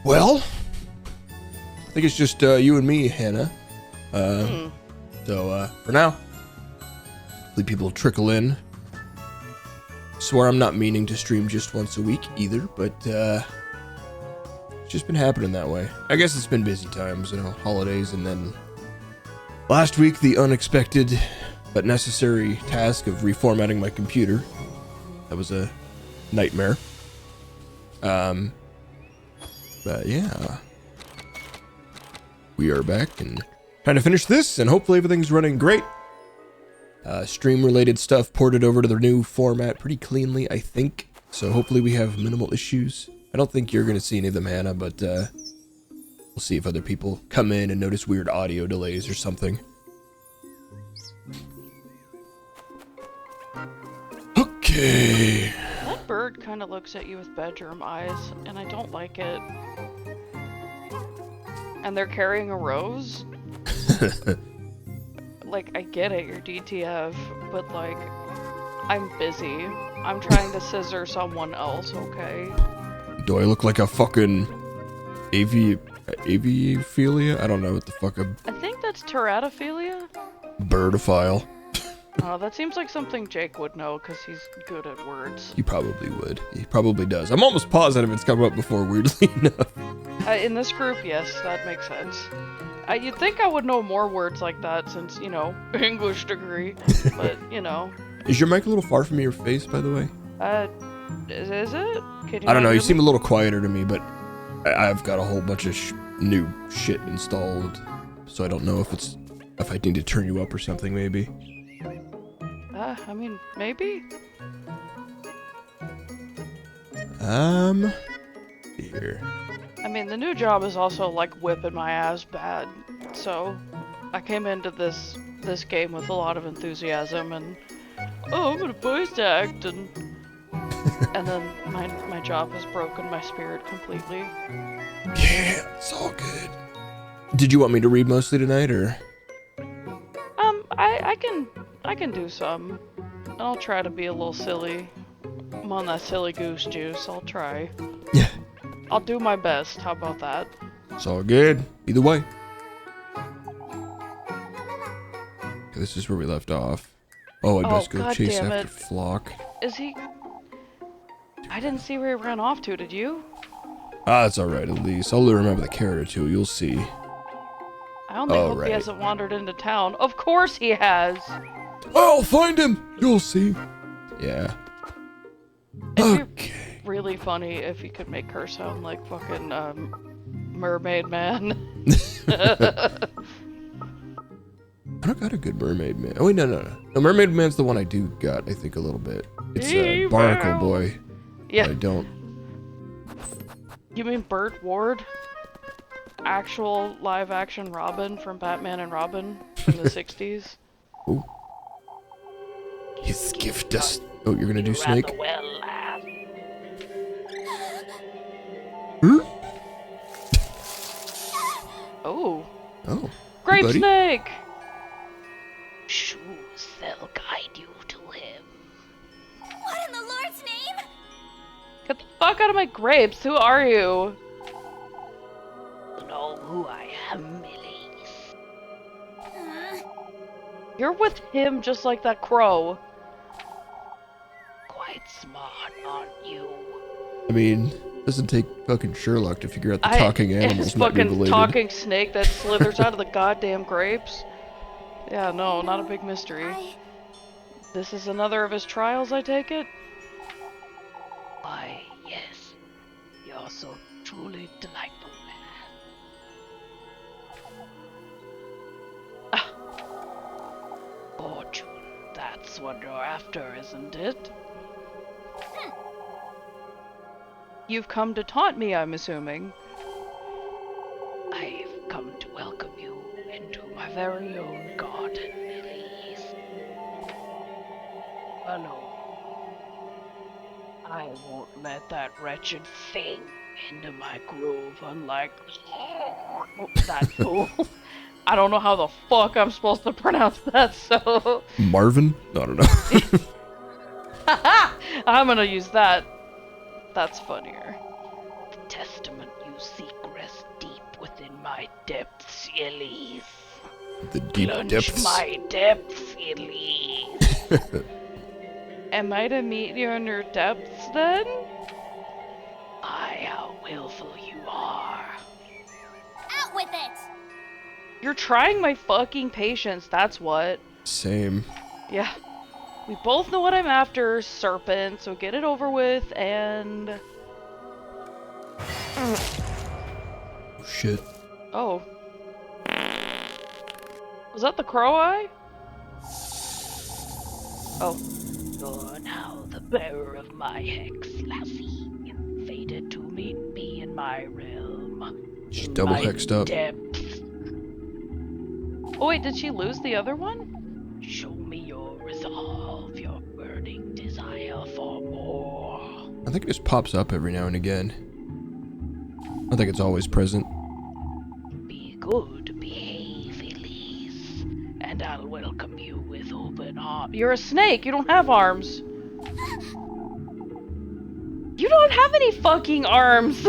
Well, I think it's just you and me, Hannah. So for now, hopefully people trickle in. Swear I'm not meaning to stream just once a week either, but it's just been happening that way. I guess it's been busy times, holidays, and then last week the unexpected but necessary task of reformatting my computer. That was a nightmare. But yeah, we are back and trying to finish this, and hopefully everything's running great. Stream-related stuff ported over to the new format pretty cleanly, I think. So hopefully we have minimal issues. I don't think you're going to see any of them, Hannah, but we'll see if other people come in and notice weird audio delays or something. Okay. That bird kind of looks at you with bedroom eyes, and I don't like it. And they're carrying a rose? Like, I get it, you're DTF, but like, I'm busy. I'm trying to scissor someone else, okay? Do I look like a fucking aviophilia? I don't know what the fuck I think that's teratophilia? Birdophile. Oh, that seems like something Jake would know, because he's good at words. He probably would. He probably does. I'm almost positive it's come up before, weirdly enough. In this group, yes, that makes sense. You'd think I would know more words like that since, English degree, but, Is your mic a little far from your face, by the way? Is it? I don't know, you seem a little quieter to me, but I've got a whole bunch of new shit installed, so I don't know if I need to turn you up or something, maybe. I mean, maybe? Here. I mean, the new job is also, like, whipping my ass bad, so I came into this game with a lot of enthusiasm, and, oh, I'm gonna voice act, and then my job has broken my spirit completely. Yeah, it's all good. Did you want me to read mostly tonight, or? I can do some, and I'll try to be a little silly. I'm on that silly goose juice, I'll try. Yeah. I'll do my best, how about that? It's all good. Either way. Okay, this is where we left off. Oh, I best go God chase damn after it. Flock. Is he... I didn't see where he ran off to, did you? It's alright, at least. I'll remember the carrot or two, you'll see. I only hope he hasn't wandered into town. Of course he has! I'll find him! You'll see. Yeah. It'd be really funny if you could make her sound like fucking, Mermaid Man. I don't got a good Mermaid Man. Oh, wait, no. No, Mermaid Man's the one I do got, I think, a little bit. It's Barnacle Boy. Yeah. I don't. You mean Burt Ward? Actual live-action Robin from Batman and Robin from the 60s? Oh. His gift us. Oh, you're gonna do Snake? Hmm? Oh. Oh. Grape buddy. Snake! Shoes, they'll guide you to him. What in the Lord's name? Get the fuck out of my grapes, who are you? You know who I am, Millies. You're with him just like that crow. Quite smart, aren't you? I mean, doesn't take fucking Sherlock to figure out the talking animals It's might be fucking related. talking snake that slithers out of the goddamn grapes. Yeah, no, not a big mystery. This is another of his trials, I take it? Why, yes. You're so truly delightful, man. Fortune, that's what you're after, isn't it? You've come to taunt me, I'm assuming. I've come to welcome you into my very own garden, Millies. Hello. I won't let that wretched thing into my groove, unlike that fool. I don't know how the fuck I'm supposed to pronounce that, so... Marvin? I don't know. I'm gonna use that. That's funnier. The testament you seek my depths, Elise. The deep Plunge depths. my depths, Elise. Am I to meet you in your depths then? How willful you are. Out with it! You're trying my fucking patience, that's what. Same. Yeah. We both know what I'm after, serpent, so get it over with and... Shit. Oh. Was that the crow eye? Oh. You're now the bearer of my hex, lassie. Fated to meet me in my realm. She's In double my hexed up. depths. Oh wait, did she lose the other one? Show me your resolve, your burning desire for more. I think it just pops up every now and again. I think it's always present. Be good, behave, Elise, and I'll welcome you with open arms. You're a snake, you don't have arms. You don't have any fucking arms!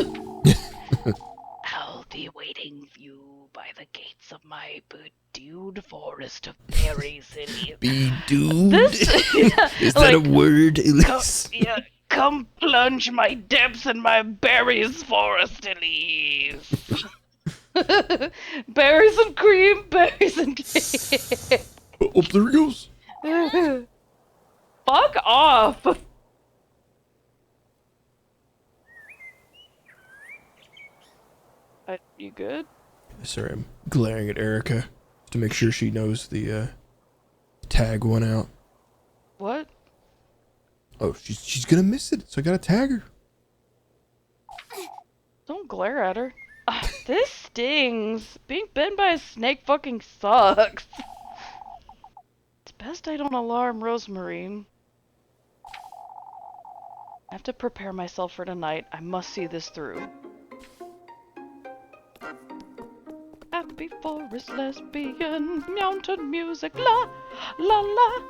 I'll be waiting you by the gates of my bedewed forest of berries, Elise. Be dude. This... Is that a like, word, Come, Elise? yeah, come plunge my depths in my berries forest, Elise. berries and cream, berries and cream. Oh, there he goes. Fuck off! You good? Sorry, I'm glaring at Erica to make sure she knows the tag one out. What? Oh, she's gonna miss it, so I gotta tag her. Don't glare at her. This stings. Being bitten by a snake fucking sucks. It's best I don't alarm Rosemarine. I have to prepare myself for tonight. I must see this through. Happy forest lesbian, mountain music, la la la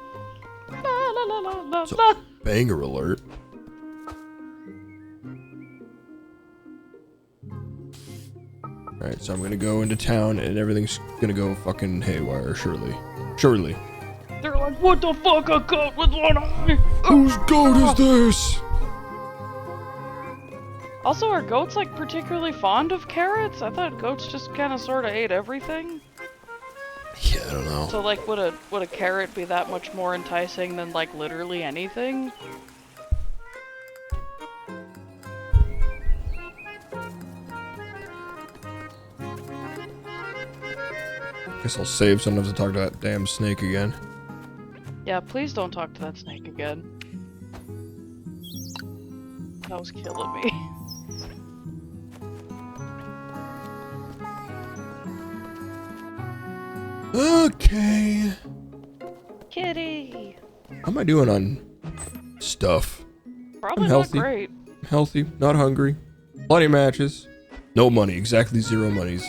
la la la la la So, la. banger alert. Alright, so I'm gonna go into town and everything's gonna go fucking haywire, surely. Surely. They're like, what the fuck, a goat with one eye? Whose goat is this? Also, are goats like particularly fond of carrots? I thought goats just kind of sort of ate everything. Yeah, I don't know. So like, would a carrot be that much more enticing than like literally anything? Guess I'll save sometimes to talk to that damn snake again. Yeah, please don't talk to that snake again. That was killing me. Okay. Kitty! How am I doing on stuff? Probably I'm not healthy. great. Healthy, not hungry. Plenty of matches. No money, exactly 0 monies.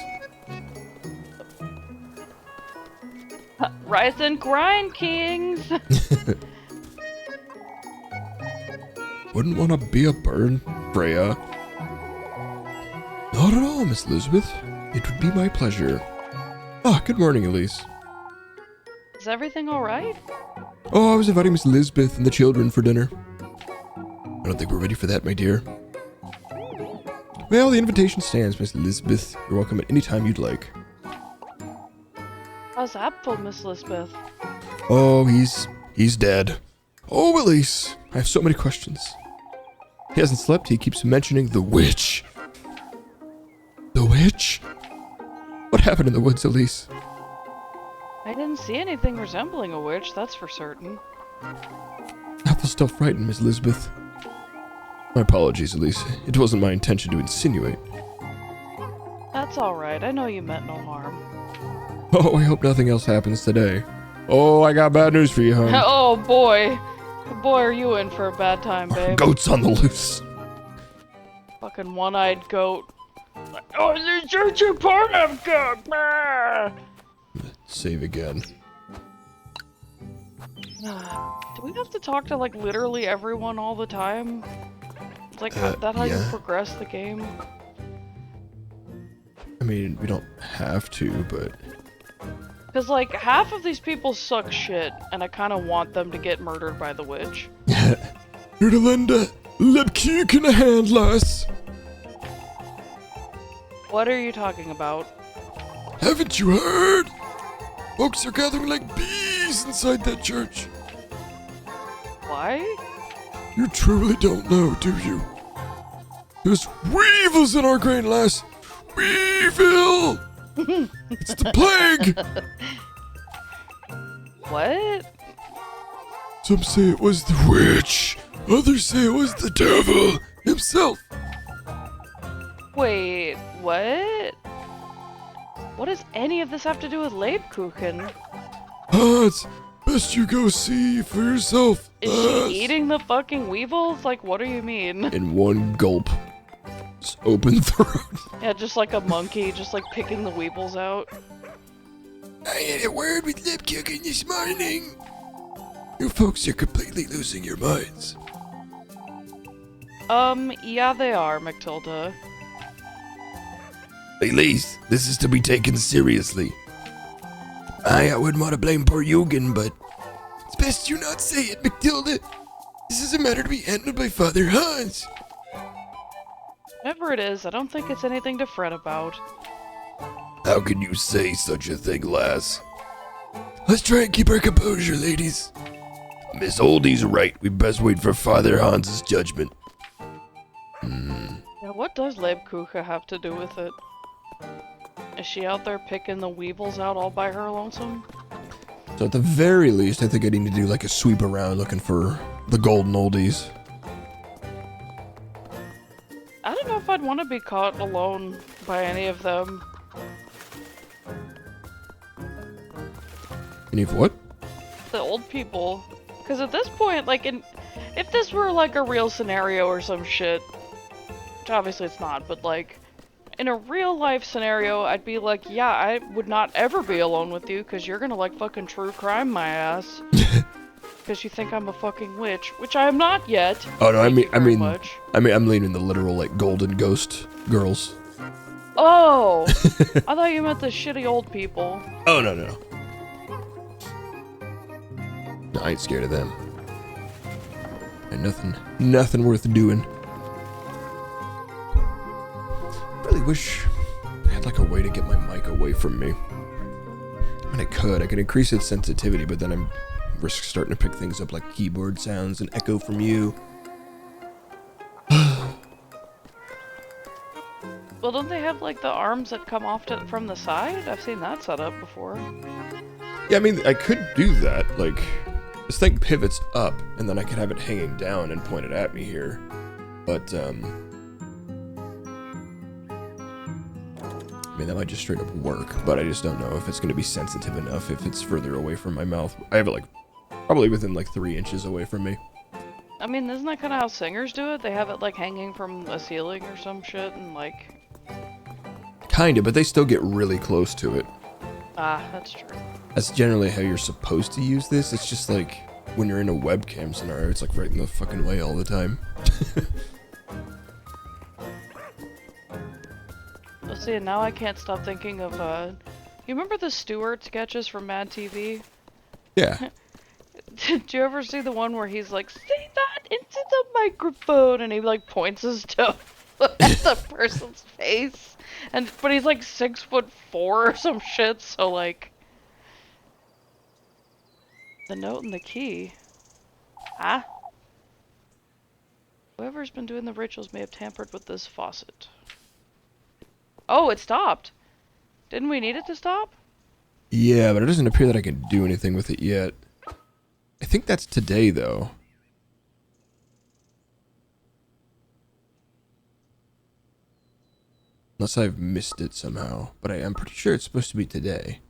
Rise and grind, kings! Wouldn't want to be a bird, Freya. Not at all, Miss Elizabeth. It would be my pleasure. Ah, good morning, Elise. Is everything alright? Oh, I was inviting Miss Elizabeth and the children for dinner. I don't think we're ready for that, my dear. Well, the invitation stands, Miss Elizabeth. You're welcome at any time you'd like. How's Apfel, Miss Lisbeth? Oh, he's dead. Oh, Elise, I have so many questions. He hasn't slept, he keeps mentioning the witch. The witch? What happened in the woods, Elise? I didn't see anything resembling a witch, that's for certain. Apple still frightened, Miss Elizabeth. My apologies, Elise. It wasn't my intention to insinuate. That's alright, I know you meant no harm. Oh, I hope nothing else happens today. Oh, I got bad news for you, hon. Oh boy. Boy, are you in for a bad time, babe. Goats on the loose. Fucking one-eyed goat. Oh, it's your part of goat! Save again. Do we have to talk to like literally everyone all the time? It's like, is that how you yeah. progress the game? I mean, we don't have to, but... Because, like, half of these people suck shit, and I kind of want them to get murdered by the witch. Here to lend a lip kick in a hand, lass. What are you talking about? Haven't you heard? Folks are gathering like bees inside that church. Why? You truly don't know, do you? There's weevils in our grain, lass. Weevil! It's the plague! What? Some say it was the witch. Others say it was the devil himself. Wait, what? What does any of this have to do with Lebkuchen? It's best you go see for yourself. Is she eating the fucking weevils? Like, what do you mean? In one gulp. Just open throat. Yeah, just like a monkey, just like picking the weevils out. I had a word with lip kicking this morning. You folks are completely losing your minds. Yeah they are, Matilda. Elise, this is to be taken seriously. I wouldn't want to blame poor Eugen, but it's best you not say it, Matilda. This is a matter to be handled by Father Hans. Whatever it is, I don't think it's anything to fret about. How can you say such a thing, lass? Let's try and keep our composure, ladies. Miss Oldie's right. We best wait for Father Hans's judgment. Yeah, what does Lebkuchen have to do with it? Is she out there picking the weevils out all by her lonesome? So at the very least, I think I need to do like a sweep around looking for the golden oldies. I don't know if I'd want to be caught alone by any of them. Any of what? The old people. Because at this point, like, if this were like a real scenario or some shit, which obviously it's not, but like, in a real life scenario, I'd be like, yeah, I would not ever be alone with you because you're gonna like fucking true crime my ass. Because you think I'm a fucking witch, which I am not yet. Oh no, Thank you very I'm leaning the literal like golden ghost girls. Oh, I thought you meant the shitty old people. Oh no. No, I ain't scared of them. And nothing worth doing. Really wish I had like a way to get my mic away from me. I mean, I could increase its sensitivity, but then I'm risk starting to pick things up like keyboard sounds and echo from you. Well, don't they have like the arms that come off from the side? I've seen that set up before. Yeah, I mean, I could do that. Like, this thing pivots up, and then I could have it hanging down and pointed at me here. But, I mean, that might just straight up work, but I just don't know if it's going to be sensitive enough if it's further away from my mouth. I have it, like, probably within, like, 3 inches away from me. I mean, isn't that kind of how singers do it? They have it, like, hanging from a ceiling or some shit, and, like... Kinda, but they still get really close to it. Ah, that's true. That's generally how you're supposed to use this. It's just, like, when you're in a webcam scenario, it's, like, right in the fucking way all the time. Let's see, and now I can't stop thinking of, you remember the Stewart sketches from Mad TV? Yeah. Did you ever see the one where he's like, say that into the microphone, and he, like, points his toe at the person's face? But he's, like, 6'4" or some shit, so, like... The note and the key. Ah? Whoever's been doing the rituals may have tampered with this faucet. Oh, it stopped! Didn't we need it to stop? Yeah, but it doesn't appear that I can do anything with it yet. I think that's today, though. Unless I've missed it somehow. But I am pretty sure it's supposed to be today.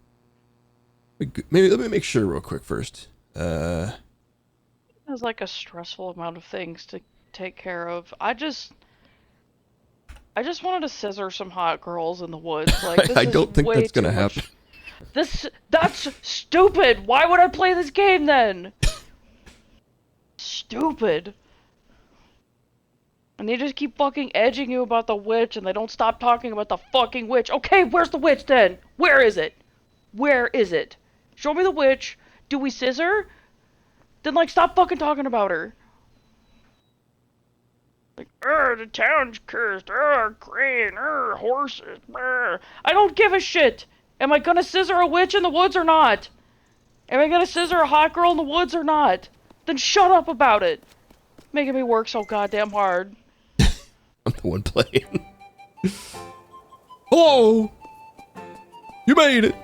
Maybe let me make sure real quick first. It was like a stressful amount of things to take care of. I just wanted to scissor some hot girls in the woods. Like, this I don't think that's gonna happen. That's stupid! Why would I play this game then? Stupid. And they just keep fucking edging you about the witch, and they don't stop talking about the fucking witch. Okay, where's the witch then? Where is it? Where is it? Show me the witch. Do we scissor? Then, like, stop fucking talking about her. Like, the town's cursed. Crane, horses. I don't give a shit. Am I gonna scissor a witch in the woods or not? Am I gonna scissor a hot girl in the woods or not? Then shut up about it. Making me work so goddamn hard. I'm the one playing. Hello! You made it!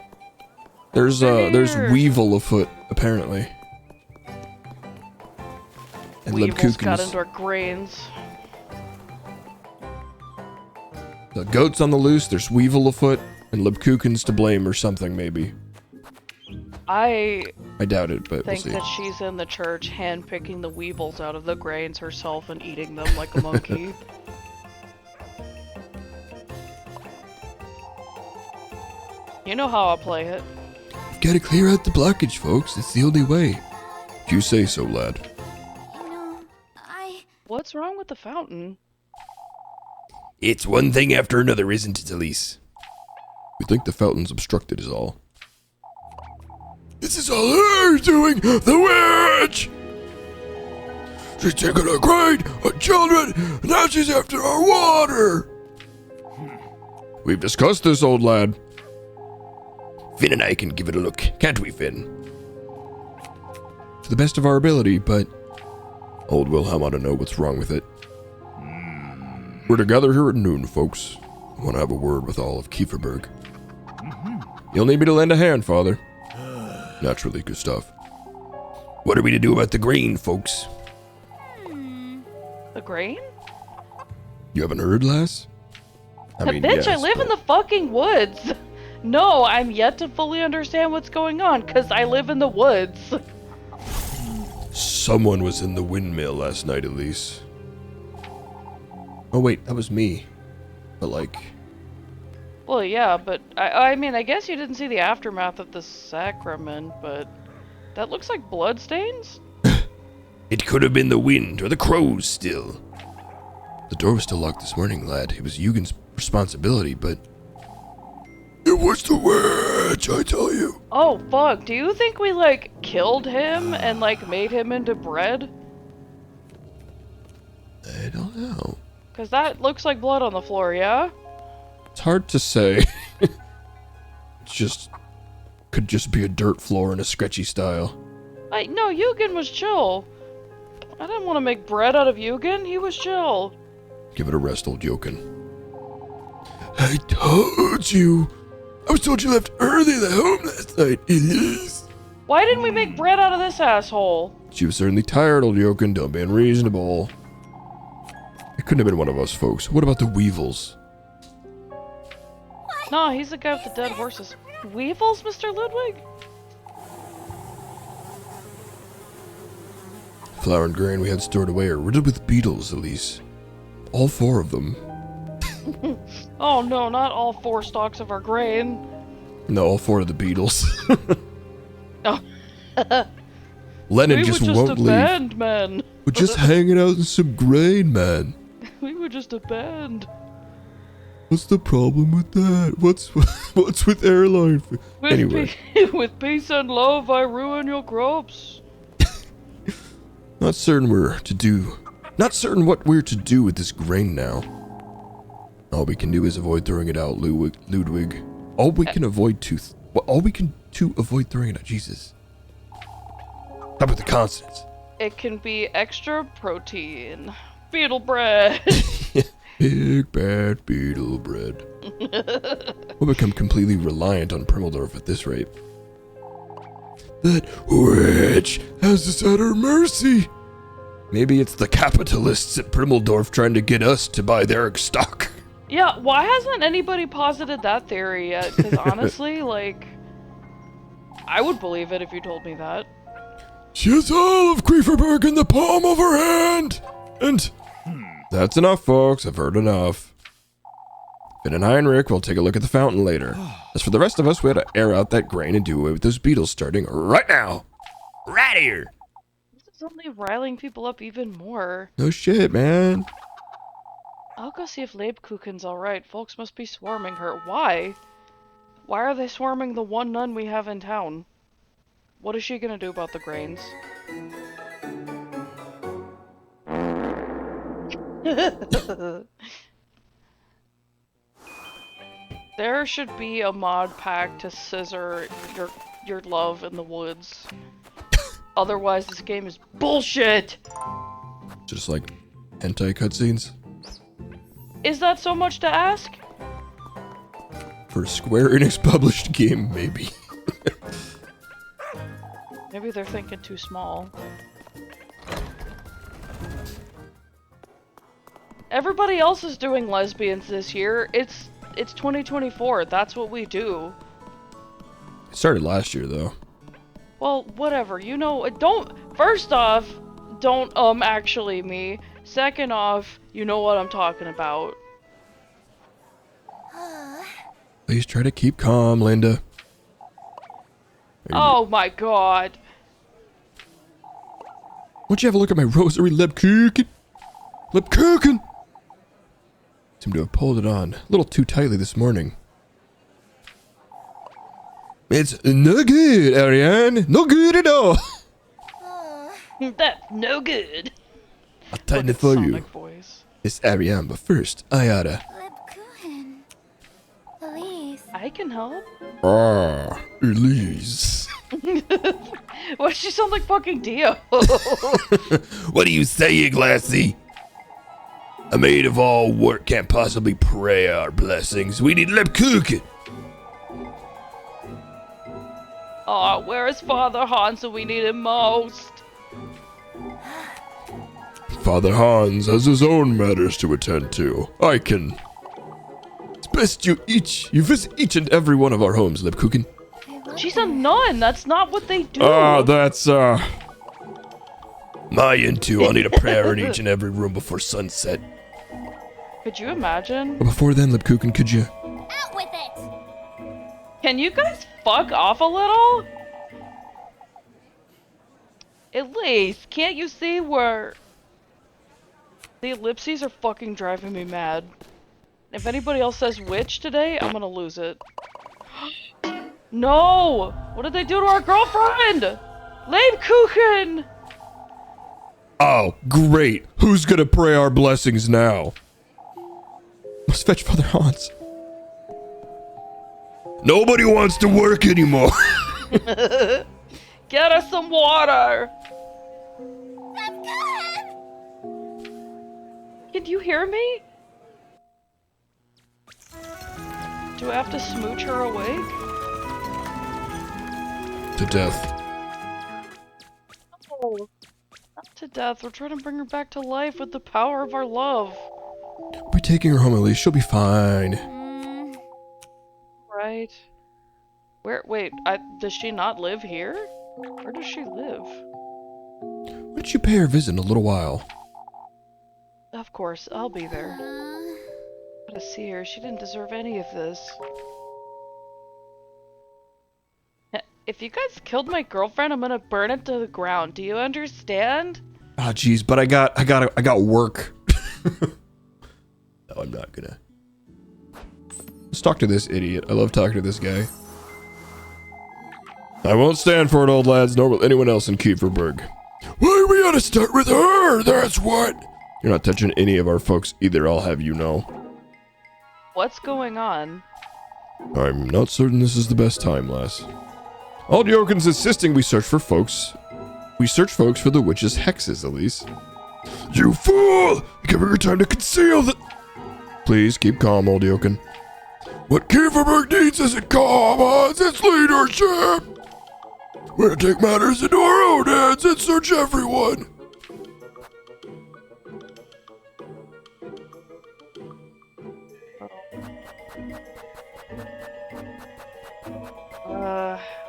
There's Weevil afoot, apparently. And Weevils got Libkukens. into our grains. The goat's on the loose, there's Weevil afoot, and Libkukens to blame or something, maybe. I doubt it, but we'll think see. that she's in the church handpicking the weevils out of the grains herself and eating them like a monkey. You know how I play it. You've gotta clear out the blockage, folks. It's the only way. You say so, lad. You know, What's wrong with the fountain? It's one thing after another, isn't it, Elise? We think the fountain's obstructed is all. This is all her doing, the witch! She's taking our grain, our children, and now she's after our water! We've discussed this, old lad. Finn and I can give it a look, can't we, Finn? To the best of our ability, but old Wilhelm ought to know what's wrong with it. We're together here at noon, folks. I want to have a word with all of Kieferberg. You'll need me to lend a hand, Father. Naturally, Gustav. What are we to do about the grain, folks? The grain? You haven't heard, lass? Bitch, yes, I live in the fucking woods. No, I'm yet to fully understand what's going on, because I live in the woods. Someone was in the windmill last night, Elise. Oh, wait, that was me. But, like... Well, yeah, but I mean, I guess you didn't see the aftermath of the sacrament, but that looks like bloodstains? It could have been the wind or the crows still. The door was still locked this morning, lad. It was Eugen's responsibility, but... It was the witch, I tell you. Oh, fuck. Do you think we, like, killed him and, like, made him into bread? I don't know. Because that looks like blood on the floor, yeah? It's hard to say. Could just be a dirt floor in a sketchy style. Like, no, Eugen was chill. I didn't want to make bread out of Eugen. He was chill. Give it a rest, old Jokin. I told you. I was told you left early at home last night, Elise. Why didn't we make bread out of this asshole? She was certainly tired, old Jokin. Don't be unreasonable. It couldn't have been one of us, folks. What about the Weevils? No, he's the guy with the dead horses. Weevils, Mr. Ludwig? Flour and grain we had stored away are riddled with beetles, Elise. All 4 of them. Oh no, not all 4 stalks of our grain. No, all 4 of the beetles. Oh. Lennon We just were just won't a leave. band, man. We're just hanging out in some grain, man. We were just a band. What's the problem with that? What's with airline? Anyway, With peace and love, I ruin your crops. not certain what we're to do with this grain now. All we can do is avoid throwing it out, Ludwig. All we can avoid throwing it out. Jesus. Stop with the consonants. It can be extra protein. Beetle bread. Big bad beetle bread. We'll become completely reliant on Primmeldorf at this rate. That witch has us at her mercy. Maybe it's the capitalists at Primmeldorf trying to get us to buy their stock. Yeah, why hasn't anybody posited that theory yet? Because honestly, like, I would believe it if you told me that. She has all of Queeferberg in the palm of her hand! And... That's enough, folks. I've heard enough. Finn and Heinrich will take a look at the fountain later. As for the rest of us, we had to air out that grain and do away with those beetles starting right now. Right here! This is only riling people up even more. No shit, man. I'll go see if Lebkuchen's alright. Folks must be swarming her. Why? Why are they swarming the one nun we have in town? What is she gonna do about the grains? There should be a mod pack to scissor your love in the woods. Otherwise, this game is bullshit! Just like hentai cutscenes. Is that so much to ask? For a Square Enix published game, maybe. Maybe they're thinking too small. Everybody else is doing lesbians this year. It's 2024. That's what we do. It started last year, though. Well, whatever. You know, first off, don't actually me. Second off, you know what I'm talking about. Please try to keep calm, Linda. Oh my god. Why don't you have a look at my rosary, Lebkuchen? Lebkuchen! Seem to have pulled it on a little too tightly this morning. It's no good, Ariane. No good at all. That's no good. I'll tighten it for you. Sonic voice. It's Ariane, but first, I oughta... Lebkuchen. Please. I can help. Ah, Elise. Why does she sound like fucking Dio? What are you saying, Lassie? A maid of all work can't possibly pray our blessings. We need Lebkuchen. Aw, where is Father Hans when we need him most? Father Hans has his own matters to attend to. I can... It's best you visit each and every one of our homes, Lebkuchen. She's a nun. That's not what they do. That's, my into. I'll need a prayer in each and every room before sunset. Could you imagine? But before then, Lebkuchen, could you... Out with it. Can you guys fuck off a little? At least, can't you see where... The ellipses are fucking driving me mad. If anybody else says witch today, I'm gonna lose it. No! What did they do to our girlfriend? Lebkuchen! Oh, great. Who's gonna pray our blessings now? Must fetch Father Hans. Nobody wants to work anymore. Get us some water! Can you hear me? Do I have to smooch her awake? To death. Oh, not to death. We're trying to bring her back to life with the power of our love. We're taking her home, Elise. She'll be fine. Right. Wait, does she not live here? Where does she live? Why don't you pay her a visit in a little while? Of course, I'll be there. Gotta see her. She didn't deserve any of this. If you guys killed my girlfriend, I'm gonna burn it to the ground. Do you understand? Ah, jeez, but I got work. No, I'm not gonna. Let's talk to this idiot. I love talking to this guy. I won't stand for it, old lads, nor will anyone else in Kieferberg. Why, we ought to start with her, that's what! You're not touching any of our folks either, I'll have you know. What's going on? I'm not certain this is the best time, lass. Old Jokin's insisting we search folks for the witch's hexes, Elise. You fool! Give her time to conceal the... Please, keep calm, old Jokin. What Kieferberg needs isn't commons, it's leadership! We're gonna take matters into our own hands and search everyone!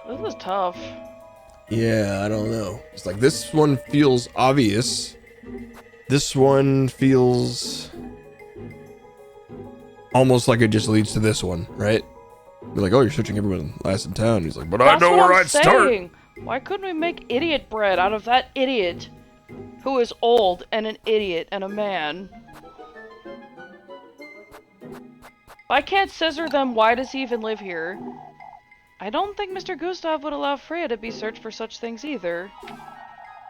This is tough. Yeah, I don't know. It's like this one feels obvious. This one feels almost like it just leads to this one, right? Be like, oh, you're searching everyone last in town. He's like, but I know where I'd start. Why couldn't we make idiot bread out of that idiot who is old and an idiot and a man? I can't scissor them, why does he even live here? I don't think Mr. Gustav would allow Freya to be searched for such things either.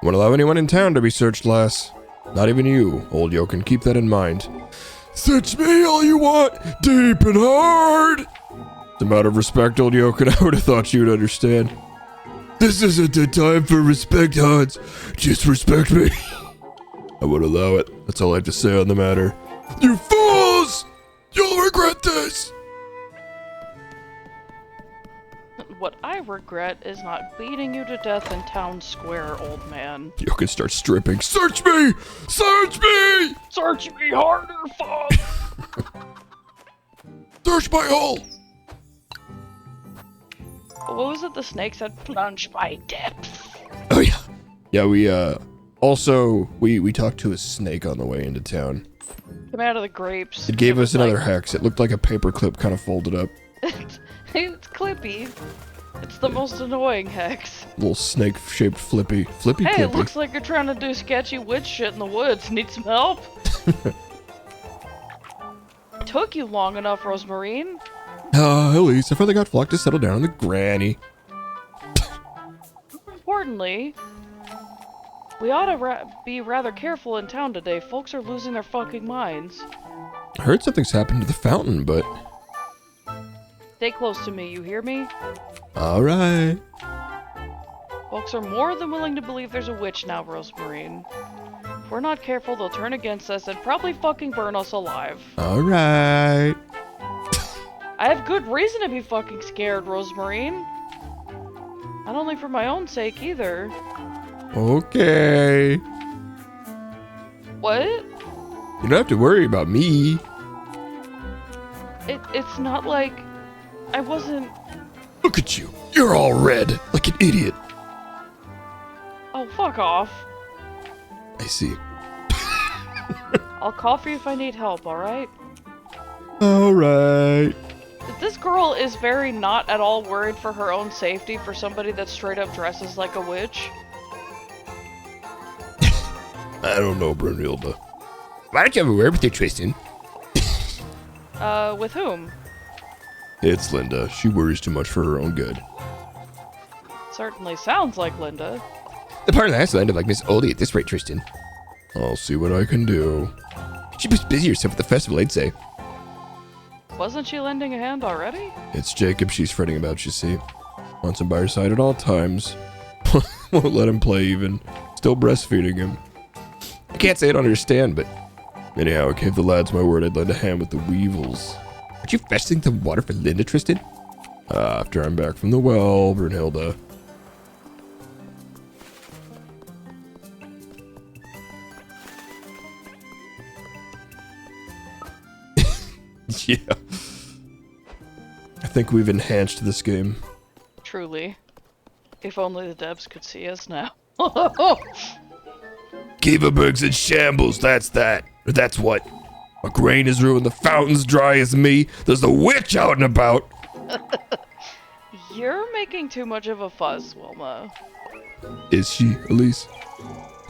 Won't allow anyone in town to be searched, lass. Not even you, old yokin. Keep that in mind. Search me all you want, deep and hard. It's a matter of respect, old yokin. I would have thought you'd understand. This isn't the time for respect, Hans. Just respect me. I would allow it. That's all I have to say on the matter. You fools! You'll regret this! What I regret is not beating you to death in town square, old man. You can start stripping. Search me! Search me! Search me harder, fuck! Search my hole! What was it the snake said? Plunge my depths. Oh yeah. Yeah, we talked to a snake on the way into town. Come out of the grapes. It gave us was another like- hex. It looked like a paperclip kind of folded up. It's Clippy. It's the most annoying hex. Little snake-shaped flippy Hey, clippy. it looks like you're trying to do sketchy witch shit in the woods. Need some help? Took you long enough, Rosemarine. Elise, I finally got Flock to settle down on the granny. Importantly, we ought to be rather careful in town today. Folks are losing their fucking minds. I heard something's happened to the fountain, but... Stay close to me, you hear me? Alright. Folks are more than willing to believe there's a witch now, Rosemarine. If we're not careful, they'll turn against us and probably fucking burn us alive. Alright. I have good reason to be fucking scared, Rosemarine. Not only for my own sake, either. Okay. What? You don't have to worry about me. It's not like... I wasn't... Look at you. You're all red, like an idiot. Oh, fuck off. I see. I'll call for you if I need help, alright? Alright. This girl is very not at all worried for her own safety for somebody that straight up dresses like a witch. I don't know, Brunhilde. Why don't you have a word with your Tristan? With whom? It's Linda. She worries too much for her own good. Certainly sounds like Linda. The part of the house will end up like Miss Oldie at this rate, Tristan. I'll see what I can do. She was busy herself at the festival, I'd say. Wasn't she lending a hand already? It's Jacob she's fretting about, you see. Wants him by her side at all times. Won't let him play even. Still breastfeeding him. I can't say I don't understand, but... Anyhow, I gave the lads my word I'd lend a hand with the weevils. Aren't you fetching the water for Linda, Tristan? After I'm back from the well, Brunhilde. Yeah. I think we've enhanced this game. Truly. If only the devs could see us now. Kivaberg's in shambles, that's that. Or that's what. My grain is ruined, the fountain's dry as me. There's a witch out and about. You're making too much of a fuss, Wilma. Is she, Elise?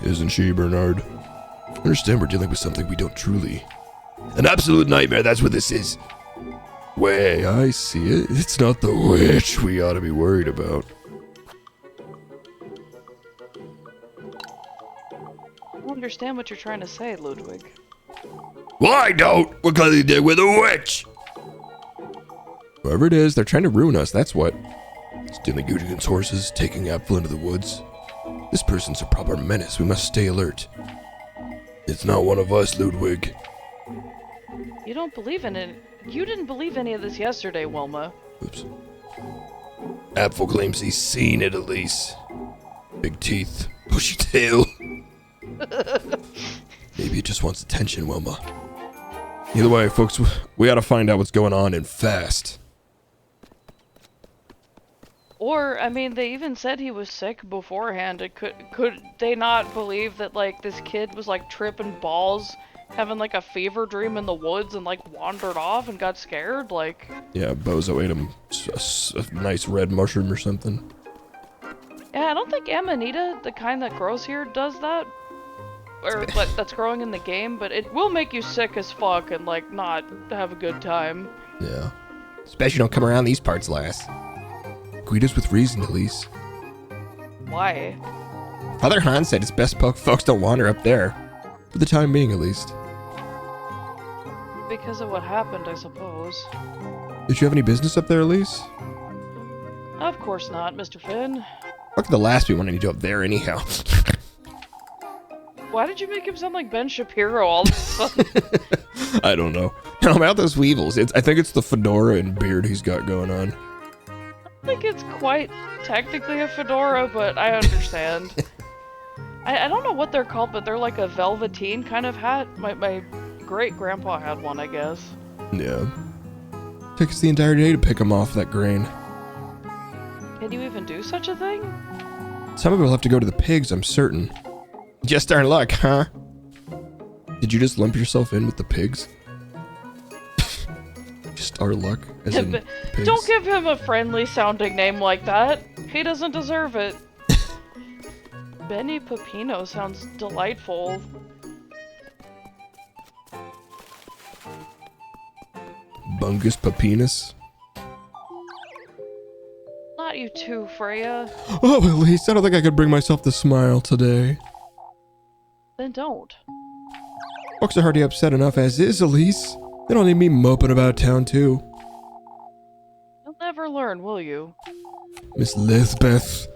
Isn't she, Bernard? Understand we're dealing with something we don't truly. An absolute nightmare, that's what this is. Way, I see it. It's not the witch we ought to be worried about. I don't understand what you're trying to say, Ludwig. Well, I don't. We're clearly dealing with a witch. Whoever it is, they're trying to ruin us, that's what. Stealing Gudrun's horses, taking Apfel into the woods. This person's a proper menace. We must stay alert. It's not one of us, Ludwig. You don't believe in it. You didn't believe any of this yesterday, Wilma. Oops. Apfel claims he's seen it, Elise. Big teeth, bushy tail. Maybe it just wants attention, Wilma. Either way, folks, we gotta find out what's going on and fast. Or, I mean, they even said he was sick beforehand. Could they not believe that, like, this kid was, like, tripping balls, having, like, a fever dream in the woods and, like, wandered off and got scared? Like... Yeah, Bozo ate him a nice red mushroom or something. Yeah, I don't think Amanita, the kind that grows here, does that. Or, that's growing in the game, but it will make you sick as fuck and, like, not have a good time. Yeah. Especially don't come around these parts, lass. Greet us with reason, Elise. Why? Father Hans said it's best folks don't wander up there. For the time being, at least. Because of what happened, I suppose. Did you have any business up there, Elise? Of course not, Mr. Finn. Fuck the last we wanted to go up there, anyhow. Why did you make him sound like Ben Shapiro all of a sudden? I don't know. No, about those weevils. I think it's the fedora and beard he's got going on. I think it's quite technically a fedora, but I understand. I don't know what they're called, but they're like a velveteen kind of hat. My great-grandpa had one, I guess. Yeah. Takes us the entire day to pick him off that grain. Can you even do such a thing? Some of it will have to go to the pigs, I'm certain. Just our luck, huh? Did you just lump yourself in with the pigs? Just our luck, as in pigs. Don't give him a friendly-sounding name like that. He doesn't deserve it. Benny Pepino sounds delightful. Bungus Pepinus? Not you too, Freya. Oh, at least I don't think I could bring myself to smile today. Then don't. Folks are already upset enough as is, Elise. They don't need me moping about town, too. You'll never learn, will you? Miss Lisbeth.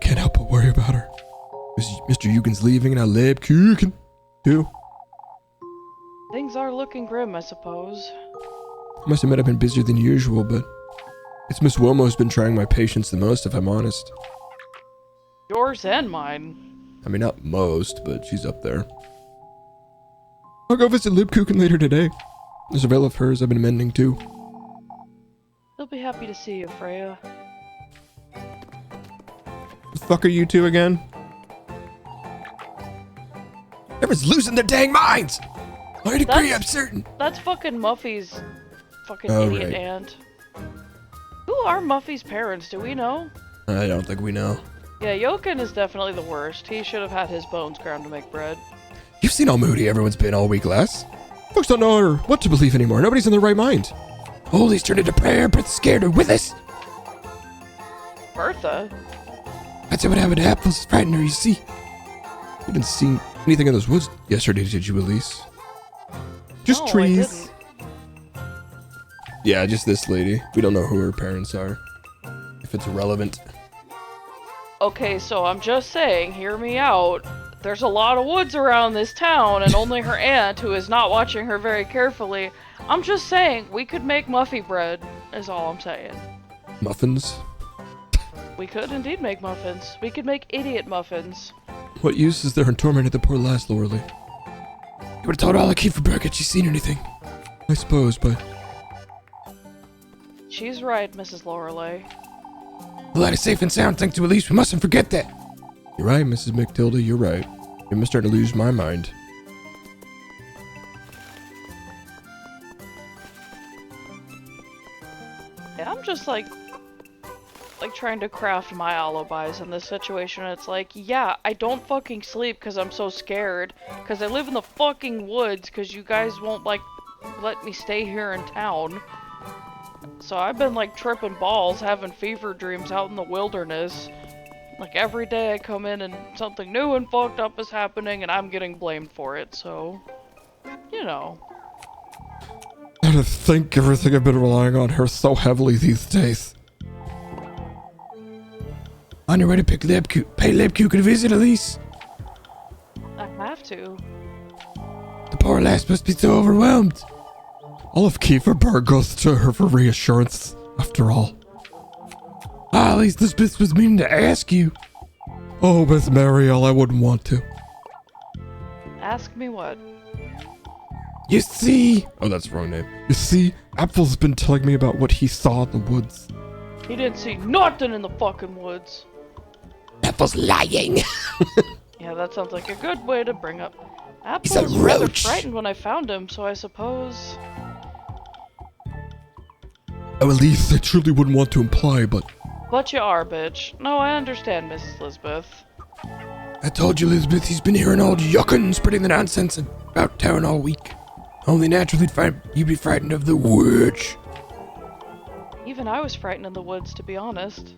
Can't help but worry about her. Mr. Eugen's leaving and I lab cooking, too. Things are looking grim, I suppose. Must admit I've been busier than usual, but it's Miss Wilmo who's been trying my patience the most, if I'm honest. Yours and mine. I mean, not most, but she's up there. I'll go visit Libkuchen later today. There's a veil of hers I've been mending, too. He'll be happy to see you, Freya. The fuck are you two again? Everyone's losing their dang minds! I'd agree, I'm certain. That's fucking Muffy's fucking Oh, idiot right. aunt. Who are Muffy's parents? Do we know? I don't think we know. Yeah, Jochen is definitely the worst. He should have had his bones ground to make bread. You've seen how moody everyone's been all week, lass. Folks don't know what to believe anymore. Nobody's in their right mind. Holy's turned into prayer, Bertha's scared her with us. Bertha? That's what happened to Apples. Frightened her, you see. You didn't see anything in those woods yesterday, did you, Elise? Just No, I trees. didn't. Yeah, just this lady. We don't know who her parents are. If it's relevant. Okay, so I'm just saying, hear me out. There's a lot of woods around this town, and only her aunt, who is not watching her very carefully. I'm just saying, we could make Muffy bread, is all I'm saying. Muffins? We could indeed make muffins. We could make idiot muffins. What use is there in tormenting the poor lass, Lorelei? You would've told all I keep for Burke had she seen anything. I suppose, but... She's right, Mrs. Lorelei. The lad is safe and sound, thanks to Elise. We mustn't forget that. You're right, Mrs. McTilda, you're right. I'm starting to lose my mind. Yeah, I'm just like trying to craft my alibis in this situation. It's like, yeah, I don't fucking sleep because I'm so scared. Because I live in the fucking woods because you guys won't, like, let me stay here in town. So I've been, like, tripping balls, having fever dreams out in the wilderness. Like, every day I come in and something new and fucked up is happening and I'm getting blamed for it, so... You know. I don't think everything I've been relying on her so heavily these days. On your way to pay Lebkuchen a visit, Elise? I have to. The poor lass must be so overwhelmed. All of Kieferberg goes to her for reassurance, after all. Ah, at least this bitch was meaning to ask you. Oh, Miss Mariel, I wouldn't want to. Ask me what? You see... Oh, that's the wrong name. You see, Apfel's been telling me about what he saw in the woods. He didn't see nothing in the fucking woods. Apple's lying. Yeah, that sounds like a good way to bring up. He's a Apple was rather roach. frightened when I found him, so I suppose... Oh, at least I truly wouldn't want to imply, but... But you are, bitch. No, I understand, Mrs. Lisbeth. I told you, Elizabeth, he's been hearing old yuckin spreading the nonsense about town all week. Only naturally you'd be frightened of the witch. Even I was frightened in the woods, to be honest.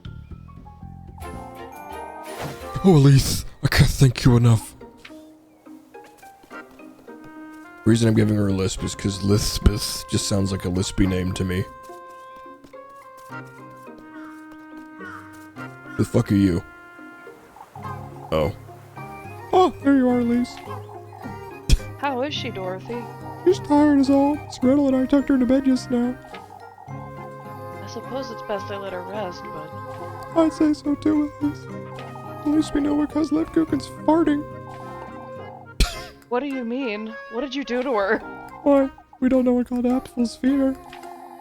Oh, Elise, I can't thank you enough. The reason I'm giving her a lisp is because Lisbeth just sounds like a lispy name to me. The fuck are you? Oh. Oh, there you are, Elise. How is she, Dorothy? She's tired is all. Gretel and I tucked her into bed just now. I suppose it's best I let her rest, but... I'd say so too, Elise. At least we know because Lipkuchen's farting. What do you mean? What did you do to her? Why, we don't know what caused Apple's fear.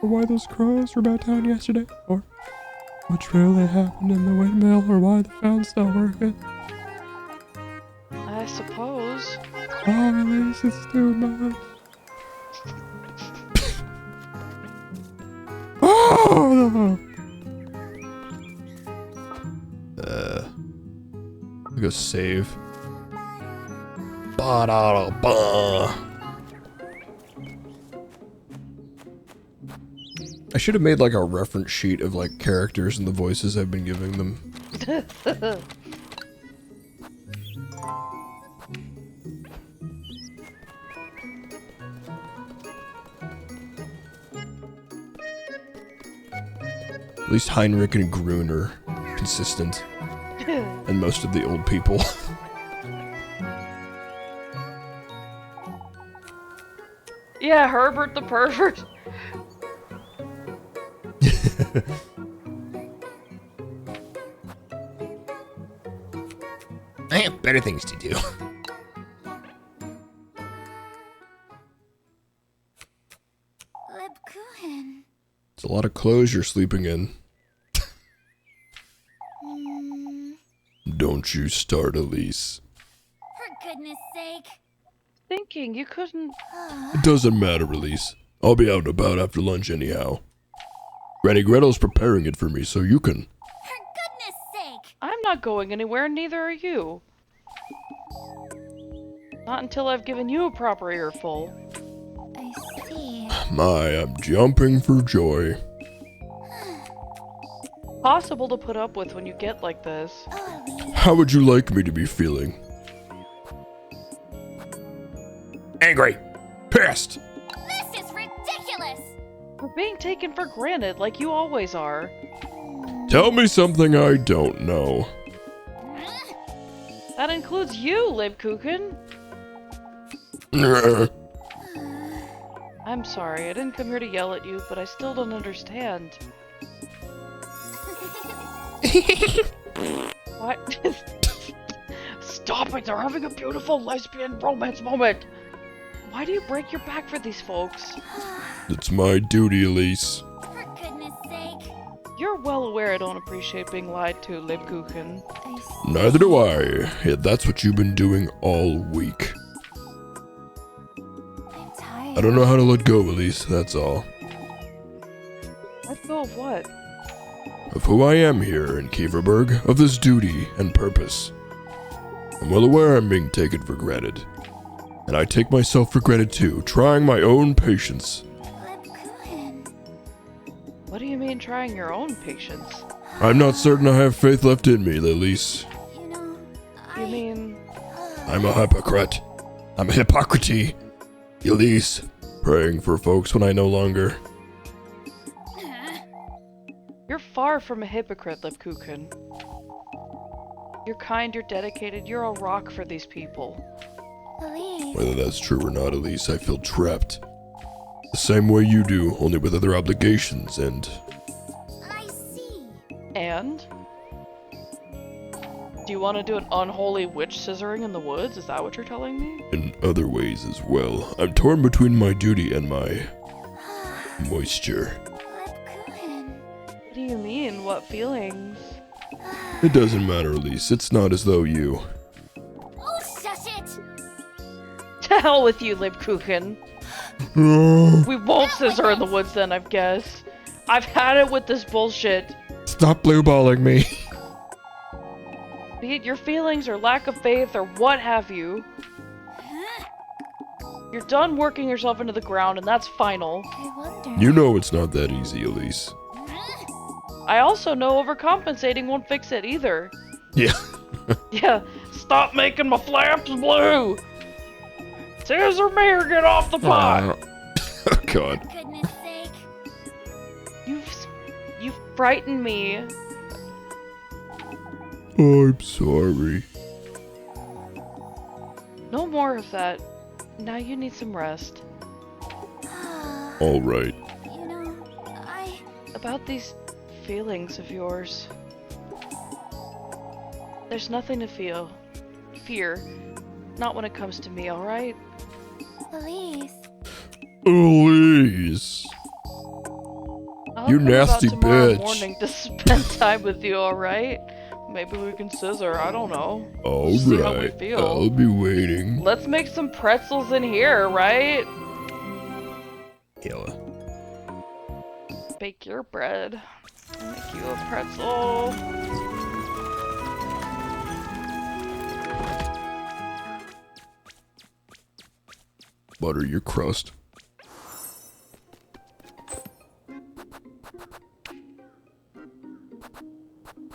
Or why those crows were about town yesterday. Or what truly happened in the windmill. Or why the phone's not working. I suppose. Oh, Elise, it's too much. Oh! I'll go save. Ba-da-da-ba. I should have made like a reference sheet of like characters and the voices I've been giving them. At least Heinrich and Grun are consistent. And most of the old people. Yeah, Herbert the pervert. I have better things to do. Lipkuchen. It's a lot of clothes you're sleeping in. Don't you start, Elise. For goodness sake. Thinking you couldn't... It doesn't matter, Elise. I'll be out and about after lunch anyhow. Granny Gretel's preparing it for me, so you can... For goodness sake. I'm not going anywhere, neither are you. Not until I've given you a proper earful. I see. My, I'm jumping for joy. Possible to put up with when you get like this. Oh, Elise. How would you like me to be feeling? Angry. Pissed. This is ridiculous. We're being taken for granted, like you always are. Tell me something I don't know. That includes you, Libkuchen. I'm sorry, I didn't come here to yell at you, but I still don't understand. What? Stop it! They're having a beautiful lesbian romance moment! Why do you break your back for these folks? It's my duty, Elise. For goodness sake. You're well aware I don't appreciate being lied to, Libkuchen. I see. Neither do I. Yet that's what you've been doing all week. I'm tired. I don't know how to let go, Elise, that's all. Let go of what? Of who I am here in Kieverberg, of this duty and purpose. I'm well aware I'm being taken for granted. And I take myself for granted too, trying my own patience. Lipkuchen. What do you mean trying your own patience? I'm not certain I have faith left in me, Elise. You know, You mean... I'm a hypocrite. I'm a hypocrisy. Elise, praying for folks when I no longer... You're far from a hypocrite, Libkuchen. You're kind, you're dedicated, you're a rock for these people. Elise. Whether that's true or not, Elise, I feel trapped. The same way you do, only with other obligations and... I see. And? Do you want to do an unholy witch scissoring in the woods? Is that what you're telling me? in other ways as well. I'm torn between my duty and my... moisture. Lipkuchen. What do you mean? What feelings? It doesn't matter, Elise. It's not as though you... Oh, shush it. To hell with you, Libkuchen. We won't scissor in the woods then, I guess. I've had it with this bullshit. Stop blueballing me. Be it your feelings or lack of faith or what have you. You're done working yourself into the ground and that's final. I wonder. You know it's not that easy, Elise. I also know overcompensating won't fix it either. Yeah. Yeah, stop making my flaps blue! Scissor me or get off the pot! Oh, God. Goodness sake. You've frightened me. I'm sorry. No more of that. Now you need some rest. All right. You know, About these feelings of yours. There's nothing to fear. Not when it comes to me, alright? Elise. Elise. I'll You come about nasty tomorrow bitch. morning to spend time with you, alright? Maybe we can scissor, I don't know. All See how we right. feel. I'll be waiting. Let's make some pretzels in here, right? Hella. Bake your bread. I'll make you a pretzel. Butter your crust.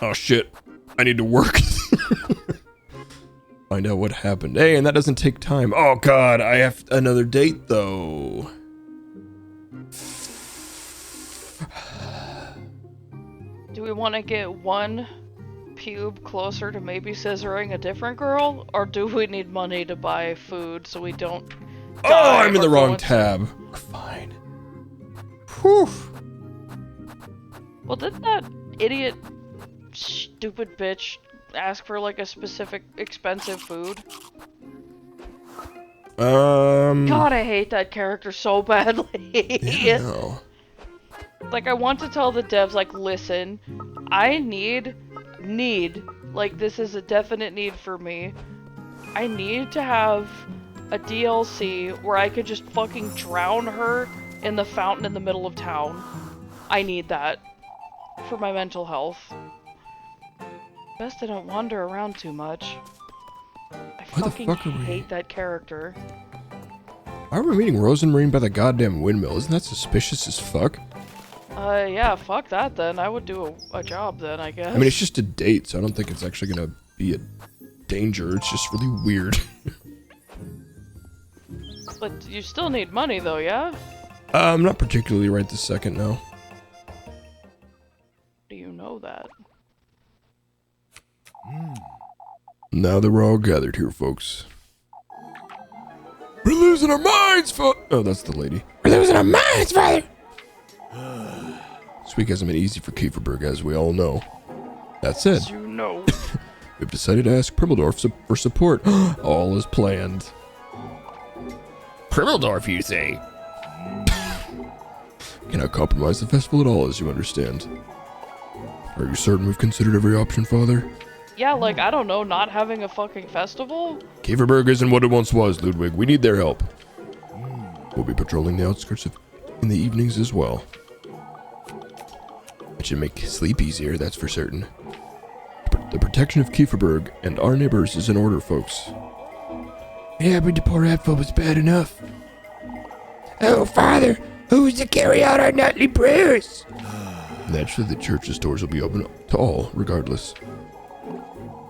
Oh shit. I need to work. Find out what happened. Hey, and that doesn't take time. Oh god, I have another date though. Do we want to get one pube closer to maybe scissoring a different girl? Or do we need money to buy food so we don't Oh, die I'm in or the go wrong into- tab. Fine. Whew. Well, didn't that idiot, stupid bitch ask for like a specific expensive food? God, I hate that character so badly. Yeah, no. Like, I want to tell the devs, like, listen, I need, like, this is a definite need for me. I need to have a DLC where I could just fucking drown her in the fountain in the middle of town. I need that. For my mental health. Best I don't wander around too much. I Why the fucking fuck are we- hate that character. Why are we meeting Rose and Marine by the goddamn windmill? Isn't that suspicious as fuck? Yeah, fuck that then. I would do a job then, I guess. I mean, it's just a date, so I don't think it's actually gonna be a danger. It's just really weird. But you still need money though, yeah? Not particularly right this second, no. Do you know that? Now that we're all gathered here, folks. We're losing our minds, oh, that's the lady. We're losing our minds, father! This week hasn't been easy for Kieferberg, as we all know. That said, You know. we've decided to ask Primmeldorf for support. All is planned. Primmeldorf, you say? Cannot compromise the festival at all, as you understand. Are you certain we've considered every option, Father? Yeah, like, I don't know, not having a fucking festival? Kieferberg isn't what it once was, Ludwig. We need their help. We'll be patrolling the outskirts in the evenings as well. It should make sleep easier, that's for certain. The protection of Kieferberg and our neighbors is in order, folks. Yeah, but the poor Apfel was bad enough. Oh, Father, who's to carry out our nightly prayers? Naturally, the church's doors will be open to all, regardless.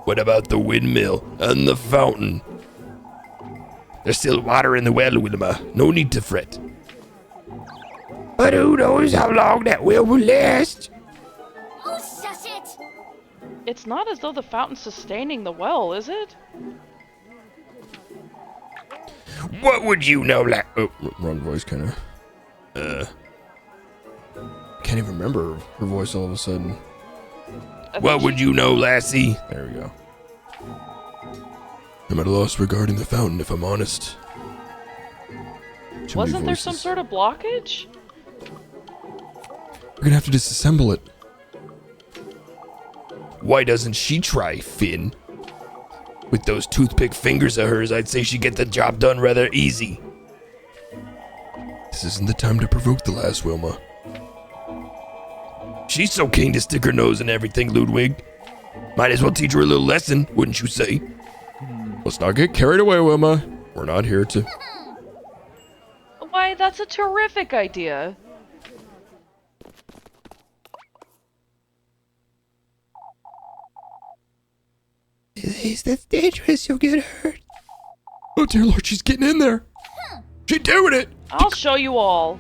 What about the windmill and the fountain? There's still water in the well, Wilma. No need to fret. But who knows how long that well will last? Oh, shush it! It's not as though the fountain's sustaining the well, is it? What would you know, oh, wrong voice, kind of. Can't even remember her voice all of a sudden. What would you know, lassie? There we go. I'm at a loss regarding the fountain, if I'm honest. Too many Wasn't there some voices. sort of blockage? We're gonna have to disassemble it. Why doesn't she try, Finn? With those toothpick fingers of hers, I'd say she'd get the job done rather easy. This isn't the time to provoke the lass, Wilma. She's so keen to stick her nose in everything, Ludwig. Might as well teach her a little lesson, wouldn't you say? Let's not get carried away, Wilma. We're not here to... Why, that's a terrific idea. Elise, that's dangerous. You'll get hurt. Oh, dear Lord, she's getting in there. She's doing it. I'll show you all.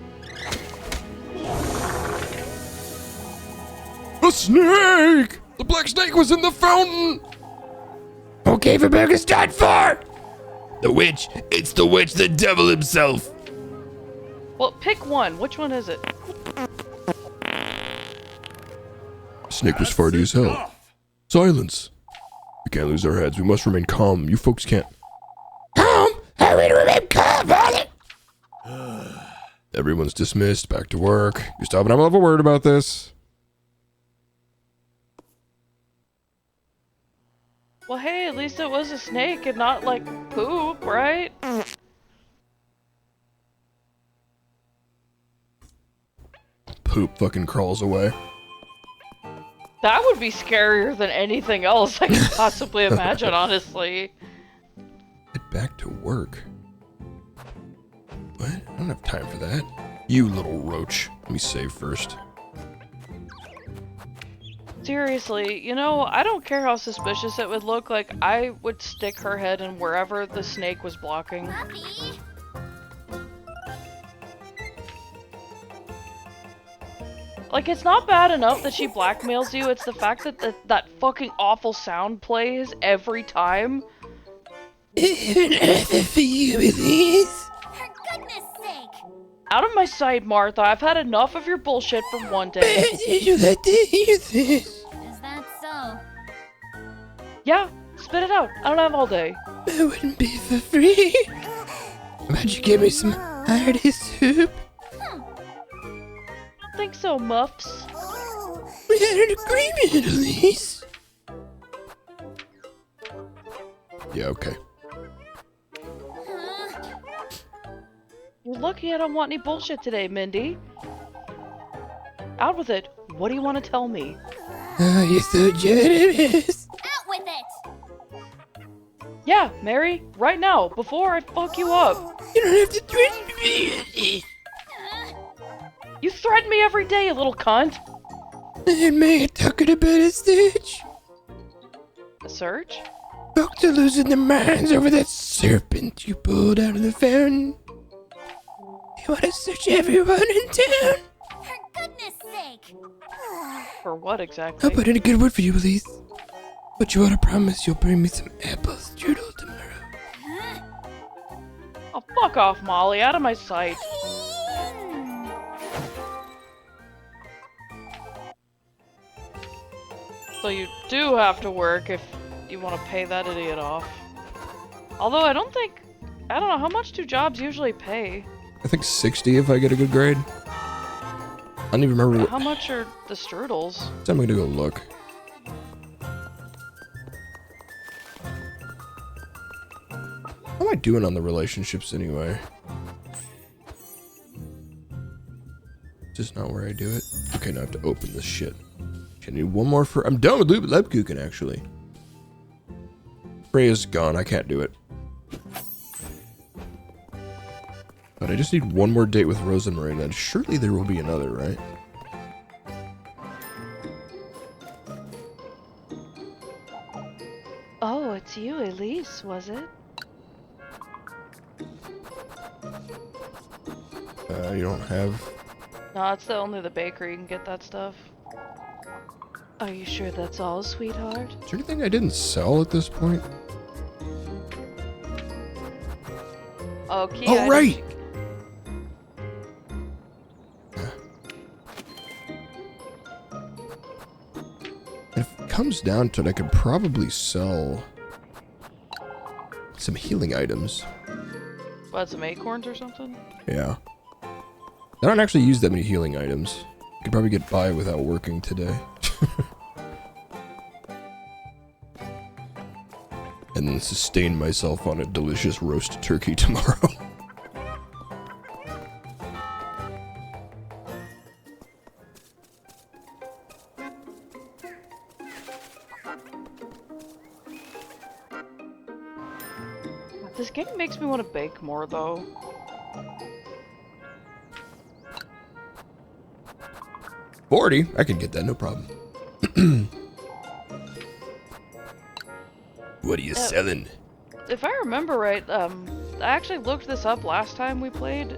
A snake! The black snake was in the fountain! Okay, Rebecca's done for! The witch! It's the witch, the devil himself! Well, pick one. Which one is it? Snake was farty as hell. Silence! We can't lose our heads. We must remain calm. You folks can't. Calm? How do we remain calm, buddy? Everyone's dismissed. Back to work. Gustav and I will have a word about this. Well, hey, at least it was a snake and not like poop, right? Poop fucking crawls away. That would be scarier than anything else I could possibly imagine, honestly. Get back to work. What? I don't have time for that. You little roach. Let me save first. Seriously, you know, I don't care how suspicious it would look, like, I would stick her head in wherever the snake was blocking. Puppy. Like, it's not bad enough that she blackmails you, it's the fact that that fucking awful sound plays every time. For you, Elise. For goodness sake. Out of my sight, Martha, I've had enough of your bullshit for one day. Did you like to hear this? Is that so? Yeah, spit it out, I don't have all day. It wouldn't be for free. How about you give me some hearty soup? I don't think so, Muffs. We had an agreement, Elise. Yeah, okay. You're lucky I don't want any bullshit today, Mindy. Out with it. What do you want to tell me? Oh, you're so generous. Out with it. Yeah, Mary, right now, before I fuck you up. You don't have to threaten me, Elise. You threaten me every day, you little cunt. And may I talking about a search? A search? Folks are losing their minds over that serpent you pulled out of the fountain. You want to search everyone in town? For goodness sake. For what exactly? I'll put in a good word for you, Elise. But you ought to promise you'll bring me some apple strudel tomorrow. Oh, fuck off, Molly. Out of my sight. So you do have to work if you want to pay that idiot off. Although I don't know, how much do jobs usually pay? I think 60 if I get a good grade. I don't even remember How much are the strudels? I'm gonna go look. How am I doing on the relationships anyway? Just not where I do it. Okay, now I have to open this shit. Okay, I need one more for. I'm done with Lebkuchen actually. Freya's gone. I can't do it. But I just need one more date with Rosemarie, and surely there will be another, right? Oh, it's you, Elise, was it? You don't have. No, it's only the bakery you can get that stuff. Are you sure that's all, sweetheart? Is there anything I didn't sell at this point? Okay. Oh, right! If it comes down to it, I could probably sell some healing items. What, some acorns or something? Yeah. I don't actually use that many healing items. I could probably get by without working today. And then sustain myself on a delicious roast turkey tomorrow. This game makes me want to bake more, though. $40? I can get that, no problem. What are you selling? If I remember right, I actually looked this up last time we played,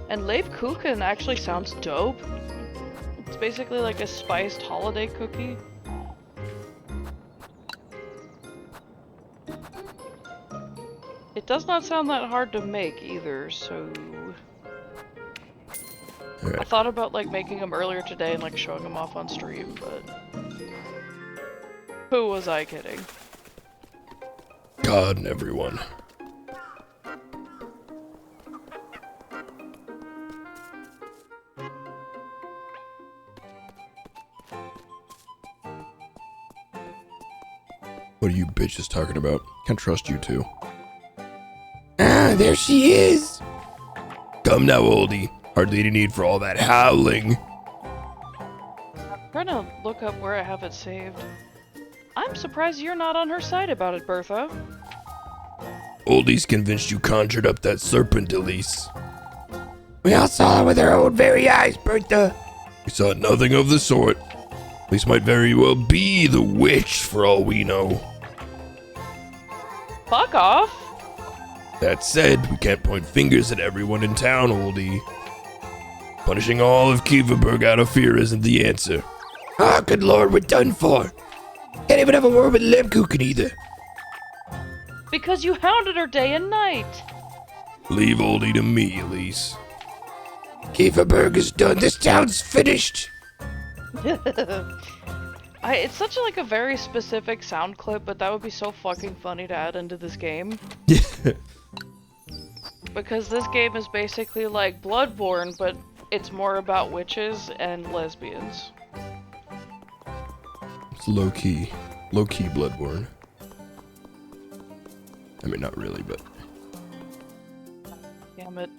and Lebkuchen actually sounds dope. It's basically like a spiced holiday cookie. It does not sound that hard to make either, so... I thought about like making them earlier today and like showing them off on stream, but... Who was I kidding? God and everyone. What are you bitches talking about? Can't trust you two. Ah, there she is! Come now, oldie. Hardly any need for all that howling. I'm trying to look up where I have it saved. I'm surprised you're not on her side about it, Bertha. Oldie's convinced you conjured up that serpent, Elise. We all saw her with our own very eyes, Bertha. We saw nothing of the sort. Elise might very well be the witch, for all we know. Fuck off! That said, we can't point fingers at everyone in town, oldie. Punishing all of Kieverberg out of fear isn't the answer. Ah, good lord, we're done for. Can't even have a word with Lebkuchen either. Because you hounded her day and night! Leave oldie to me, Elise. Kieverberg is done. This town's finished. It's such like a very specific sound clip, but that would be so fucking funny to add into this game. Yeah. Because this game is basically like Bloodborne, but it's more about witches and lesbians. It's low-key. Low-key Bloodborne. I mean, not really, but... Damn it.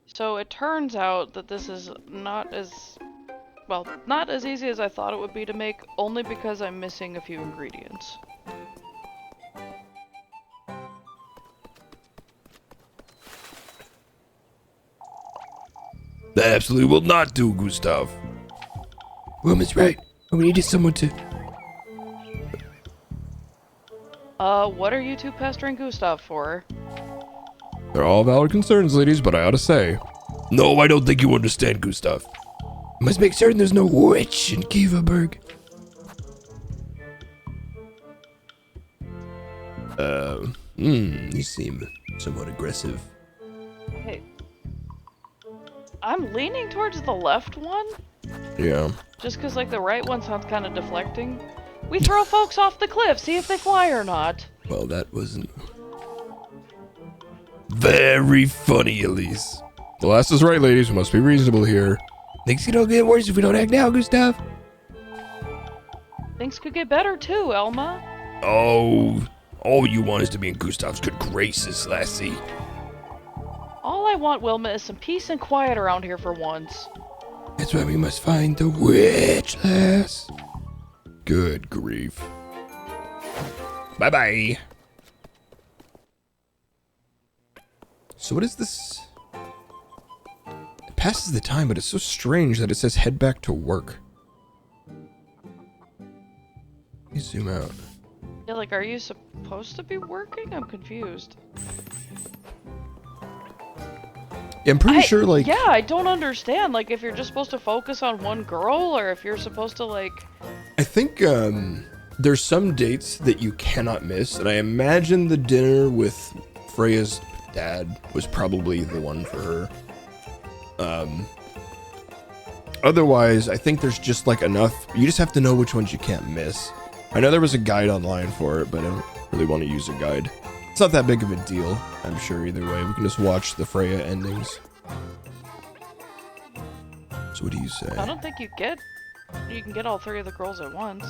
So it turns out that this is not as... well, not as easy as I thought it would be to make, only because I'm missing a few ingredients. That absolutely will not do, Gustav. Wilma's right. We needed someone to... What are you two pestering Gustav for? They're all valid concerns, ladies, but I ought to say... No, I don't think you understand, Gustav. Must make certain there's no witch in Kieverberg. You seem somewhat aggressive. Hey. I'm leaning towards the left one? Yeah. Just because, like, the right one sounds kind of deflecting. We throw folks off the cliff, see if they fly or not. Well, that wasn't... very funny, Elise. The last is right, ladies. We must be reasonable here. Things can all get worse if we don't act now, Gustav. Things could get better too, Elma. Oh, all you want is to be in Gustav's good graces, lassie. All I want, Wilma, is some peace and quiet around here for once. That's why we must find the witch, lass. Good grief. Bye-bye. So what is this? It passes the time, but it's so strange that it says head back to work. Let me zoom out. Yeah, like, are you supposed to be working? I'm confused. Yeah, I'm pretty sure, like... Yeah, I don't understand. Like, if you're just supposed to focus on one girl, or if you're supposed to, like... I think, there's some dates that you cannot miss, and I imagine the dinner with Freya's dad was probably the one for her. Otherwise, I think there's just, like, enough... You just have to know which ones you can't miss. I know there was a guide online for it, but I don't really want to use a guide. It's not that big of a deal, I'm sure, either way. We can just watch the Freya endings. So what do you say? I don't think you can get all three of the girls at once.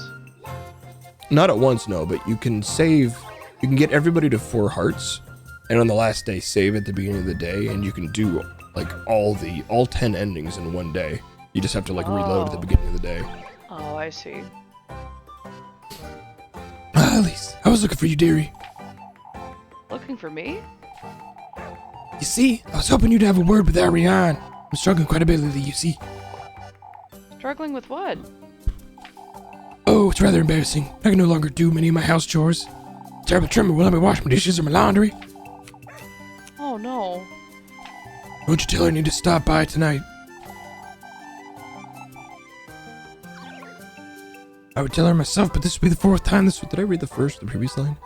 Not at once, no, but you can save... You can get everybody to 4 hearts, and on the last day, save at the beginning of the day, and you can do, like, all 10 endings in one day. You just have to, like, reload at the beginning of the day. Oh, I see. Ah, Elise, I was looking for you, dearie. Looking for me? You see, I was hoping you'd have a word with Ariane. I'm struggling quite a bit lately, you see. Struggling with what? Oh, it's rather embarrassing. I can no longer do many of my house chores. Terrible Trimmer will let me wash my dishes or my laundry. Oh no. Would you tell her I need to stop by tonight? I would tell her myself, but this would be the 4th time this week. Did I read the previous line?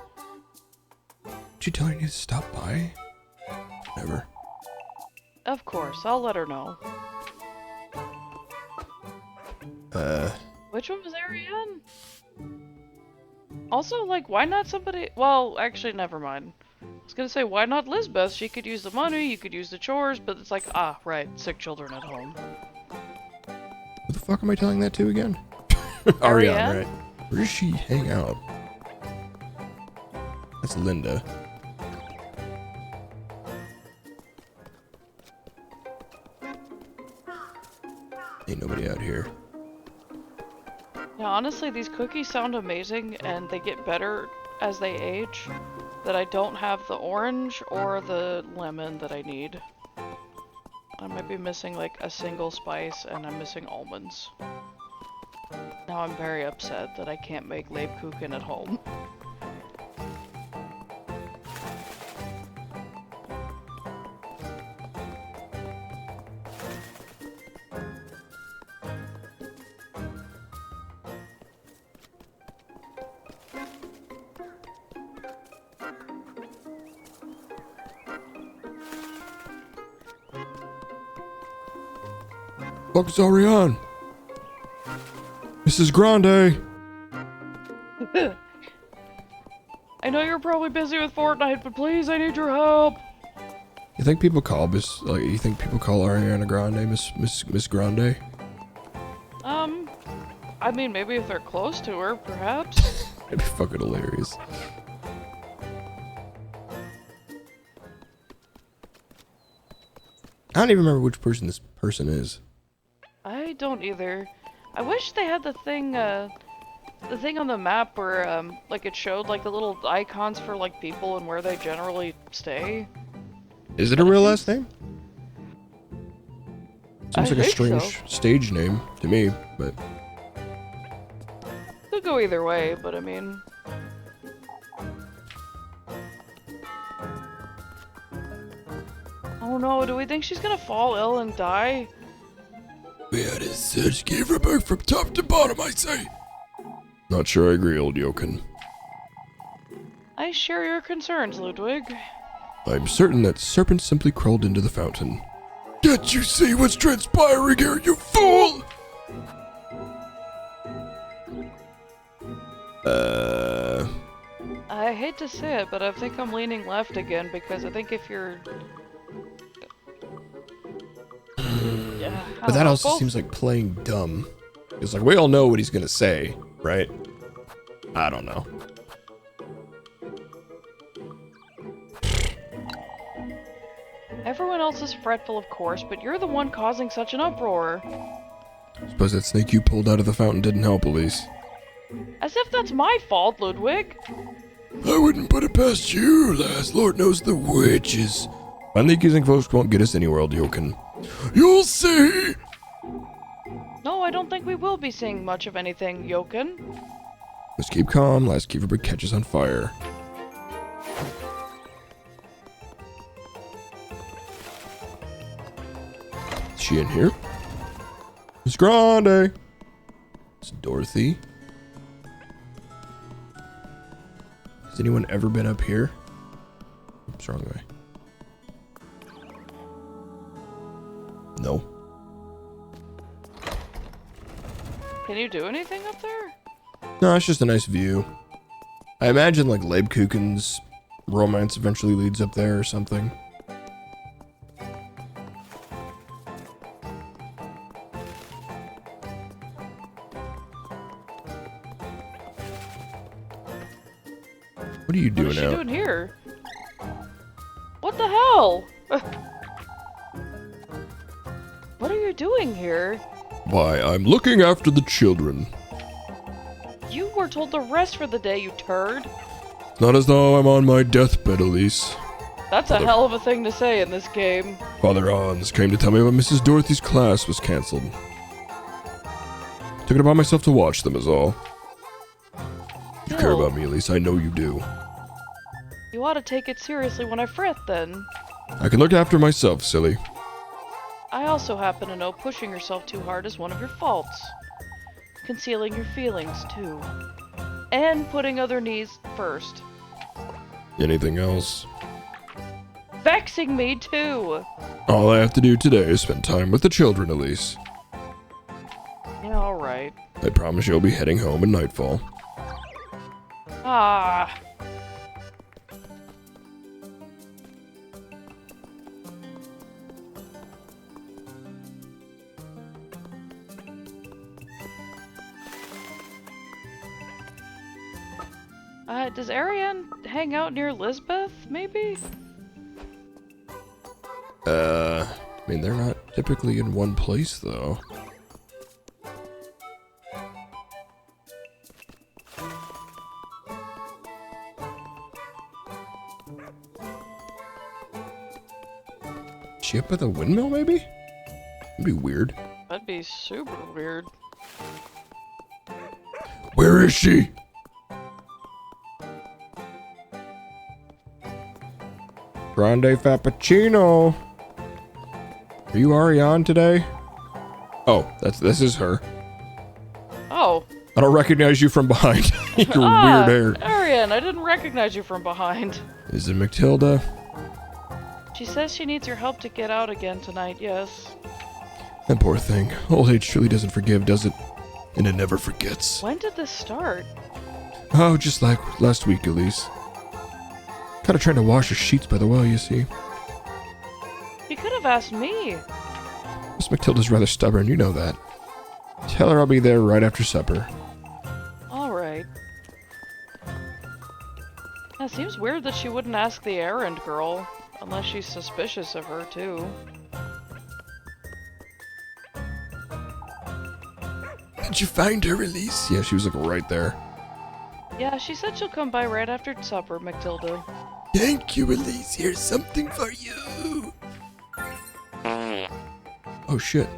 Would you tell her I need to stop by? Never. Of course, I'll let her know. Which one was Ariane? Also, like, why not somebody... Well, actually, never mind. I was gonna say, why not Lisbeth? She could use the money, you could use the chores, but it's like, ah, right, sick children at home. Who the fuck am I telling that to again? Ariane, right? Where does she hang out? That's Linda. Ain't nobody out here. Yeah, honestly, these cookies sound amazing, and they get better as they age. That I don't have the orange or the lemon that I need. I might be missing like a single spice, and I'm missing almonds. Now I'm very upset that I can't make Lebkuchen at home. Fuck's Ariane? Mrs. Grande! I know you're probably busy with Fortnite, but please, I need your help! You think people call Ariana Grande Miss Grande? I mean, maybe if they're close to her, perhaps. That'd be fucking hilarious. I don't even remember which person this person is. I don't either. I wish they had the thing on the map where, like it showed like the little icons for like people and where they generally stay. Is it a real last name? Seems I like a think strange stage name to me, but... Could go either way, but I mean... Oh no, do we think she's gonna fall ill and die? We had a search gave her back from top to bottom, I say. Not sure I agree, old Jokin. I share your concerns, Ludwig. I'm certain that serpent simply crawled into the fountain. Can't you see what's transpiring here, you fool? I hate to say it, but I think I'm leaning left again because I think if you're... Yeah, But that also seems like playing dumb. It's like, we all know what he's gonna say, right? I don't know. Everyone else is fretful, of course, but you're the one causing such an uproar. Suppose that snake you pulled out of the fountain didn't help, Elise. As if that's my fault, Ludwig. I wouldn't put it past you, lass. Lord knows the witches. Finally accusing folks won't get us anywhere, old Jokin. You'll see! No, I don't think we will be seeing much of anything, Jokin. Let's keep calm, last Keeverbird catches on fire. Is she in here? Miss Grande! It's Dorothy. Has anyone ever been up here? Oops, wrong way. No. Can you do anything up there? No, it's just a nice view. I imagine like Lebkuchen's romance eventually leads up there or something. What are you doing What is she out? doing here? What the hell? What are you doing here? Why, I'm looking after the children. You were told to rest for the day, you turd. Not as though I'm on my deathbed, Elise. That's a hell of a thing to say in this game. Father Hans came to tell me about Mrs. Dorothy's class was cancelled. Took it upon myself to watch them is all. You care Still. about me, Elise, I know you do. You ought to take it seriously when I fret, then. I can look after myself, silly. I also happen to know pushing yourself too hard is one of your faults. Concealing your feelings, too. And putting other needs first. Anything else? Vexing me, too! All I have to do today is spend time with the children, Elise. Yeah, alright. I promise you'll be heading home at nightfall. Ah. Does Ariane hang out near Lisbeth, maybe? I mean, they're not typically in one place, though. Is she up by the windmill, maybe? That'd be weird. That'd be super weird. Where is she? Grande Frappuccino. Are you Ariane today? Oh, this is her. Oh. I don't recognize you from behind. Your weird hair. Ariane, I didn't recognize you from behind. Is it Matilda? She says she needs your help to get out again tonight, yes. That poor thing. Old age truly doesn't forgive, does it? And it never forgets. When did this start? Oh, just like last week, Elise. Kinda trying to wash her sheets by the well, you see. You could have asked me. Miss Matilda's rather stubborn, you know that. Tell her I'll be there right after supper. Alright. It seems weird that she wouldn't ask the errand girl, unless she's suspicious of her, too. Did you find her, Elise? Yeah, she was like right there. Yeah, she said she'll come by right after supper, Matilda. Thank you, Elise. Here's something for you. Oh, shit.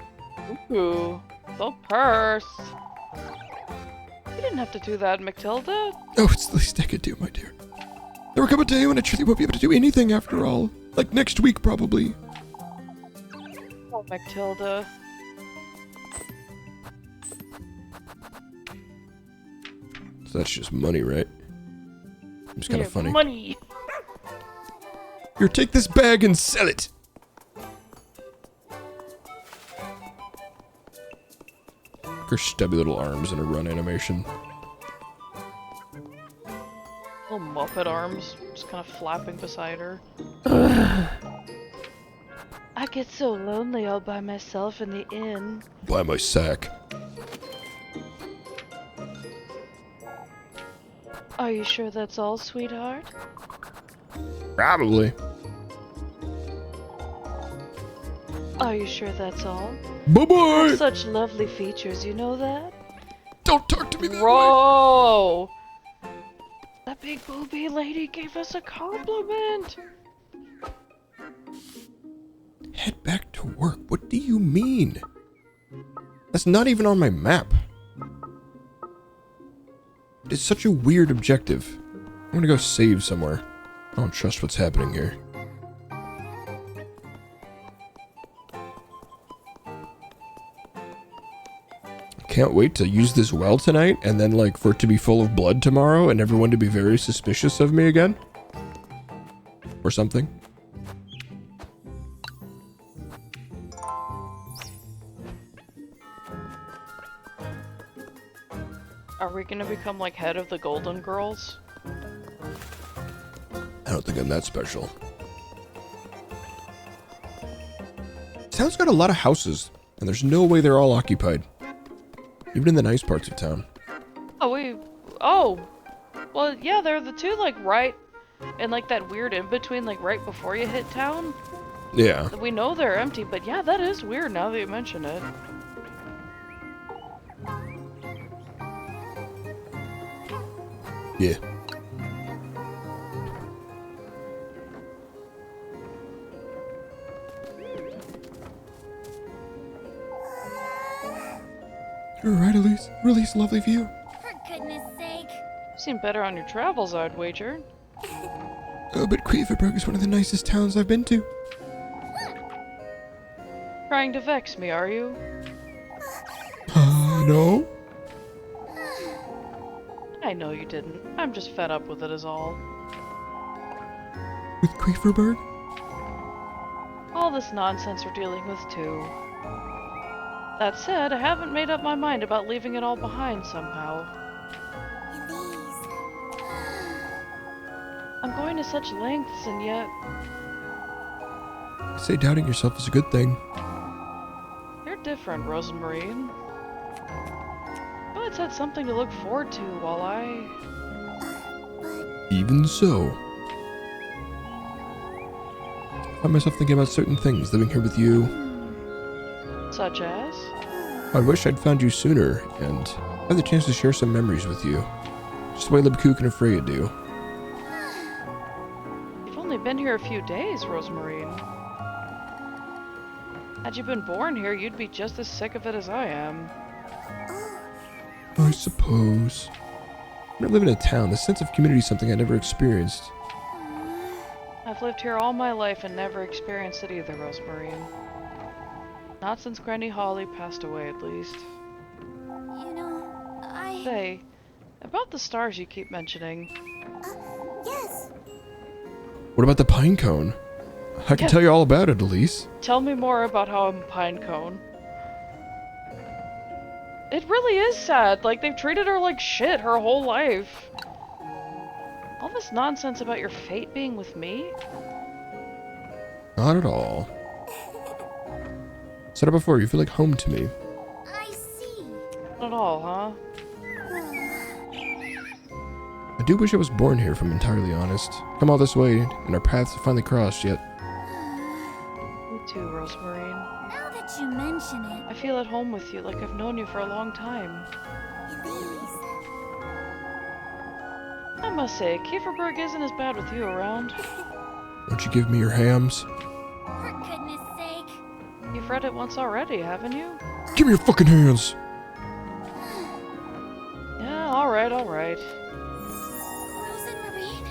Ooh, the purse. You didn't have to do that, Matilda. Oh, it's the least I could do, my dear. There will come a day when I truly won't be able to do anything after all. Like next week, probably. Oh, Matilda. So that's just money, right? It's kind of funny. Money. Here, take this bag and sell it. Her stubby little arms in a run animation. Little Muppet arms, just kind of flapping beside her. I get so lonely all by myself in the inn. Buy my sack. Are you sure that's all, sweetheart? Probably. Are you sure that's all? Bye-bye! Such lovely features, you know that? Don't talk to me that way! Bro! That big booby lady gave us a compliment! Head back to work. What do you mean? That's not even on my map. It's such a weird objective. I'm gonna go save somewhere. I don't trust what's happening here. Can't wait to use this well tonight, and then like for it to be full of blood tomorrow, and everyone to be very suspicious of me again. Or something. Are we gonna become like head of the Golden Girls? I don't think I'm that special. Town's got a lot of houses, and there's no way they're all occupied. Even in the nice parts of town. Oh! Well, yeah, they're the two, like, right... And, like, that weird in-between, like, right before you hit town. Yeah. We know they're empty, but yeah, that is weird now that you mention it. Yeah. You're right, Elise. Really lovely view. For goodness sake. Seem better on your travels, I'd wager. Oh, but Queeverburg is one of the nicest towns I've been to. Trying to vex me, are you? No? I know you didn't. I'm just fed up with it is all. With Queeverburg? All this nonsense we're dealing with too. That said, I haven't made up my mind about leaving it all behind somehow. Elise. I'm going to such lengths and yet... I say doubting yourself is a good thing. You're different, Rosemarine. But it's had something to look forward to while I... Even so. I find myself thinking about certain things living here with you. Such as? I wish I'd found you sooner and had the chance to share some memories with you. Just the way Libcook and Afraid do. You've only been here a few days, Rosemarine. Had you been born here, you'd be just as sick of it as I am. I suppose. When I live in a town, the sense of community is something I never experienced. I've lived here all my life and never experienced it either, Rosemarine. Not since Granny Holly passed away, at least. You know, Say, about the stars you keep mentioning. Yes. What about the pine cone? I can tell you all about it, Elise. Tell me more about how I'm a pine cone. It really is sad. Like, they've treated her like shit her whole life. All this nonsense about your fate being with me? Not at all. Said it before, you feel like home to me. I see. Not at all, huh? I do wish I was born here, if I'm entirely honest. Come all this way, and our paths have finally crossed, yet Me too, Rosemarine. Now that you mention it, I feel at home with you, like I've known you for a long time. Elise. I must say, Kieferberg isn't as bad with you around. won't you give me your hams? For goodness sake. You've read it once already, haven't you? Give me your fucking hands! Yeah, alright, alright. Rosemarine?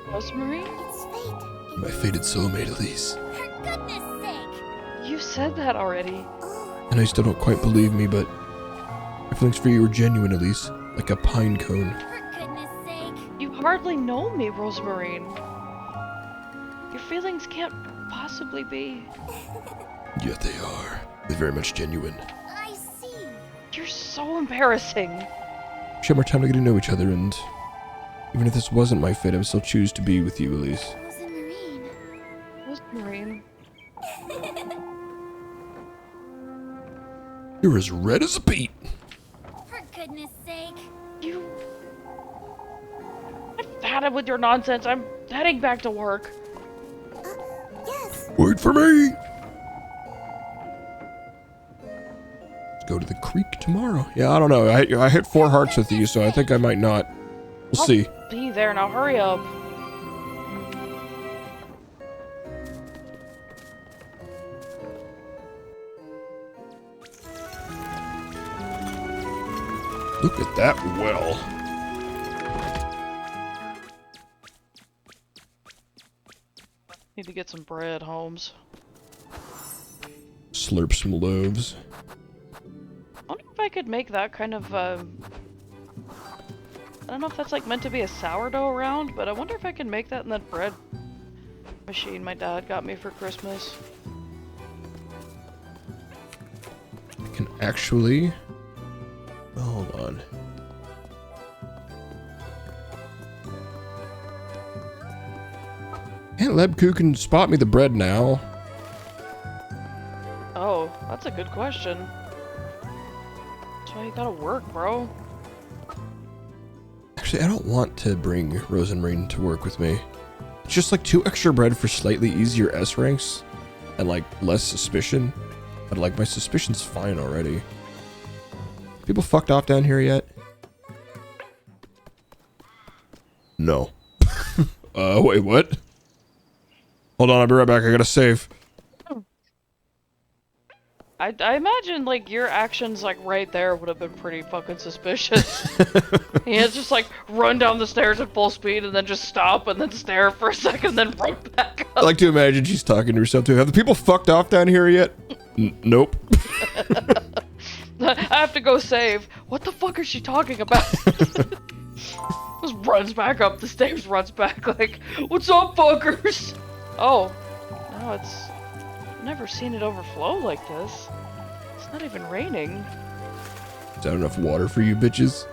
Rosemarine? It's fate. My fated soulmate, Elise. For goodness sake. You said that already. Oh, And I still don't quite believe me, but my feelings for you are genuine, Elise. Like a pine cone. for goodness sake. You hardly know me, Rosemarine. Your feelings can't possibly be... Yet they are. They're very much genuine. I see. You're so embarrassing. We should have more time to get to know each other, and even if this wasn't my fate, I would still choose to be with you, Elise. Rosemarine. Rosemarine. You're as red as a beet. For goodness sake. You... I've had it with your nonsense. I'm heading back to work. Yes. Wait for me! Let's go to the creek tomorrow. Yeah, I don't know. I hit 4 hearts with you, so I think I might not. We'll see. Be there now. Hurry up. Look at that well. Need to get some bread, Holmes. Slurp some loaves. I wonder if I could make that kind of, I don't know if that's like meant to be a sourdough around, but I wonder if I can make that in that bread machine my dad got me for Christmas. I can actually... Hold on. Can't Lebku can spot me the bread now? Oh, that's a good question. That's why you gotta work, bro. Actually, I don't want to bring Rosemarine to work with me. It's just like 2 extra bread for slightly easier S ranks and like less suspicion. But like my suspicion's fine already. People fucked off down here yet? No. Wait, what? Hold on, I'll be right back. I gotta save. I imagine, like, your actions, like, right there would have been pretty fucking suspicious. He had just, like, run down the stairs at full speed and then just stop and then stare for a second and then run back I up. like to imagine she's talking to herself too. Have the people fucked off down here yet? Nope. I have to go save. What the fuck is she talking about? Just runs back up the stairs, runs back like, what's up, fuckers? Oh, no, it's... I've never seen it overflow like this. It's not even raining. Is that enough water for you bitches?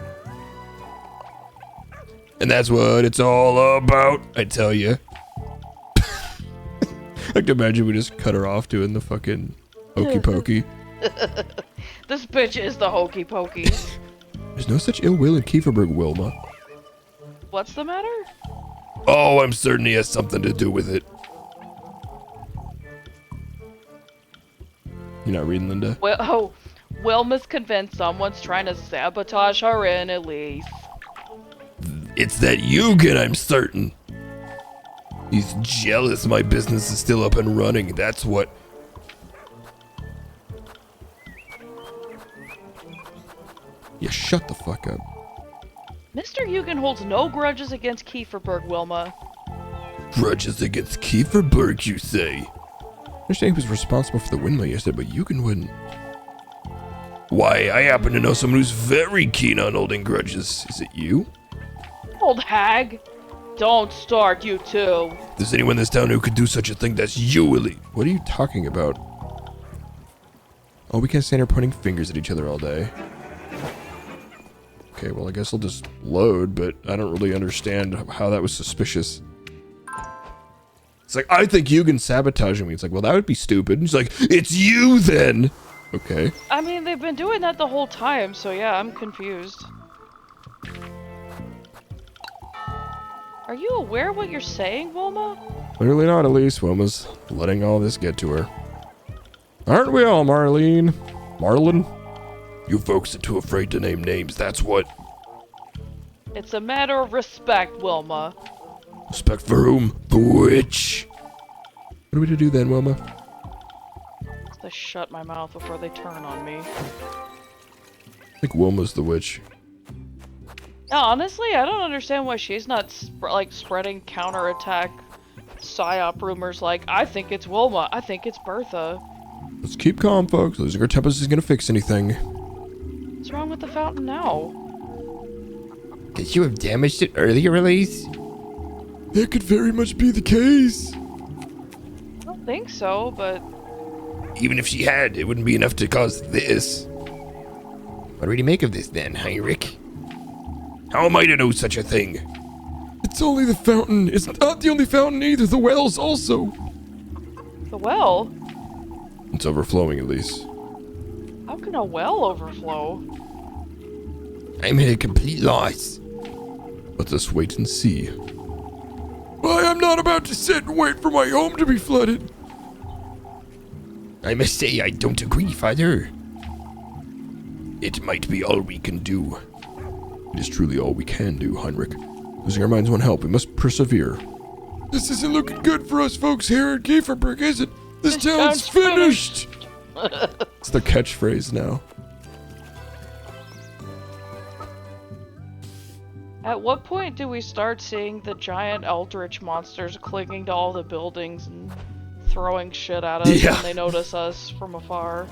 And that's what it's all about, I tell you. I like to imagine we just cut her off doing the fucking hokey pokey. This bitch is the hokey pokey. There's no such ill will in Kieferberg, Wilma. What's the matter? Oh, I'm certain he has something to do with it. You're not reading, Linda? Well, oh, Wilma's convinced someone's trying to sabotage her in Elise. It's that Yugen, I'm certain. He's jealous my business is still up and running, that's what. Yeah, shut the fuck up. Mr. Eugen holds no grudges against Kieferberg, Wilma. Grudges against Kieferberg, you say? I understand he was responsible for the windmill yesterday, but Yugen wouldn't. Why, I happen to know someone who's very keen on holding grudges. Is it you? Old hag. Don't start, you two. If there's anyone in this town who could do such a thing, that's you, Willie. What are you talking about? Oh, we can't stand here pointing fingers at each other all day. Okay, well, I guess I'll just load, but I don't really understand how that was suspicious. It's like, I think Yugen's sabotaging me. It's like, well, that would be stupid. He's like, it's you then! Okay. I mean, they've been doing that the whole time, so yeah, I'm confused. Are you aware what you're saying, Wilma? Clearly not, Elise. Wilma's letting all this get to her. Aren't we all, Marlene? Marlin? You folks are too afraid to name names, that's what. It's a matter of respect, Wilma. Respect for whom? The witch. What are we to do then, Wilma? I shut my mouth before they turn on me. I think Wilma's the witch. No, honestly, I don't understand why she's not spreading counterattack psyop rumors like, I think it's Wilma, I think it's Bertha. Let's keep calm, folks. Losing our tempers isn't gonna fix anything. What's wrong with the fountain now? Did you have damaged it earlier, Elise? That could very much be the case. I don't think so, but... Even if she had, it wouldn't be enough to cause this. What do you make of this then, Heinrich? How am I to know such a thing? It's only the fountain. It's not the only fountain either. The well's also. The well? It's overflowing, Elise. How can a well overflow? I'm at a complete loss. Let us wait and see. I am not about to sit and wait for my home to be flooded. I must say I don't agree, Father. It might be all we can do. It is truly all we can do, Heinrich. Losing our minds won't help. We must persevere. This isn't looking good for us folks here at Kieferberg, is it? This town's finished! It's the catchphrase now. At what point do we start seeing the giant eldritch monsters clinging to all the buildings and throwing shit at us when they notice us from afar?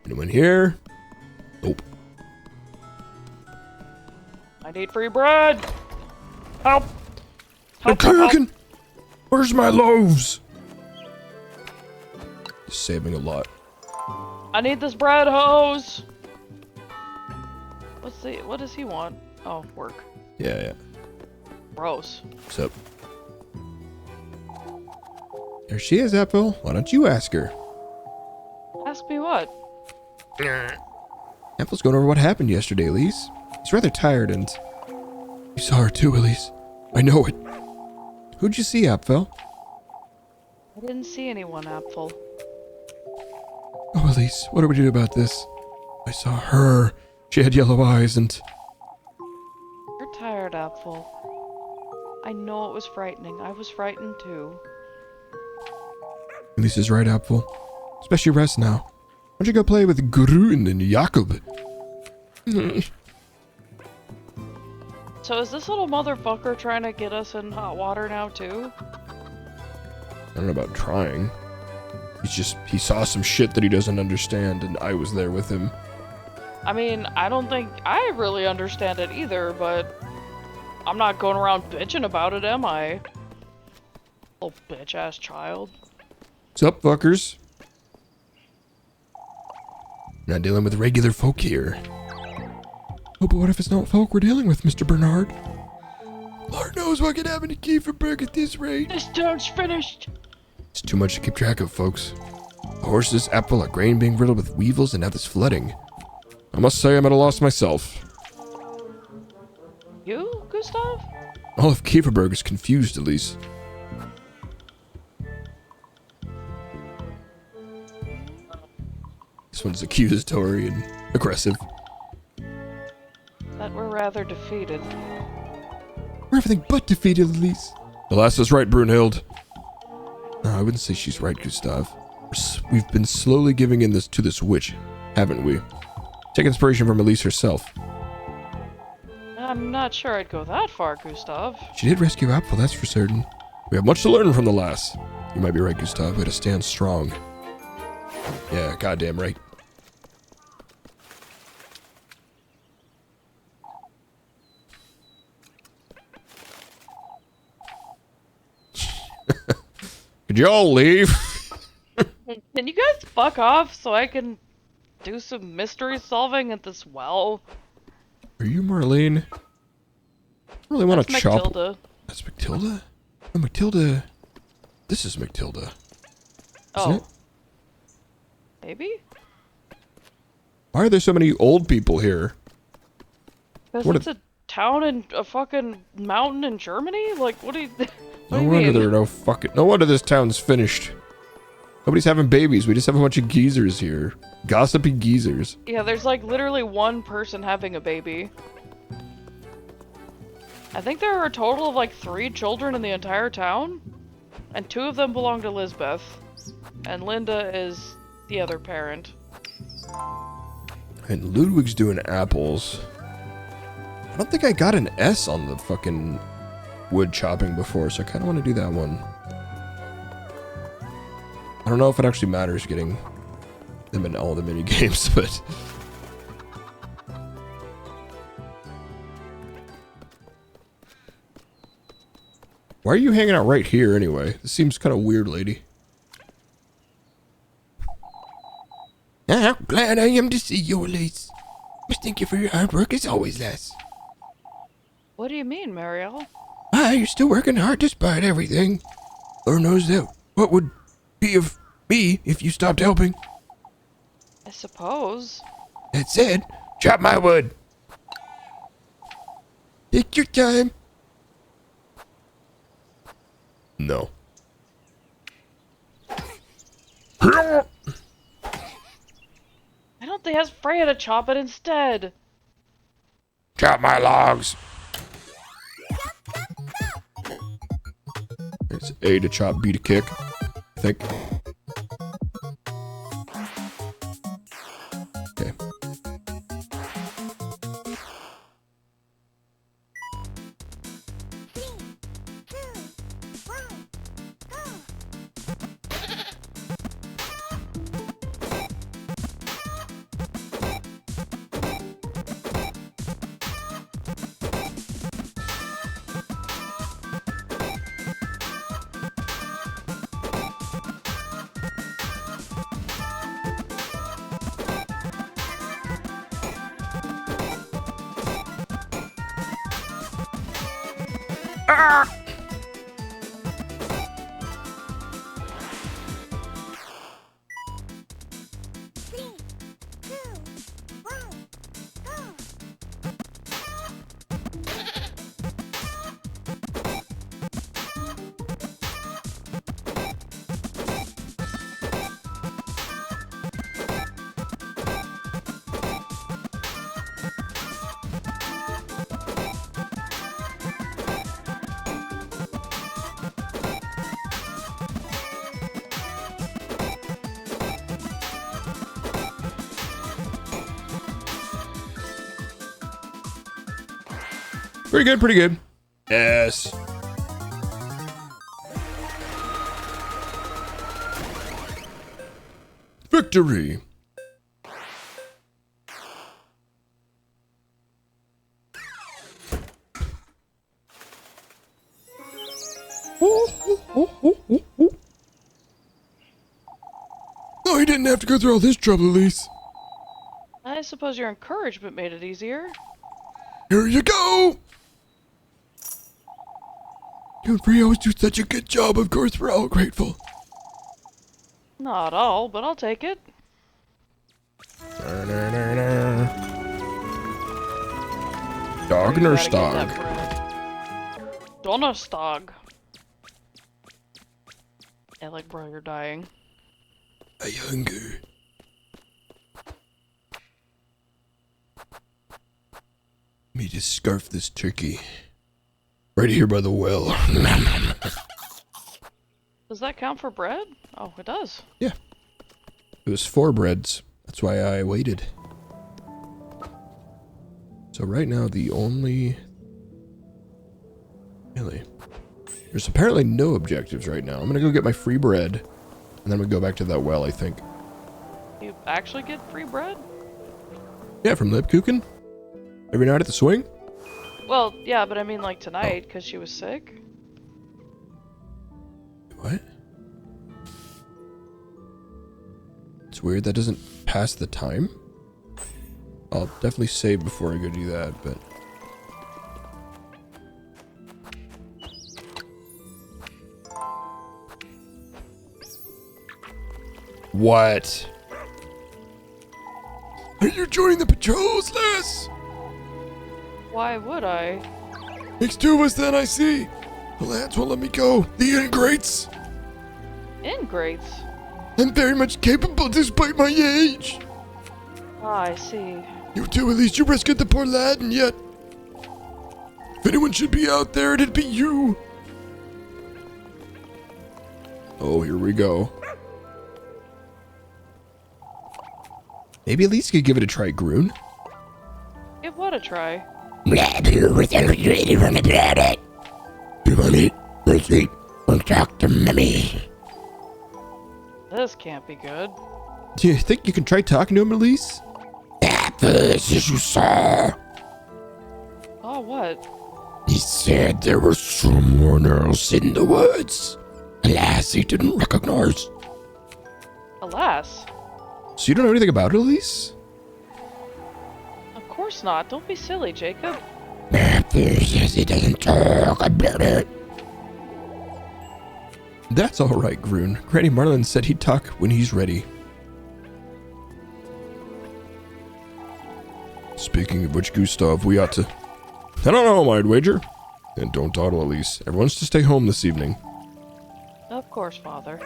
Anyone here? Nope. I need free bread! Help! Help! Kurgan! Where's my loaves? Saving a lot. I need this bread hose! What does he want? Oh, work. Yeah. Gross. What's up? There she is, Apple. Why don't you ask her? Ask me what? Apple's going over what happened yesterday, Elise. He's rather tired and... You saw her too, Elise. I know it. Who'd you see, Apfel? I didn't see anyone, Apfel. Oh, Elise, what do we do about this? I saw her. She had yellow eyes and... You're tired, Apfel. I know it was frightening. I was frightened too. Lisa's right, Apple. Especially rest now. Why don't you go play with Grun and Jakob? So is this little motherfucker trying to get us in hot water now too? I don't know about trying. He saw some shit that he doesn't understand, and I was there with him. I mean, I don't think I really understand it either, but I'm not going around bitching about it, am I? Little bitch-ass child. What's up, fuckers? Not dealing with regular folk here. Oh, but what if it's not folk we're dealing with, Mr. Bernard? Lord knows what could happen to Kieferberg at this rate. This town's finished! It's too much to keep track of, folks. The horses, apple, our grain being riddled with weevils, and now this flooding. I must say I'm at a loss myself. You, Gustav? All of Kieferberg is confused, at least. This one's accusatory and aggressive. That we're rather defeated. We're everything but defeated, at least. The lass is right, Brunhild. No, I wouldn't say she's right, Gustav. We've been slowly giving in to this witch, haven't we? Take inspiration from Elise herself. I'm not sure I'd go that far, Gustav. She did rescue Apfel, that's for certain. We have much to learn from the lass. You might be right, Gustav. We gotta stand strong. Yeah, goddamn right. Could you all leave? Can you guys fuck off so I can do some mystery solving at this well? Are you Marlene? I really want to That's chop. Matilda. That's Matilda? Oh, Matilda. This is Matilda. Isn't it? Maybe? Why are there so many old people here? Because What it's a town in a fucking mountain in Germany? Like, what do you... No wonder there are no fucking... No wonder this town's finished. Nobody's having babies. We just have a bunch of geezers here. Gossipy geezers. Yeah, there's like literally one person having a baby. I think there are a total of like 3 children in the entire town. And 2 of them belong to Lisbeth. And Linda is the other parent. And Ludwig's doing apples. I don't think I got an S on the fucking wood chopping before, so I kind of want to do that one. I don't know if it actually matters getting them in all the mini games, but why are you hanging out right here anyway? This seems kind of weird, lady. How glad I am to see you, Elise. Must thank you for your hard work as always, lass. What do you mean, Marielle? Ah, you're still working hard despite everything. Lord knows that what would be of me if you stopped helping. I suppose. That said, chop my wood. Take your time. No. I don't think ask Freya to chop it instead. Chop my logs. It's A to chop, B to kick, I think. Okay. Pretty good, pretty good. Yes. Victory. Oh, he didn't have to go through all this trouble, Elise. I suppose your encouragement made it easier. Here you go! You and Bree always do such a good job. Of course, we're all grateful. Not all, but I'll take it. Dognerstog. Donnerstag. I like bro, you're dying. I hunger. Let me just scarf this turkey. Right here by the well. Does that count for bread? Oh, it does. Yeah. It was 4 breads. That's why I waited. So right now the only... Really? There's apparently no objectives right now. I'm gonna go get my free bread. And then we go back to that well, I think. You actually get free bread? Yeah, from Lipkuchen. Every night at the swing? Well, yeah, but I mean like tonight, because she was sick. What? It's weird that doesn't pass the time. I'll definitely save before I go do that, but... What? Are you joining the patrols, Les? Why would I? Makes 2 of us then, I see. The lads won't let me go. The ingrates. Ingrates? I'm very much capable despite my age. Ah, I see. You too, at least you rescued the poor lad, and yet... If anyone should be out there, it'd be you. Oh, here we go. Maybe at least you could give it a try, Groon. Give what a try? Talk to Mummy. This can't be good. Do you think you can try talking to him, Elise? This is you saw. Oh, what? He said there was someone else in the woods. Alas, he didn't recognize. Alas. So you don't know anything about it, Elise? Of course not. Don't be silly, Jacob. Matthew says he doesn't talk about it. That's all right, Groon. Granny Marlin said he'd talk when he's ready. Speaking of which, Gustav, we ought to... I don't know, I'd wager. And don't dawdle, Elise. Everyone's to stay home this evening. Of course, Father.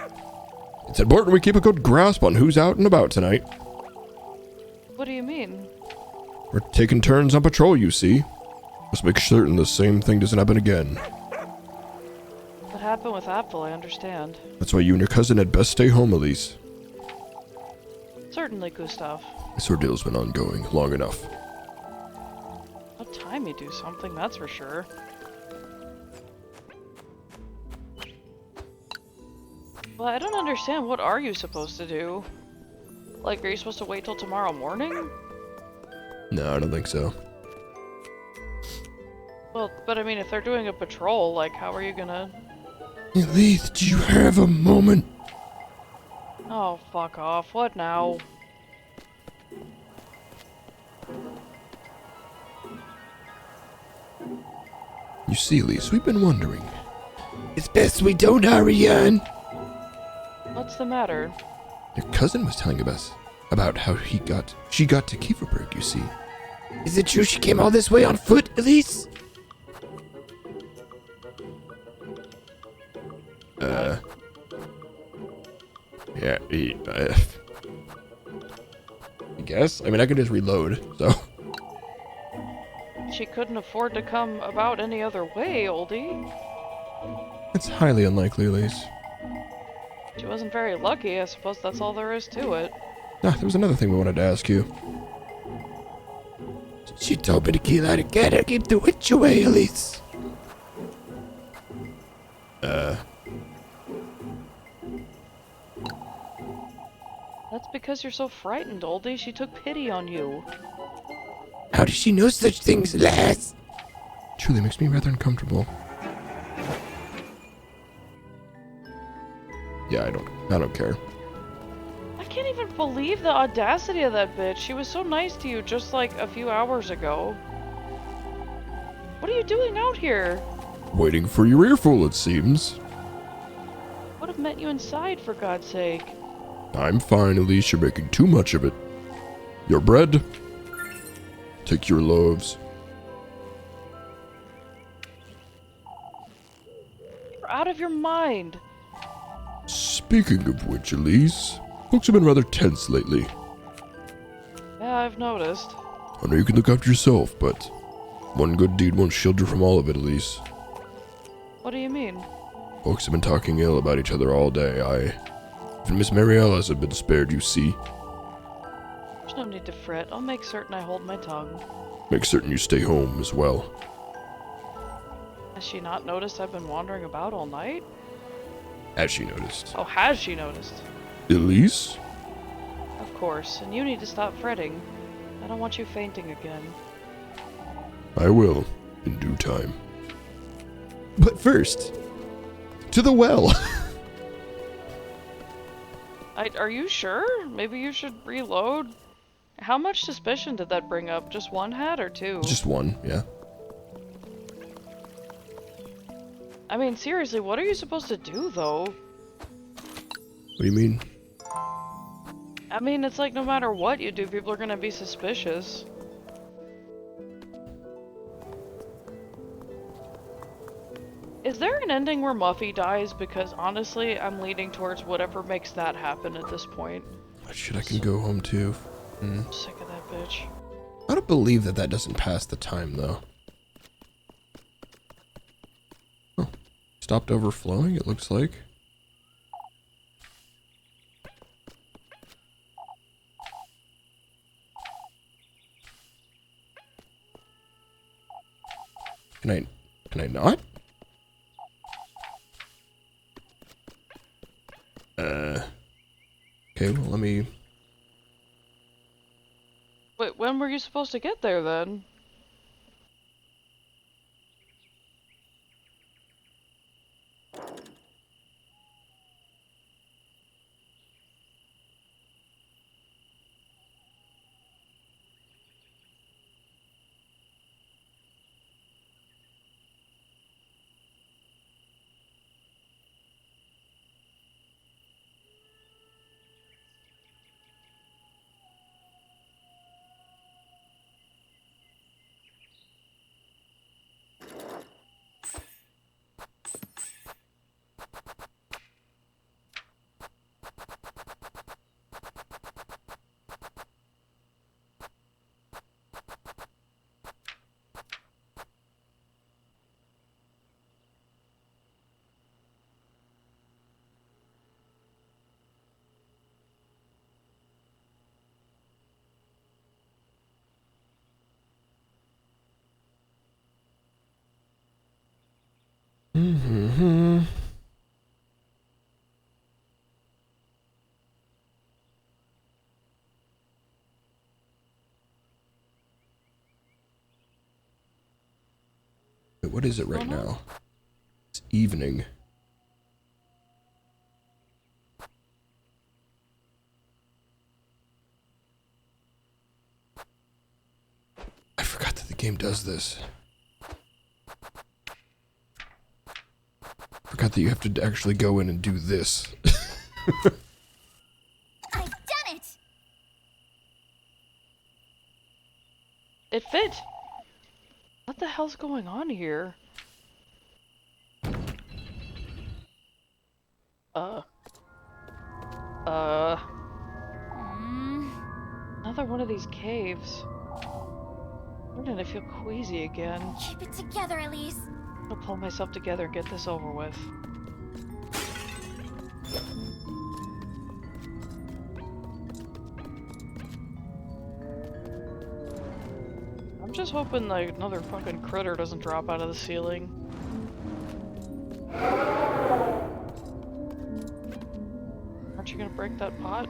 It's important we keep a good grasp on who's out and about tonight. What do you mean? We're taking turns on patrol, you see. Let's make certain the same thing doesn't happen again. What happened with Apfel, I understand. That's why you and your cousin had best stay home, Elise. Certainly, Gustav. This ordeal's been ongoing long enough. About time you do something, that's for sure. Well, I don't understand. What are you supposed to do? Like, are you supposed to wait till tomorrow morning? No, I don't think so. Well, but I mean, if they're doing a patrol, like, how are you gonna... Elise, do you have a moment? Oh, fuck off. What now? You see, Elise, we've been wondering. It's best we don't, Ariane. What's the matter? Your cousin was telling us about how she got to Kieferberg, you see. Is it true she came all this way on foot, Elise? Yeah, I guess. I mean, I can just reload, so. She couldn't afford to come about any other way, oldie. It's highly unlikely, Elise. She wasn't very lucky. I suppose that's all there is to it. Ah, there was another thing we wanted to ask you. She told me to keep out again and keep the witch away, Elise. That's because you're so frightened, oldie. She took pity on you. How does she know such things, lass? Truly makes me rather uncomfortable. Yeah, I don't care. I can't even believe the audacity of that bitch. She was so nice to you just like a few hours ago. What are you doing out here? Waiting for your earful, it seems. Would have met you inside, for God's sake. I'm fine, Elise. You're making too much of it. Your bread. Take your loaves. You're out of your mind. Speaking of which, Elise, folks have been rather tense lately. Yeah, I've noticed. I know you can look after yourself, but one good deed won't shield you from all of it, Elise. What do you mean? Folks have been talking ill about each other all day. Even Miss Mariellas have been spared, you see. There's no need to fret. I'll make certain I hold my tongue. Make certain you stay home as well. Has she not noticed I've been wandering about all night? As she noticed. Oh, has she noticed? Elise? Of course, and you need to stop fretting. I don't want you fainting again. I will, in due time. But first, to the well. Are you sure? Maybe you should reload? How much suspicion did that bring up? Just one hat or two? Just one, yeah. I mean, seriously, what are you supposed to do, though? What do you mean? I mean, it's like no matter what you do, people are gonna be suspicious. Is there an ending where Muffy dies? Because honestly, I'm leaning towards whatever makes that happen at this point. Shit, I can go home too. I'm sick of that bitch. I don't believe that doesn't pass the time, though. Oh, stopped overflowing, it looks like. Can I not? Okay, well, let me... Wait, when were you supposed to get there, then? Mm-hmm. Wait, what is it right now? It's evening. I forgot that the game does this. Forgot that you have to actually go in and do this. I've done it! It fit! What the hell's going on here? Another one of these caves. I'm starting to feel queasy again. Keep it together, Elise. I'll pull myself together and get this over with. I'm I'm just hoping like another fucking critter doesn't drop out of the ceiling. Aren't you gonna break that pot?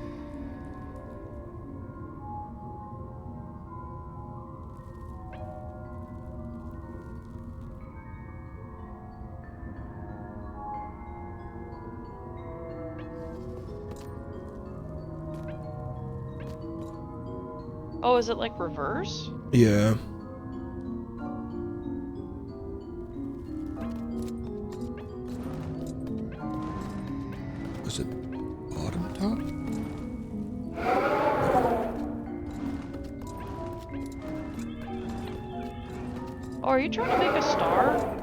Oh, is it like reverse? Yeah. Was it bottom top? Oh, are you trying to make a star?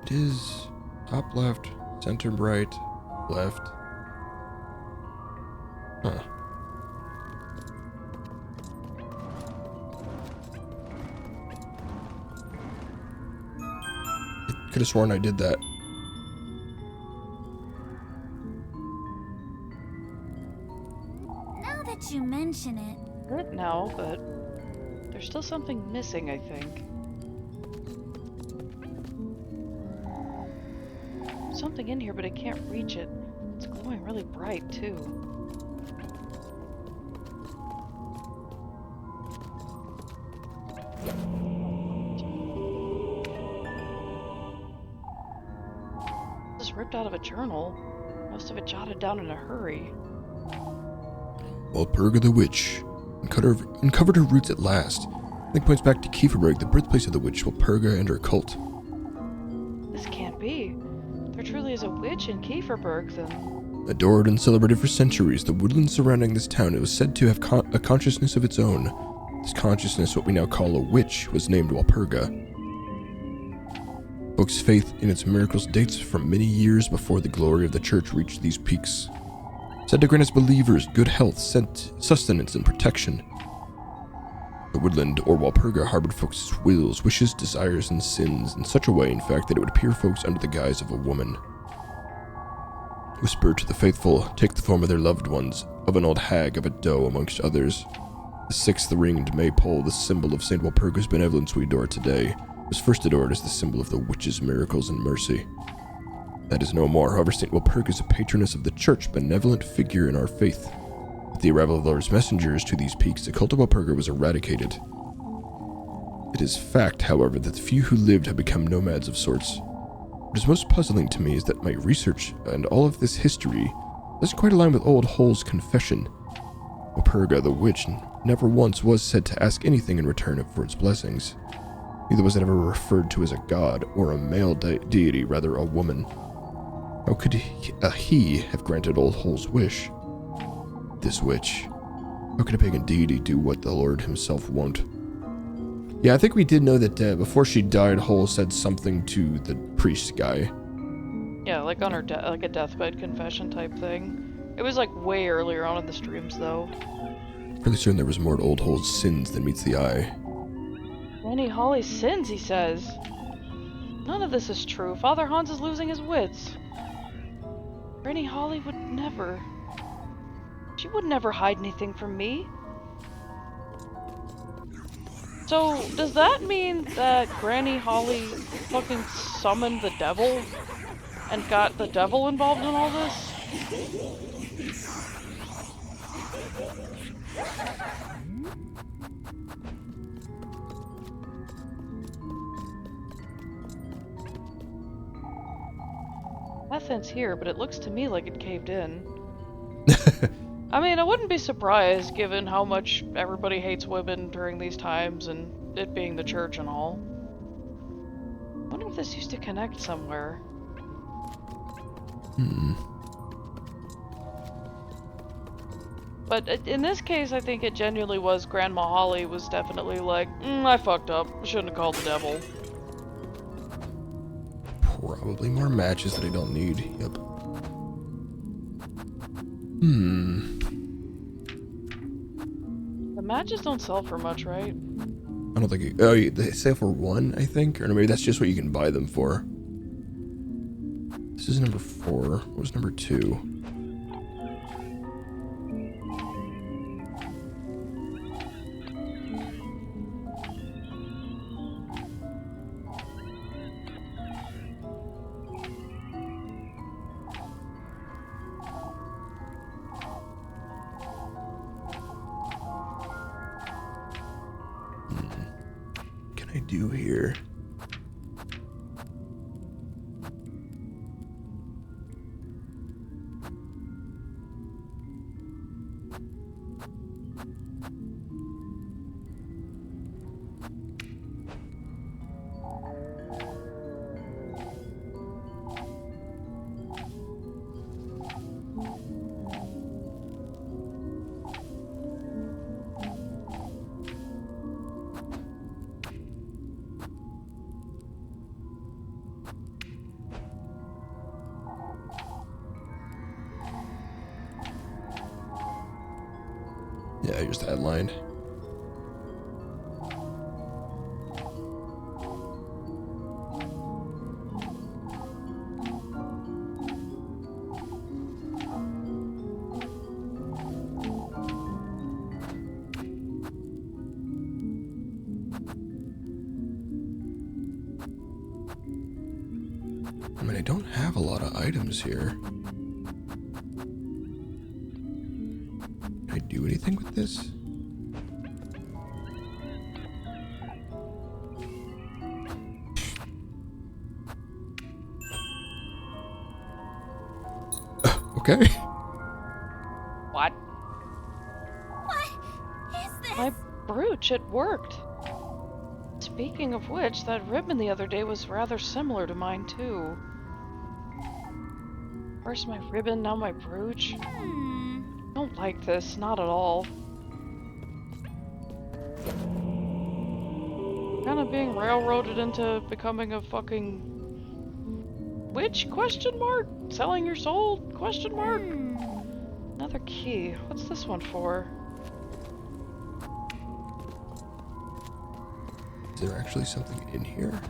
It is top left, center right, left. Huh. I could have sworn I did that. Now that you mention it, Good now, but there's still something missing, I think. Something in here, but I can't reach it. It's glowing really bright, too. This is ripped out of a journal. Most of it jotted down in a hurry. Walpurga the witch uncovered her roots at last. I think points back to Kieferberg, the birthplace of the witch Walpurga and her cult. This can't be. There truly is a witch in Kieferberg, then. Adored and celebrated for centuries, the woodlands surrounding this town, it was said to have a consciousness of its own. This consciousness, what we now call a witch, was named Walpurga. Folks' faith in its miracles dates from many years before the glory of the church reached these peaks. Said to grant its believers good health, sustenance, and protection. The woodland, or Walpurga, harbored folks' wills, wishes, desires, and sins in such a way, in fact, that it would appear folks under the guise of a woman. Whisper to the faithful, take the form of their loved ones, of an old hag, of a doe, amongst others. The sixth ringed maypole, the symbol of St. Walpurga's benevolence we adore today, was first adored as the symbol of the witch's miracles and mercy. That is no more, however, St. Walpurga is a patroness of the church, benevolent figure in our faith. With the arrival of the Lord's messengers to these peaks, the cult of Walpurga was eradicated. It is fact, however, that the few who lived have become nomads of sorts. What is most puzzling to me is that my research and all of this history doesn't quite align with Old Hole's confession. Walpurga, the witch, never once was said to ask anything in return for its blessings. Neither was it ever referred to as a god, or a male deity, rather a woman. How could he have granted Old Hole's wish? This witch. How could a pagan deity do what the Lord himself won't? Yeah, I think we did know that before she died, Hole said something to the priest guy. Yeah, like on her like a deathbed confession type thing. It was like way earlier on in the streams, though. Fairly certain there was more to Old Hole's sins than meets the eye. Granny Holly's sins, he says. None of this is true. Father Hans is losing his wits. Granny Holly would never... She would never hide anything from me. So, does that mean that Granny Holly fucking summoned the devil? And got the devil involved in all this? Nothing's here, but it looks to me like it caved in. I mean, I wouldn't be surprised given how much everybody hates women during these times and it being the church and all. I wonder if this used to connect somewhere. But in this case, I think it genuinely was Grandma Holly was definitely like, I fucked up. Shouldn't have called the devil. Probably more matches that I don't need. Yep. The matches don't sell for much, right? I don't think it, oh, they sell for 1, I think, or maybe that's just what you can buy them for. This is number 4. What was number 2? I do here? Yeah, just headlined. I mean, I don't have a lot of items here. Can I do anything with this? Okay. What? What is this? My brooch, it worked. Speaking of which, that ribbon the other day was rather similar to mine too. First my ribbon, now my brooch. Don't like this, not at all. Kind of being railroaded into becoming a fucking witch? Question mark? Selling your soul? Question mark? Another key. What's this one for? Is there actually something in here?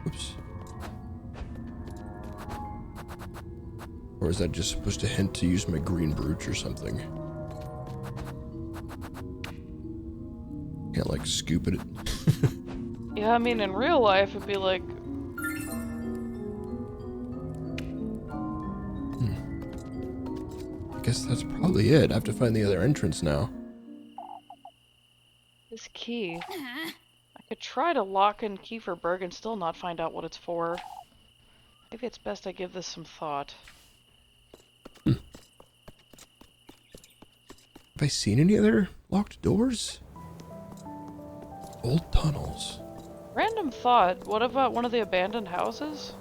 Oops. Or is that just supposed to hint to use my green brooch or something? Can't like scoop it. Yeah, I mean in real life it'd be like... I guess that's probably it. I have to find the other entrance now. This key. I could try to lock in Kieferberg and still not find out what it's for. Maybe it's best I give this some thought. Have I seen any other locked doors? Old tunnels. Random thought, what about one of the abandoned houses?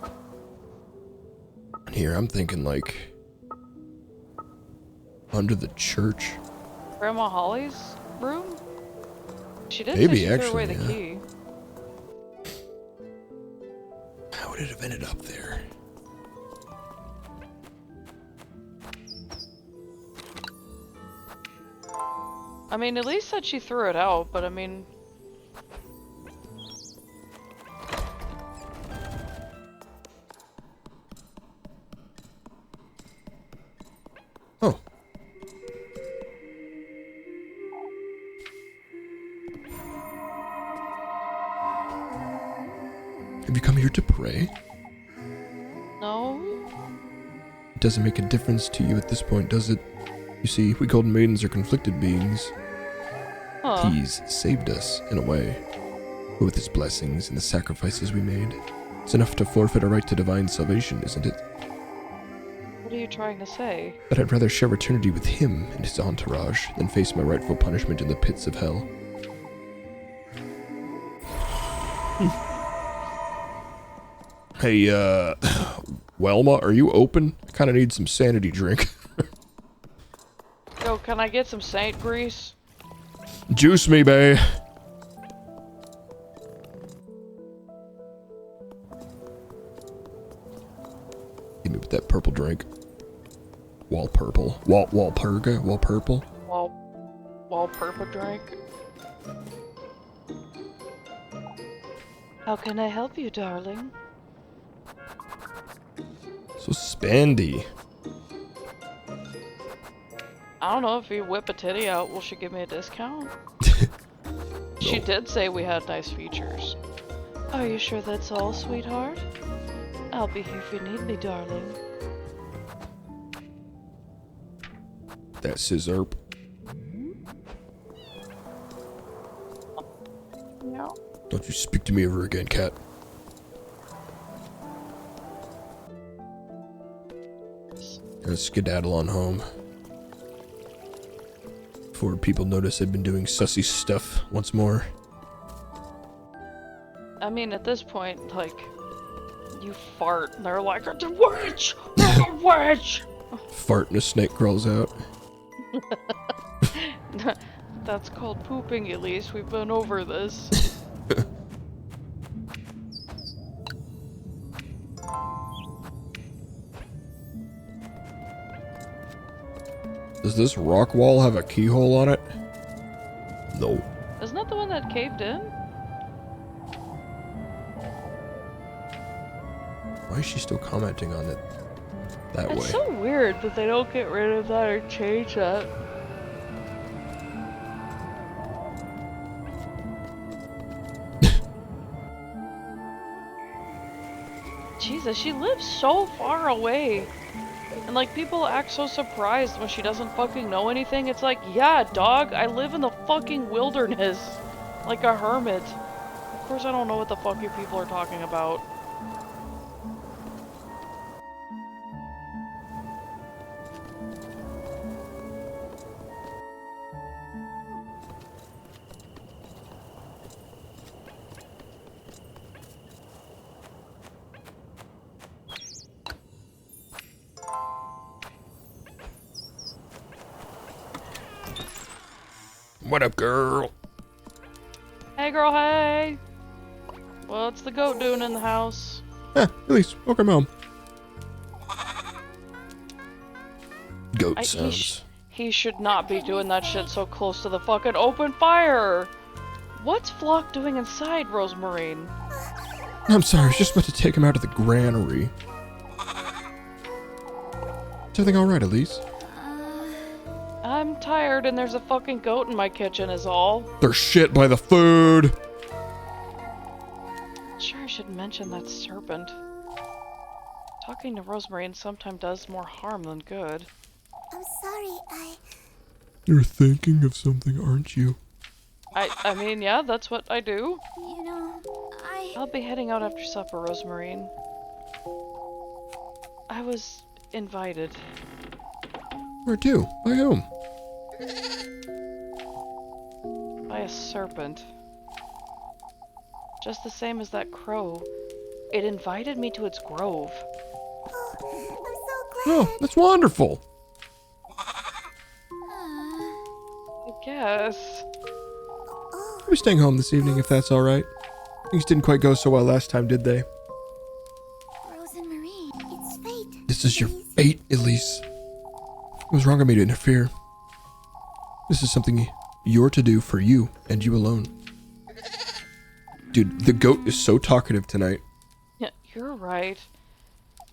Here, I'm thinking like... under the church. Grandma Holly's room? She did Maybe, say she threw actually, away the yeah. key. How would it have ended up there? I mean, at least said she threw it out, but I mean... Oh. Have you come here to pray? No? It doesn't make a difference to you at this point, does it? You see, we golden maidens are conflicted beings. Huh. He's saved us, in a way. But with his blessings and the sacrifices we made, it's enough to forfeit our right to divine salvation, isn't it? What are you trying to say? But I'd rather share eternity with him and his entourage than face my rightful punishment in the pits of hell. Hey, Welma, are you open? I kinda need some sanity drink. Yo, can I get some Saint grease? Juice me, bae. Hit me with that purple drink. Wall purple. Wall purple. Wall purple drink? How can I help you, darling? So spendy. I don't know, if you whip a titty out, will she give me a discount? She No. did say we had nice features. Are you sure that's all, sweetheart? I'll be here if you need me, darling. That scissor. Yeah. Don't you speak to me ever again, cat. Let's skedaddle on home. Before people notice I've been doing sussy stuff once more. I mean, at this point, like, you fart and they're like, it's a witch! It's a witch! Fart and a snake crawls out. That's called pooping, Elise. We've been over this. Does this rock wall have a keyhole on it? No. Isn't that the one that caved in? Why is she still commenting on it that It's way? so weird that they don't get rid of that or change that. Jesus, she lives so far away. And like, people act so surprised when she doesn't fucking know anything. It's like, yeah, dog, I live in the fucking wilderness. Like a hermit. Of course I don't know what the fuck you people are talking about. What up, girl? Hey girl, hey! What's the goat doing in the house? Elise, welcome home. Goat He sounds. he should not be doing that shit so close to the fucking open fire! What's Flock doing inside, Rosemarine? I'm sorry, I was just about to take him out of the granary. Is everything alright, Elise? I'm tired and there's a fucking goat in my kitchen is all. They're shit by the food! Sure, I should mention that serpent. Talking to Rosemarine sometimes does more harm than good. I'm sorry, You're thinking of something, aren't you? I mean, yeah, that's what I do. you know, I'll be heading out after supper, Rosemarine. I was invited. Where to? By whom? By a serpent. Just the same as that crow. It invited me to its grove. Oh, I'm so glad. Oh, that's wonderful! I guess. I'll be staying home this evening if that's alright. Things didn't quite go so well last time, did they? Rose and Marie, it's fate. This is your please. fate, Elise. It was wrong of me to interfere. This is something you're to do for you and you alone. Dude, the goat is so talkative tonight. Yeah, you're right.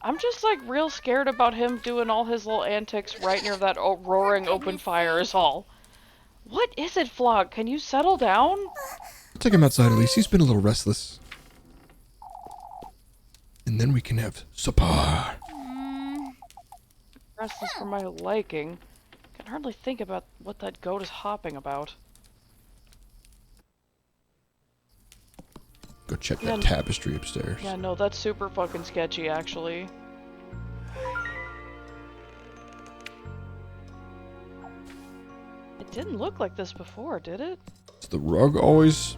I'm just like real scared about him doing all his little antics right near that roaring open fire is all. What is it, Flock? Can you settle down? I'll take him outside, Elise. He's been a little restless. And then we can have supper. Restless for my liking. Can hardly think about what that goat is hopping about. Go check Yeah. that tapestry upstairs. Yeah, no, that's super fucking sketchy, actually. It didn't look like this before, did it? Is the rug always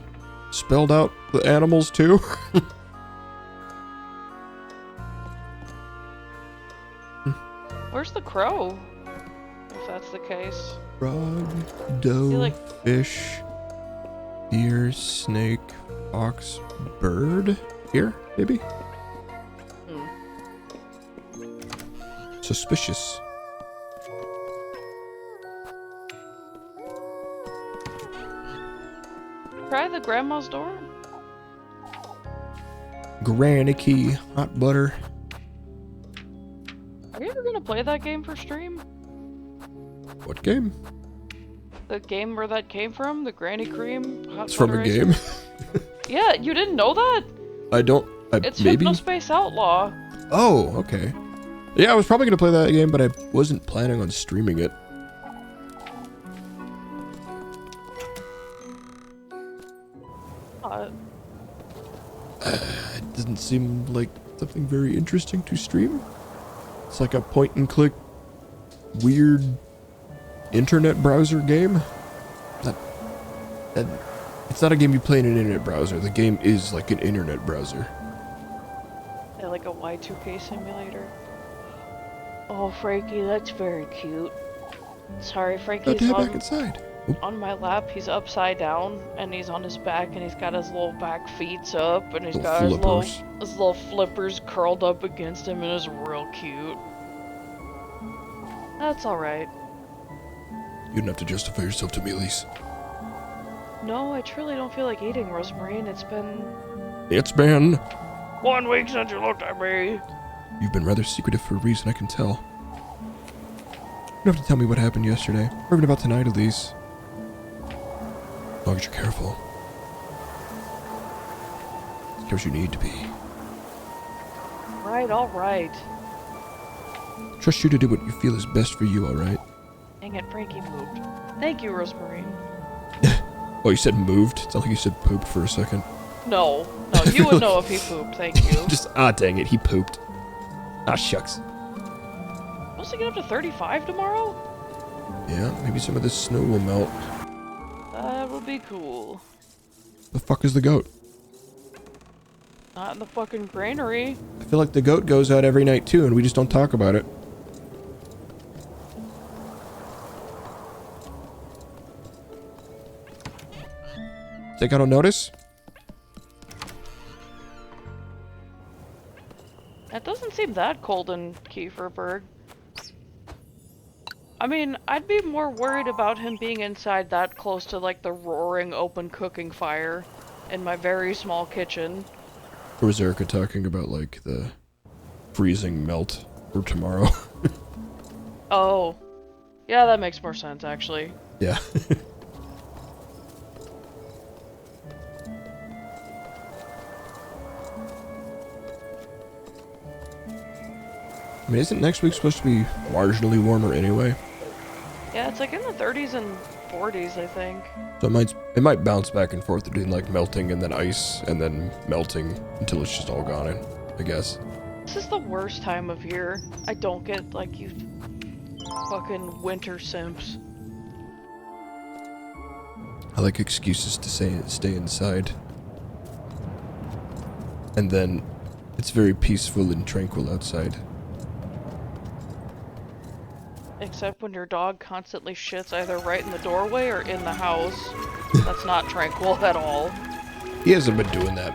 spelled out the animals too? Where's the crow? If that's the case. Rug, doe, Feel like- fish, deer, snake, fox, bird? Here, maybe? Suspicious. Try the grandma's door? Granny hot butter. Are you ever gonna play that game for stream? What game? The game where that came from? The Granny Cream Hot It's from a Butter game. Racer? Yeah, you didn't know that? It's Maybe. Hypnospace Outlaw. Oh, okay. Yeah, I was probably gonna play that game, but I wasn't planning on streaming it. It doesn't seem like something very interesting to stream. It's like a point and click, weird internet browser game. It's not a game you play in an internet browser. The game is like an internet browser. Yeah, like a Y2K simulator. Oh, Frankie, that's very cute. Sorry, Got to Frankie's head back inside. Oop. on my lap. He's upside down, and he's on his back, and he's got his little back feet up, and he's got Flippers. his little flippers curled up against him, and it's real cute. That's alright. You don't have to justify yourself to me, Elise. No, I truly don't feel like eating, Rosemarine. It's been... 1 week since you looked at me. You've been rather secretive for a reason, I can tell. You don't have to tell me what happened yesterday, or even about tonight, Elise. As long as you're careful. As careful as you need to be. Right, alright. Trust you to do what you feel is best for you, alright? Dang it, Frankie moved. Thank you, Rosemarine. Oh, you said moved? It's not like you said pooped for a second. No, you would know if he pooped, thank you. Just, dang it, he pooped. Shucks. Supposed to get up to 35 tomorrow? Yeah, maybe some of this snow will melt. That would be cool. The fuck is the goat? Not in the fucking granary. I feel like the goat goes out every night too, and we just don't talk about it. Think I don't notice? It doesn't seem that cold in Kieferberg. I mean, I'd be more worried about him being inside that close to like the roaring open cooking fire in my very small kitchen. Or was Erica talking about like the freezing melt for tomorrow? Oh. Yeah, that makes more sense actually. Yeah. I mean, isn't next week supposed to be marginally warmer anyway? Yeah, it's like in the 30s and 40s, I think. So it might bounce back and forth between like melting and then ice and then melting until it's just all gone, I guess. This is the worst time of year. I don't get like you fucking winter simps. I like excuses to stay inside. And then it's very peaceful and tranquil outside. Except when your dog constantly shits either right in the doorway or in the house. That's not tranquil at all. He hasn't been doing that.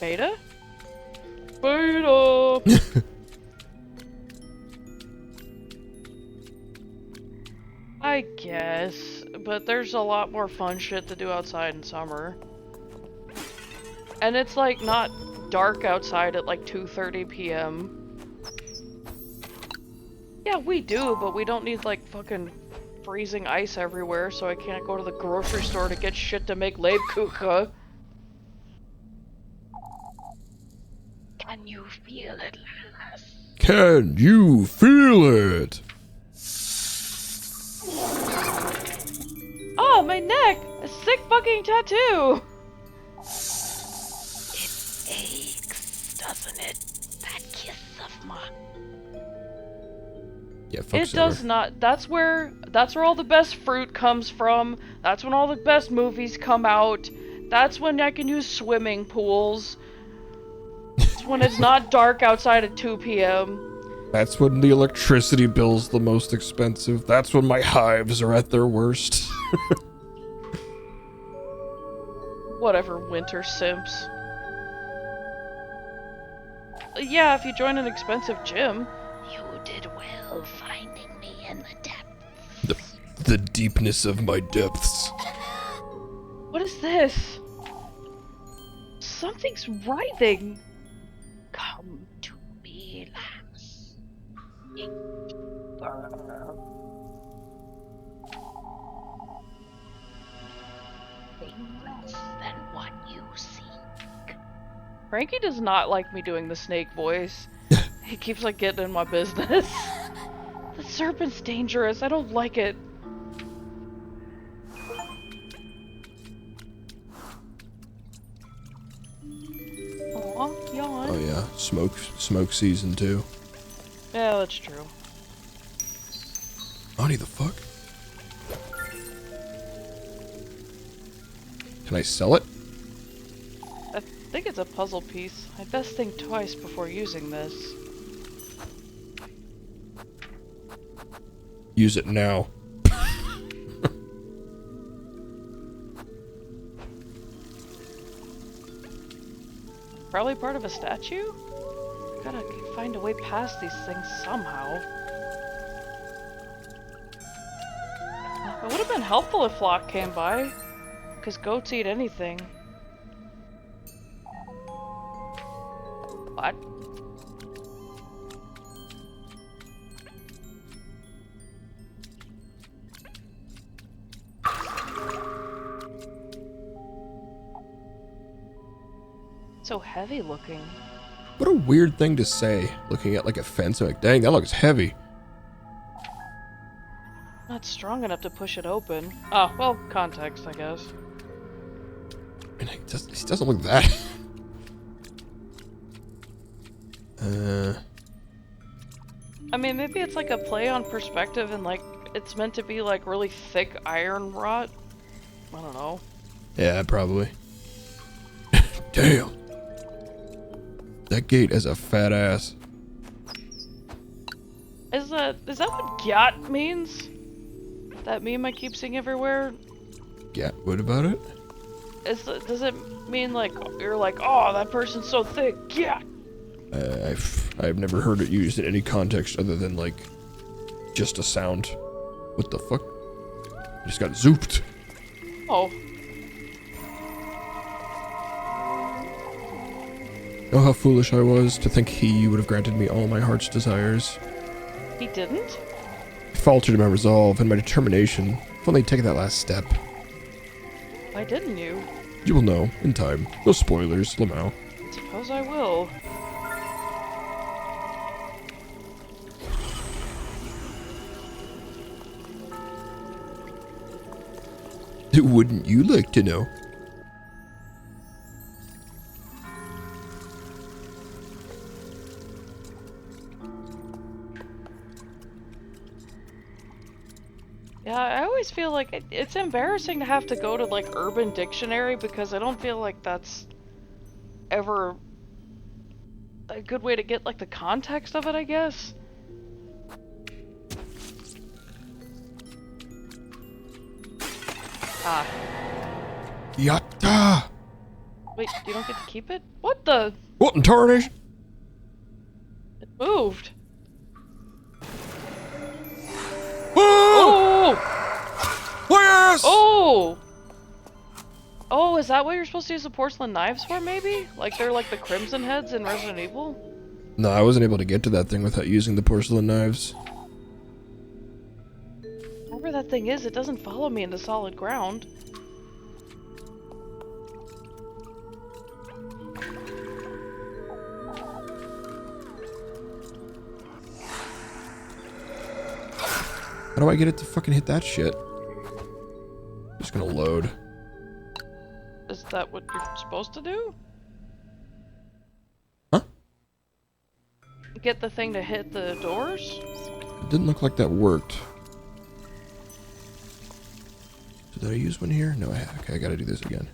Beta? Beta! I guess, but there's a lot more fun shit to do outside in summer. And it's like not dark outside at like 2:30 p.m. Yeah, we do, but we don't need like fucking freezing ice everywhere, so I can't go to the grocery store to get shit to make Lebkuchen. Can you feel it, lass? Can you feel it? Oh, my neck! A sick fucking tattoo! It aches, doesn't it? That kiss of mine. Yeah, fuck It summer. does not. That's where all the best fruit comes from. That's when all the best movies come out. That's when I can use swimming pools. It's when it's not dark outside at 2 p.m. That's when the electricity bill's the most expensive. That's when my hives are at their worst. Whatever, winter simps. Yeah, if you join an expensive gym. You did well finding me in the depths. The deepness of my depths. What is this? Something's writhing. Come to me, lass. Nothing less than what you seek. Frankie does not like me doing the snake voice. He keeps like getting in my business. The serpent's dangerous. I don't like it. Aw, yawn. Oh yeah, smoke season 2. Yeah, that's true. Honey, the fuck? Can I sell it? I think it's a puzzle piece. I'd best think twice before using this. Use it now. Probably part of a statue? Gotta find a way past these things somehow. It would have been helpful if Flock came by, because goats eat anything. What? So heavy looking. What a weird thing to say, looking at like a fence. I'm like, dang, that looks heavy. Not strong enough to push it open. Oh, well, context, I guess. I mean, he doesn't look that. I mean, maybe it's like a play on perspective and like it's meant to be like really thick iron rot. I don't know. Yeah, probably. Damn. That gate has a fat ass. Is that what gyat means? That meme I keep seeing everywhere? Yeah, what about it? Does it mean like you're like, oh, that person's so thick? Yeah. I've never heard it used in any context other than like just a sound. What the fuck? I just got zooped. Oh. Oh, how foolish I was to think he would have granted me all my heart's desires. He didn't? I faltered in my resolve and my determination. If only I'd taken that last step. Why didn't you? You will know, in time. No spoilers, Lamau. Suppose I will. Wouldn't you like to know? Yeah, I always feel like it's embarrassing to have to go to like Urban Dictionary because I don't feel like that's ever a good way to get like the context of it, I guess. Ah. Yatta! Wait, you don't get to keep it? What the? What in tarnation? It moved. Oh! Yes! Oh! Oh, is that what you're supposed to use the porcelain knives for, maybe? Like they're like the crimson heads in Resident Evil? No, I wasn't able to get to that thing without using the porcelain knives. Whatever that thing is, it doesn't follow me into solid ground. How do I get it to fucking hit that shit? Just gonna load. Is that what you're supposed to do? Huh? Get the thing to hit the doors? It didn't look like that worked. So did I use one here? No, I have. Okay, I gotta do this again.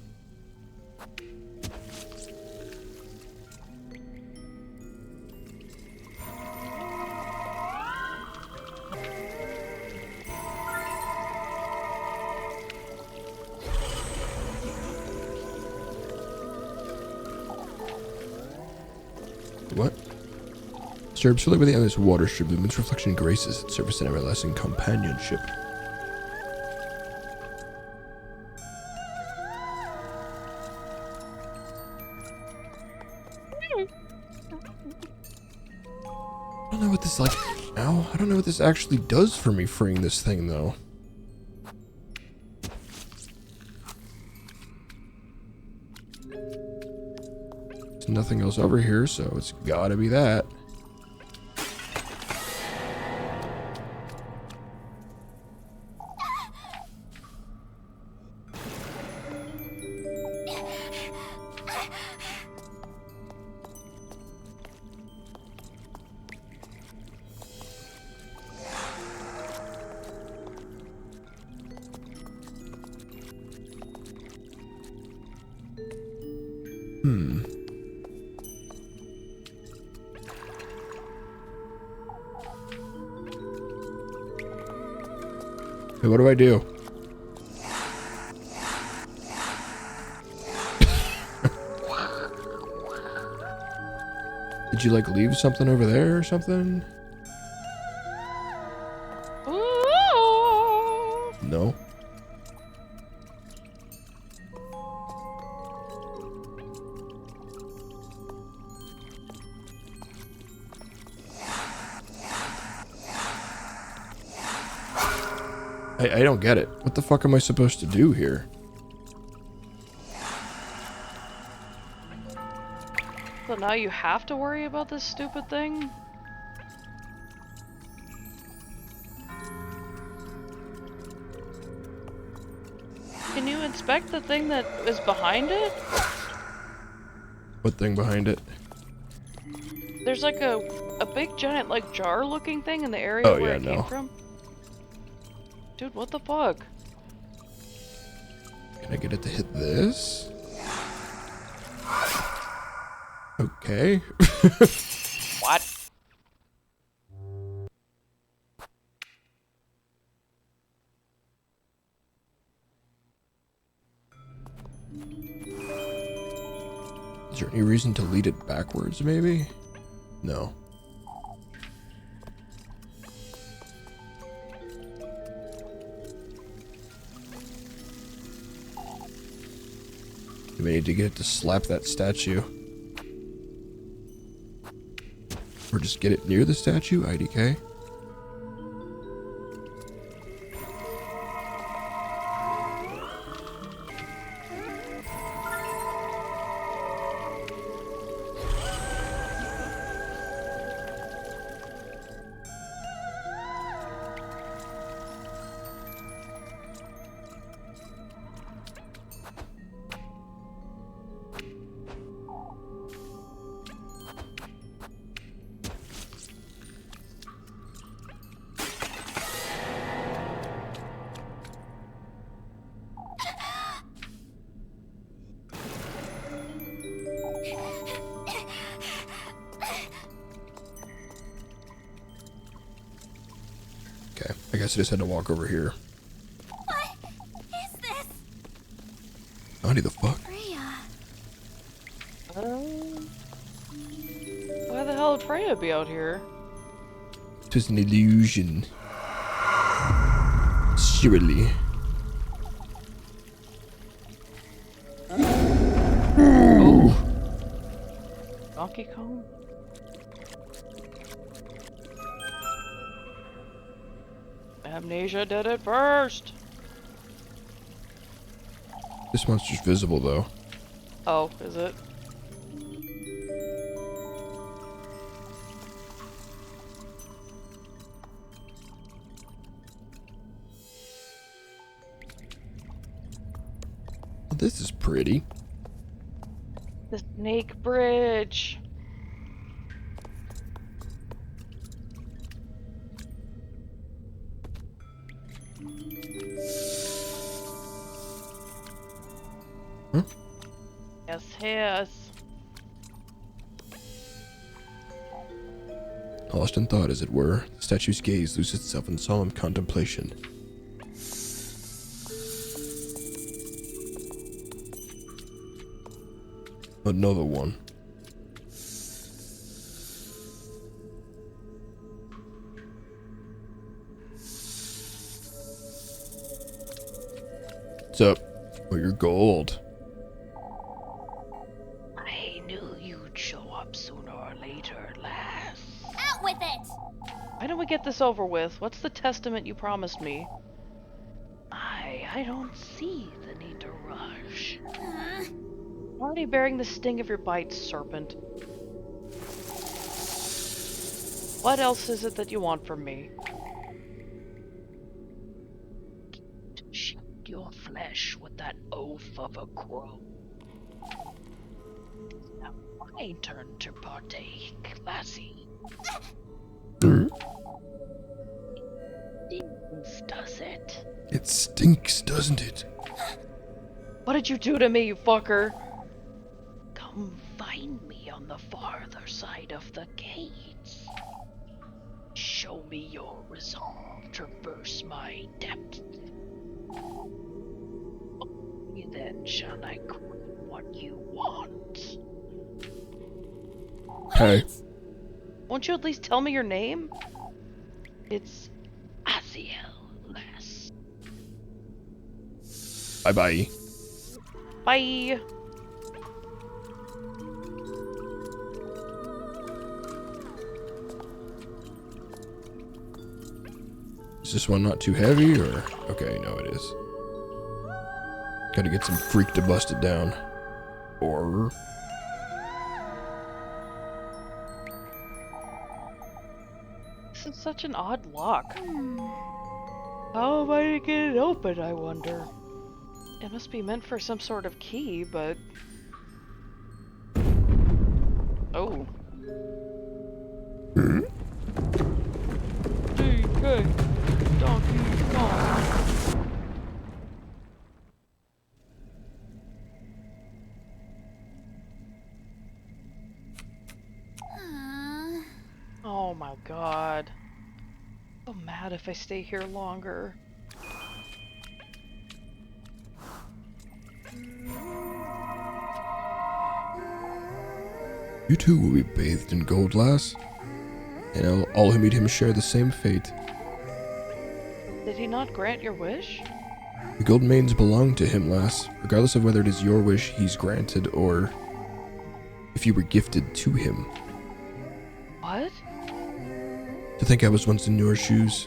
What? Disturbs fully by the endless water strip. The moon's reflection graces its surface in everlasting companionship. I don't know what this like. Ow! I don't know what this actually does for me. Freeing this thing though. There's nothing else over here, so it's gotta be that. Hey, what do I do? Did you like leave something over there or something? No. I don't get it. What the fuck am I supposed to do here? So now you have to worry about this stupid thing? Can you inspect the thing that is behind it? What thing behind it? There's like a big giant like jar looking thing in the area where it came from. Dude, what the fuck? Can I get it to hit this? Okay. What? Is there any reason to lead it backwards, maybe? No. We need to get it to slap that statue. Or just get it near the statue, IDK. Okay, I guess I just had to walk over here. What is this? Honey, the fuck? Freya. Why the hell would Freya be out here? It was an illusion. Surely. Oh. Donkey Kong? Amnesia did it first! This monster's visible, though. Oh, is it? Well, this is pretty. The snake bridge! Huh? Yes, yes. Lost in thought, as it were, the statue's gaze loses itself in solemn contemplation. Another one. What's up? Oh, you're gold. I knew you'd show up sooner or later, lass. Out with it! Why don't we get this over with? What's the testament you promised me? I don't see the need to rush. I'm already bearing the sting of your bite, serpent. What else is it that you want from me? Shoot your flesh with that oaf of a crow. Now my turn to partake, lassie. Stings, does it? It stinks, doesn't it? What did you do to me, you fucker? Come find me on the farther side of the gates. Show me your resolve, traverse my depths. Only then shall I grant what you want. Hey. Won't you at least tell me your name? It's Aziel, lass. Bye-bye. Bye. Is this one not too heavy, or? Okay, no it is. Gotta get some freak to bust it down. Or... This is such an odd lock. How am I to get it open, I wonder? It must be meant for some sort of key, but... Oh. DK, Donkey Kong. Oh my god. I'm so mad if I stay here longer. You too will be bathed in gold, lass. And all who meet him share the same fate. Did he not grant your wish? The gold mains belong to him, lass, regardless of whether it is your wish he's granted or if you were gifted to him. What? To think I was once in your shoes.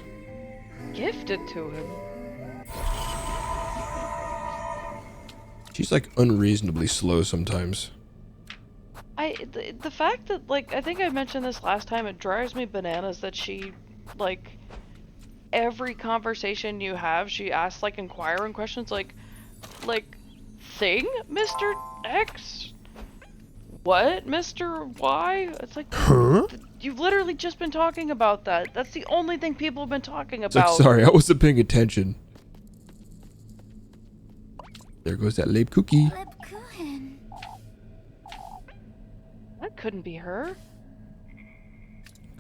Gifted to him? She's like unreasonably slow sometimes. The fact that, like, I think I mentioned this last time, it drives me bananas that she, like, every conversation you have, she asks, like, inquiring questions, like, thing, Mr. X? What, Mr. Y? It's like, Huh? you've literally just been talking about that. That's the only thing people have been talking It's like, about. sorry, I wasn't paying attention. There goes that Leib cookie. Lebkuchen. That couldn't be her.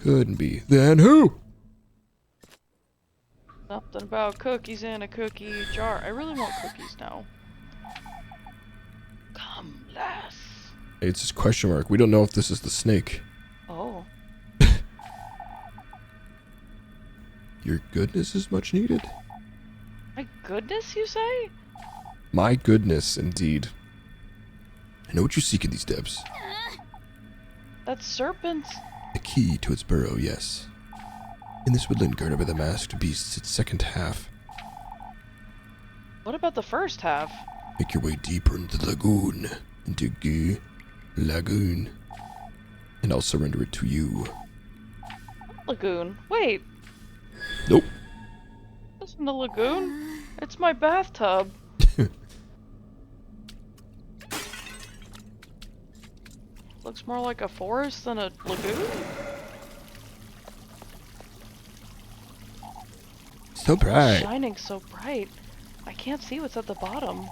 Couldn't be. Then who? Something about cookies in a cookie jar. I really want cookies now. Come, lass. Hey, it's just question mark. We don't know if this is the snake. Oh. Your goodness is much needed. My goodness, you say? My goodness, indeed. I know what you seek in these depths. That's serpent. The key to its burrow, yes. In this woodland guarded by the masked beast's its second half. What about the first half? Make your way deeper into the lagoon. Into lagoon. And I'll surrender it to you. Lagoon. Wait, Nope. this isn't a lagoon. It's my bathtub. Looks more like a forest than a lagoon. So bright. Shining so bright. I can't see what's at the bottom.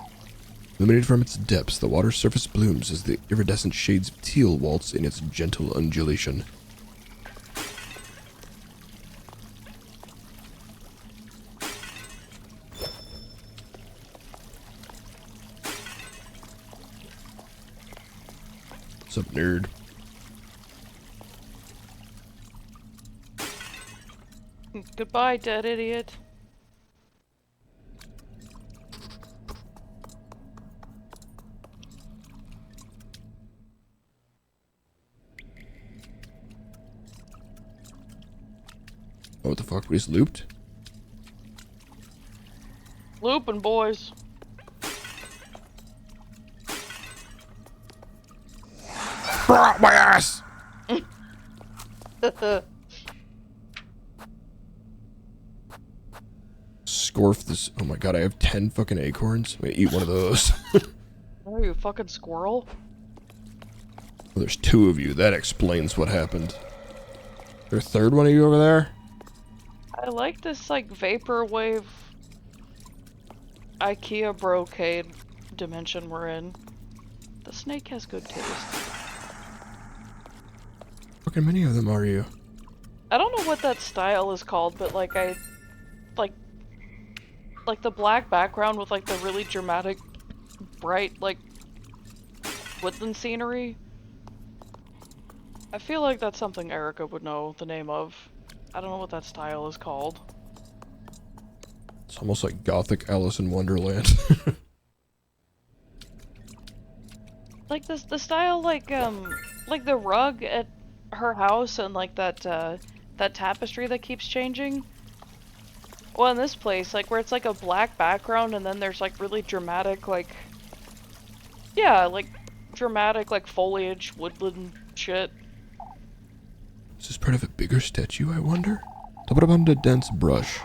Illuminated from its depths, the water's surface blooms as the iridescent shades of teal waltz in its gentle undulation. What's up, nerd? Goodbye, dead idiot. Oh, what the fuck? We just looped? Looping, boys. My ass! Scorf this. Oh my god, I have 10 fucking acorns. I'm gonna eat one of those. Oh, you fucking squirrel. Well, there's 2 of you. That explains what happened. There a third one of you over there? I like this, like, vaporwave IKEA brocade dimension we're in. The snake has good taste. Fucking many of them are you? I don't know what that style is called, but like like the black background with like the really dramatic, bright, like woodland scenery. I feel like that's something Erica would know the name of. I don't know what that style is called. It's almost like gothic Alice in Wonderland. Like this, the style like the rug at her house and like that that tapestry that keeps changing. Well, in this place, like where it's like a black background and then there's like really dramatic like, yeah, like dramatic like foliage, woodland shit. Is this part of a bigger statue, I wonder? Double up on the dense brush.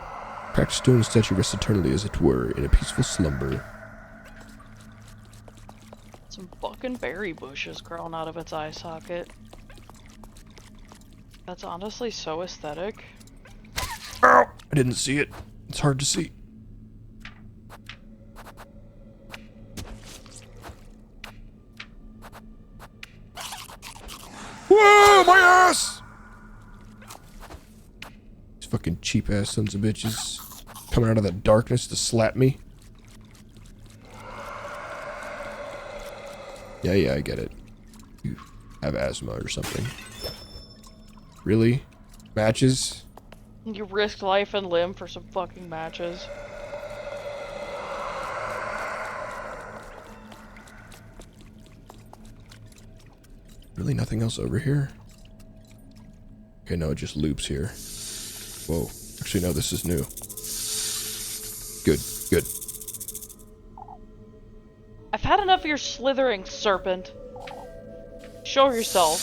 Cracked stone statue rests eternally, as it were, in a peaceful slumber. Some fucking berry bushes growing out of its eye socket. That's honestly so aesthetic. Ow! I didn't see it. It's hard to see. Whoa, my ass! These fucking cheap ass sons of bitches coming out of the darkness to slap me. Yeah, I get it. You have asthma or something. Really? Matches? You risked life and limb for some fucking matches. Really nothing else over here? Okay, no, it just loops here. Whoa. Actually, no, this is new. Good, good. I've had enough of your slithering, serpent. Show yourself.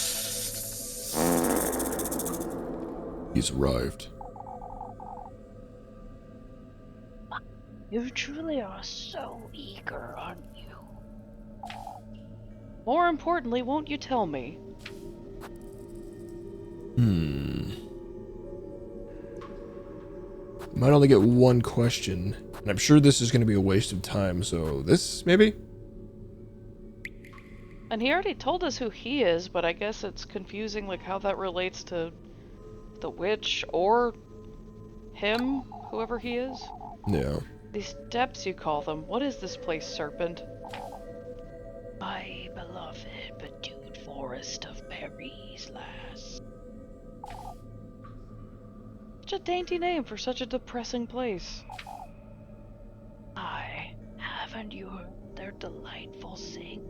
He's arrived. You truly are so eager, aren't you? More importantly, won't you tell me? Might only get one question, and I'm sure this is going to be a waste of time, so this, maybe? And he already told us who he is, but I guess it's confusing like how that relates to the witch or him, whoever he is. Yeah. These depths you call them, what is this place, serpent? My beloved bedewed forest of berries, lass. Such a dainty name for such a depressing place. Aye, haven't you heard their delightful sing?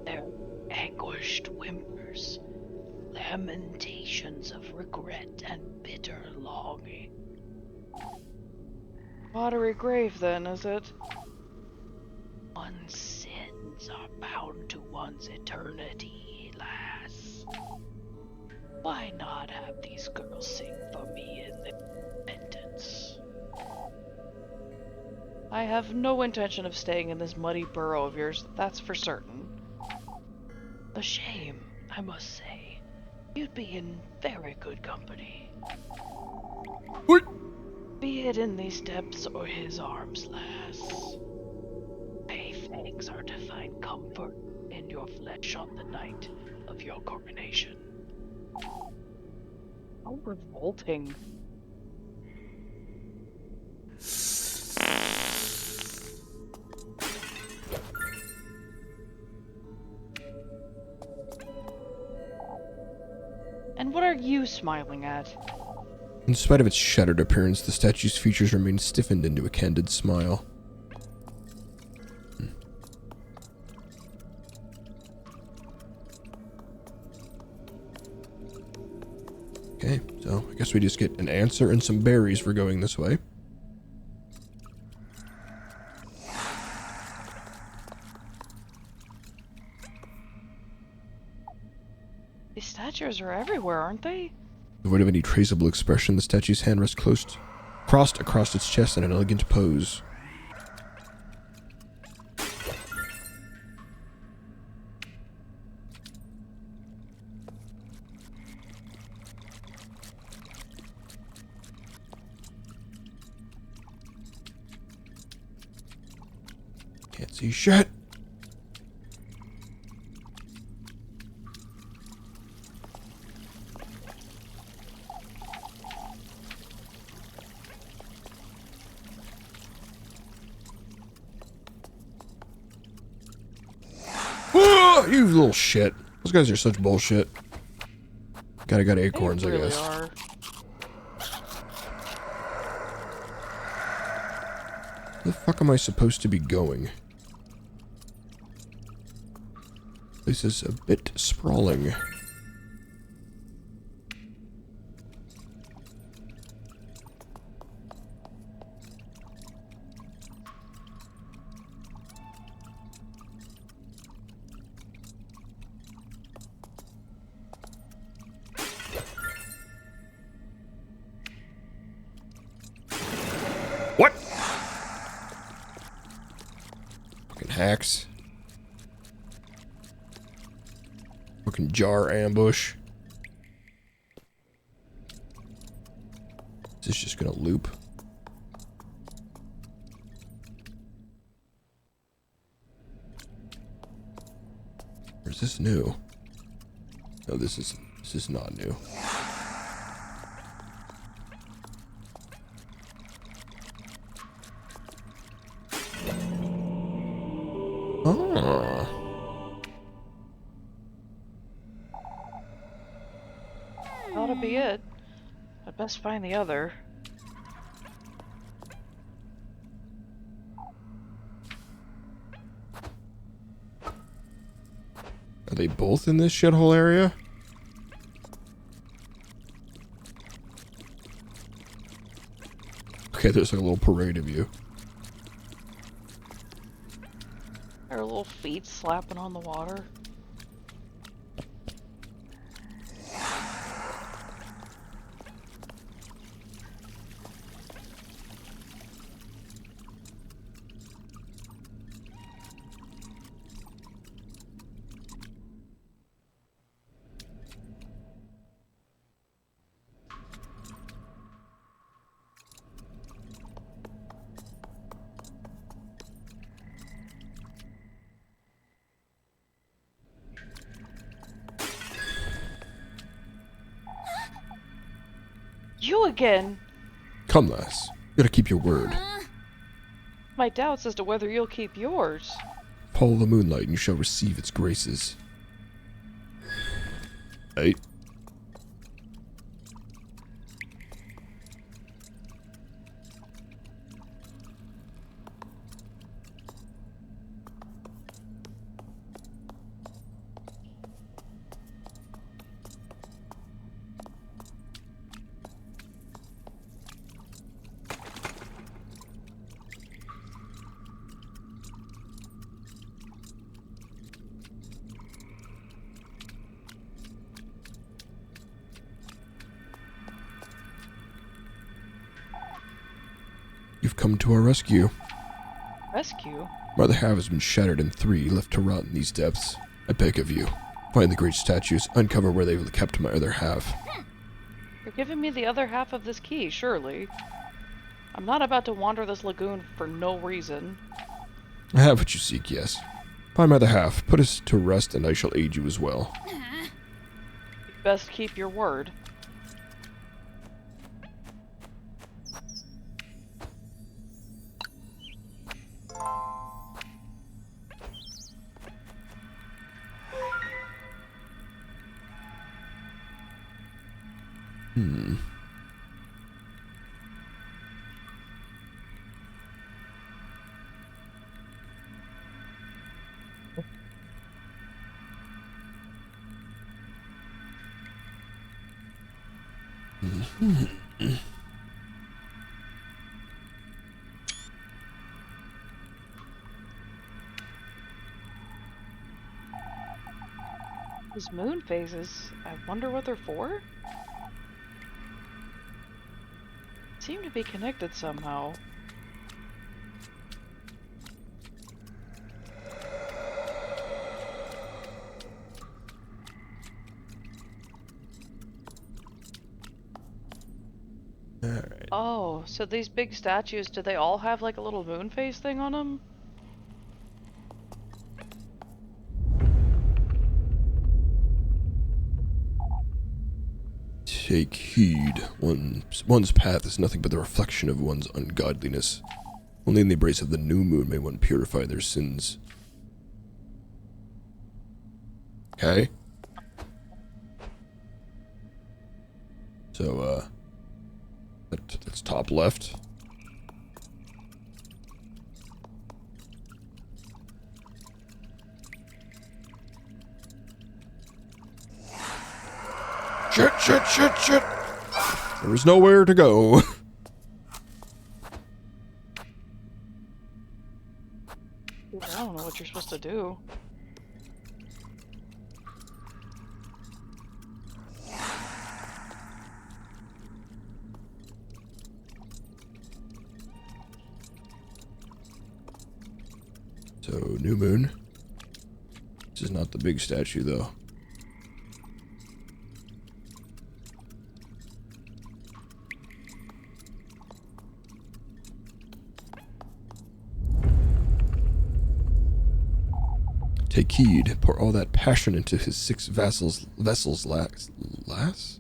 Their anguished whimpers, lamentations of regret and bitter longing. Watery grave then, is it? One's sins are bound to one's eternity, lass. Why not have these girls sing for me in their repentance? I have no intention of staying in this muddy burrow of yours, that's for certain. A shame, I must say. You'd be in very good company. What? Be it in these depths or his arms, lass. My fangs are to find comfort in your flesh on the night of your coronation. How revolting. And what are you smiling at? In spite of its shattered appearance, the statue's features remain stiffened into a candid smile. Okay, so I guess we just get an answer and some berries for going this way. These statues are everywhere, aren't they? Devoid of any traceable expression, the statue's hand rests crossed across its chest in an elegant pose. Can't see shit. Whoa, you little shit. Those guys are such bullshit. Gotta got acorns, They really I guess. are. Where the fuck am I supposed to be going? This is a bit sprawling. What? Fucking hacks. Fucking jar ambush. Is this just gonna loop? Or is this new? No, this is not new. Ah. That'll be it. I'd best find the other. Are they both in this shithole area? Okay, there's like a little parade of you. Their little feet slapping on the water. You again? Come, lass. You gotta keep your word. My doubts as to whether you'll keep yours. Follow the moonlight and you shall receive its graces. Hey. You've come to our rescue. Rescue? My other half has been shattered in 3, left to rot in these depths. I beg of you, find the great statues, uncover where they've kept my other half. You're giving me the other half of this key, surely. I'm not about to wander this lagoon for no reason. I have what you seek, yes. Find my other half, put us to rest, and I shall aid you as well. You'd best keep your word. These moon phases, I wonder what they're for? Seem to be connected somehow. Alright. Oh, so these big statues, do they all have like a little moon phase thing on them? Take heed. One's path is nothing but the reflection of one's ungodliness. Only in the embrace of the new moon may one purify their sins. Okay. So, that's top left. Shit. There was nowhere to go. Dude, I don't know what you're supposed to do. So, new moon. This is not the big statue, though. Take heed, pour all that passion into his 6 vessels lass?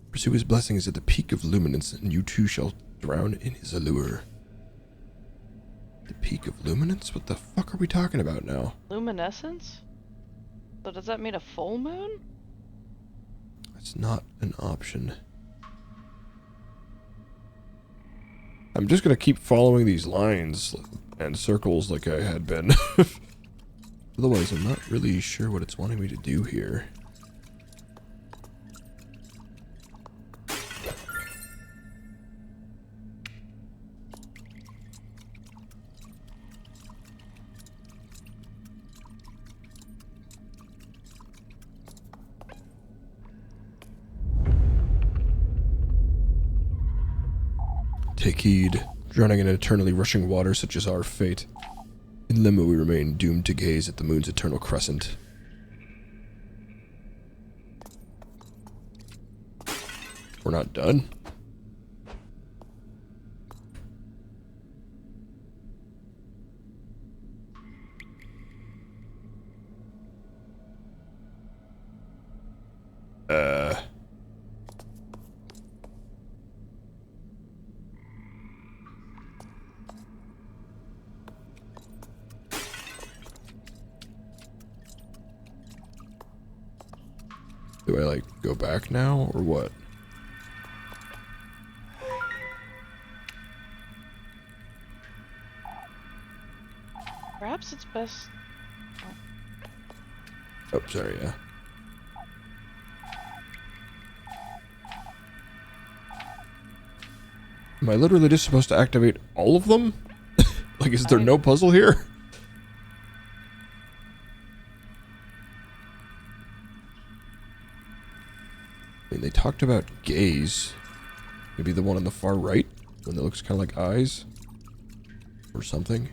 Pursue his blessings at the peak of luminance, and you too shall drown in his allure. The peak of luminance? What the fuck are we talking about now? Luminescence? So does that mean a full moon? That's not an option. I'm just gonna keep following these lines and circles like I had been. Otherwise, I'm not really sure what it's wanting me to do here. Take heed, drowning in eternally rushing water such as our fate. In limbo we remain, doomed to gaze at the moon's eternal crescent. We're not done? Do I, like, go back now, or what? Perhaps it's best... Oh, sorry, yeah. Am I literally just supposed to activate all of them? Like, is there no puzzle here? I mean, they talked about gaze. Maybe the one on the far right? One that looks kind of like eyes? Or something?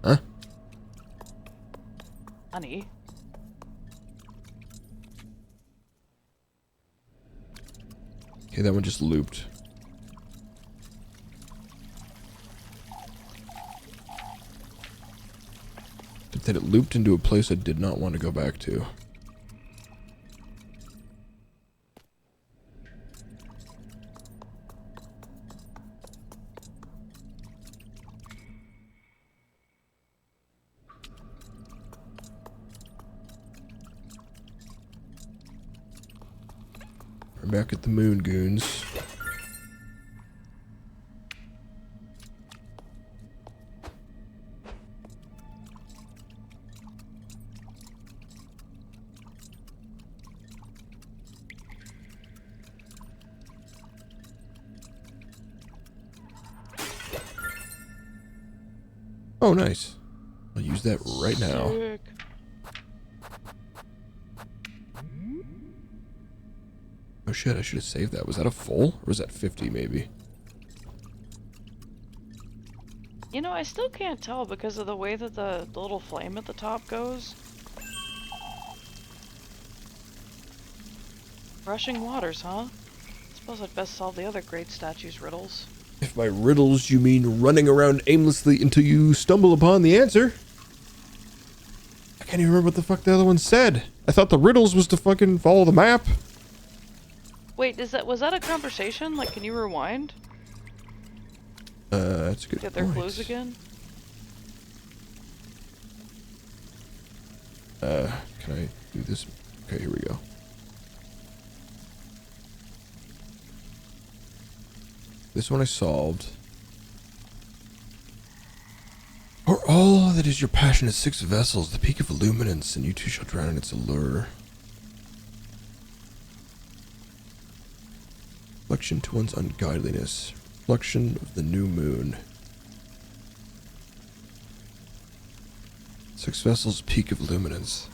Huh? Honey. Okay, that one just looped. But then it looped into a place I did not want to go back to. We're back at the Moon Goons. Oh, nice. I'll use that right now. Sick. Oh shit, I should have saved that. Was that a full? Or was that 50 maybe? You know, I still can't tell because of the way that the little flame at the top goes. Rushing waters, huh? Suppose I'd best solve the other great statue's riddles. If by riddles you mean running around aimlessly until you stumble upon the answer. I can't even remember what the fuck the other one said. I thought the riddles was to fucking follow the map. Wait, was that a conversation? Like, can you rewind? That's a good Get their point. clues again? Can I do this? Okay, here we go. This one I solved. Or all that is your passion is 6 vessels, the peak of illuminance, and you too shall drown in its allure. Reflection to one's ungodliness. Reflection of the new moon. 6 vessels, peak of illuminance.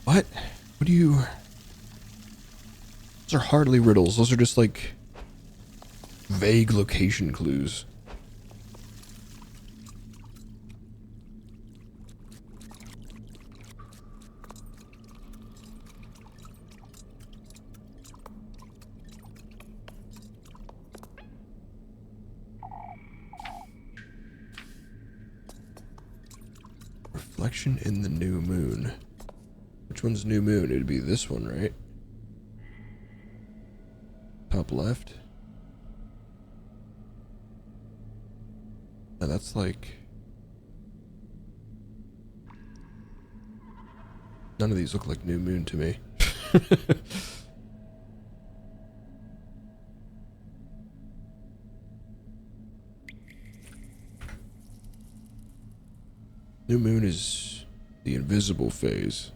What? What do you... Those are hardly riddles. Those are just like vague location clues. Reflection in the new moon. Which one's new moon? It'd be this one, right? Top left. And that's like... None of these look like new moon to me. New moon is the invisible phase.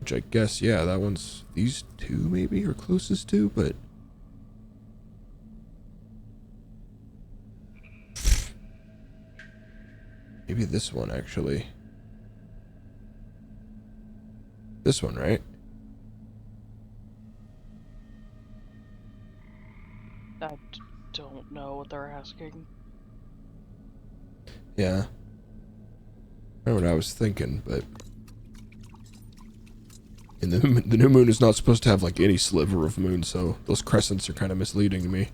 Which I guess, yeah, that one's these two maybe are closest to, but... Maybe this one, actually. This one, right? Don't know what they're asking. Yeah. I don't know what I was thinking, but... And the new moon is not supposed to have, like, any sliver of moon, so those crescents are kind of misleading to me.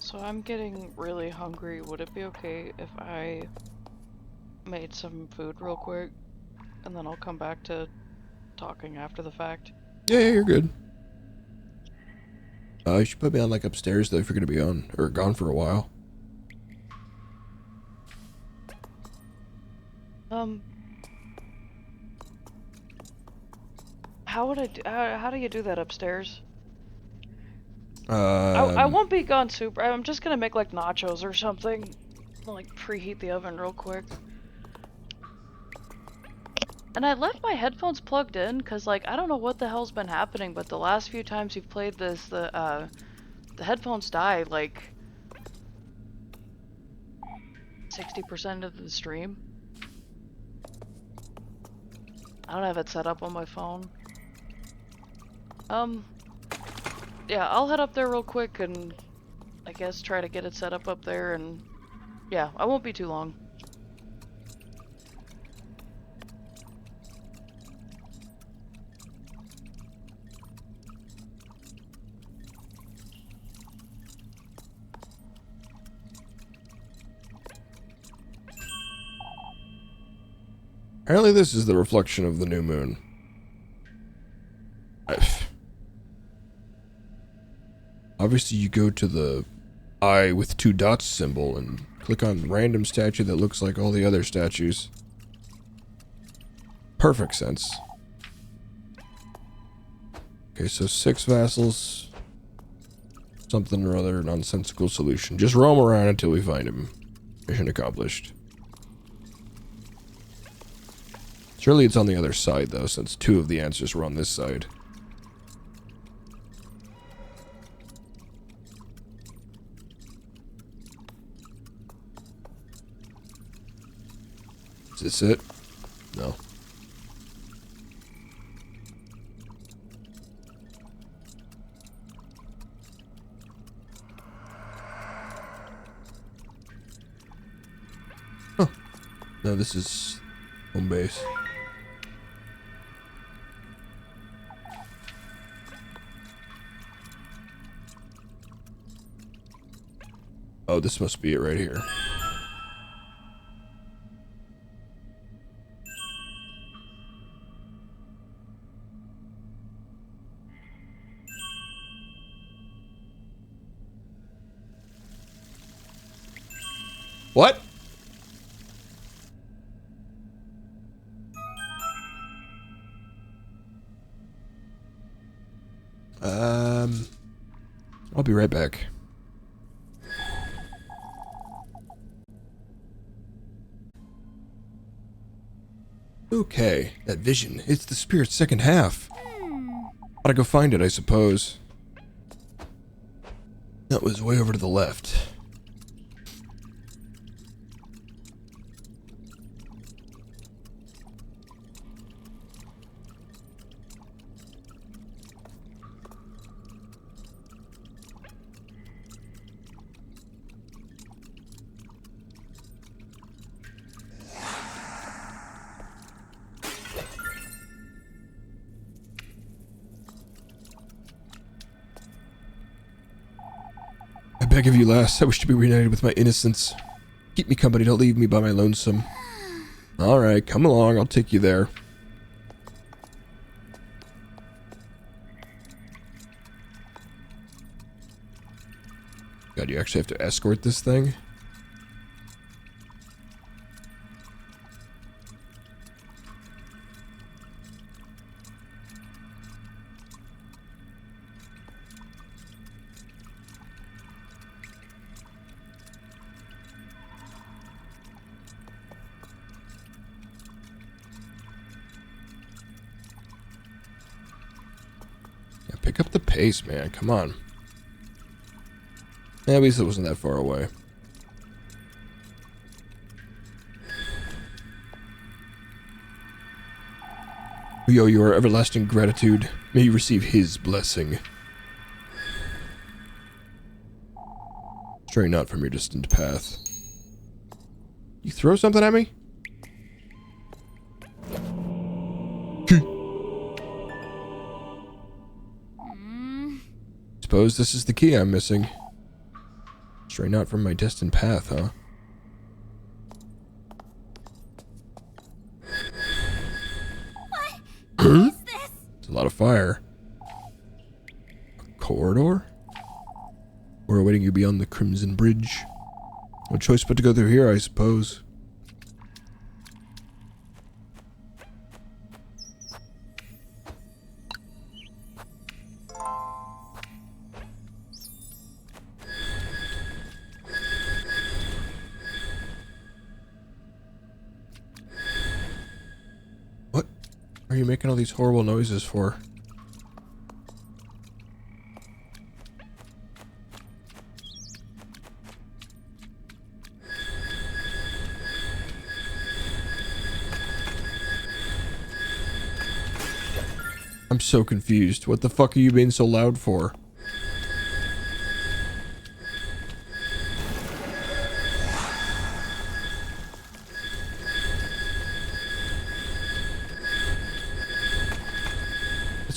So I'm getting really hungry. Would it be okay if I made some food real quick? And then I'll come back to talking after the fact. Yeah, you're good. You should put me on, like, upstairs, though, if you're gonna be on, or gone for a while. How would I do, how do you do that upstairs? I won't be gone super. I'm just gonna make like nachos or something. Like preheat the oven real quick. And I left my headphones plugged in because like I don't know what the hell's been happening, but the last few times you've played this, the headphones die like 60% of the stream. I don't have it set up on my phone. Yeah, I'll head up there real quick and I guess try to get it set up there, and yeah, I won't be too long. Apparently this is the reflection of the new moon. Obviously you go to the eye with 2 dots symbol and click on random statue that looks like all the other statues. Perfect sense. Okay, so 6 vassals. Something or other nonsensical solution. Just roam around until we find him. Mission accomplished. Surely it's on the other side, though, since 2 of the answers were on this side. Is this it? No. Huh. No, this is home base. Oh, this must be it right here. What? I'll be right back. Okay, that vision. It's the spirit's second half. Gotta go find it, I suppose. That was way over to the left. I beg of you, lass, I wish to be reunited with my innocence. Keep me company, don't leave me by my lonesome. Alright, come along, I'll take you there. God, you actually have to escort this thing? Pick up the pace, man. Come on. Yeah, at least it wasn't that far away. We owe you our everlasting gratitude. May you receive his blessing. Stray not from your distant path. You throw something at me? Suppose this is the key I'm missing. Stray not from my destined path, huh? What is this? It's a lot of fire. A corridor? We're awaiting you beyond the Crimson Bridge. No choice but to go through here, I suppose. What are you making all these horrible noises for? I'm so confused. What the fuck are you being so loud for?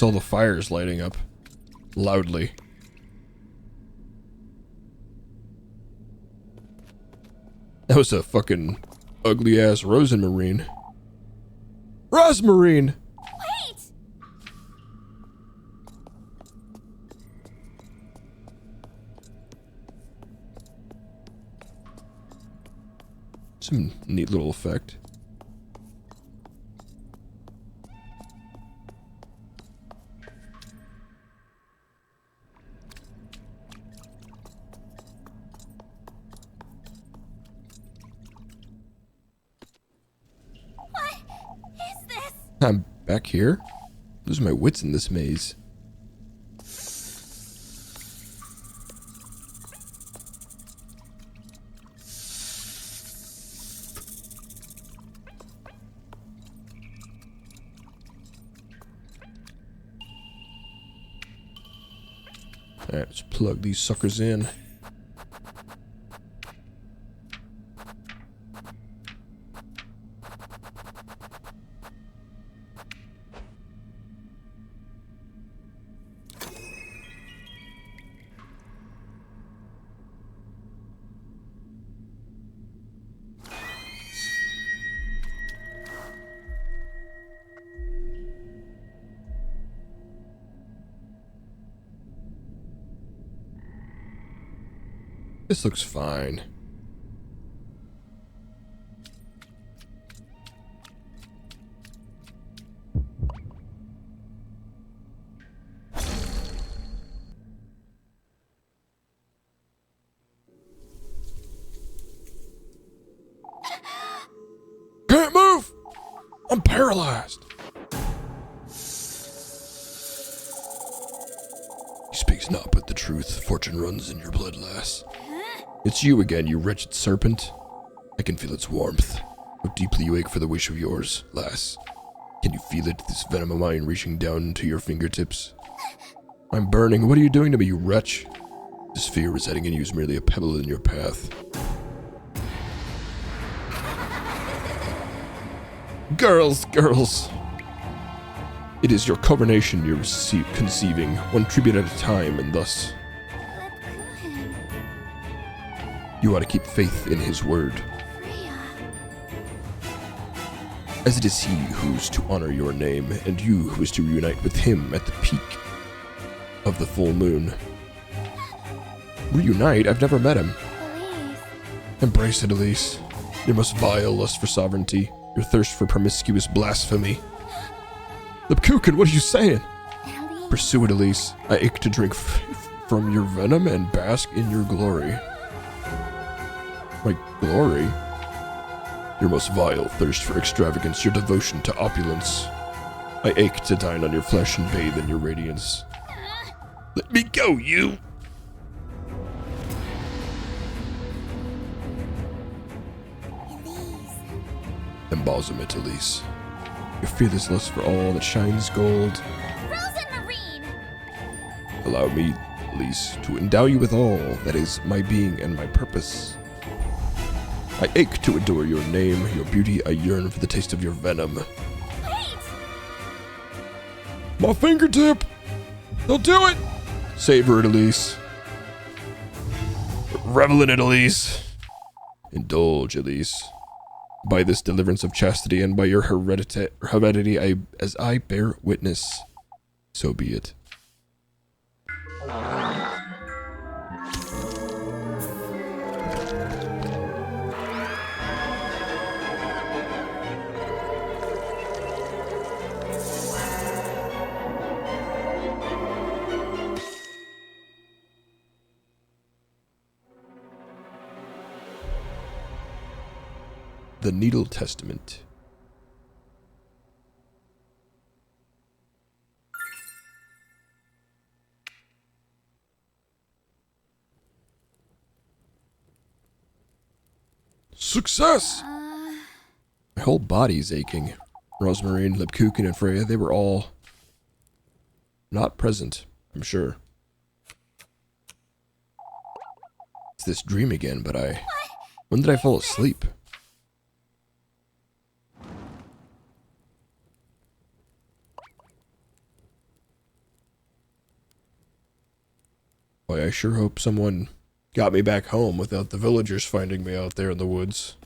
Just all the fires lighting up. Loudly. That was a fucking ugly-ass Rosemarine. Rosmarine! Wait! Some neat little effect. What is this? I'm back here? Losing my wits in this maze. Alright, let's plug these suckers in. This looks fine. Can't move! I'm paralyzed. He speaks not but the truth. Fortune runs in your blood, lass. It's you again, you wretched serpent. I can feel its warmth. How deeply you ache for the wish of yours, lass. Can you feel it, this venom of mine reaching down to your fingertips? I'm burning. What are you doing to me, you wretch? This fear residing in you is merely a pebble in your path. Girls, girls. It is your coronation you're conceiving, one tribute at a time, and thus you ought to keep faith in his word. Freya. As it is he who's to honor your name, and you who is to reunite with him at the peak of the full moon. Reunite? I've never met him. Elise. Embrace it, Elise. Your most vile lust for sovereignty, your thirst for promiscuous blasphemy. Lipkukin, what are you saying? Elise. Pursue it, Elise. I ache to drink from your venom and bask in your glory. My glory? Your most vile thirst for extravagance, your devotion to opulence. I ache to dine on your flesh and bathe in your radiance. Let me go, you! Elise. Embalsam it, Elise. Your fearless lust for all that shines gold. Rosemarine. Allow me, Elise, to endow you with all that is my being and my purpose. I ache to adore your name, your beauty. I yearn for the taste of your venom. Wait. My fingertip! They'll do it! Savor it, Elise. Revel in it, Elise. Indulge, Elise. By this deliverance of chastity and by your heredity, as I bear witness, so be it. The Needle Testament. Success! My whole body's aching. Rosmarine, Lipkukin, and Freya, they were all not present, I'm sure. It's this dream again, but when did I fall asleep? Boy, I sure hope someone got me back home without the villagers finding me out there in the woods.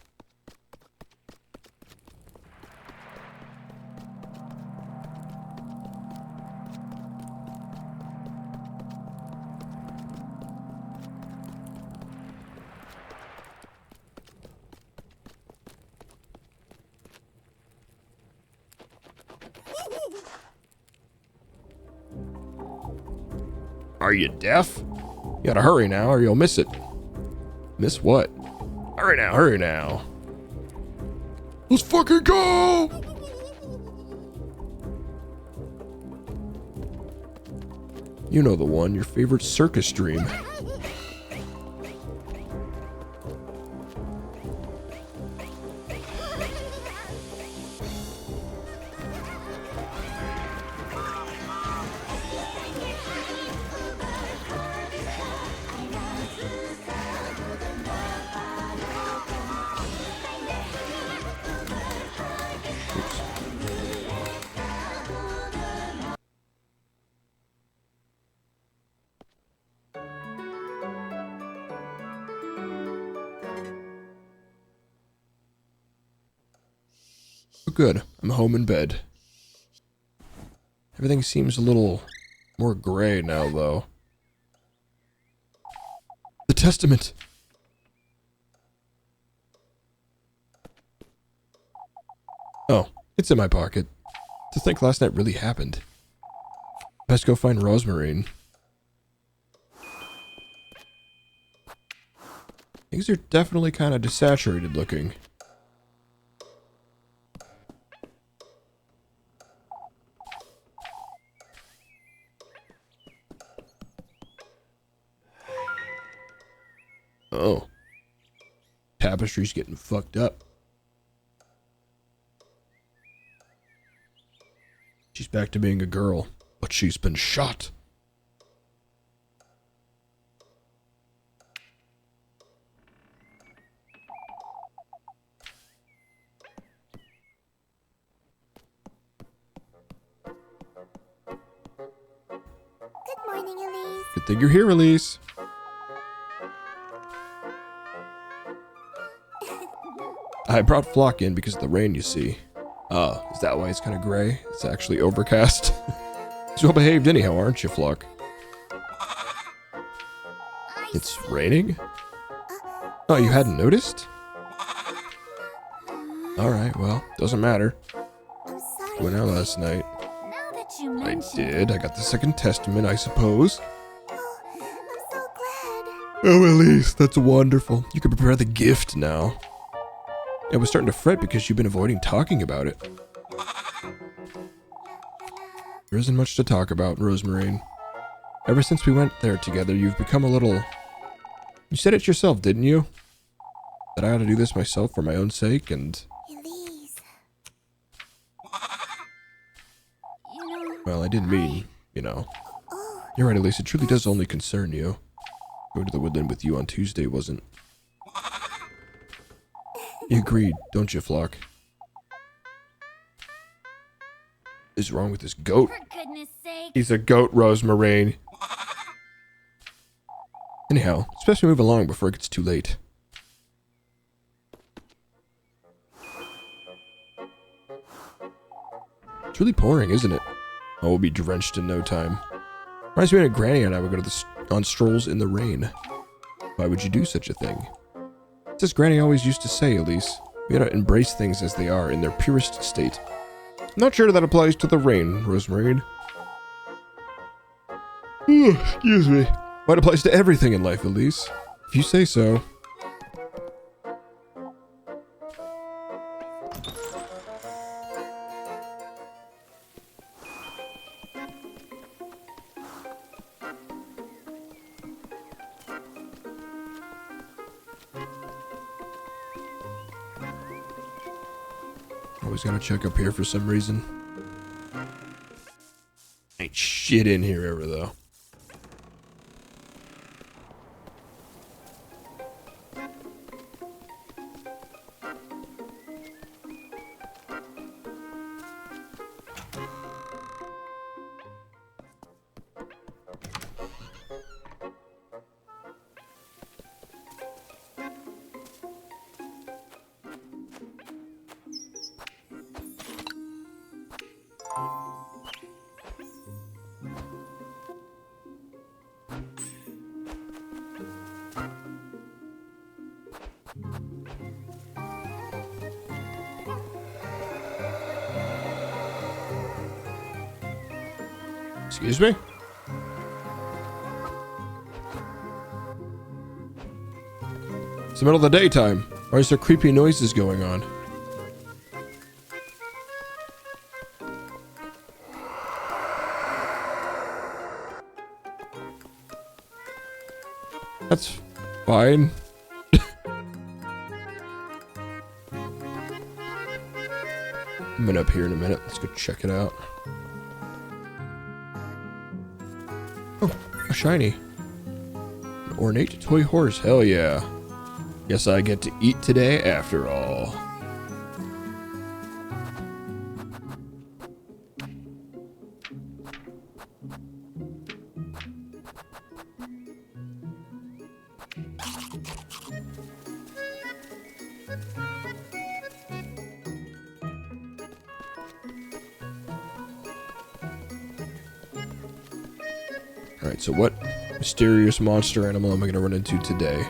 Are you deaf? You gotta hurry now or you'll miss it. Miss what? Hurry now, hurry now. Let's fucking go! You know the one, your favorite circus dream. Good. I'm home in bed. Everything seems a little more gray now, though. The testament! Oh, it's in my pocket. To think last night really happened. Best go find Rosemary. Things are definitely kind of desaturated looking. Oh. Tapestry's getting fucked up. She's back to being a girl, but she's been shot. Good morning, Elise. Good thing you're here, Elise. I brought Flock in because of the rain, you see. Oh, is that why it's kind of gray? It's actually overcast. He's well behaved anyhow, aren't you, Flock? It's raining? Oh, you hadn't noticed? Alright, well, doesn't matter. I'm sorry. Went out last night. Now that you I mention did. I got the second testament, I suppose. Oh, I'm so glad. Oh, Elise, that's wonderful. You can prepare the gift now. I was starting to fret because you've been avoiding talking about it. There isn't much to talk about, Rosemary. Ever since we went there together, you've become a little... You said it yourself, didn't you? That I ought to do this myself for my own sake, and... Elise. You know... Well, I didn't mean, you know. Oh, You're right, Elise, it truly does only concern you. Going to the woodland with you on Tuesday wasn't... You agreed, don't you, Flock? What is wrong with this goat? for goodness sake. He's a goat, Rosemary. Anyhow, it's best we move along before it gets too late. It's really pouring, isn't it? Oh, we'll be drenched in no time. Reminds me when Granny and I would go to on strolls in the rain. Why would you do such a thing? It's as Granny always used to say, Elise. We gotta embrace things as they are in their purest state. I'm not sure that applies to the rain, Rosemary. Excuse me. Why it applies to everything in life, Elise. If you say so. Always gotta check up here for some reason. Ain't shit in here ever, though. Excuse me? It's the middle of the daytime. Why is there creepy noises going on? That's fine. I'm gonna up here in a minute. Let's go check it out. Oh, a shiny. An ornate toy horse. Hell yeah. Guess I get to eat today after all. Alright, so what mysterious monster animal am I going to run into today?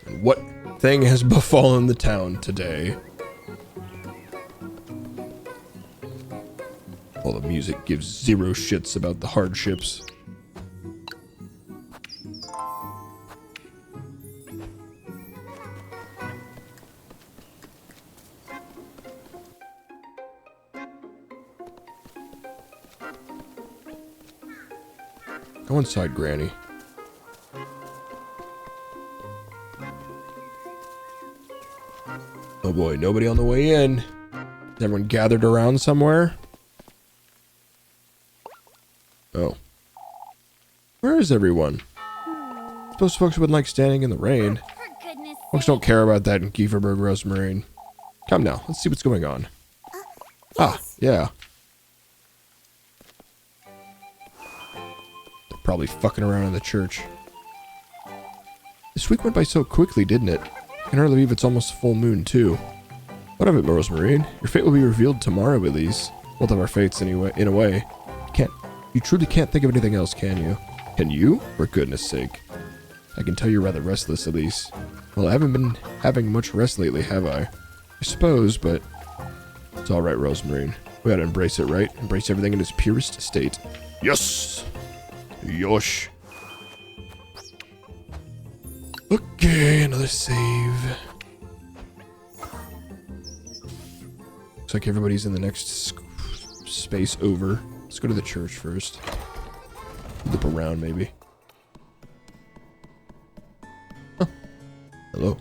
And what thing has befallen the town today? All the music gives zero shits about the hardships. Go inside, Granny. Oh boy, nobody on the way in. Is everyone gathered around somewhere? Oh. Where is everyone? I suppose folks wouldn't like standing in the rain. For goodness Folks don't care about that in Kieferberg, Rosemarine. Come now, let's see what's going on. Ah, yeah. They're probably fucking around in the church. This week went by so quickly, didn't it? I can hardly believe it's almost full moon, too. What of it, Rosemarine? Your fate will be revealed tomorrow, at least. Both of our fates, anyway, in a way. You truly can't think of anything else, can you? Can you? For goodness sake. I can tell you're rather restless, at least. Well, I haven't been having much rest lately, have I? I suppose, but... It's alright, Rosemarine. We gotta embrace it, right? Embrace everything in its purest state. Yes! Yosh! Okay, another save. Looks like everybody's in the next space over. Let's go to the church first. Loop around, maybe. Huh. Hello.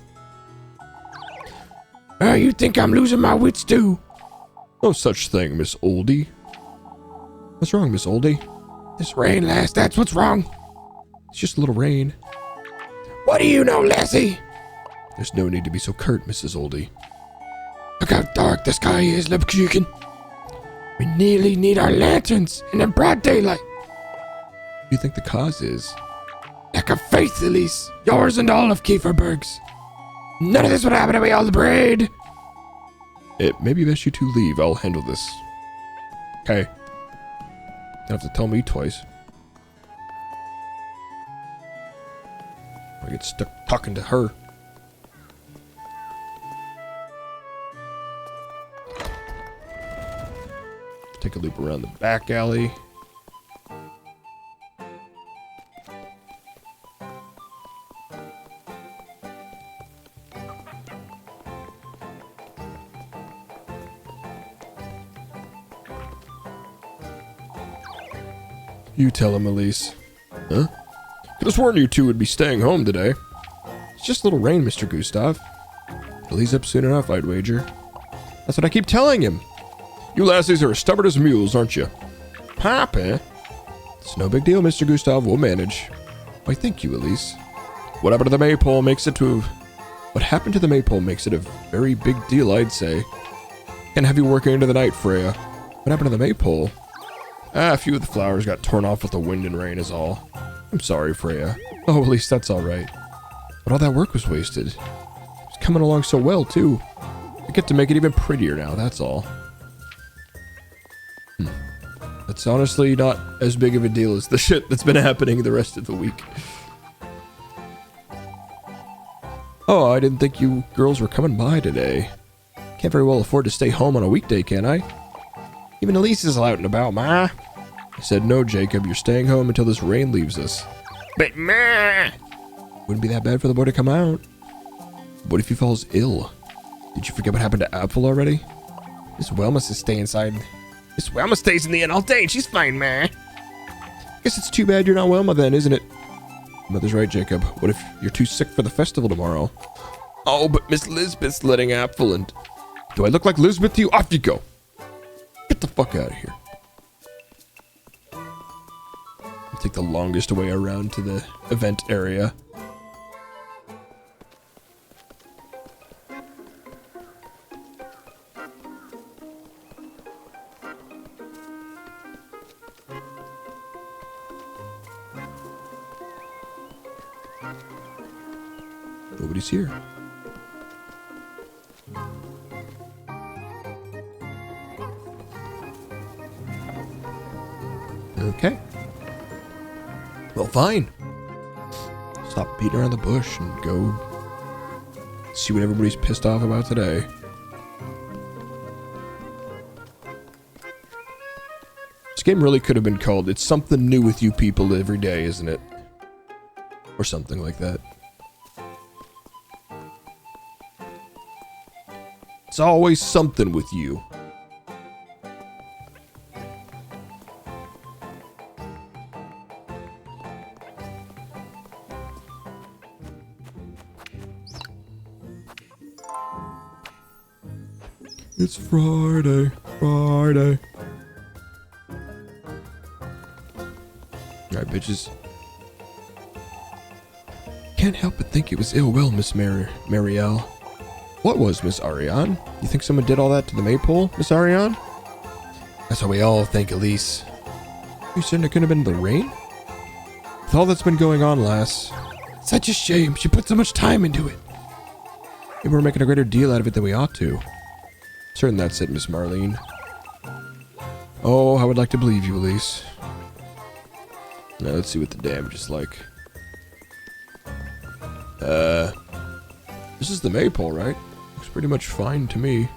You think I'm losing my wits too? No such thing, Miss Oldie. What's wrong, Miss Oldie? This rain, lass, that's what's wrong. It's just a little rain. What do you know, lassie? There's no need to be so curt, Mrs. Oldie. Look how dark the sky is, Lebkuchen. We nearly need our lanterns in the broad daylight. What do you think the cause is? Lack of faith, Elise. Yours and all of Kieferberg's. None of this would happen if we all the braid. It may be best you two leave. I'll handle this. Okay. Don't have to tell me twice. I get stuck talking to her. Take a loop around the back alley. You tell him, Elise. Huh? Could have sworn you two would be staying home today. It's just a little rain, Mr. Gustav. He'll ease up soon enough, I'd wager. That's what I keep telling him. You lassies are as stubborn as mules, aren't you? Papa? It's no big deal, Mr. Gustav. We'll manage. Why, thank you, Elise. What happened to the maypole makes it to... What happened to the maypole makes it a very big deal, I'd say. Can't have you working into the night, Freya. What happened to the maypole? A few of the flowers got torn off with the wind and rain is all. I'm sorry, Freya. Oh, at least that's alright. But all that work was wasted. It's coming along so well, too. I get to make it even prettier now, that's all. That's honestly not as big of a deal as the shit that's been happening the rest of the week. Oh, I didn't think you girls were coming by today. Can't very well afford to stay home on a weekday, can I? Even Elise is out and about, Ma. I said, no, Jacob, you're staying home until this rain leaves us. But, Ma! Wouldn't be that bad for the boy to come out. What if he falls ill? Did you forget what happened to Apfel already? Miss Wilma says stay inside. Miss Wilma stays in the inn all day and she's fine, Ma. Guess it's too bad you're not Wilma then, isn't it? Mother's right, Jacob. What if you're too sick for the festival tomorrow? Oh, but Miss Lisbeth's letting Apfel and... Do I look like Lisbeth to you? Off you go. Get the fuck out of here. I'll take the longest way around to the event area. Nobody's here. Okay. Well, fine. Stop beating around the bush and go see what everybody's pissed off about today. This game really could have been called It's Something New with You People Every Day, isn't it? Or something like that. It's always something with you. It's Friday, Friday. Alright, bitches. Can't help but think it was ill will, Miss Marielle. What was, Miss Ariane? You think someone did all that to the maypole, Miss Ariane? That's what we all think, Elise. You certain it couldn't have been the rain? With all that's been going on, lass. Such a shame. She put so much time into it. Maybe we're making a greater deal out of it than we ought to. Certain that's it, Miss Marlene. Oh, I would like to believe you, Elise. Now let's see what the damage is like. This is the maypole, right? Looks pretty much fine to me.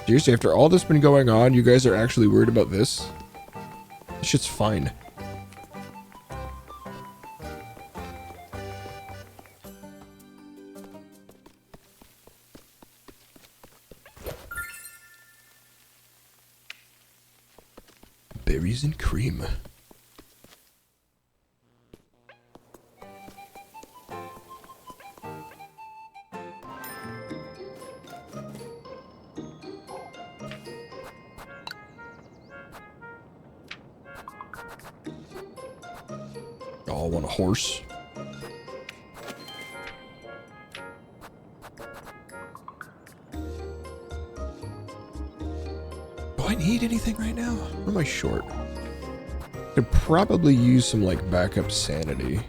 Seriously, after all this been going on, you guys are actually worried about this? This shit's fine. Berries and cream. Oh, I want a horse. Do I need anything right now? Or am I short? Could probably use some like backup sanity.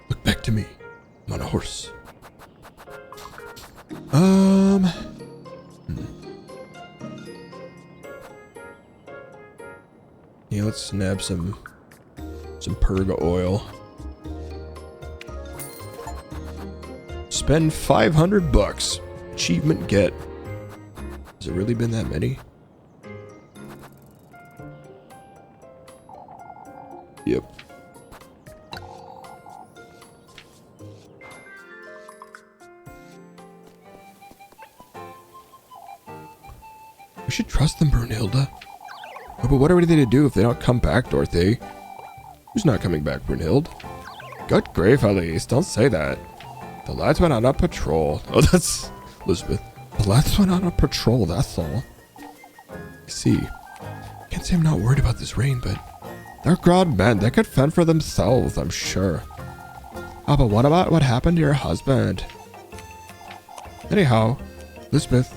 Look back to me. I'm on a horse. Yeah, let's snap some Purga oil. Spend 500 bucks. Achievement get. Has it really been that many? Yep. We should trust them, Brunhilde. Oh, but what are we to do if they don't come back, Dorothy? Who's not coming back, Brunhilde? Good grief, Elise, don't say that. The lads went on a patrol. Oh, that's Elizabeth. The lads went on a patrol, that's all. I see. Can't say I'm not worried about this rain, but they're grown men. They could fend for themselves, I'm sure. Oh, but what about what happened to your husband? Anyhow, Elizabeth,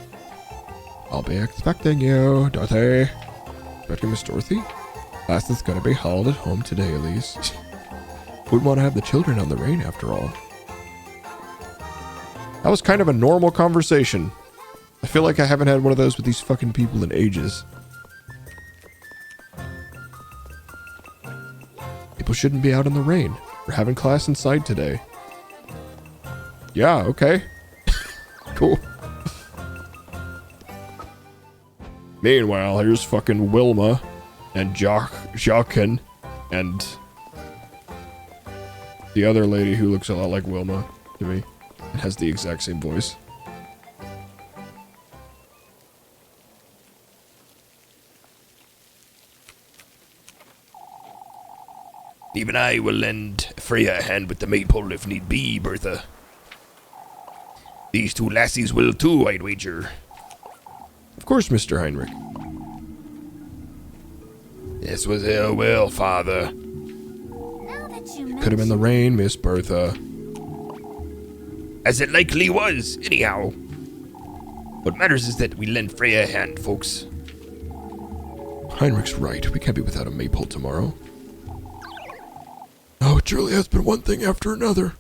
I'll be expecting you, Dorothy. Expecting Miss Dorothy? Lass is gonna be hauled at home today, Elise. Wouldn't want to have the children on the rain after all. That was kind of a normal conversation. I feel like I haven't had one of those with these fucking people in ages. People shouldn't be out in the rain. We're having class inside today. Yeah, okay. Cool. Meanwhile, here's fucking Wilma and Jacques and the other lady who looks a lot like Wilma to me and has the exact same voice. Even I will lend Freya a hand with the maypole if need be, Bertha. These two lassies will too, I'd wager. Of course, Mr. Heinrich. This was ill will, father. Now that you Could have been the rain, Miss Bertha. As it likely was, anyhow. What matters is that we lend Freya a hand, folks. Heinrich's right. We can't be without a maypole tomorrow. Oh, it truly has been one thing after another.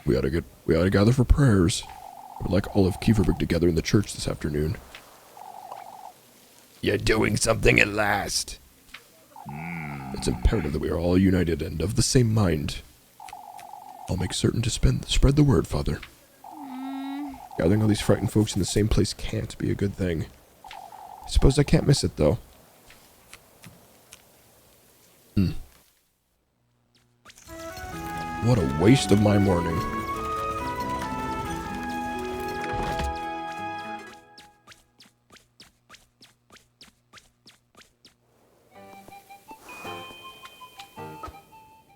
We ought to gather for prayers. I would like all of Kieferberg together in the church this afternoon. You're doing something at last. It's imperative that we are all united and of the same mind. I'll make certain to spread the word, Father. Gathering all these frightened folks in the same place can't be a good thing. I suppose I can't miss it, though. What a waste of my morning.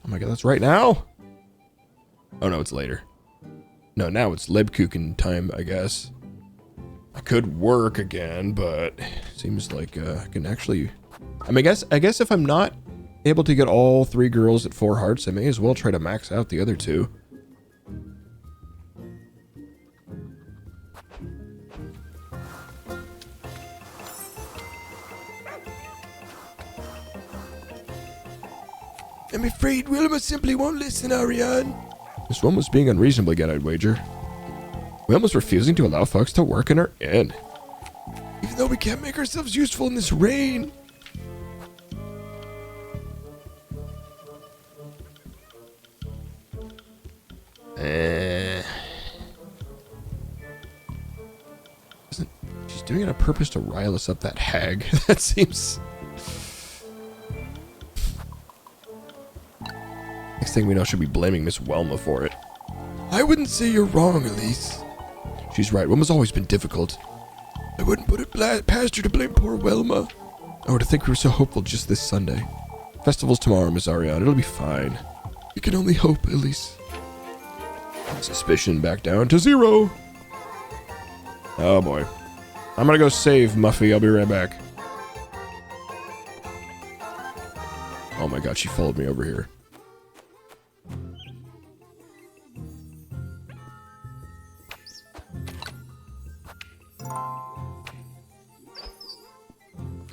Oh my god, that's right now? Oh no, it's later. No, now it's Lebkuchen time, I guess. I could work again, but seems like I can actually... I mean, I guess if I'm not able to get all 3 girls at 4 hearts, I may as well try to max out the other 2. I'm afraid Wilma simply won't listen, Ariane. This one was being unreasonable again, I'd wager. Wilma's refusing to allow folks to work in her inn. Even though we can't make ourselves useful in this rain. She's doing it on purpose to rile us up, that hag. That seems... Next thing we know, she'll be blaming Miss Wilma for it. I wouldn't say you're wrong, Elise. She's right. Wilma's always been difficult. I wouldn't put it past her to blame poor Wilma. Oh, to think we were so hopeful just this Sunday. Festival's tomorrow, Miss Ariane. It'll be fine. We can only hope, Elise. Suspicion back down to 0. Oh boy. I'm gonna go save Muffy. I'll be right back. Oh my god, she followed me over here.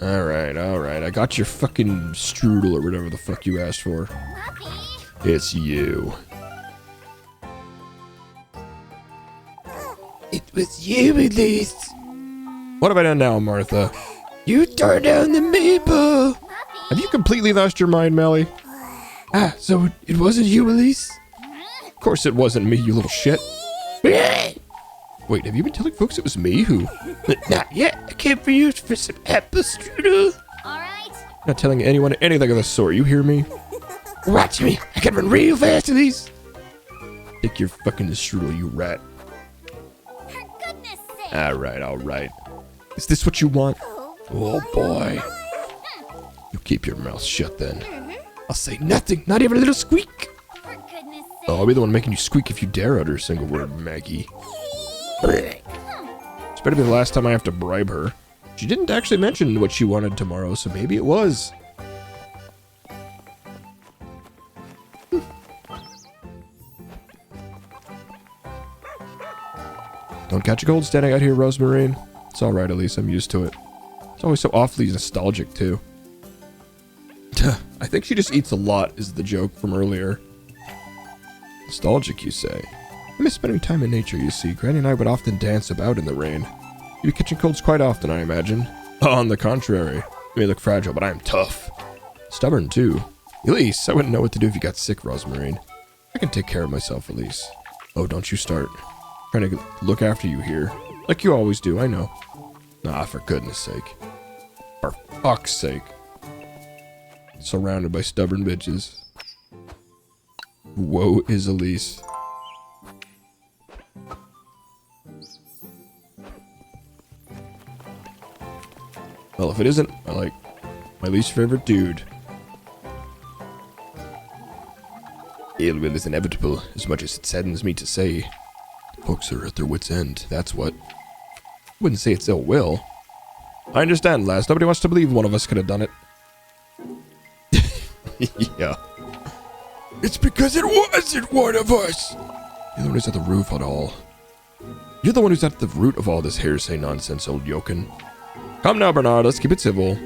Alright. I got your fucking strudel or whatever the fuck you asked for. Muffy. It's you. It was you, Elise. What have I done now, Martha? You tore down the maple. Have you completely lost your mind, Melly? So it wasn't you, Elise? Of course it wasn't me, you little shit. Not Wait, have you been telling folks it was me who... yet. I came for you for some apple strudel. Alright. Not telling anyone anything of the sort, you hear me? Watch me. I can run real fast, Elise. Take your fucking strudel, you rat. For goodness sake. Alright. Is this what you want? Oh, boy. You keep your mouth shut then. I'll say nothing. Not even a little squeak. For goodness sake. Oh, I'll be the one making you squeak if you dare utter a single word, Maggie. This better be the last time I have to bribe her. She didn't actually mention what she wanted tomorrow, so maybe it was. Don't catch a cold standing out here, Rosemarine. It's alright, Elise. I'm used to it. It's always so awfully nostalgic, too. I think she just eats a lot, is the joke from earlier. Nostalgic, you say? I miss spending time in nature, you see. Granny and I would often dance about in the rain. You'd be catching colds quite often, I imagine. On the contrary, you may look fragile, but I am tough. Stubborn, too. Elise, I wouldn't know what to do if you got sick, Rosmarine. I can take care of myself, Elise. Oh, don't you start. I'm trying to look after you here. Like you always do, I know. Nah, for goodness sake. For fuck's sake. Surrounded by stubborn bitches. Woe is Elise. Well, if it isn't, my least favorite dude. Ill will is inevitable, as much as it saddens me to say. Folks are at their wits' end, that's what. I wouldn't say it's ill will. I understand, lass. Nobody wants to believe one of us could have done it. Yeah. It's because it wasn't one of us! You're the one who's at the root of it all. You're the one who's at the root of all this hearsay nonsense, old yokin. Come now, Bernard, let's keep it civil.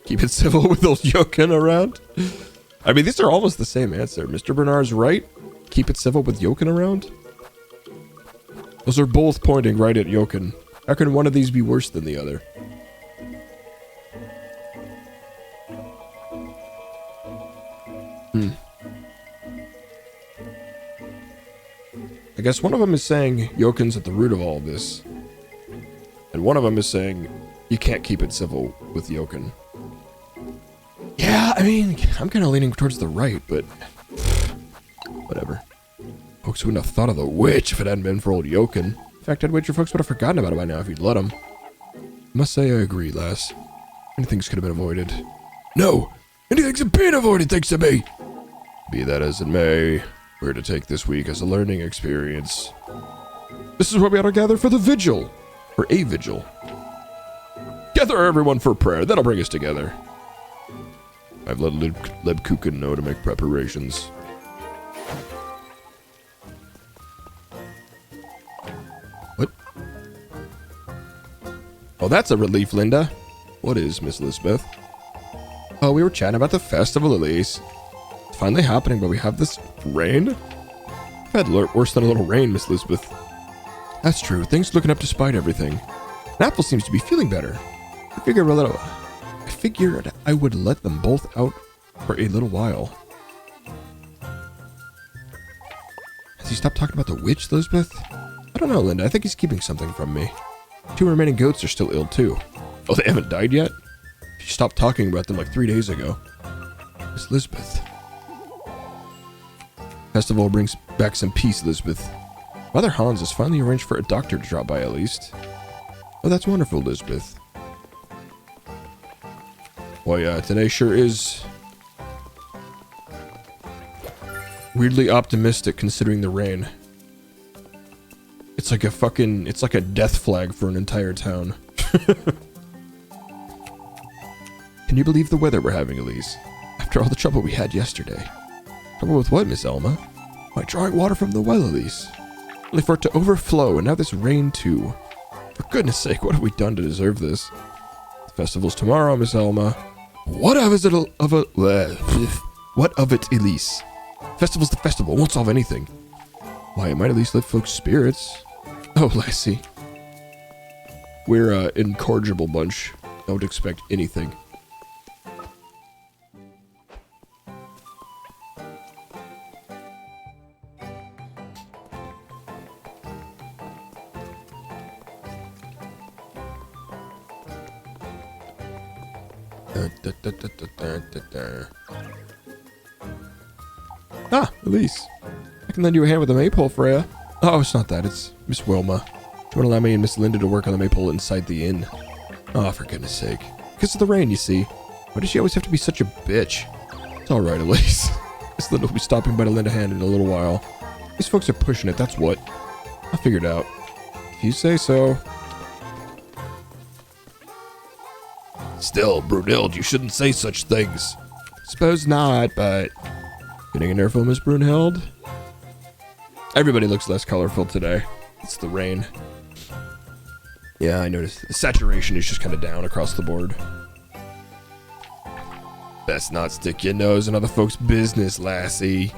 Keep it civil with old yokin around? I mean, these are almost the same answer. Mr. Bernard's right. Keep it civil with yokin around? Those are both pointing right at yokin. How can one of these be worse than the other? I guess one of them is saying yokin's at the root of all this. And one of them is saying you can't keep it civil with yokin. Yeah, I mean, I'm kind of leaning towards the right, but whatever. Folks wouldn't have thought of the witch if it hadn't been for old yokin. In fact, I'd wager folks would have forgotten about it by now if you'd let them. I must say I agree, lass. Anything could have been avoided. No! Anything's been avoided thanks to me! Be that as it may, we're to take this week as a learning experience. This is where we ought to gather for the vigil. For a vigil. Gather everyone for prayer, that'll bring us together. I've let Lebkuchen know to make preparations. What? Oh, that's a relief, Linda. What is, Miss Elizabeth? Oh, we were chatting about the festival, Elise. It's finally happening, but we have this rain? I've had worse than a little rain, Miss Elizabeth. That's true. Things looking up despite everything. And Apple seems to be feeling better. I figured I would let them both out for a little while. Has he stopped talking about the witch, Elizabeth? I don't know, Linda. I think he's keeping something from me. 2 remaining goats are still ill, too. Oh, they haven't died yet? She stopped talking about them like 3 days ago. Miss Elizabeth. Festival brings back some peace, Elizabeth. Father Hans has finally arranged for a doctor to drop by at least. Oh, that's wonderful, Elizabeth. Well, yeah, today sure is weirdly optimistic considering the rain. It's like a death flag for an entire town. Can you believe the weather we're having, Elise? After all the trouble we had yesterday. Trouble with what, Miss Elma? By drawing water from the well, Elise. Only for it to overflow, and now this rain too. For goodness sake, what have we done to deserve this? The festival's tomorrow, Miss Elma. What of it, Elise? Festival's the festival, won't solve anything. Why, it might at least lift folks' spirits. Oh, lassie. We're an incorrigible bunch. Don't expect anything. Ah, Elise. I can lend you a hand with the maypole, Freya. Oh, it's not that. It's Miss Wilma. She won't allow me and Miss Linda to work on the maypole inside the inn. Oh, for goodness sake. Because of the rain, you see. Why does she always have to be such a bitch? It's alright, Elise. Miss Linda will be stopping by to lend a hand in a little while. These folks are pushing it, that's what. I'll figure it out. If you say so. Still, Brunhilde, you shouldn't say such things. Suppose not, but... Getting an earful, Miss Brunhilde? Everybody looks less colorful today. It's the rain. Yeah, I noticed. The saturation is just kind of down across the board. Best not stick your nose in other folks' business, lassie.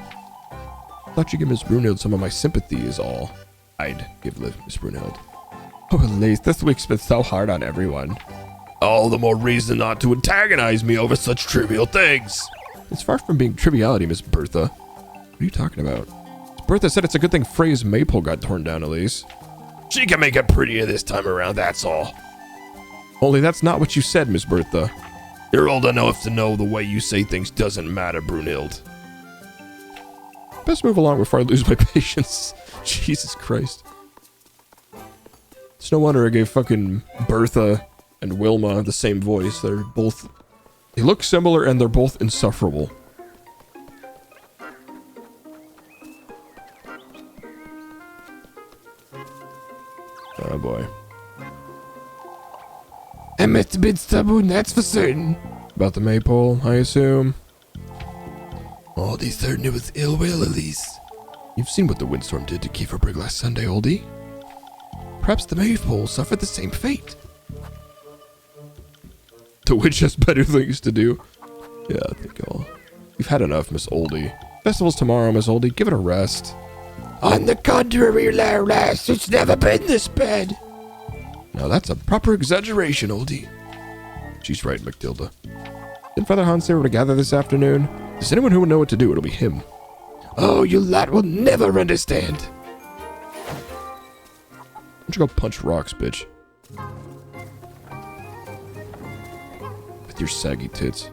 Thought you'd give Miss Brunhild some of my sympathy is all. I'd give Miss Brunhild. Oh, Elise, this week's been so hard on everyone. All the more reason not to antagonize me over such trivial things. It's far from being triviality, Miss Bertha. What are you talking about? Bertha said it's a good thing Frey's maple got torn down, Elise. She can make it prettier this time around, that's all. Only that's not what you said, Miss Bertha. You're old enough to know the way you say things doesn't matter, Brunhild. Best move along before I lose my patience. Jesus Christ. It's no wonder I gave fucking Bertha and Wilma the same voice. They look similar and they're both insufferable. Oh boy. I must have been stubborn, that's for certain. About the maypole, I assume. Oh, they certain it was ill will, Elise. You've seen what the windstorm did to Kieferbrigg last Sunday, oldie. Perhaps the maypole suffered the same fate. The witch has better things to do. Yeah, I think you've had enough, Miss Oldie. Festival's tomorrow, Miss Oldie. Give it a rest. On the contrary, lass, it's never been this bad. Now that's a proper exaggeration, oldie. She's right, Matilda. Didn't Father Hans say we're to gather this afternoon? There's anyone who would know what to do, it'll be him. Oh, you lot will never understand. Why don't you go punch rocks, bitch? With your saggy tits.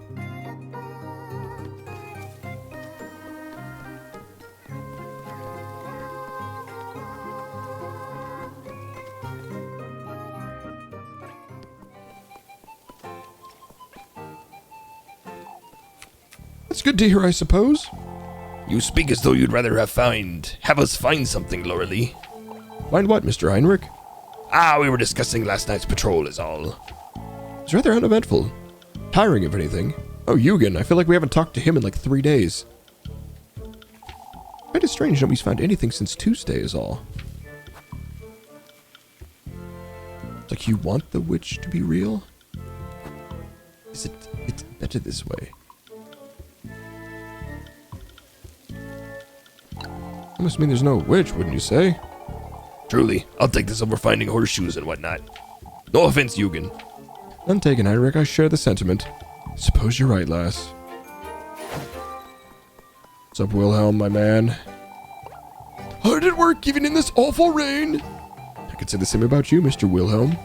That's good to hear, I suppose. You speak as though you'd rather have us find something, Loralee. Find what, Mr. Heinrich? We were discussing last night's patrol is all. It's rather uneventful. Tiring, if anything. Oh, Eugen, I feel like we haven't talked to him in like 3 days. Kinda strange nobody's found anything since Tuesday is all. It's like you want the witch to be real? It's better this way. That must mean there's no witch, wouldn't you say? Truly, I'll take this over finding horseshoes and whatnot. No offense, Eugen. None taken, Heinrich. I share the sentiment. Suppose you're right, lass. What's up, Wilhelm, my man? Hard at work even in this awful rain. I could say the same about you, Mr. Wilhelm.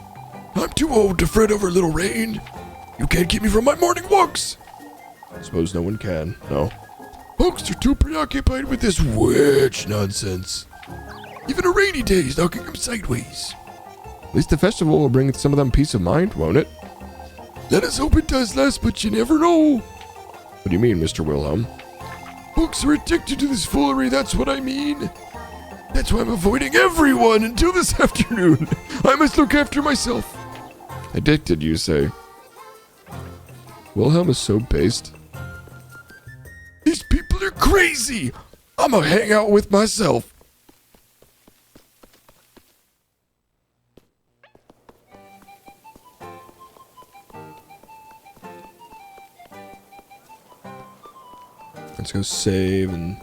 I'm too old to fret over little rain. You can't keep me from my morning walks. I suppose no one can, no. Folks are too preoccupied with this witch nonsense. Even a rainy day is knocking them sideways. At least the festival will bring some of them peace of mind, won't it? Let us hope it does, lass, but you never know. What do you mean, Mr. Wilhelm? Folks are addicted to this foolery, that's what I mean. That's why I'm avoiding everyone until this afternoon. I must look after myself. Addicted, you say? Wilhelm is so based. These people are crazy. I'm gonna hang out with myself. Let's go save and...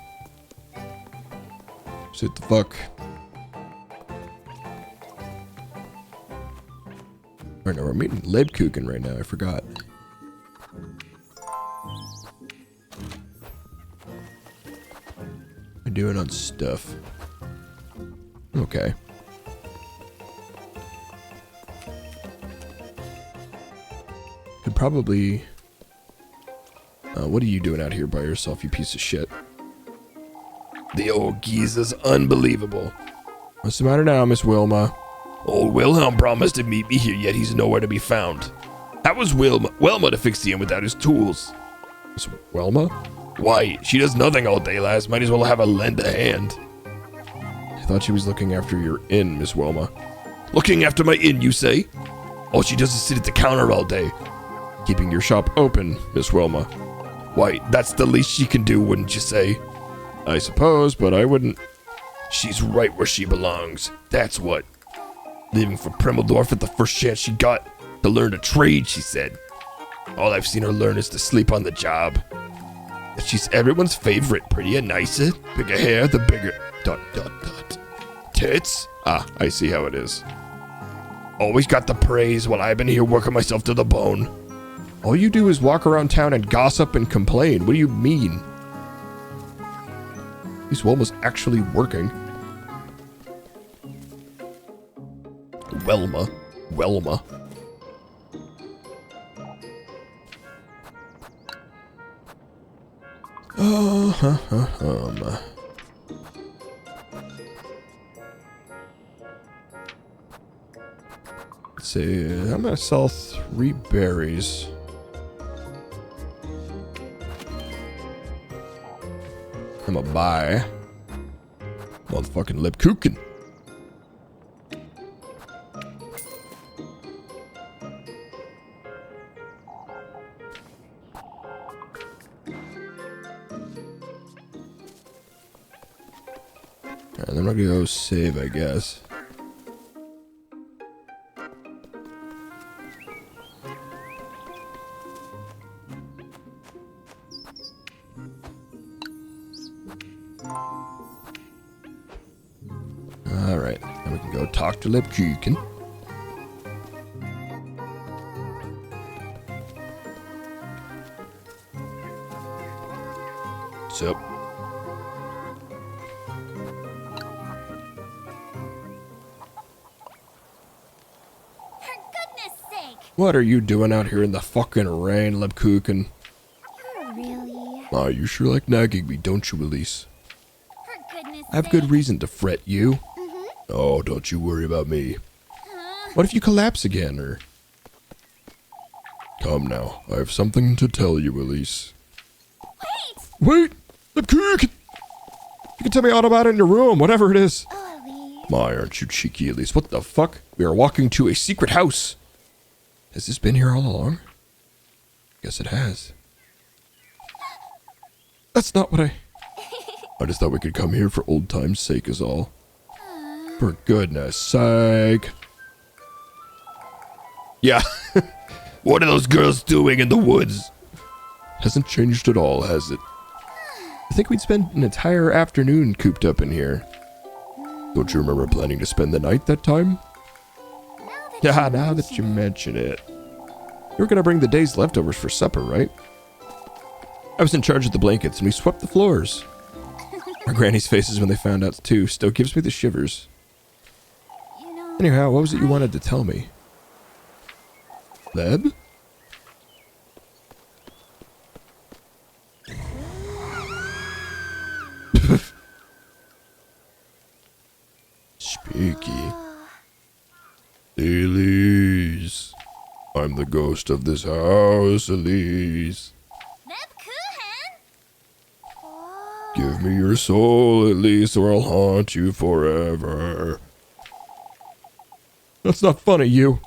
Shit the fuck. Right now, we're meeting Lebkuchen right now, I forgot. I'm doing on stuff. Okay. Could probably... what are you doing out here by yourself, you piece of shit? The old geezer's unbelievable. What's the matter now, Miss Wilma? Old Wilhelm promised to meet me here, yet he's nowhere to be found. How was Wilma to fix the inn without his tools? Miss Wilma? Why, she does nothing all day, lass. Might as well have a lend a hand. I thought she was looking after your inn, Miss Wilma. Looking after my inn, you say? All she does is sit at the counter all day. Keeping your shop open, Miss Wilma. Why, that's the least she can do, wouldn't you say? I suppose, but I wouldn't... She's right where she belongs, that's what. Leaving for Primeldorf at the first chance she got to learn a trade, she said. All I've seen her learn is to sleep on the job. She's everyone's favorite. Prettier, nicer, bigger hair, the bigger... ... Tits? Ah, I see how it is. Always got the praise while I've been here working myself to the bone. All you do is walk around town and gossip and complain. What do you mean? At least one was actually working. Welma. Let's see, I'm gonna sell 3 berries. I'm gonna buy motherfucking Lebkuchen. And I'm gonna go save, I guess. Alright, now we can go talk to Lebkuchen. What's up? For goodness sake! What are you doing out here in the fucking rain, Lebkuchen? You're really... Aw, you sure like nagging me, don't you, Elise? For goodness I have good reason to fret you. Oh, don't you worry about me. What if you collapse again, or... Come now, I have something to tell you, Elise. Wait! Lebkuchen! You can tell me all about it in your room, whatever it is. Oh, Elise. My, aren't you cheeky, Elise? What the fuck? We are walking to a secret house. Has this been here all along? Guess it has. That's not what I just thought we could come here for old time's sake is all. For goodness sake. Yeah. What are those girls doing in the woods? Hasn't changed at all, has it? I think we'd spend an entire afternoon cooped up in here. Don't you remember planning to spend the night that time? Yeah, now that you mention it. You were gonna bring the day's leftovers for supper, right? I was in charge of the blankets and we swept the floors. Our granny's faces when they found out too still gives me the shivers. You know... Anyhow, what was it you wanted to tell me? Leb? Speaky. Elise. I'm the ghost of this house, Elise. Lebkuchen? Oh. Give me your soul, Elise, or I'll haunt you forever. That's not funny, you.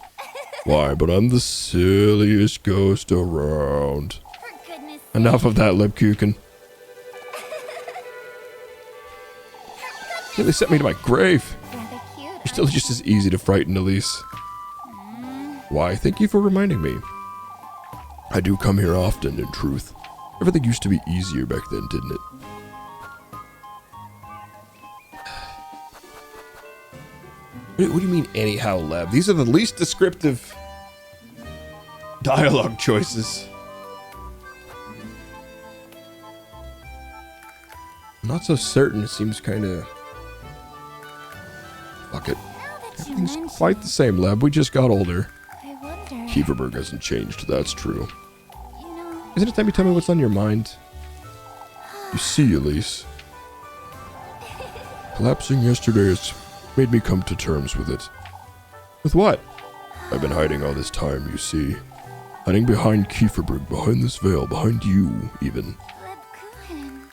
Why, but I'm the silliest ghost around. For goodness sake. Enough of that, Lebkuchen. Nearly sent me to my grave. Rather cute. You're still just as easy to frighten, Elise. Why, thank you for reminding me. I do come here often, in truth. Everything used to be easier back then, didn't it? What do you mean, anyhow, Leb? These are the least descriptive dialogue choices. I'm not so certain. It seems kind of... Fuck it. Now that you Everything's mention quite the same, Leb. We just got older. I wonder... Kieferberg hasn't changed, that's true. You know... Isn't it time you tell me what's on your mind? You see, Elise. Collapsing yesterday has made me come to terms with it. With what? I've been hiding all this time, you see. Hiding behind Kieferberg, behind this veil, behind you, even. Lebkuchen.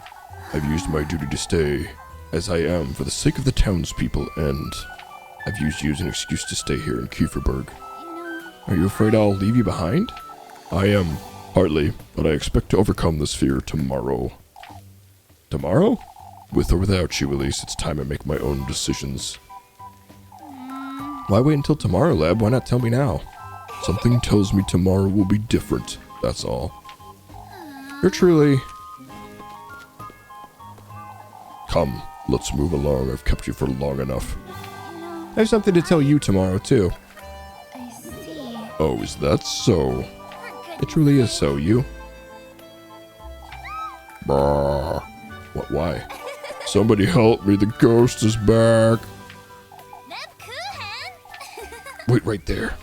I've used my duty to stay as I am for the sake of the townspeople, and I've used you as an excuse to stay here in Kieferberg. You know... Are you afraid I'll leave you behind? I am, partly, but I expect to overcome this fear tomorrow. Tomorrow? With or without you, Elise, it's time I make my own decisions. Why wait until tomorrow, Leb? Why not tell me now? Something tells me tomorrow will be different, that's all. You're truly Come, let's move along. I've kept you for long enough. I have something to tell you tomorrow, too. I see. Oh, is that so? We're good. It truly is so, you. Brr. What, why? Somebody help me, the ghost is back. Kuchen! Wait right there.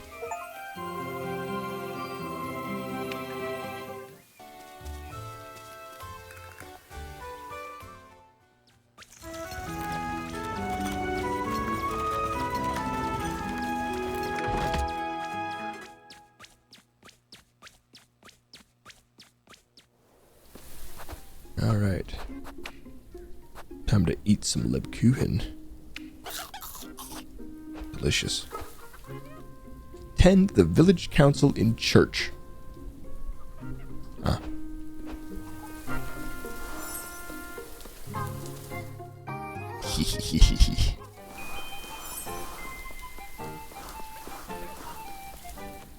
All right. Time to eat some Lebkuchen. Delicious. Tend the village council in church. Ah.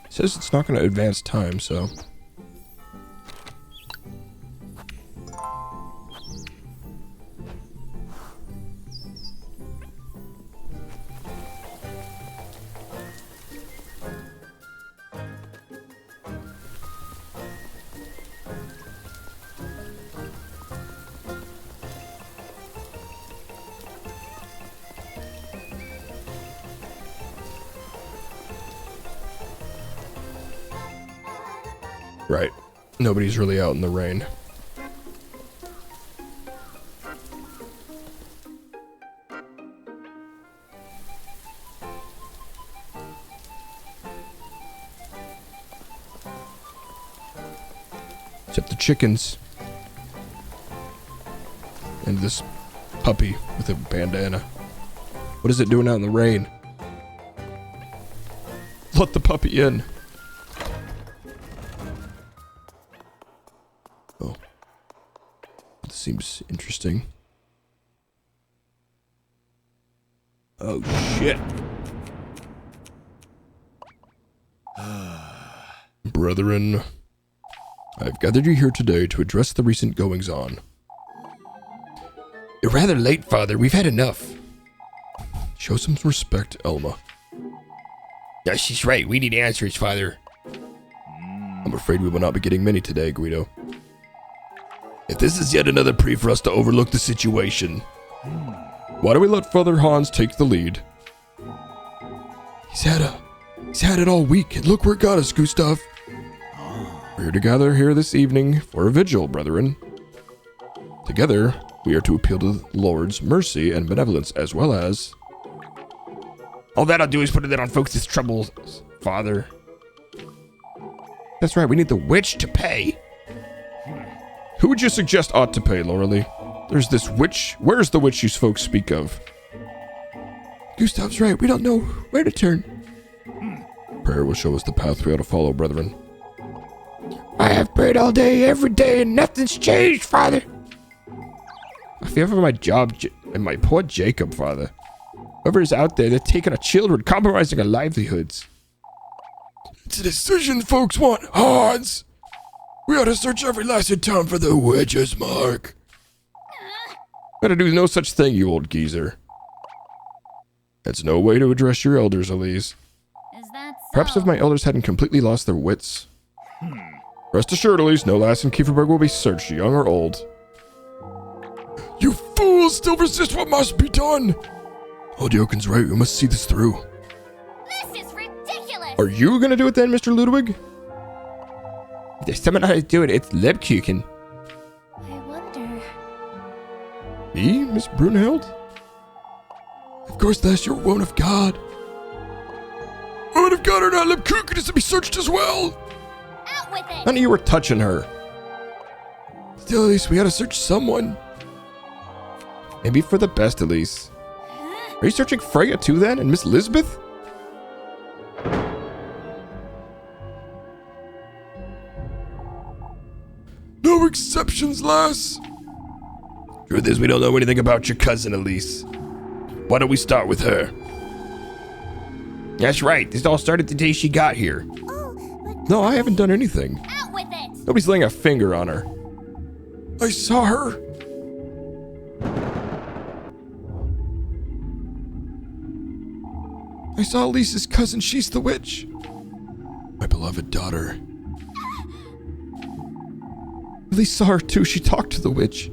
Says it's not going to advance time, so. Right. Nobody's really out in the rain. Except the chickens. And this puppy with a bandana. What is it doing out in the rain? Let the puppy in. Oh. This seems interesting. Oh, shit. Brethren, I've gathered you here today to address the recent goings-on. You're rather late, Father. We've had enough. Show some respect, Elma. Yeah, she's right. We need answers, Father. I'm afraid we will not be getting many today, Guido. If this is yet another plea for us to overlook the situation. Why don't we let Father Hans take the lead? He's had it all week, and look where it got us, Gustav. We're here to gather here this evening for a vigil, brethren. Together, we are to appeal to the Lord's mercy and benevolence, as well as... All that'll do is put it on folks' troubles, Father. That's right, we need the witch to pay. Who would you suggest ought to pay, Loralee? There's this witch. Where's the witch you folks speak of? Gustav's right, we don't know where to turn. Prayer will show us the path we ought to follow, brethren. I have prayed all day, every day, and nothing's changed, Father. I fear for my job and my poor Jacob, Father. Whoever is out there, they're taking our children, compromising our livelihoods. It's a decision folks want, Hans. We ought to search every lasted town for the witch's mark. Gotta do no such thing, you old geezer. That's no way to address your elders, Elise. Is that so? Perhaps if my elders hadn't completely lost their wits. Rest assured, Elise, no lass in Kieferberg will be searched, young or old. You fools still resist what must be done! Odiokin's right, we must see this through. This is ridiculous! Are you gonna do it then, Mr. Ludwig? If there's someone how to do it, it's Lebkuchen. I wonder... Me, Miss Brunhild? Of course, that's your woman of God. Woman of God or not, Lebkuchen is to be searched as well! Out with it! None of you were touching her. Still, at least we gotta search someone. Maybe for the best, Elise. Are you searching Freya too then, and Miss Lisbeth? No exceptions, lass. Truth is, we don't know anything about your cousin, Elise. Why don't we start with her? That's right. This all started the day she got here. No, I haven't done anything. Out with it! Nobody's laying a finger on her. I saw her. I saw Elise's cousin. She's the witch. My beloved daughter. Elise saw her too. She talked to the witch.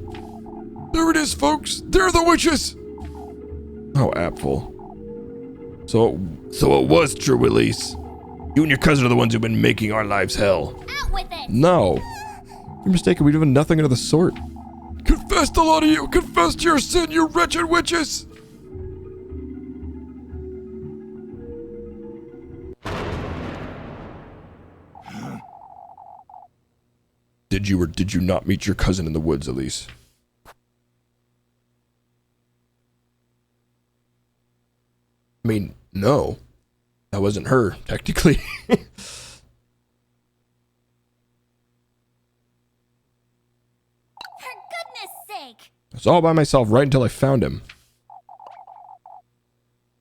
There it is, folks. They're the witches. Oh, Apfel. So it was true, Elise. You and your cousin are the ones who've been making our lives hell. Out with it! No. You're mistaken. We've done nothing of the sort. Confess, the lot of you. Confess to your sin, you wretched witches. Did you or did you not meet your cousin in the woods, Elise? I mean, no. That wasn't her, technically. For goodness sake! I was all by myself right until I found him.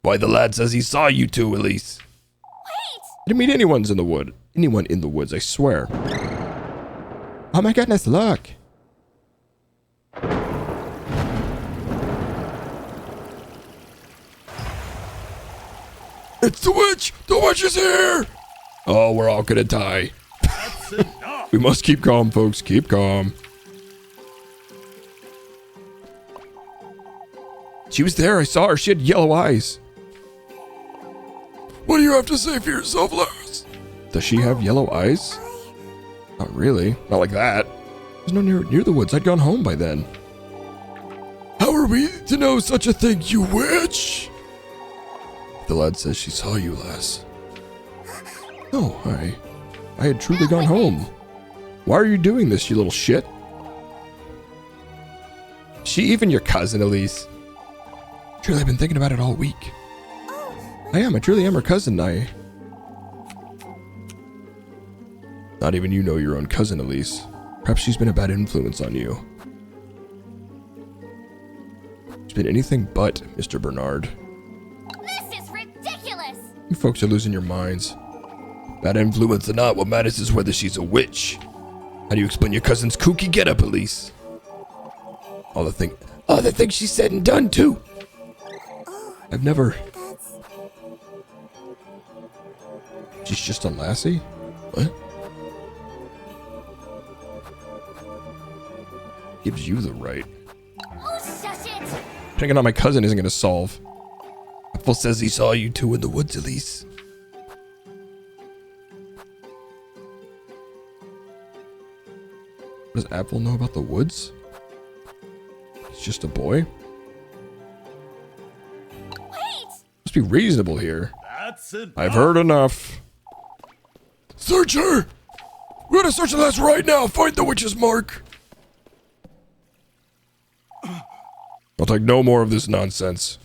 Why, the lad says he saw you two, Elise. Wait! I didn't meet anyone in the woods, I swear. Oh my goodness, look. It's the witch! The witch is here! Oh, we're all gonna die. We must keep calm, folks. Keep calm. She was there. I saw her. She had yellow eyes. What do you have to say for yourself, Lars? Does she have yellow eyes? Not really. Not like that. There's no near the woods. I'd gone home by then. How are we to know such a thing, you witch? The lad says she saw you last. Oh, I had truly gone home. Why are you doing this, you little shit? Is she even your cousin, Elise? Truly, I've been thinking about it all week. I truly am her cousin. Not even you know your own cousin, Elise. Perhaps she's been a bad influence on you. She's been anything but, Mr. Bernard. This is ridiculous! You folks are losing your minds. Bad influence or not, what matters is whether she's a witch. How do you explain your cousin's kooky getup, Elise? All the things she said and done, too. I've never... She's just a lassie? What? Gives you the right. Oh, shush it! Picking on my cousin isn't gonna solve. Apfel says he saw you two in the woods, Elise. Does Apfel know about the woods? He's just a boy? Wait! Must be reasonable here. That's it. I've heard enough. Search her! We're gonna search the house right now. Find the witch's mark. I'll take no more of this nonsense.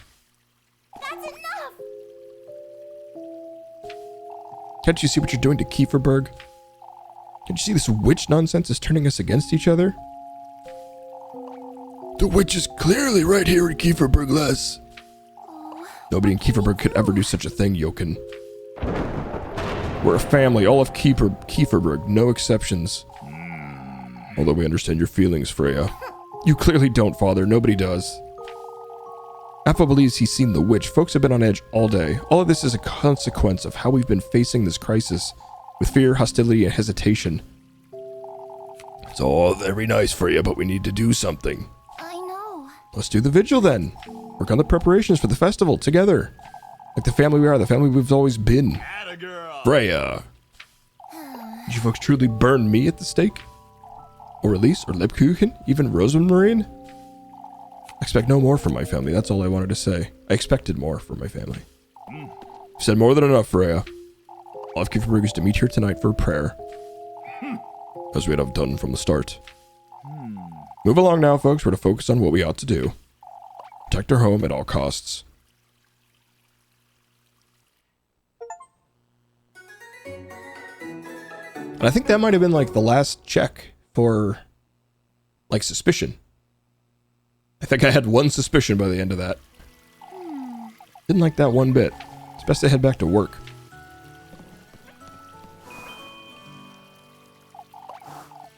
That's enough! Can't you see what you're doing to Kieferberg? Can't you see this witch nonsense is turning us against each other? The witch is clearly right here in Kieferberg, Les. Nobody in Kieferberg could ever do such a thing, Jochen. We're a family, all of Kieferberg, no exceptions. Although we understand your feelings, Freya. You clearly don't, Father. Nobody does. Apfel believes he's seen the witch. Folks have been on edge all day. All of this is a consequence of how we've been facing this crisis. With fear, hostility, and hesitation. It's all very nice, Freya, but we need to do something. I know. Let's do the vigil then. Work on the preparations for the festival together. Like the family we are, the family we've always been. Attagirl. Freya. Did you folks truly burn me at the stake? Or Elise, or Lebkuchen, even Rosenmarine? I expect no more from my family, that's all I wanted to say. I expected more from my family. You've said more than enough, Freya. All of Kieferberg is to meet here tonight for a prayer. As we'd have done from the start. Move along now, folks. We're to focus on what we ought to do. Protect our home at all costs. And I think that might have been like the last check for like suspicion. I think I had one suspicion by the end of that. Didn't like that one bit. It's best to head back to work.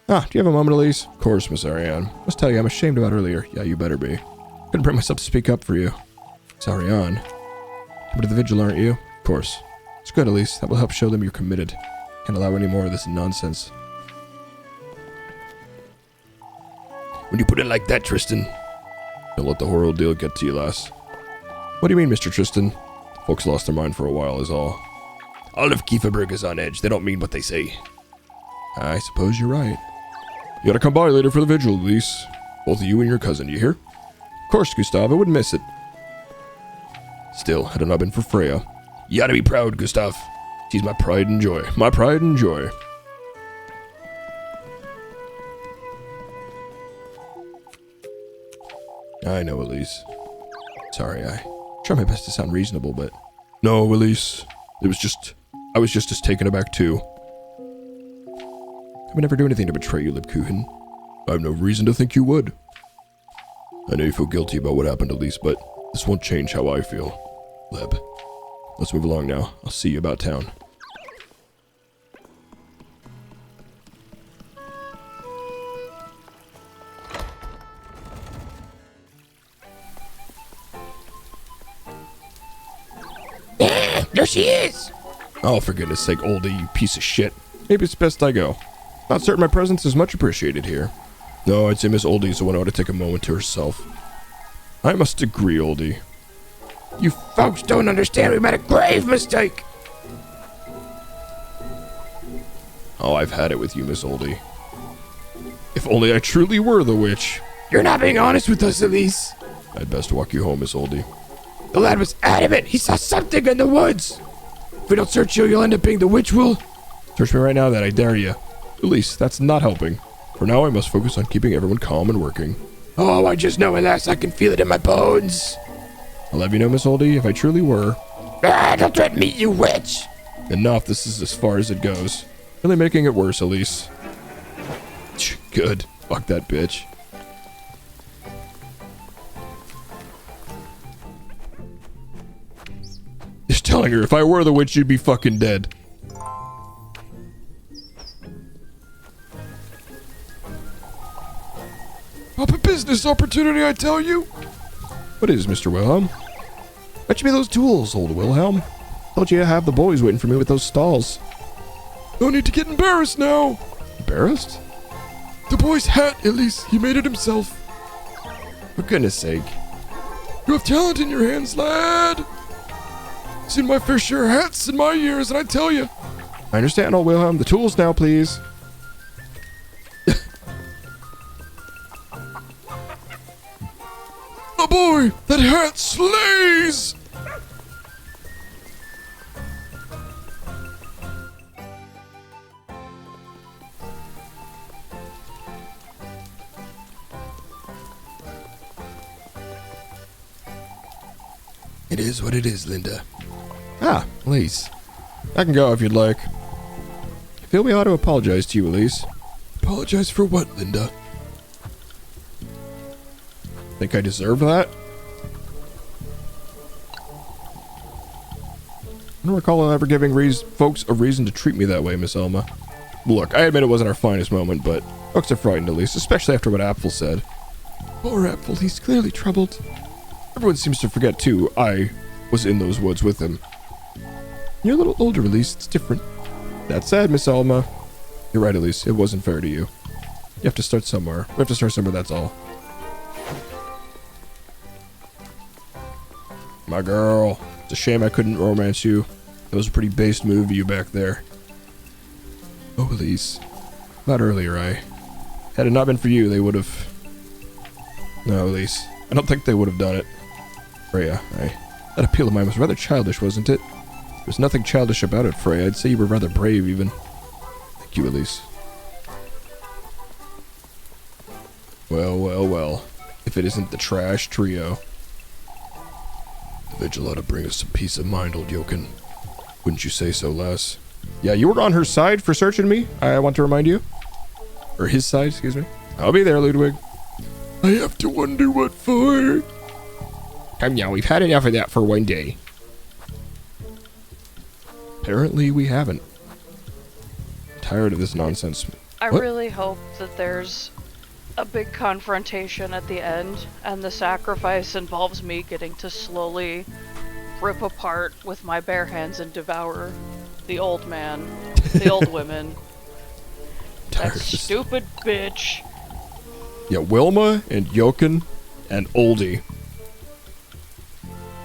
Ah, do you have a moment, Elise? Of course, Miss Ariane. Must tell you, I'm ashamed about earlier. Yeah, you better be. Couldn't bring myself to speak up for you. It's Ariane. But at the vigil, aren't you? Of course. It's good, Elise. That will help show them you're committed. Can't allow any more of this nonsense. When you put it like that, Tristan. Don't let the whole ordeal get to you, lass. What do you mean, Mr. Tristan? Folks lost their mind for a while is all. All of Kieferberg is on edge. They don't mean what they say. I suppose you're right. You gotta come by later for the vigil, Elise. Both of you and your cousin, you hear? Of course, Gustav, I wouldn't miss it. Still, had it not been for Freya. You ought to be proud, Gustav. She's my pride and joy. My pride and joy. I know, Elise. Sorry, I try my best to sound reasonable, but... No, Elise. I was just as taken aback, too. I would never do anything to betray you, Libkuchen. I have no reason to think you would. I know you feel guilty about what happened, Elise, but this won't change how I feel. Leb, let's move along now. I'll see you about town. There she is! Oh, for goodness sake, oldie, you piece of shit. Maybe it's best I go. Not certain my presence is much appreciated here. No, I'd say Miss Oldie's the one who ought to take a moment to herself. I must agree, oldie. You folks don't understand. We made a grave mistake. Oh, I've had it with you, Miss Oldie. If only I truly were the witch. You're not being honest with us, Elise. I'd best walk you home, Miss Oldie. The lad was adamant. He saw something in the woods. If we don't search you, you'll end up being the witch, will? Search me right now, then, I dare you. Elise, that's not helping. For now, I must focus on keeping everyone calm and working. Oh, I just know, alas, I can feel it in my bones. I'll have you know, Miss Oldie, if I truly were... Ah, don't threaten me, you witch! Enough, this is as far as it goes. Really making it worse, Elise. Good. Fuck that bitch. Just telling her, if I were the witch, you'd be fucking dead. Up a business opportunity, I tell you. What is, Mr. Wilhelm? Fetch me those tools, old Wilhelm. Told you I have the boys waiting for me with those stalls. No need to get embarrassed now. Embarrassed? The boy's hat, Elise. He made it himself. For goodness sake. You have talent in your hands, lad. Seen my fair share of hats in my years, and I tell you. I understand, old Wilhelm. The tools now, please. Oh boy, that hat slays! It is what it is, Linda. Ah, Elise. I can go if you'd like. I feel we ought to apologize to you, Elise. Apologize for what, Linda? Think I deserve that? I don't recall ever giving folks a reason to treat me that way, Miss Elma. Look, I admit it wasn't our finest moment, but folks are frightened at least, especially after what Apfel said. Poor Apfel, he's clearly troubled. Everyone seems to forget, too, I was in those woods with him. You're a little older, Elise, it's different. That said, Miss Elma, you're right, Elise, it wasn't fair to you. You have to start somewhere. We have to start somewhere, that's all. My girl. It's a shame I couldn't romance you. That was a pretty based move of you back there. Oh, Elise. Not earlier, had it not been for you, they would have... No, Elise. I don't think they would have done it. Freya, that appeal of mine was rather childish, wasn't it? There was nothing childish about it, Freya. I'd say you were rather brave, even. Thank you, Elise. Well, well, well. If it isn't the trash trio. The vigil ought to bring us some peace of mind, old Jokin. Wouldn't you say so, lass? Yeah, you were on her side for searching me, I want to remind you. Or his side, excuse me. I'll be there, Ludwig. I have to wonder what for. Come now, we've had enough of that for one day. Apparently we haven't. I'm tired of this nonsense. I What? really hope that there's a big confrontation at the end, and the sacrifice involves me getting to slowly rip apart with my bare hands and devour the old man, the old women. Tired That of this. stupid bitch. Yeah, Wilma and Jochen and Oldie.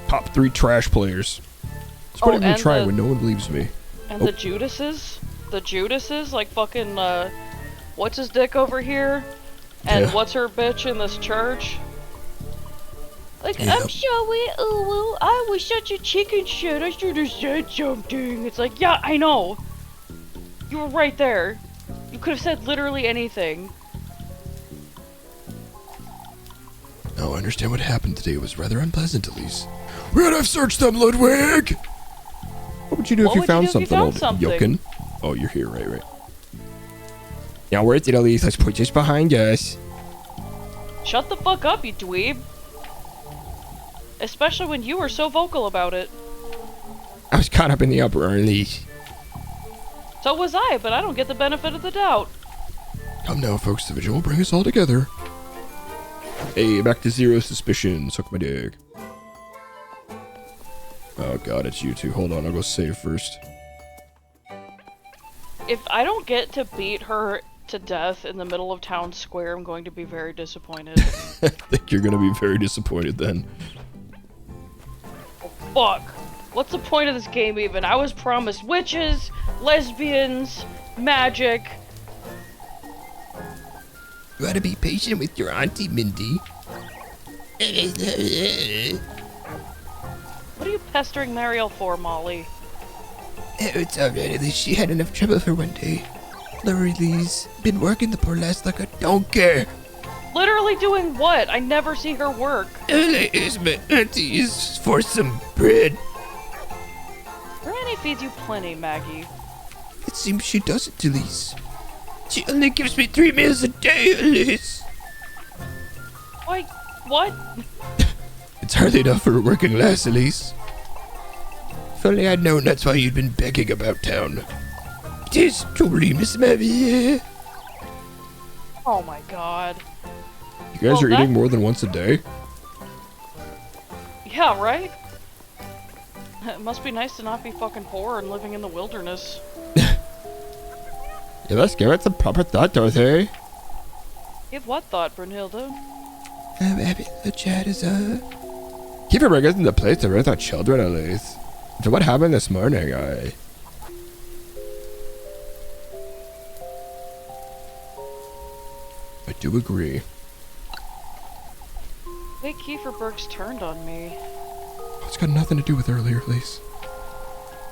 Top 3 trash players. That's what I'm gonna and try the- when no one believes me. And the Judases? The Judases? Like fucking, what's his dick over here? And Yeah. what's her bitch in this church? Like, Yeah. I'm sorry, well, I was such a chicken shit, I should have said something. It's like, yeah, I know. You were right there. You could have said literally anything. Now I understand what happened today. It was rather unpleasant, at least. Where'd I've searched them, Ludwig? What would you do What if you would you found do if you something, found old something? Jochen? Oh, you're here, right. Now where's it, Elise? Let's put this behind us. Shut the fuck up, you dweeb. Especially when you were so vocal about it. I was caught up in the uproar, Elise. So was I, but I don't get the benefit of the doubt. Come now, folks. The vigil will bring us all together. Hey, back to zero suspicion. Suck my dick. Oh god, it's you two. Hold on, I'll go save first. If I don't get to beat her to death in the middle of town square, I'm going to be very disappointed. I think you're gonna be very disappointed then. Fuck. What's the point of this game even? I was promised witches, lesbians, magic. You gotta be patient with your auntie, Mindy. What are you pestering Mariel for, Molly? It's alright, at least she had enough trouble for one day. Lorelai's been working the poor lass like a donkey. Literally doing what? I never see her work. Early is my auntie is for some bread. Granny feeds you plenty, Maggie. It seems she doesn't, Elise. She only gives me 3 meals a day, Elise. Why? What? It's hardly enough for a working lass, Elise. If only I'd known that's why you'd been begging about town. It is truly Miss Mary. Oh my god. You guys Well, are that- eating more than once a day? Yeah, right? It must be nice to not be fucking poor and living in the wilderness. Yeah, let's give it some proper thought, Dorothy. Give what thought, Brunhilde? The chat is Keep it bringing the place to raise our children, Elise. So what happened this morning, I do agree. Hey, Kieferberg's turned on me. It's got nothing to do with earlier, Elise.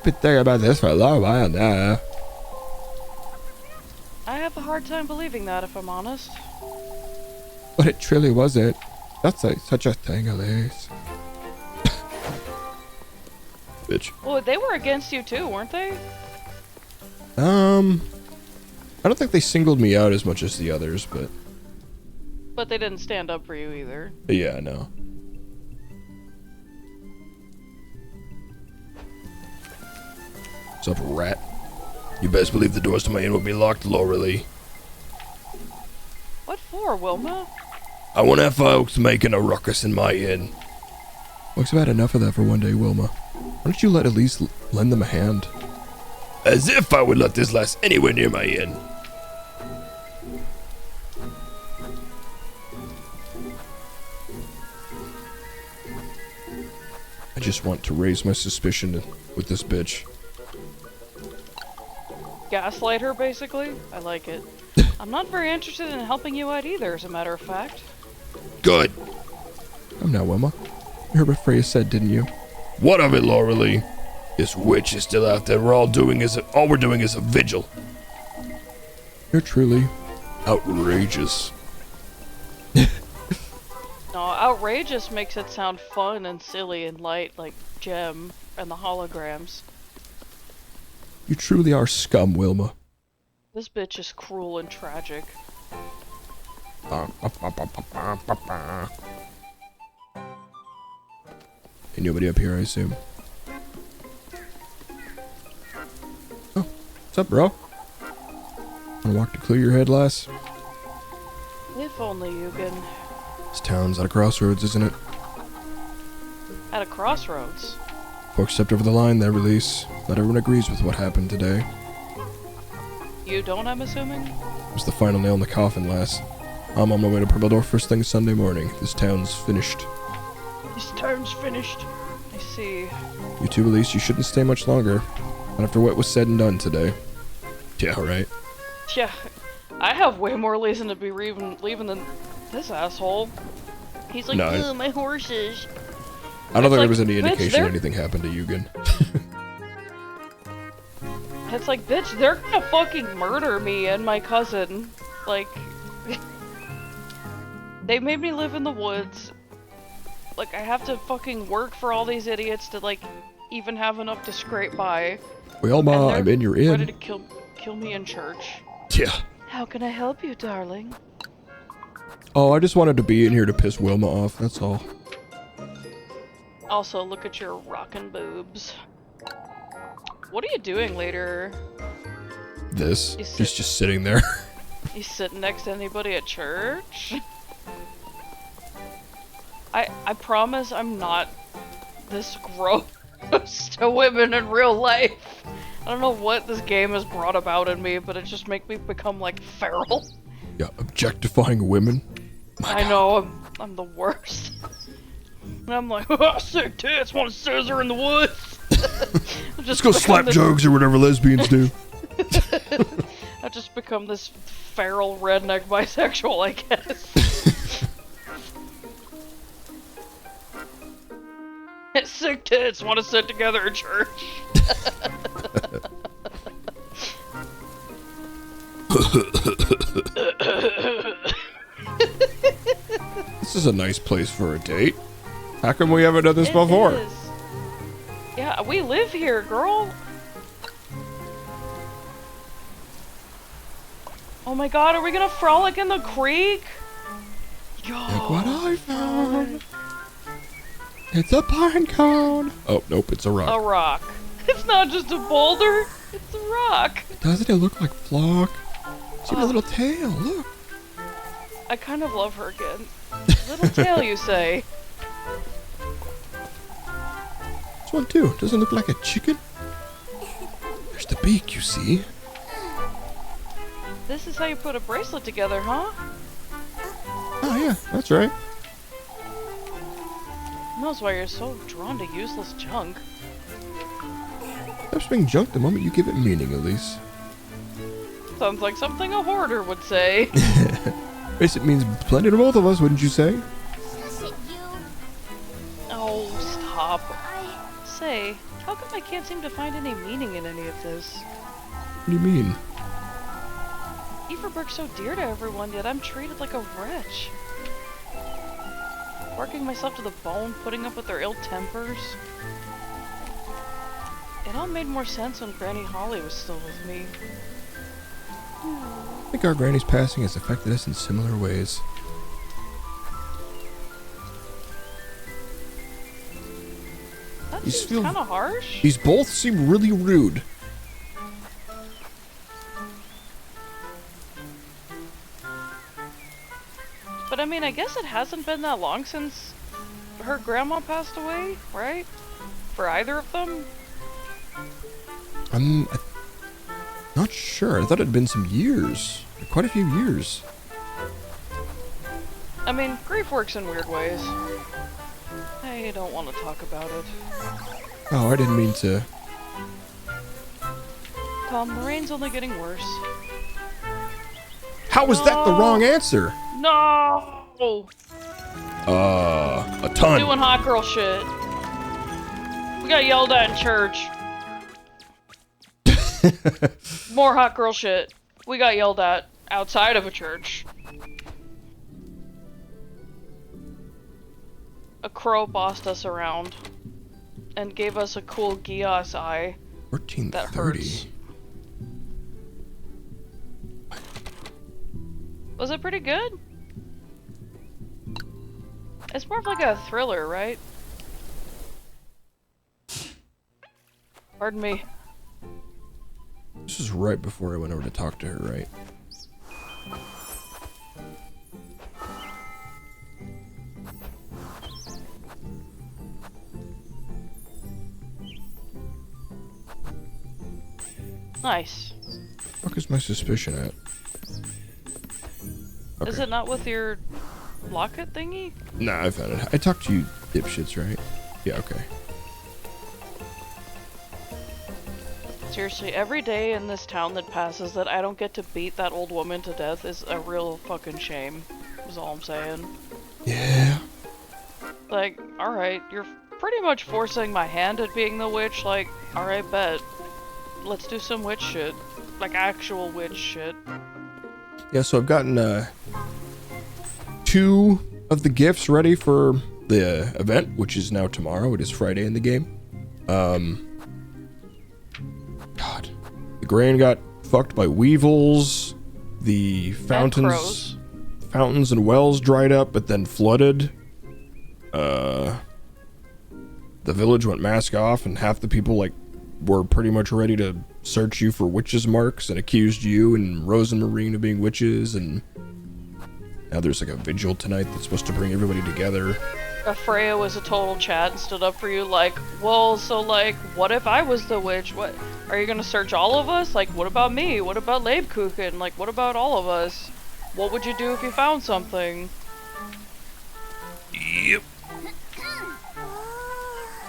Been thinking about this for a long while now. I have a hard time believing that, if I'm honest. But it truly wasn't. That's like such a thing, Elise. Bitch. Well, they were against you too, weren't they? I don't think they singled me out as much as the others, but But they didn't stand up for you either. yeah, no. What's up, rat? You best believe the doors to my inn will be locked, Lorelei. What for, Wilma? I won't have folks making a ruckus in my inn. Looks I've had enough of that for one day, Wilma. Why don't you let Elise lend them a hand? As if I would let this lass anywhere near my inn. I just want to raise my suspicion with this bitch. Gaslight her, basically? I like it. I'm not very interested in helping you out either, as a matter of fact. Good. Come now, Wilma. You heard what Freya said, didn't you? What of it, Lorelei? This witch is still out there. All we're doing is a vigil. You're truly outrageous. No, outrageous makes it sound fun and silly and light, like Gem and the holograms. You truly are scum, Wilma. This bitch is cruel and tragic. Ain't nobody up here, I assume. Oh, what's up, bro? Wanna walk to clear your head, lass? If only you can. This town's at a crossroads, isn't it? At a crossroads. Folks stepped over the line there, Release. Not everyone agrees with what happened today. You don't, I'm assuming? It was the final nail in the coffin, lass. I'm on my way to Purple Door first thing Sunday morning. This town's finished. This town's finished. I see. You too, Release. You shouldn't stay much longer. Not after what was said and done today. Yeah, right. Yeah, I have way more reason to be leaving than this asshole. He's like, No, "Ugh, my horses." I don't think there like, was any bitch, indication they're- anything happened to Yugen. It's like, bitch, they're gonna fucking murder me and my cousin. Like, they made me live in the woods. Like, I have to fucking work for all these idiots to, like, even have enough to scrape by. Well, And Ma, they're I'm in, you're in. ready to kill me in church. Yeah. How can I help you, darling? Oh, I just wanted to be in here to piss Wilma off, that's all. Also, look at your rockin' boobs. What are you doing later? This. You She's just sitting there. You sitting next to anybody at church? I promise I'm not this gross to women in real life. I don't know what this game has brought about in me, but it just makes me become like feral. Yeah, objectifying women. I know, I'm the worst. And I'm like, oh, sick tits, want a scissor in the woods. Let's go slap jugs or whatever lesbians do. I've just become this feral redneck bisexual, I guess. Sick tits want to sit together in church. This is a nice place for a date. How come we haven't done this It before? is. Yeah, we live here, girl. Oh my god, are we gonna frolic in the creek? Yo. Look what I found. It's a pine cone. Oh, nope, it's a rock. A rock. It's not just a boulder, it's a rock. Doesn't it look like Flock? See my little tail, look. I kind of love her again. Little tail, you say? This one too. Doesn't look like a chicken. There's the beak, you see. This is how you put a bracelet together, huh? Oh yeah, that's right. Knows why you're so drawn to useless junk. Stops being junk the moment you give it meaning, Elise. Sounds like something a hoarder would say. Guess it means plenty to both of us, wouldn't you say? Is it you? Oh, stop. I... Say, how come I can't seem to find any meaning in any of this? What do you mean? Everberg's so dear to everyone, yet I'm treated like a wretch. Working myself to the bone, putting up with their ill tempers. It all made more sense when Granny Holly was still with me. I think our granny's passing has affected us in similar ways. That These seems feel- kind of harsh. These both seem really rude. But I mean, I guess it hasn't been that long since her grandma passed away, right? For either of them? I'm not sure. I thought it had been some years. Quite a few years. I mean, grief works in weird ways. I don't want to talk about it. Oh, I didn't mean to. Tom, the rain's only getting worse. How was that the wrong answer? No! A ton. Doing hot girl shit. We got yelled at in church. More hot girl shit. We got yelled at outside of a church. A crow bossed us around and gave us a cool Gios eye. 1430. That hurts. Was it pretty good? It's more of like a thriller, right? Pardon me. This is right before I went over to talk to her, right? Nice. Fuck is my suspicion at? Okay. Is it not with your locket thingy? Nah, I found it. I talked to you dipshits, right? Yeah, okay. Seriously, every day in this town that passes that I don't get to beat that old woman to death is a real fucking shame. Is all I'm saying. Yeah. Like, alright, you're pretty much forcing my hand at being the witch, like, alright, bet. Let's do some witch shit. Like, actual witch shit. Yeah, so I've gotten 2 of the gifts ready for the event, which is now tomorrow. It is Friday in the game. God. The grain got fucked by weevils. The fountains and wells dried up, but then flooded. The village went mask off, and half the people, like, were pretty much ready to search you for witches' marks and accused you and Rose and Marine of being witches, and now there's like a vigil tonight that's supposed to bring everybody together. Freya was a total chat and stood up for you like, well, so like, what if I was the witch? What? Are you gonna search all of us? Like, what about me? What about Leibkuchen? Like, what about all of us? What would you do if you found something? Yep.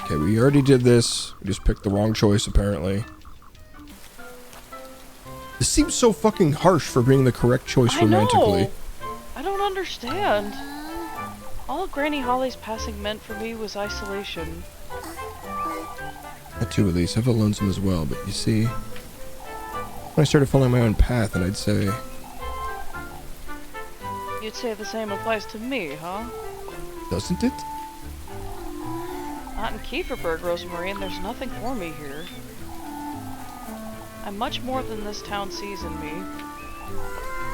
Okay, we already did this. We just picked the wrong choice, apparently. This seems so fucking harsh for being the correct choice romantically. I know. I don't understand. All Granny Holly's passing meant for me was isolation. That too, at least. I felt lonesome as well, but you see, when I started following my own path, and I'd say... You'd say the same applies to me, huh? Doesn't it? Not in Kieferberg, Rosemary, there's nothing for me here. I'm much more than this town sees in me.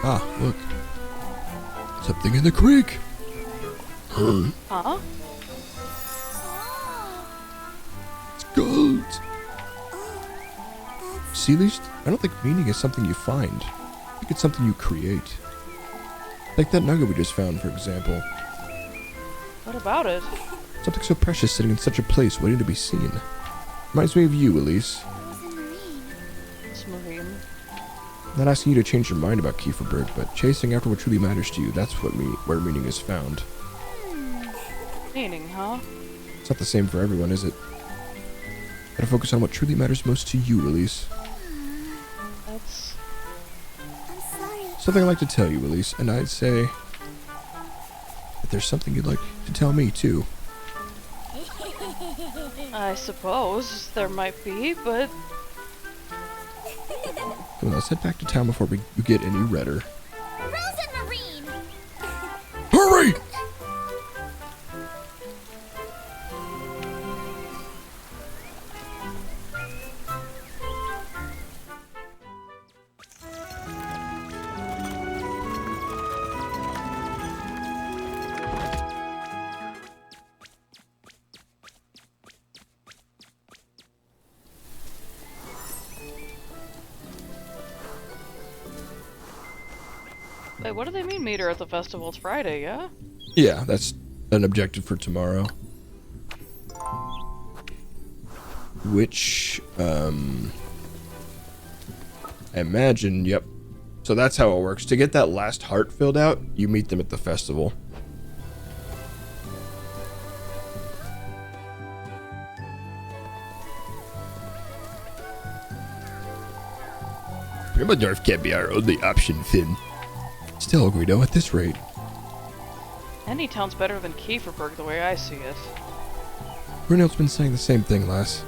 Ah, look. Something in the creek! Huh? It's gold! See, at least, I don't think meaning is something you find. I think it's something you create. Like that nugget we just found, for example. What about it? Something so precious sitting in such a place waiting to be seen. Reminds me of you, Elise. It's Marine. Not asking you to change your mind about Kieferberg, but chasing after what truly matters to you, that's where meaning is found. Meaning, huh? It's not the same for everyone, is it? Gotta focus on what truly matters most to you, Elise. That's... I'm sorry. Something I'd like to tell you, Elise, and I'd say that there's something you'd like to tell me, too. I suppose there might be, but... Come on, let's head back to town before we get any redder. Rose and Marine! Hurry! Wait, what do they mean meet her at the festival? It's Friday, yeah? Yeah, that's an objective for tomorrow. Which, I imagine, yep. So that's how it works. To get that last heart filled out, you meet them at the festival. Primadorf can't be our only option, Finn. Still, Guido, at this rate. Any town's better than Kieferberg the way I see it. Brunhild's been saying the same thing, lass.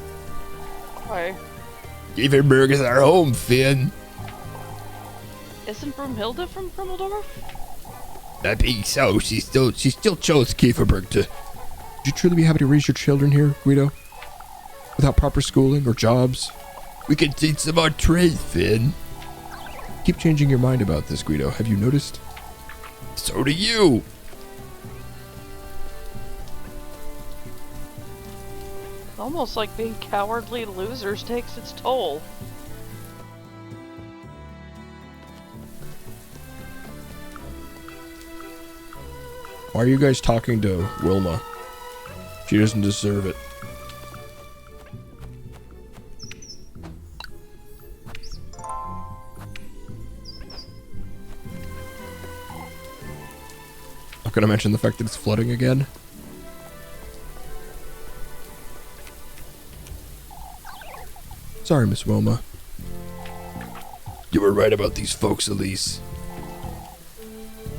Why? Kieferberg is our home, Finn. Isn't Broomhilda from Brumeldorf? That being so, she still chose Kieferberg to... Would you truly be happy to raise your children here, Guido? Without proper schooling or jobs? We can teach them our trade, Finn. Keep changing your mind about this, Guido. Have you noticed? So do you. It's almost like being cowardly losers takes its toll. Why are you guys talking to Wilma? She doesn't deserve it. gonna mention the fact that it's flooding again. Sorry, Miss Wilma. You were right about these folks, Elise.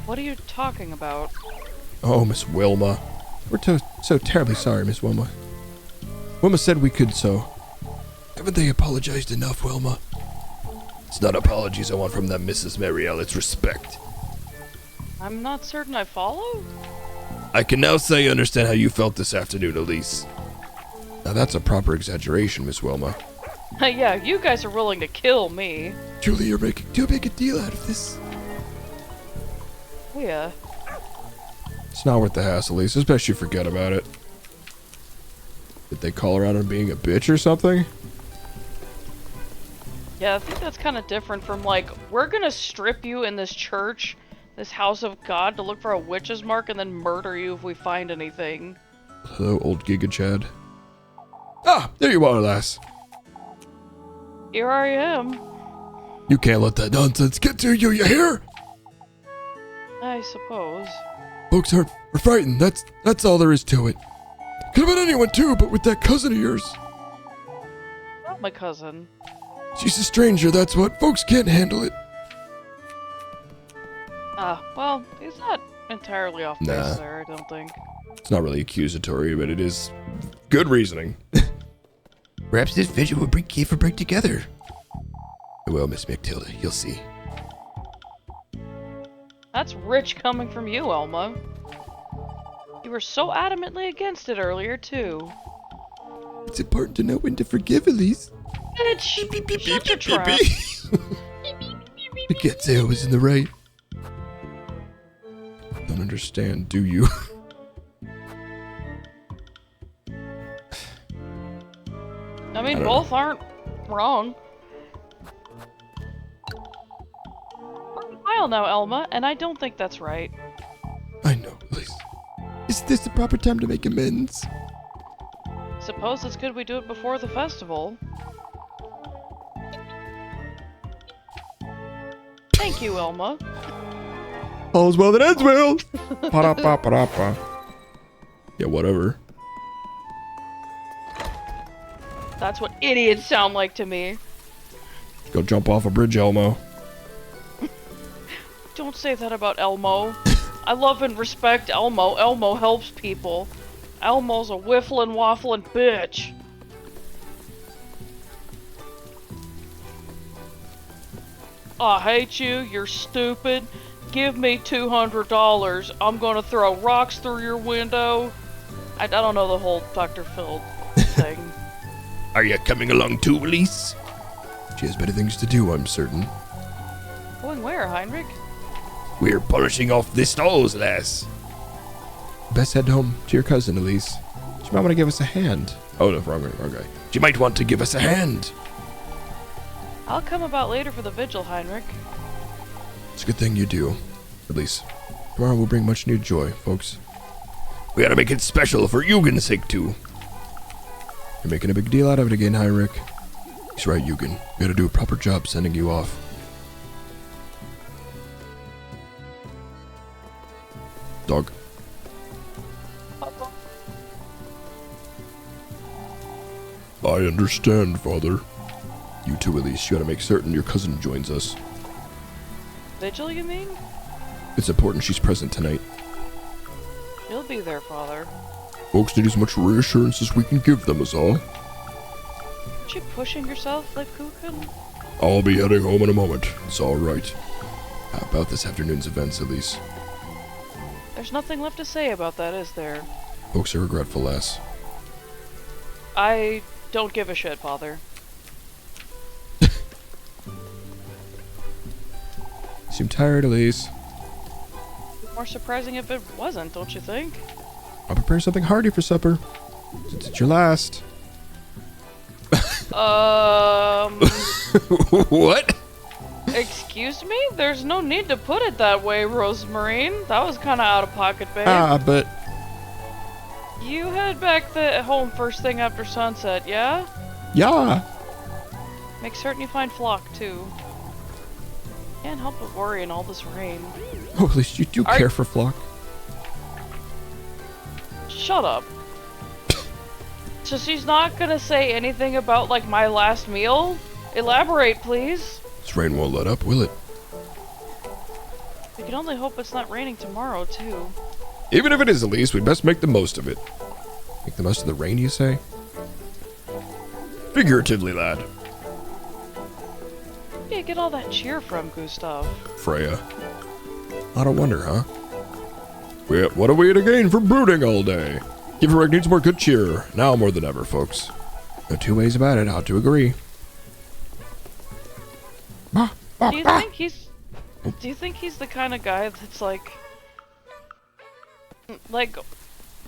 What are you talking about? Oh, Miss Wilma. We're so terribly sorry, Miss Wilma. Wilma said we could, so... Haven't they apologized enough, Wilma? It's not apologies I want from them, Mrs. Marielle. It's respect. I'm not certain I follow? I can now say I understand how you felt this afternoon, Elise. Now that's a proper exaggeration, Miss Wilma. Yeah, you guys are willing to kill me. Julie, you're making too big a deal out of this. Oh, yeah. It's not worth the hassle, Lisa. It's best you forget about it. Did they call her out on being a bitch or something? Yeah, I think that's kind of different from, like, we're gonna strip you in this church, this house of God, to look for a witch's mark and then murder you if we find anything. Hello, old Giga Chad. Ah, there you are, lass. Here I am. You can't let that nonsense get to you, you hear? I suppose. Folks are frightened, that's all there is to it. Could have been anyone too, but with that cousin of yours. Not my cousin. She's a stranger, that's what. Folks can't handle it. Well, he's not entirely off base Nah. there, I don't think. It's not really accusatory, but it is good reasoning. Perhaps this vision will bring Kiefer back together. Well, Miss McTilda, you'll see. That's rich coming from you, Elma. You were so adamantly against it earlier, too. It's important to know when to forgive, Elise. Bitch! Shut your trap. I can't say I was in the right. Don't understand, do you? I mean, I don't both aren't wrong. We're a while now, Elma, and I don't think that's right. I know, Elise. Is this the proper time to make amends? Suppose it's good we do it before the festival. Thank you, Elma. All's well that ends well. Pa-da-pa-pa-da-pa. Yeah, whatever. That's what idiots sound like to me. Go jump off a bridge, Elmo. Don't say that about Elmo. I love and respect Elmo. Elmo helps people. Elmo's a whifflin' wafflin' bitch. I hate you, you're stupid. Give me $200. I'm gonna throw rocks through your window. I don't know the whole Dr. Phil thing. Are you coming along too, Elise? She has better things to do, I'm certain. Going where, Heinrich? We're polishing off the stalls, lass. Best head home to your cousin, Elise. She might want to give us a hand. Oh, no, wrong guy. You might want to give us a hand. I'll come about later for the vigil, Heinrich. It's a good thing you do. At least, tomorrow will bring much needed joy, folks. We gotta make it special for Eugen's sake, too. You're making a big deal out of it again, Heinrich. He's right, Eugen. We gotta do a proper job sending you off. Dog. I understand, Father. You too, Elise. You gotta make certain your cousin joins us. Vigil, you mean? It's important she's present tonight. She'll be there, Father. Folks need as much reassurance as we can give them, is all. Aren't you pushing yourself like Kuchen? I'll be heading home in a moment. It's all right. How about this afternoon's events, Elise? There's nothing left to say about that, is there? Folks are regretful, lass. I don't give a shit, Father. Seem tired, Elise. More surprising if it wasn't, don't you think? I'll prepare something hearty for supper. Since it's your last. What? Excuse me? There's no need to put it that way, Rosemarine. That was kind of out of pocket, babe. But... You head back home first thing after sunset, yeah? Yeah! Make certain you find Flock, too. Can't help but worry in all this rain. Oh, at least you do care for Flock. shut up. So she's not gonna say anything about, like, my last meal? Elaborate, please. This rain won't let up, will it? We can only hope it's not raining tomorrow, too. Even if it is, Elise, we'd best make the most of it. Make the most of the rain, you say? Figuratively, lad. Where do you get all that cheer from, Gustav? Freya. I don't wonder, huh? What are we to gain from brooding all day? Givereg needs more good cheer, now more than ever, folks. No two ways about it, ought to agree. Do you think he's the kind of guy that's like,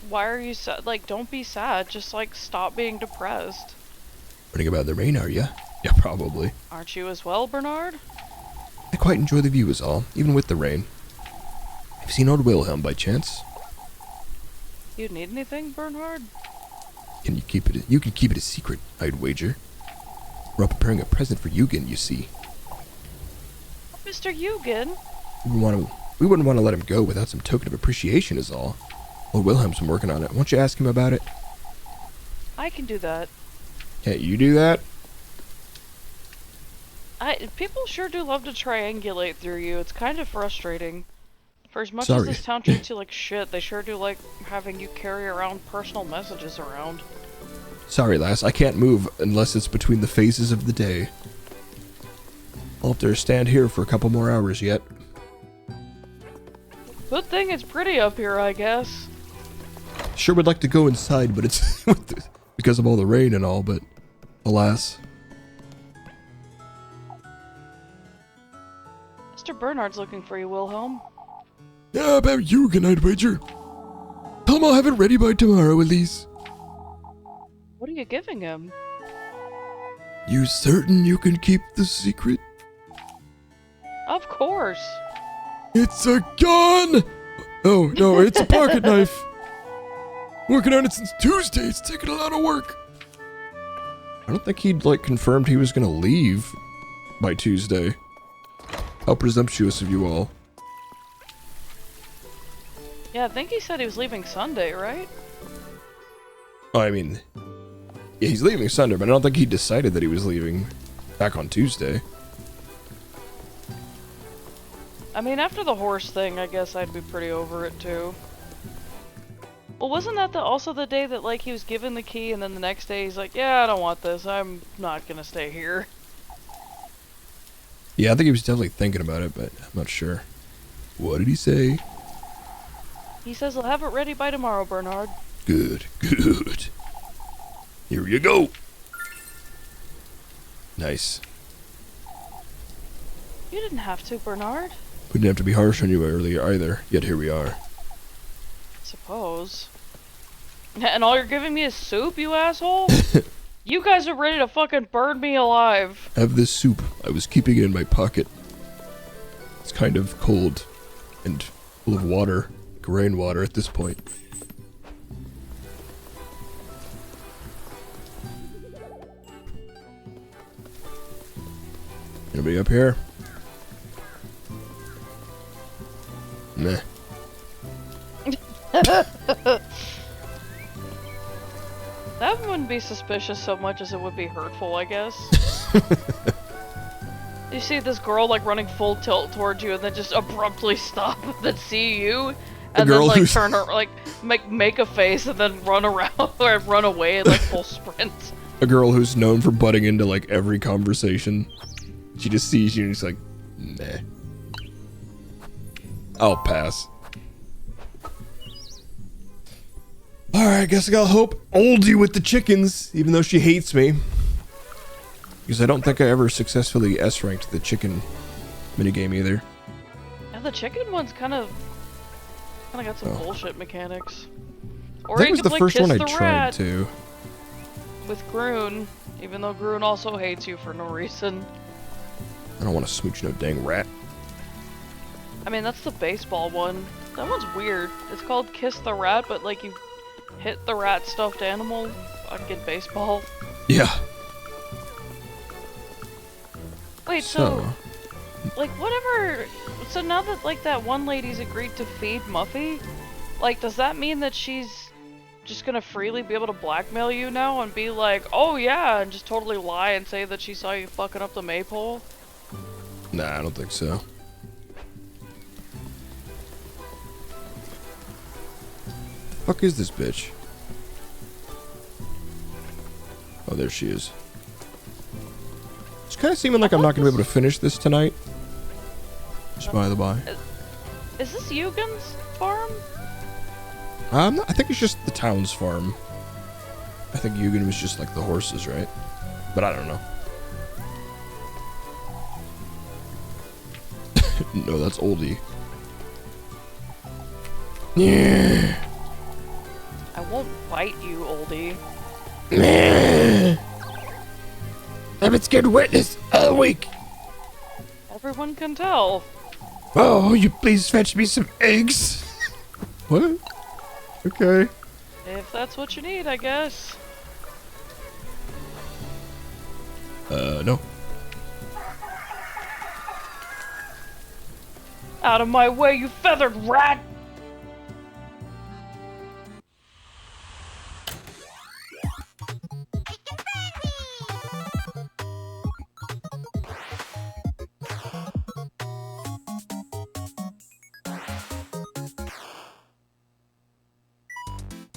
why are you sad? Like, don't be sad, just like stop being depressed. Running about in the rain, are ya? Yeah, probably. Aren't you as well, Bernard? I quite enjoy the view is all, even with the rain. Have you seen old Wilhelm by chance? You need anything, Bernard? Can you keep it? You can keep it a secret, I'd wager. We're all preparing a present for Eugen, you see. Mr. Eugen? We wouldn't want to let him go without some token of appreciation is all. Old Wilhelm's been working on it. Won't you ask him about it? I can do that. Can't you do that? People sure do love to triangulate through you. It's kind of frustrating. For as much Sorry. as this town treats you like shit, they sure do like having you carry around personal messages around. Sorry, lass, I can't move unless it's between the phases of the day. I'll have to stand here for a couple more hours yet. Good thing it's pretty up here, I guess. Sure would like to go inside, but it's because of all the rain and all, but alas. Mr. Bernard's looking for you, Wilhelm. Yeah, about Eugen, I'd wager. Tell him I'll have it ready by tomorrow, Elise. What are you giving him? You certain you can keep the secret? Of course. It's a gun! Oh, no, it's a pocket knife. Working on it since Tuesday. It's taken a lot of work. I don't think he'd, confirmed he was gonna leave by Tuesday. How presumptuous of you all. Yeah, I think he said he was leaving Sunday, right? Oh, I mean, yeah, he's leaving Sunday, but I don't think he decided that he was leaving back on Tuesday. I mean, after the horse thing, I guess I'd be pretty over it too. Well, wasn't that also the day that, like, he was given the key and then the next day he's like, yeah, I don't want this, I'm not gonna stay here. Yeah, I think he was definitely thinking about it, but I'm not sure. What did he say? He says he'll have it ready by tomorrow, Bernard. Good, good. Here you go. Nice. You didn't have to, Bernard. We didn't have to be harsh on you earlier either, yet here we are. Suppose. And all you're giving me is soup, you asshole? You guys are ready to fucking burn me alive. Have this soup. I was keeping it in my pocket. It's kind of cold and full of water, like rainwater at this point. Anybody up here? Nah. That wouldn't be suspicious so much as it would be hurtful, I guess. You see this girl, like, running full tilt towards you and then just abruptly stop and then see you and then, like, turn her, like, make a face and then run around or run away in, like, full sprint. A girl who's known for butting into, like, every conversation. She just sees you and she's like, nah. I'll pass. Alright, guess I gotta hope oldie with the chickens, even though she hates me. Because I don't think I ever successfully S-ranked the chicken minigame either. Yeah, the chicken one's kind of got some bullshit mechanics. Or I think it you was could the play first Kiss one I the tried Rat to. with Groon, even though Groon also hates you for no reason. I don't want to smooch no dang rat. I mean, that's the baseball one. That one's weird. It's called Kiss the Rat, but like you hit the rat stuffed animal, fucking baseball. Yeah. Wait, so like whatever. So now that like that one lady's agreed to feed Muffy, like does that mean that she's just gonna freely be able to blackmail you now and be like, oh yeah, and just totally lie and say that she saw you fucking up the maypole? Nah, I don't think so. Fuck is this bitch? Oh, there she is. It's kind of seeming like I'm not gonna be able to finish this tonight. Just by the by. Is this Eugen's farm? I think it's just the town's farm. I think Eugen was just like the horses, right? But I don't know. No, that's oldie. Yeah. I won't bite you, oldie. I've been scared witness all week. Everyone can tell. Oh, you please fetch me some eggs. What? Okay. If that's what you need, I guess. No. Out of my way, you feathered rat!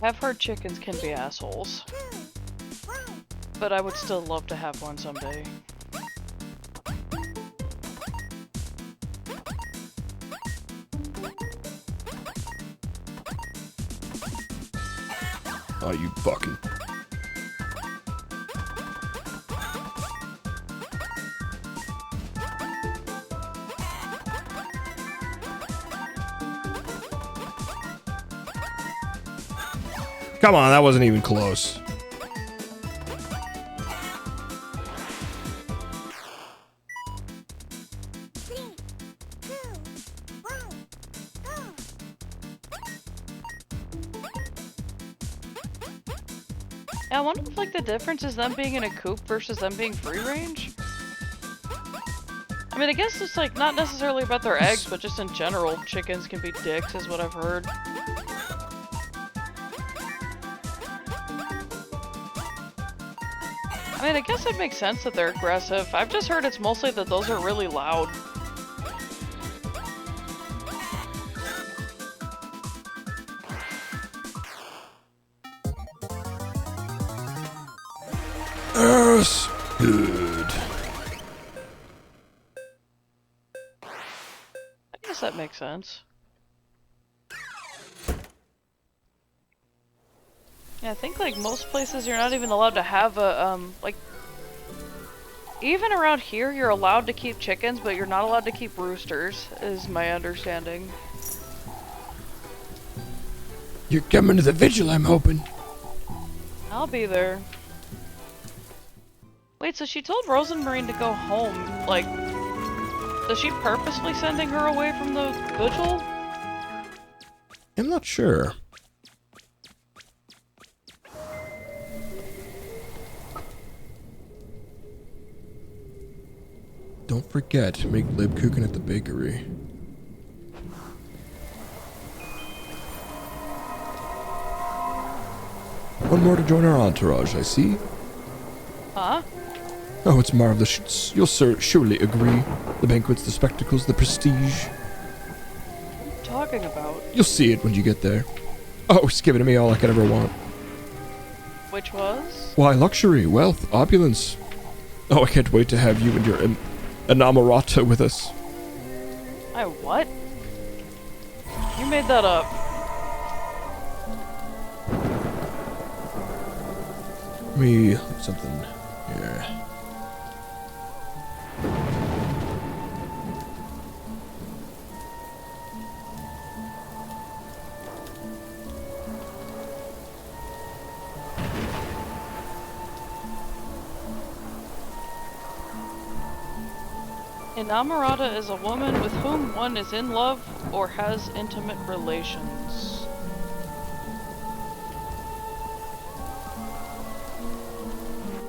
I've heard chickens can be assholes. But I would still love to have one someday. Oh, you fucking... Come on, that wasn't even close. Yeah, I wonder if like the difference is them being in a coop versus them being free range? I mean, I guess it's like not necessarily about their eggs, but just in general, chickens can be dicks is what I've heard. I mean, I guess it makes sense that they're aggressive. I've just heard it's mostly that those are really loud. Yes. Good. I guess that makes sense. Yeah, I think like most places you're not even allowed to have a, like, even around here you're allowed to keep chickens, but you're not allowed to keep roosters, is my understanding. You're coming to the vigil, I'm hoping. I'll be there. Wait, so she told Rosenmarine to go home, like, is she purposely sending her away from the vigil? I'm not sure. Don't forget, make Lebkuchen at the bakery. One more to join our entourage, I see. Huh? Oh, it's marvelous. You'll surely agree. The banquets, the spectacles, the prestige. What are you talking about? You'll see it when you get there. Oh, it's giving me all I could ever want. Which was? Why, luxury, wealth, opulence. Oh, I can't wait to have you and your enamorata with us. I what? You made that up. Let me look something here. Inamorata is a woman with whom one is in love or has intimate relations.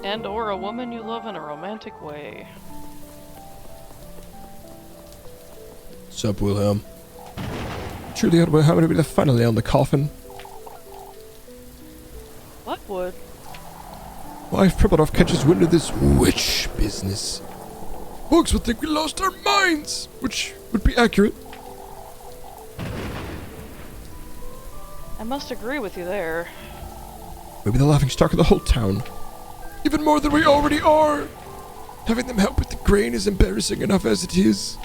And or a woman you love in a romantic way. Sup, Wilhelm? Truly, how many be the final nail in the coffin? would. Why, if Primadov catches wind of this witch business, folks would think we lost our minds, which would be accurate. I must agree with you there. Maybe the laughingstock of the whole town. Even more than we already are. Having them help with the grain is embarrassing enough as it is.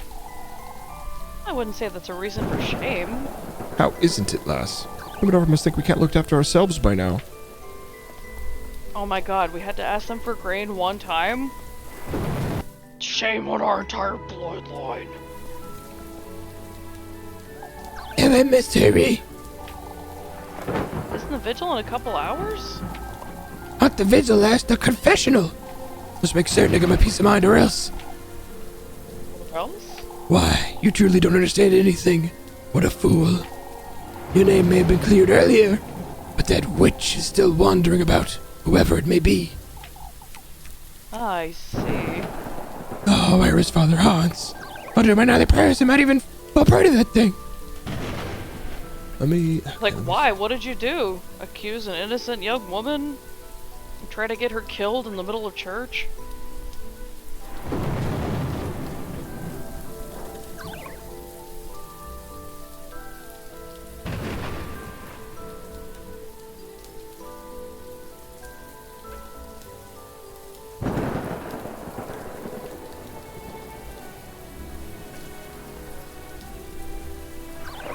I wouldn't say that's a reason for shame. How isn't it, lass? Primadov must think we can't look after ourselves by now. Oh my god, we had to ask them for grain one time? Shame on our entire bloodline. Mystery. Isn't the vigil in a couple hours? Not the vigil, lass, the confessional. Must make certain I get my peace of mind or else. Or else? Why, you truly don't understand anything. What a fool. Your name may have been cleared earlier, but that witch is still wandering about, whoever it may be. I see. Oh, where is Father Hans? Under my nightly prayers, I might even fall prey to that thing. Let me... Like, why? What did you do? Accuse an innocent young woman? And try to get her killed in the middle of church?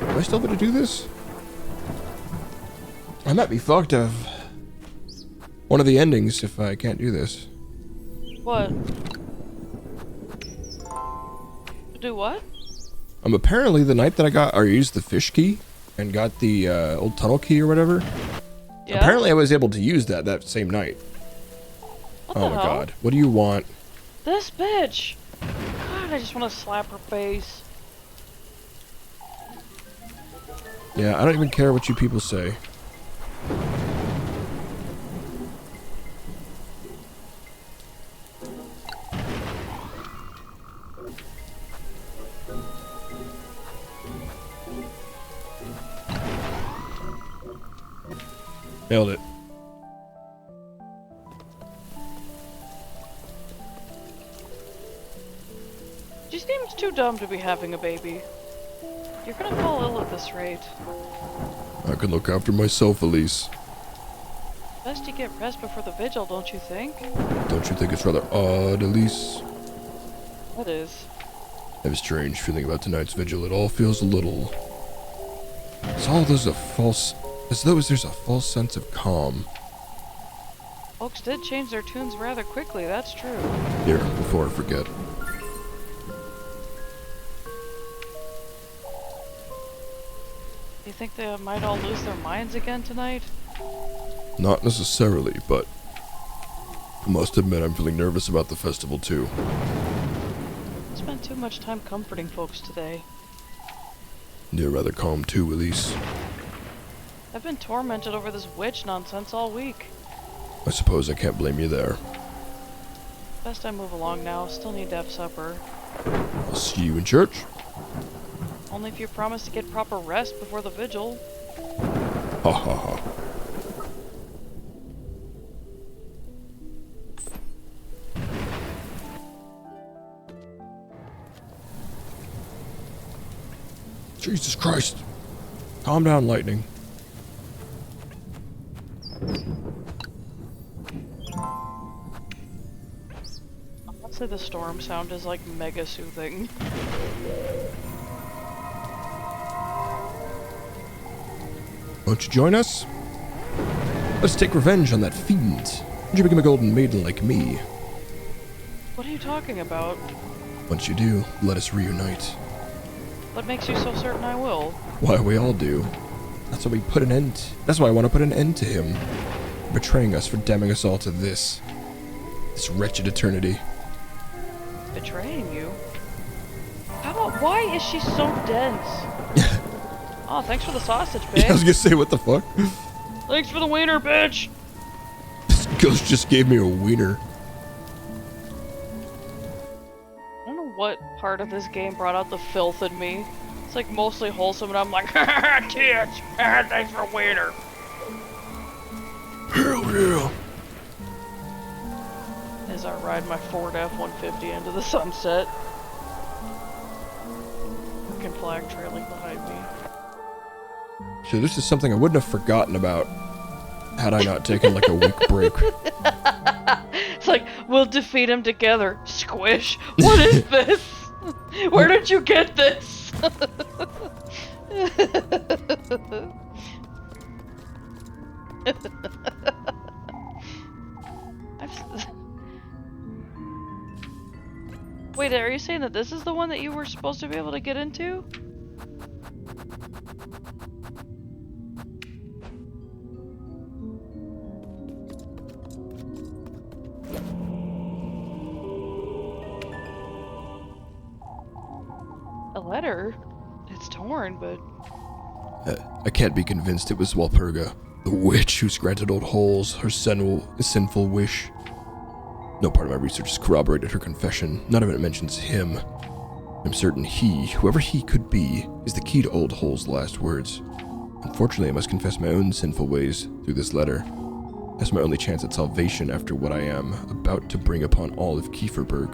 Am I still able to do this? I might be fucked of one of the endings if I can't do this. What? Do what? Apparently the night that I got, or used the fish key and got the old tunnel key or whatever. Yeah? Apparently I was able to use that same night. What Oh the my hell? god. What do you want? This bitch! God, I just want to slap her face. Yeah, I don't even care what you people say. Nailed it. She seems too dumb to be having a baby. You're gonna fall ill at this rate. I can look after myself, Elise. Best you get rest before the vigil, don't you think? Don't you think it's rather odd, Elise? It is. I have a strange feeling about tonight's vigil. It all feels a little... As though there's a false sense of calm. Folks did change their tunes rather quickly, that's true. Here, before I forget. You think they might all lose their minds again tonight? Not necessarily, but... I must admit I'm feeling nervous about the festival too. I spent too much time comforting folks today. You're rather calm too, Elise. I've been tormented over this witch nonsense all week. I suppose I can't blame you there. Best I move along now, still need to have supper. I'll see you in church. Only if you promise to get proper rest before the vigil. Ha ha ha. Jesus Christ. Calm down, Lightning. Honestly, the storm sound is like mega soothing. Won't you join us? Let's take revenge on that fiend. Won't you become a golden maiden like me? What are you talking about? Once you do, let us reunite. What makes you so certain I will? Why, we all do. That's why we put an end. That's why I want to put an end to him. Betraying us, for damning us all to this wretched eternity. Betraying you? Why is she so dense? Oh, thanks for the sausage, babe. Yeah, I was gonna say, what the fuck? Thanks for the wiener, bitch! This ghost just gave me a wiener. I don't know what part of this game brought out the filth in me. It's like mostly wholesome and I'm like, haha, tits! Thanks for wiener! Hell yeah. As I ride my Ford F-150 into the sunset. American flag trailing behind me. So this is something I wouldn't have forgotten about had I not taken like a week break. It's like, we'll defeat him together. Squish. What is this? Where did you get this? Wait, are you saying that this is the one that you were supposed to be able to get into? A letter? It's torn, but... I can't be convinced it was Walpurga, the witch who's granted old holes her sinful wish. No part of my research has corroborated her confession. None of it mentions him. I'm certain he, whoever he could be, is the key to old hole's last words. Unfortunately, I must confess my own sinful ways through this letter. That's my only chance at salvation after what I am about to bring upon all of Kieferberg.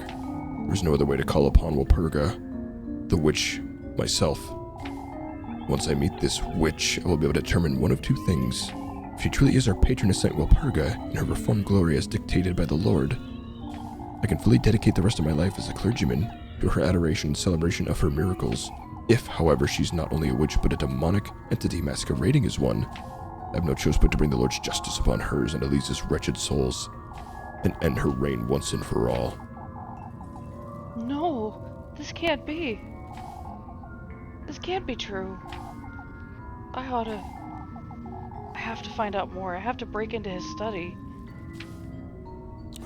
There's no other way to call upon Walpurga, the witch, myself. Once I meet this witch, I will be able to determine one of two things. If she truly is our patroness Saint Walpurga, in her reformed glory as dictated by the Lord, I can fully dedicate the rest of my life as a clergyman to her adoration and celebration of her miracles. If, however, she's not only a witch but a demonic entity masquerading as one, I have no choice but to bring the Lord's justice upon hers and Elise's wretched souls, and end her reign once and for all. No, this can't be. This can't be true. I have to find out more. I have to break into his study.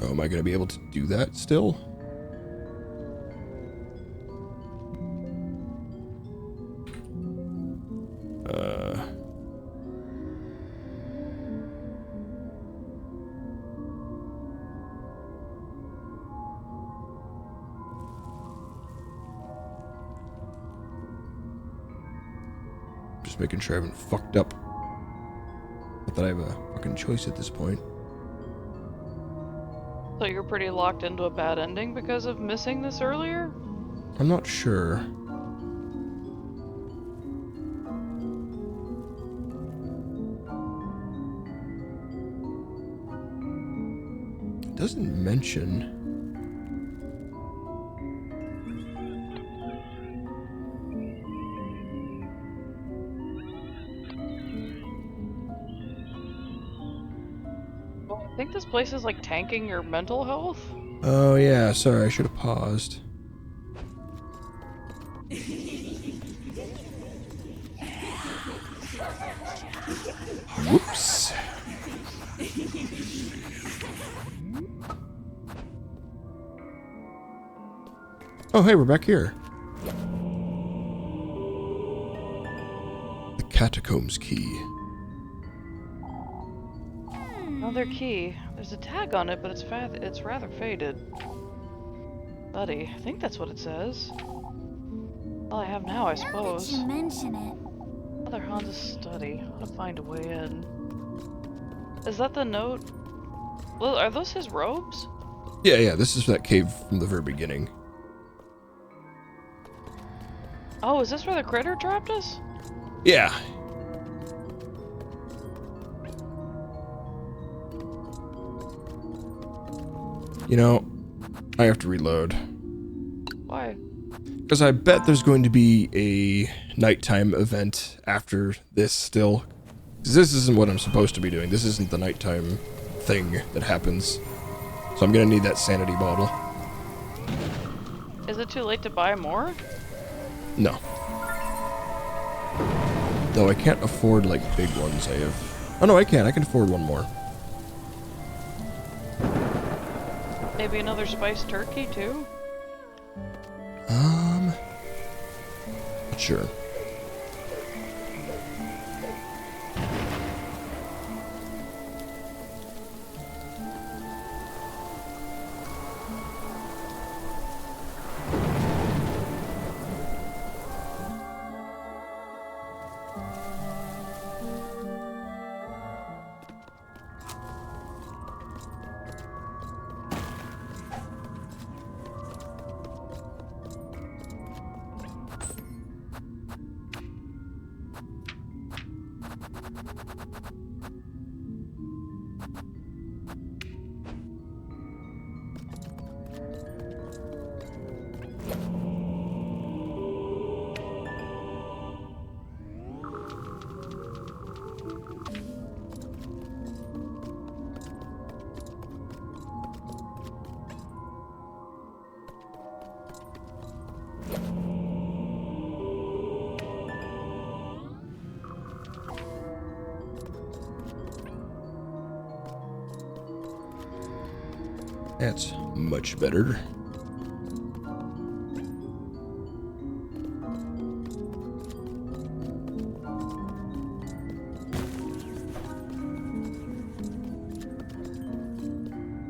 Oh, am I going to be able to do that still? Just making sure I haven't fucked up. Not that I have a fucking choice at this point. So you're pretty locked into a bad ending because of missing this earlier? I'm not sure. It doesn't mention. I think this place is like tanking your mental health. Oh yeah, sorry, I should have paused. Whoops. Oh hey, we're back here. The catacombs key. Another key. There's a tag on it, but it's rather faded. Buddy, I think that's what it says. All I have now, I Now that suppose. you mention it, Mother Hansa's study. How to find a way in. Is that the note? Well, are those his robes? Yeah, this is that cave from the very beginning. Oh, is this where the critter trapped us? Yeah. You know, I have to reload. Why? Because I bet there's going to be a nighttime event after this still. 'Cause this isn't what I'm supposed to be doing. This isn't the nighttime thing that happens. So I'm going to need that sanity bottle. Is it too late to buy more? No. Though I can't afford, like, big ones. I have... Oh, no, I can. I can afford one more. Maybe another spiced turkey, too? Sure. That's much better.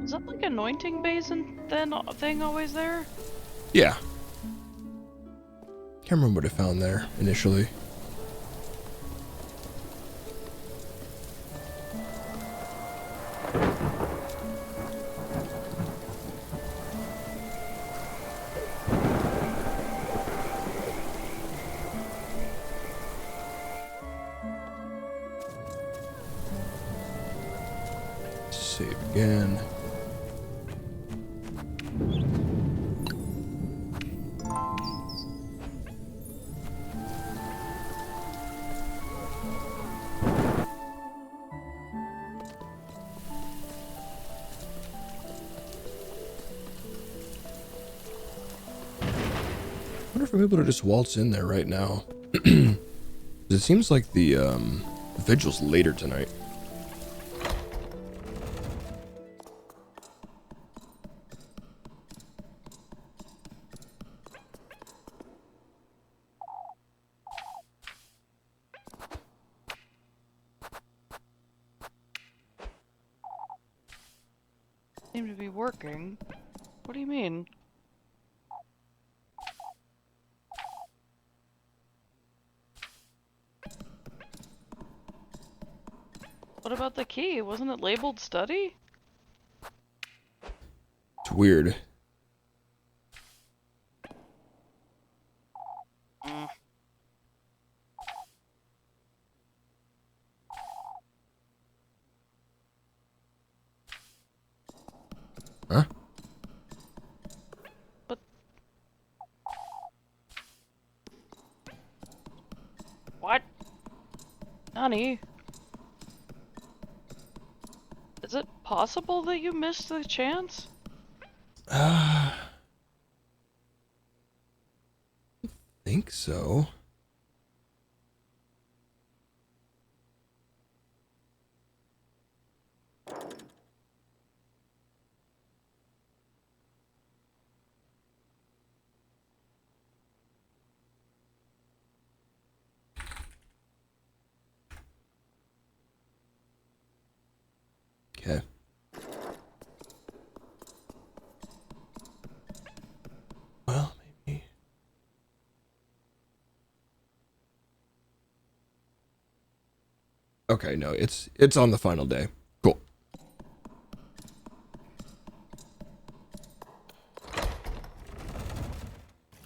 Is that like anointing basin thing always there? Yeah. Can't remember what I found there initially. Save again. I wonder if I'm able to just waltz in there right now. It seems like the vigil's later tonight. Seem to be working. What do you mean? What about the key? Wasn't it labeled study? It's weird. Huh? But... What? Honey? Is it possible that you missed the chance? Think so. Okay. Well, maybe. Okay, no, it's on the final day. Cool.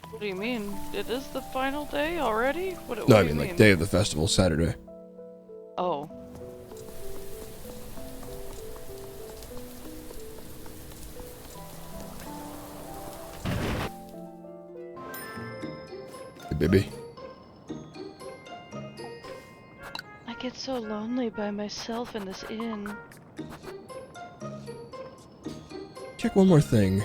What do you mean? It is the final day already? What No, do I you mean like day of the festival, Saturday. Oh. Hey, baby. I get so lonely by myself in this inn. Check one more thing.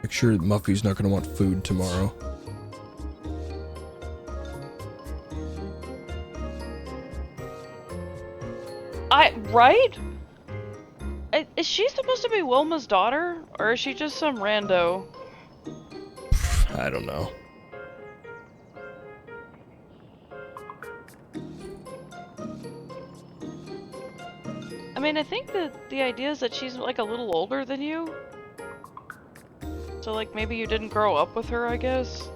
Make sure Muffy's not gonna want food tomorrow. Right? Is she supposed to be Wilma's daughter? Or is she just some rando? I don't know. I mean, I think that the idea is that she's like a little older than you. So like maybe you didn't grow up with her, I guess.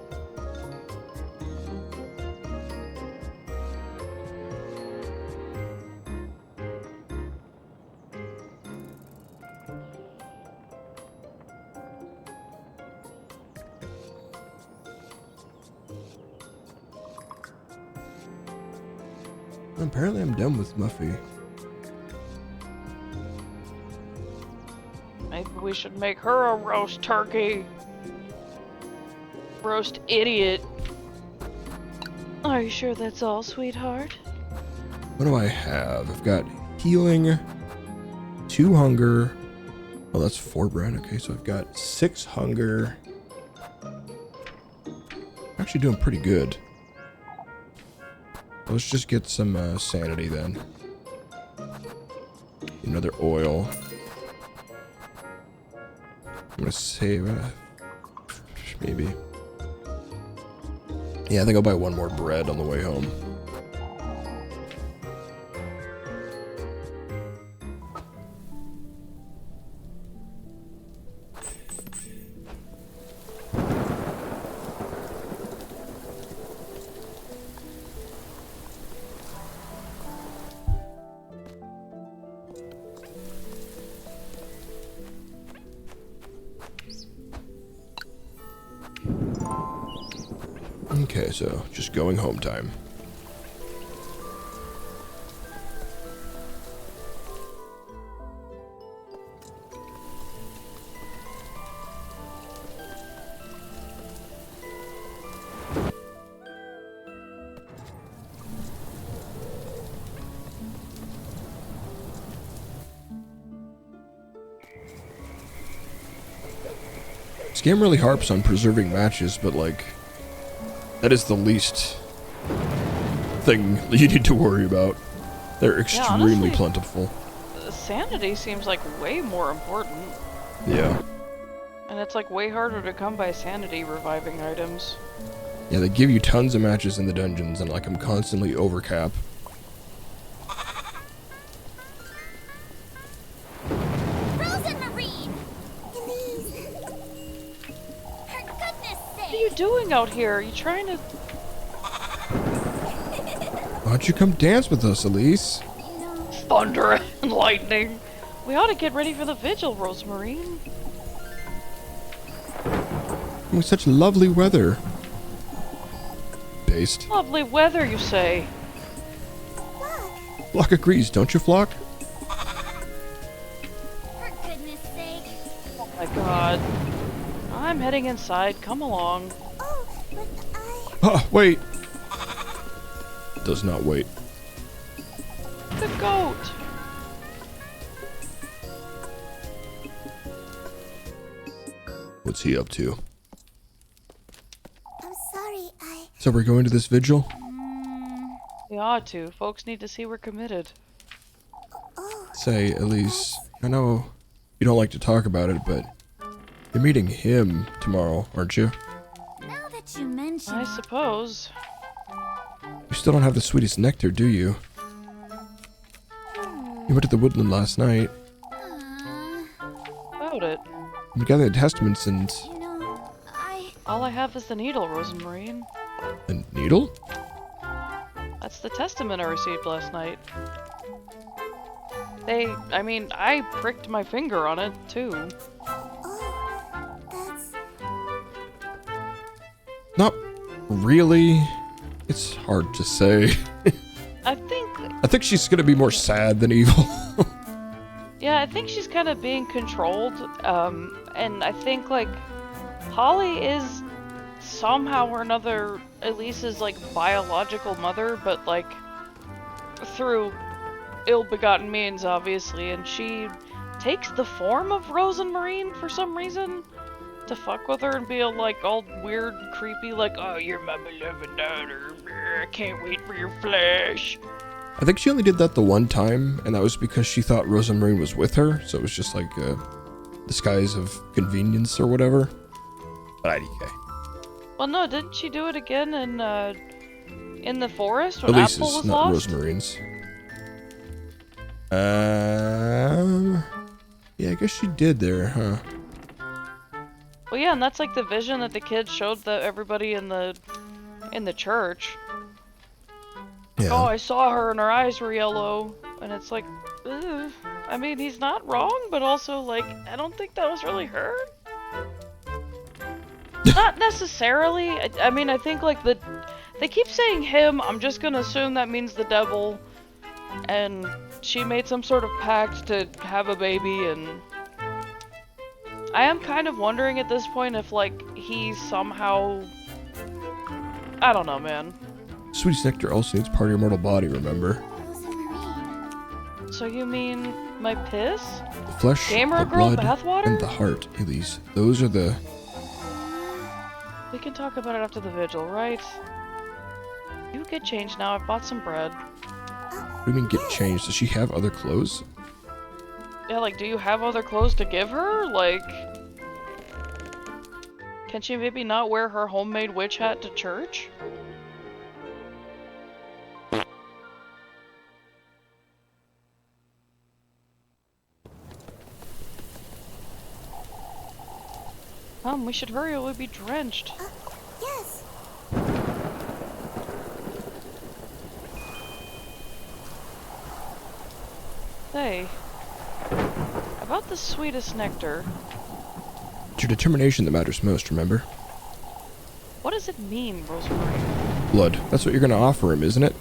Apparently I'm done with Muffy. Maybe we should make her a roast turkey. Roast idiot. Are you sure that's all, sweetheart? What do I have? I've got healing, 2 hunger. Oh, that's 4 bread. Okay, so I've got 6 hunger. Actually doing pretty good. Let's just get some sanity then. Another oil. I'm gonna save maybe. Yeah, I think I'll buy 1 more bread on the way home. Okay, so just going home time. This game really harps on preserving matches, but like, that is the least thing you need to worry about. They're extremely honestly, plentiful. Sanity seems like way more important. Yeah. And it's like way harder to come by sanity reviving items. Yeah, they give you tons of matches in the dungeons, and like I'm constantly over cap. Frozen Marine! Please. For goodness What are you sake! doing out here? Are you trying to... Why don't you come dance with us, Elise? Thunder and lightning. We ought to get ready for the vigil, Rosemarine. With such lovely weather. Based. Lovely weather, you say? Flock agrees, don't you, Flock? For goodness sake! Oh my god. I'm heading inside. Come along. Oh, but I... Oh, wait. Does not wait. The goat. What's he up to? I'm sorry, I... So we're going to this vigil? We ought to. Folks need to see we're committed. Oh, Say, Elise, I know you don't like to talk about it, but you're meeting him tomorrow, aren't you? now that you mention I it, suppose. You still don't have the sweetest nectar, do you? You went to the woodland last night. About it. You gathered testaments and you know, All I have is the needle, Rosemarine. a needle? That's the testament I received last night. I pricked my finger on it, too. oh, that's... Not really. It's hard to say. I think she's gonna be more sad than evil. Yeah, I think she's kind of being controlled, and I think, like, Holly is somehow or another Elise's, like, biological mother, but, like, through ill-begotten means, obviously, and she takes the form of Rose and Marine for some reason to fuck with her and be, like, all weird, creepy, like, oh, you're my beloved daughter, I can't wait for your flesh. I think she only did that the one time, and that was because she thought Rosa Marine was with her, so it was just like a disguise of convenience or whatever. But IDK. Well, no, didn't she do it again in the forest when Elise Apple is was not lost? Rosa Marine's. Yeah, I guess she did there, huh? Well, yeah, and that's like the vision that the kids showed everybody in the church. Yeah. Oh, I saw her and her eyes were yellow, and it's like, ugh. I mean, he's not wrong, but also like, I don't think that was really her. Not necessarily. I mean, I think like They keep saying him, I'm just gonna assume that means the devil. And she made some sort of pact to have a baby, and I am kind of wondering at this point if, like, he somehow... I don't know, man. Sweetest nectar also needs part of your mortal body, remember? Rose and Marine. So you mean my piss? The flesh, Gamer the girl blood, bathwater? and the heart, Elise. Those are the... We can talk about it after the vigil, right? You get changed now, I've bought some bread. What do you mean get changed? Does she have other clothes? Yeah, like, do you have other clothes to give her? Like... Can she maybe not wear her homemade witch hat to church? We should hurry or we'll be drenched. Yes. Say, about the sweetest nectar, It's your determination that matters most, remember? what does it mean, Rosemary? Blood. That's what you're gonna offer him, isn't it?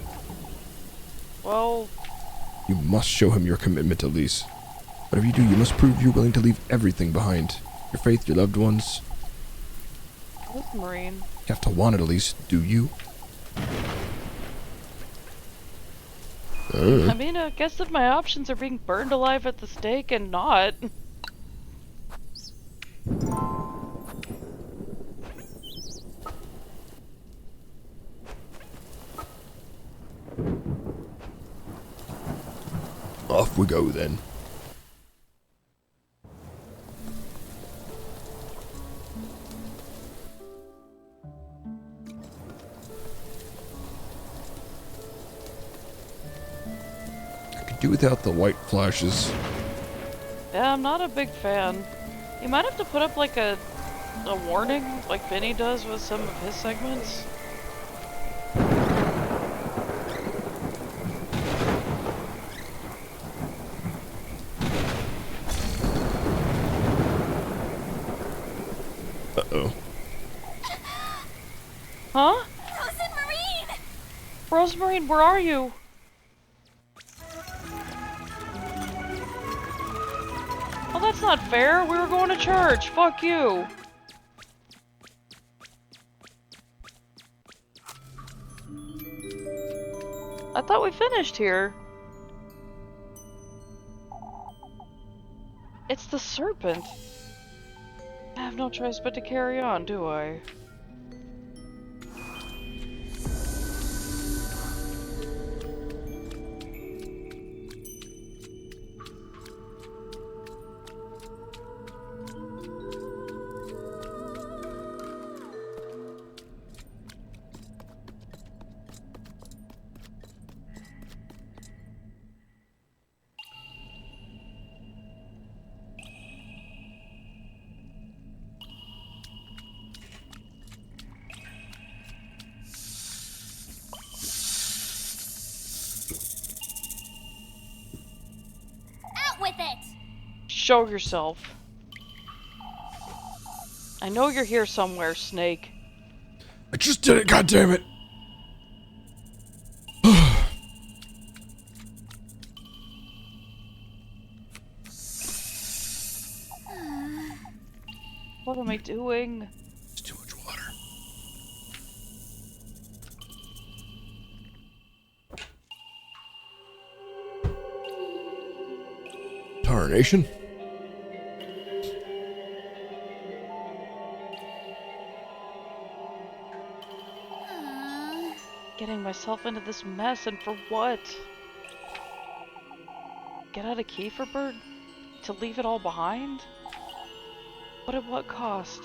Well, You must show him your commitment, Elise. Whatever you do, you must prove you're willing to leave everything behind. Your faith, your loved ones. Rosemary, You have to want it, Elise. Do you? I mean, I guess if my options are being burned alive at the stake and not... Off we go, then. I could do without the white flashes. Yeah, I'm not a big fan. You might have to put up like a warning, like Benny does with some of his segments. Uh-oh. Huh? Rose and Marine! Rosemary, where are you? Well, that's not fair. We were going to church. Fuck you. I thought we finished here. It's the serpent. I have no choice but to carry on, do I? Out with it! Show yourself. I know you're here somewhere, Snake. I just did it, goddammit! What am I doing? It's too much water. Tarnation? Getting myself into this mess, and for what? Get out a key for Bird? To leave it all behind? But at what cost?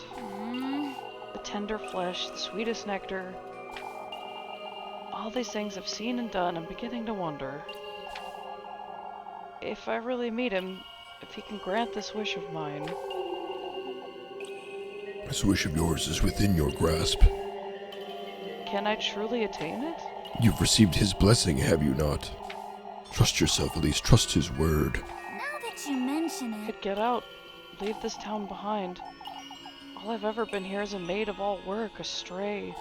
The tender flesh, the sweetest nectar. All these things I've seen and done, I'm beginning to wonder. If I really meet him, if he can grant this wish of mine. This wish of yours is within your grasp. Can I truly attain it? You've received his blessing, have you not? Trust yourself, Elise. Trust his word. Now that you mention it, Could get out, leave this town behind. All I've ever been here is a maid of all work, a stray.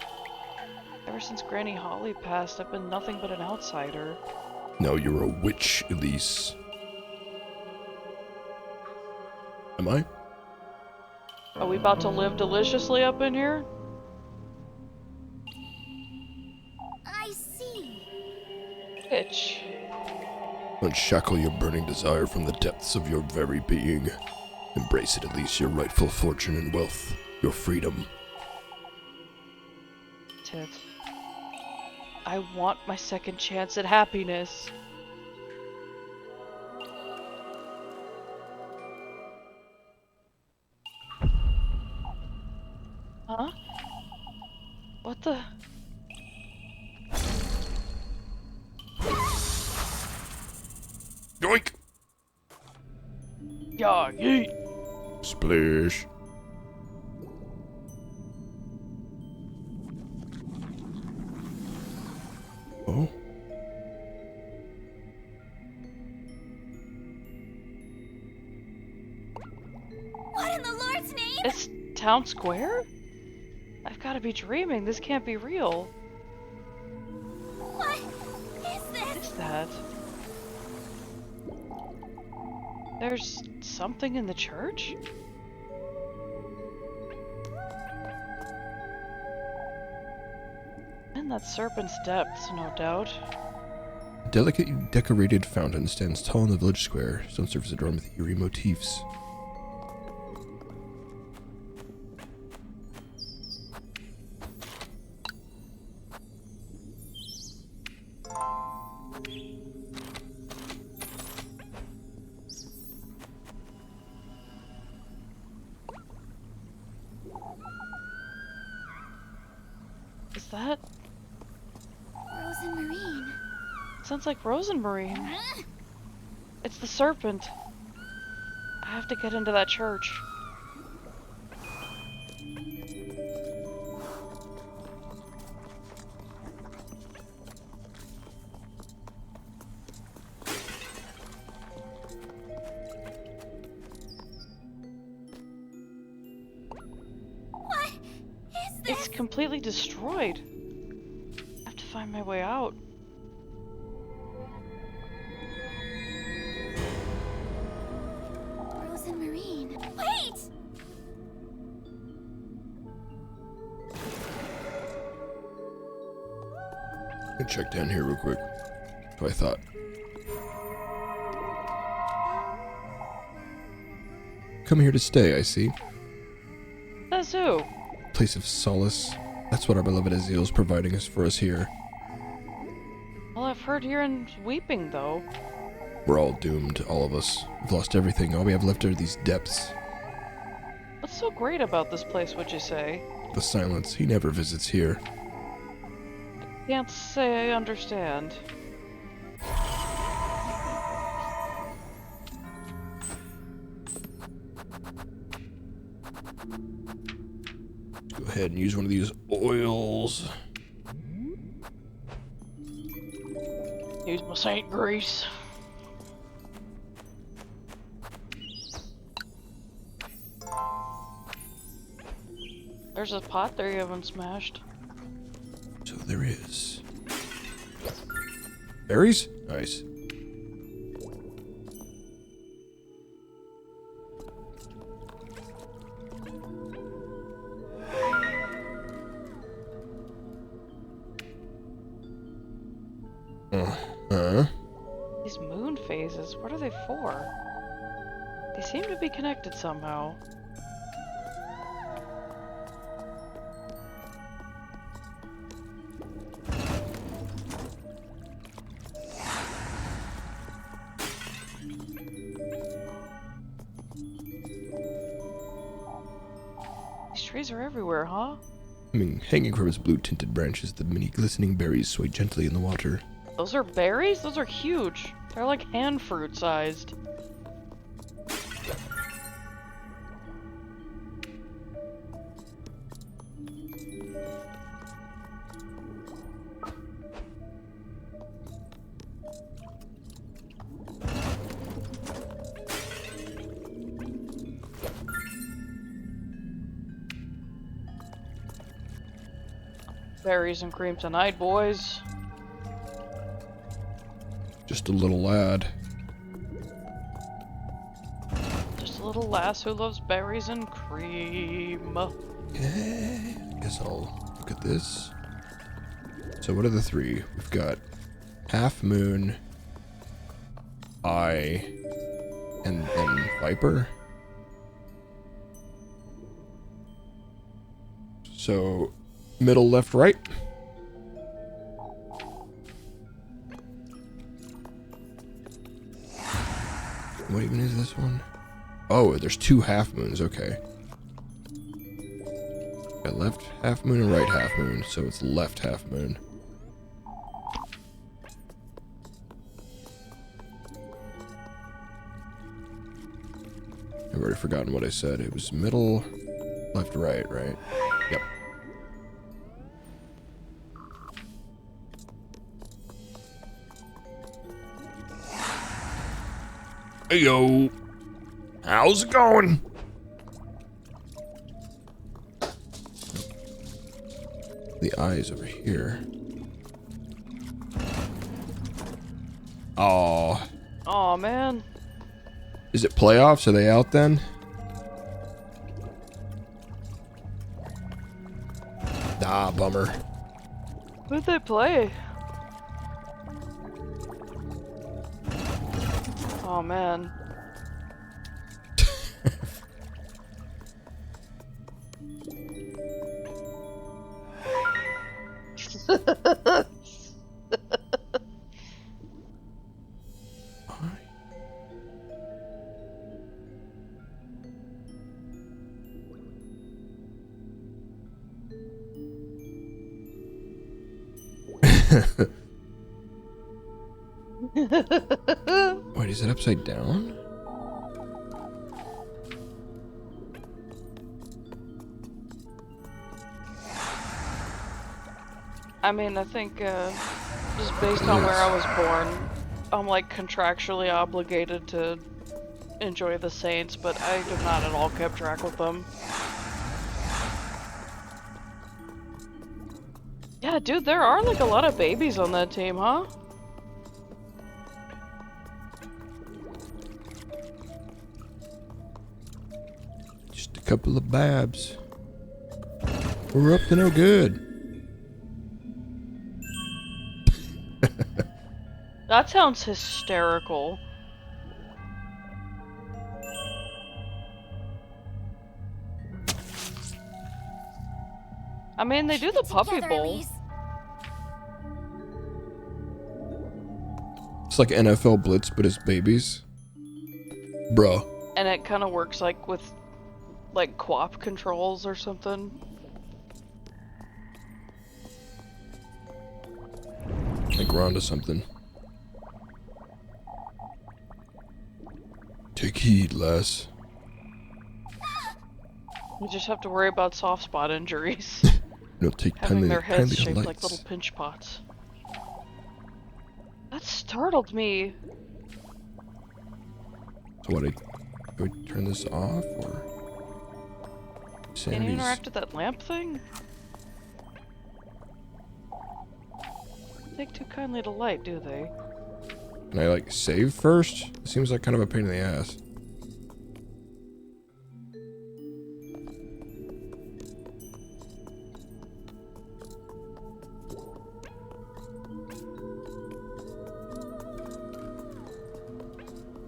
Ever since Granny Holly passed, I've been nothing but an outsider. Now you're a witch, Elise. Am I? Are we about to live deliciously up in here? I see. Bitch. Unshackle your burning desire from the depths of your very being. Embrace it, Elise, your rightful fortune and wealth, your freedom. Tit. I want my second chance at happiness. Huh? What the? Yoink! Yeah, yeet. Splish. Oh? What in the Lord's name? It's town square? I've got to be dreaming. This can't be real. What is What this? is that? There's something in the church? In that serpent's depths, no doubt. A delicately decorated fountain stands tall in the village square. Stone surface adorned with eerie motifs. Is that? Rose and Marine. Sounds like Rosenmarine. It's the serpent. I have to get into that church. What is this? It's completely destroyed. I have to find my way out. Rose and Marine. Wait! Let me check down here real quick. So I thought. Come here to stay, I see. That's who? Place of solace. That's what our beloved Azil is providing us for us here. Well, I've heard you're in weeping, though. We're all doomed, all of us. We've lost everything. All we have left are these depths. What's so great about this place, would you say? The silence. He never visits here. Can't say I understand. Go ahead and use one of these oils. Use my Saint Grease. There's a pot there you haven't smashed. So there is. Berries? Nice. These moon phases, what are they for? They seem to be connected somehow. These trees are everywhere, huh? Hanging from its blue-tinted branches, the many glistening berries sway gently in the water. Those are berries? Those are huge. They're like hand fruit sized. berries and cream tonight, boys. Just a little lad. Just a little lass who loves berries and cream. Okay, I guess I'll look at this. So what are the three? We've got Half Moon, Eye, and then Viper. So middle, left, right. What even is this one? Oh, there's two half moons. Okay. Got left half moon and right half moon, so it's left half moon. I've already forgotten what I said. It was middle, left, right, right? Yep. Hey yo, how's it going? The eye's over here. Oh, Aw, man. is it playoffs? Are they out then? Ah, bummer. Who'd they play? Oh, man. Wait, is it upside down? I mean, I think, just based on where I was born, I'm, like, contractually obligated to enjoy the Saints, but I have not at all kept track with them. Yeah, dude, there are, like, a lot of babies on that team, huh? Just a couple of babs. We're up to no good. That sounds hysterical. I mean, they do the Puppy Together, Bowl. Reese. It's like NFL Blitz, but it's babies. Bruh. And it kind of works, like, with, like, co-op controls or something. I think we're onto something. Take heed, lass. You just have to worry about soft spot injuries. No, take Having kindly, their heads kindly shaped like lights. little pinch pots. That startled me. So what, do I turn this off, or? Can you Sanity's... interact with that lamp thing? Take too kindly to light, do they? Can I, like, save first? It seems like kind of a pain in the ass.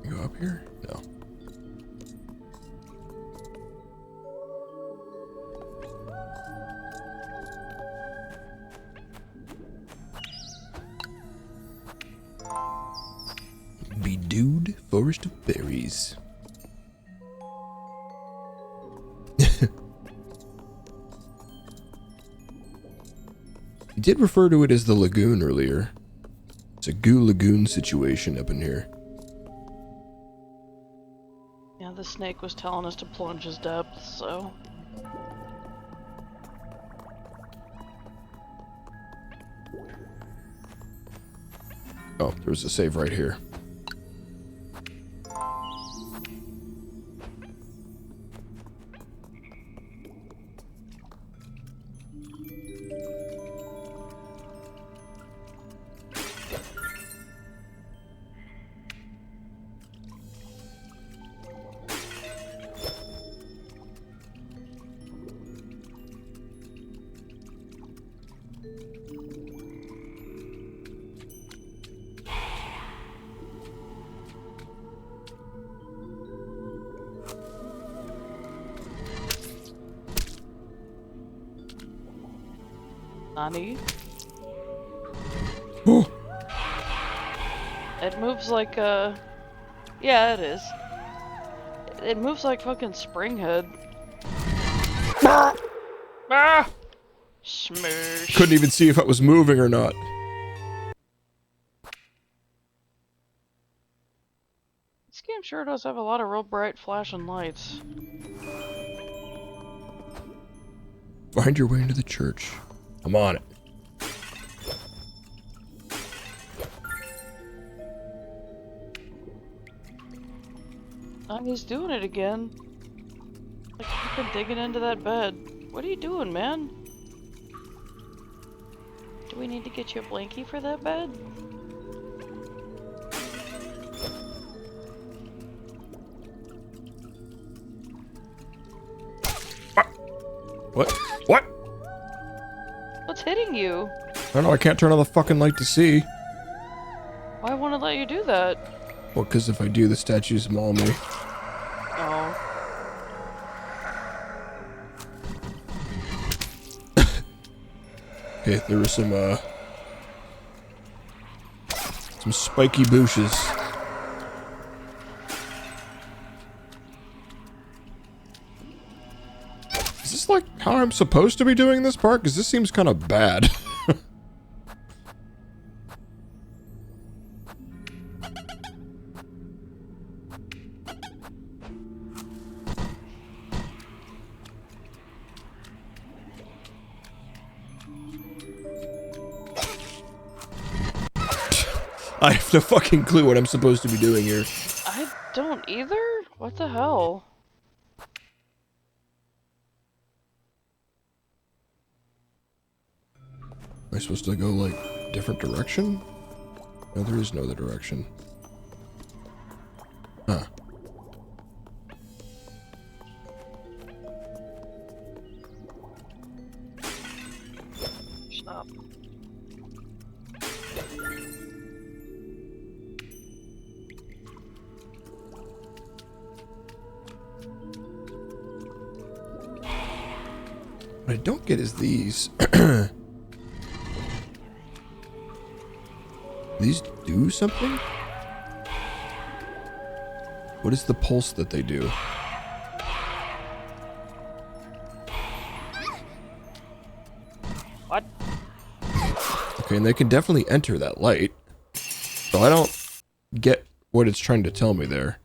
Go up here? No. Bedewed forest of berries. He did refer to it as the lagoon earlier. It's a goo lagoon situation up in here. Yeah, the snake was telling us to plunge his depths, so... Oh, there's a save right here. Nani? Oh, It moves like yeah, it is. It moves like fucking Springhead. Ah! Smash. Couldn't even see if it was moving or not. This game sure does have a lot of real bright flashing lights. Find your way into the church. I'm on it. Oh, he's doing it again. Like fucking digging into that bed. What are you doing, man? Do we need to get you a blankie for that bed? What? What? What's hitting you? I don't know, I can't turn on the fucking light to see. Why won't it let you do that? Well, because if I do, the statues maul me. Oh. Okay, there were some spiky bushes. Is this like how I'm supposed to be doing this part? Because this seems kind of bad. I have no fucking clue what I'm supposed to be doing here. I don't either? What the hell? Am I supposed to go, like, different direction? No, there is no other direction. Huh. Stop. What I don't get is these. These do something? What is the pulse that they do? What? Okay, and they can definitely enter that light. So I don't get what it's trying to tell me there.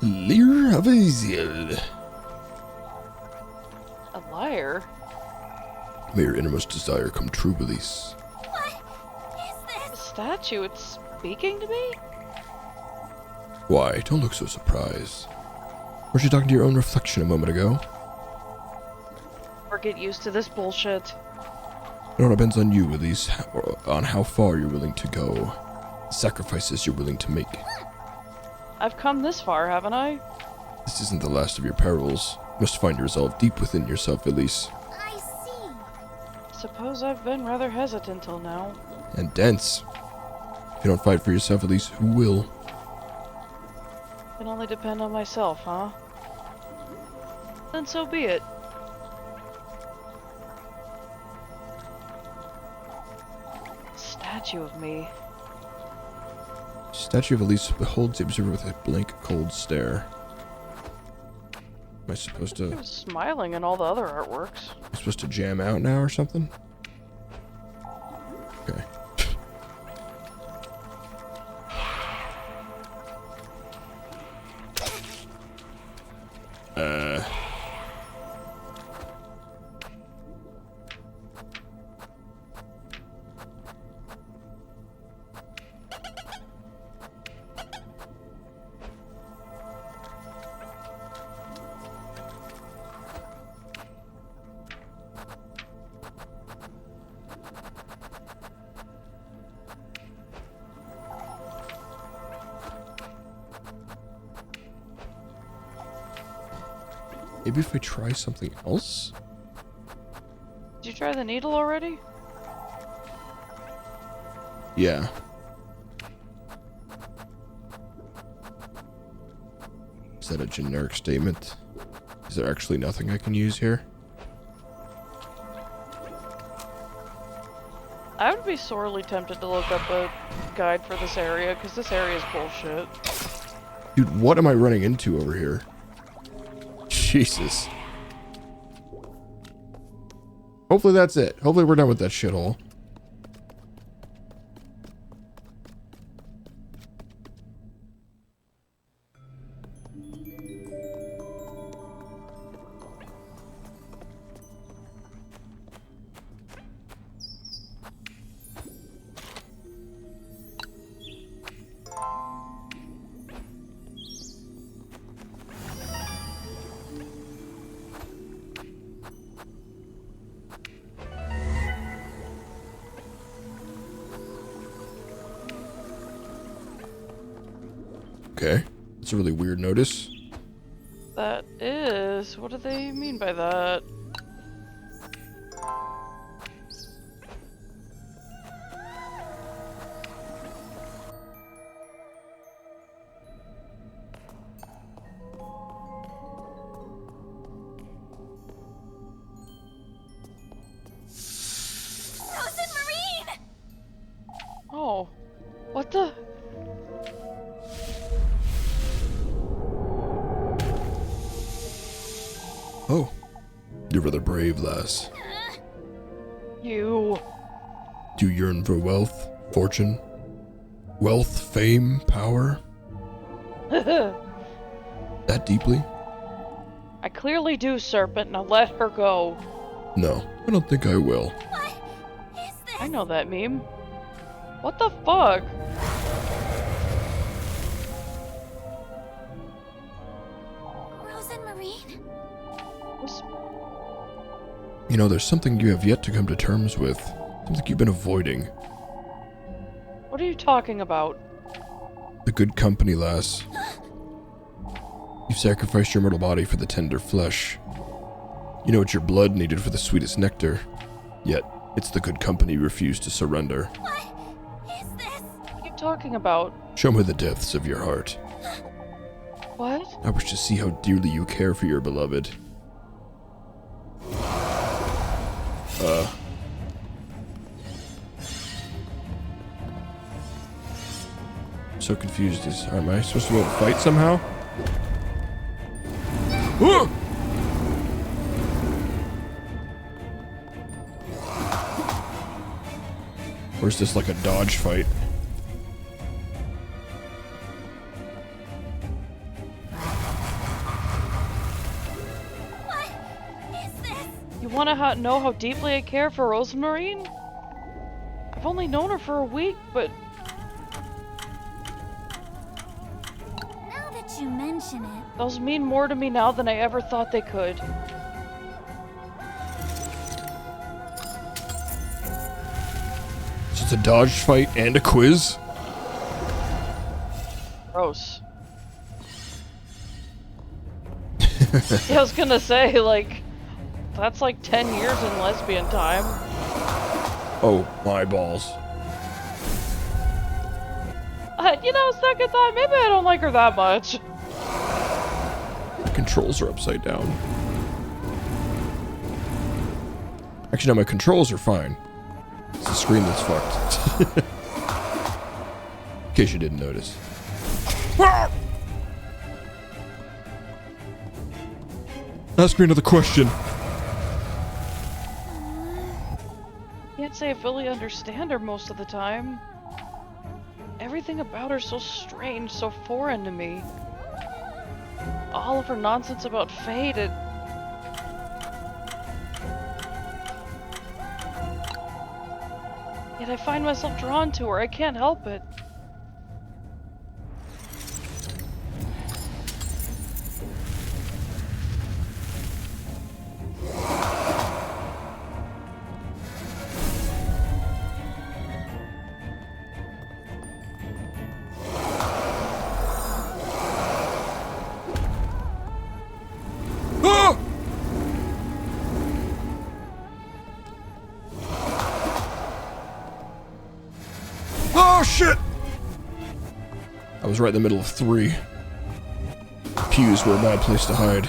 Leer of Aziel. A liar? May your innermost desire come true, Elise. The statue, it's speaking to me? Why, don't look so surprised. Weren't you talking to your own reflection a moment ago? Or get used to this bullshit. It all depends on you, Elise, on how far you're willing to go. The sacrifices you're willing to make. I've come this far, haven't I? This isn't the last of your perils. You must find your resolve deep within yourself, Elise. I see. Suppose I've been rather hesitant till now. And dense. If you don't fight for yourself, at least who will? Can only depend on myself, huh? Then so be it. Statue of me. Statue of Elise beholds the observer with a blank, cold stare. Am I supposed He to... was smiling in all the other artworks. Am I supposed to jam out now or something? Okay. Maybe if I try something else? Did you try the needle already? Yeah. Is that a generic statement? Is there actually nothing I can use here? I would be sorely tempted to look up a guide for this area, because this area is bullshit. Dude, what am I running into over here? Jesus. Hopefully that's it. Hopefully we're done with that shithole. Okay. That's a really weird notice. That is... What do they mean by that? Frozen Marine! Oh. What the... Oh. You're rather brave, lass. You... Do you yearn for wealth, fortune? Wealth, fame, power? That deeply? I clearly do, Serpent. Now let her go. No, I don't think I will. What is this? I know that meme. What the fuck? Frozen Marine? Was- You know, there's something you have yet to come to terms with. Something you've been avoiding. What are you talking about? The good company, lass. You've sacrificed your mortal body for the tender flesh. You know it's your blood needed for the sweetest nectar. Yet, it's the good company you refuse to surrender. What is this? What are you talking about? Show me the depths of your heart. What? I wish to see how dearly you care for your beloved. I'm so confused. Am I supposed to be able to fight somehow? Ah! Or is this like a dodge fight? What is this? You wanna know how deeply I care for Rosemarine? I've only known her for a week, but Now that you mention it, those mean more to me now than I ever thought they could. So it's a dodge fight and a quiz? Gross. Yeah, I was gonna say, like, that's like 10 years in lesbian time. Oh, my balls. You know, second thought, maybe I don't like her that much. The controls are upside down. Actually, no, my controls are fine. It's the screen that's fucked. In case you didn't notice. Ask me another question. Can't say I fully understand her most of the time. Everything about her so strange, so foreign to me. All of her nonsense about fate, it... Yet I find myself drawn to her, I can't help it. Ah! Oh shit! I was right in the middle of 3. Pews were a bad place to hide.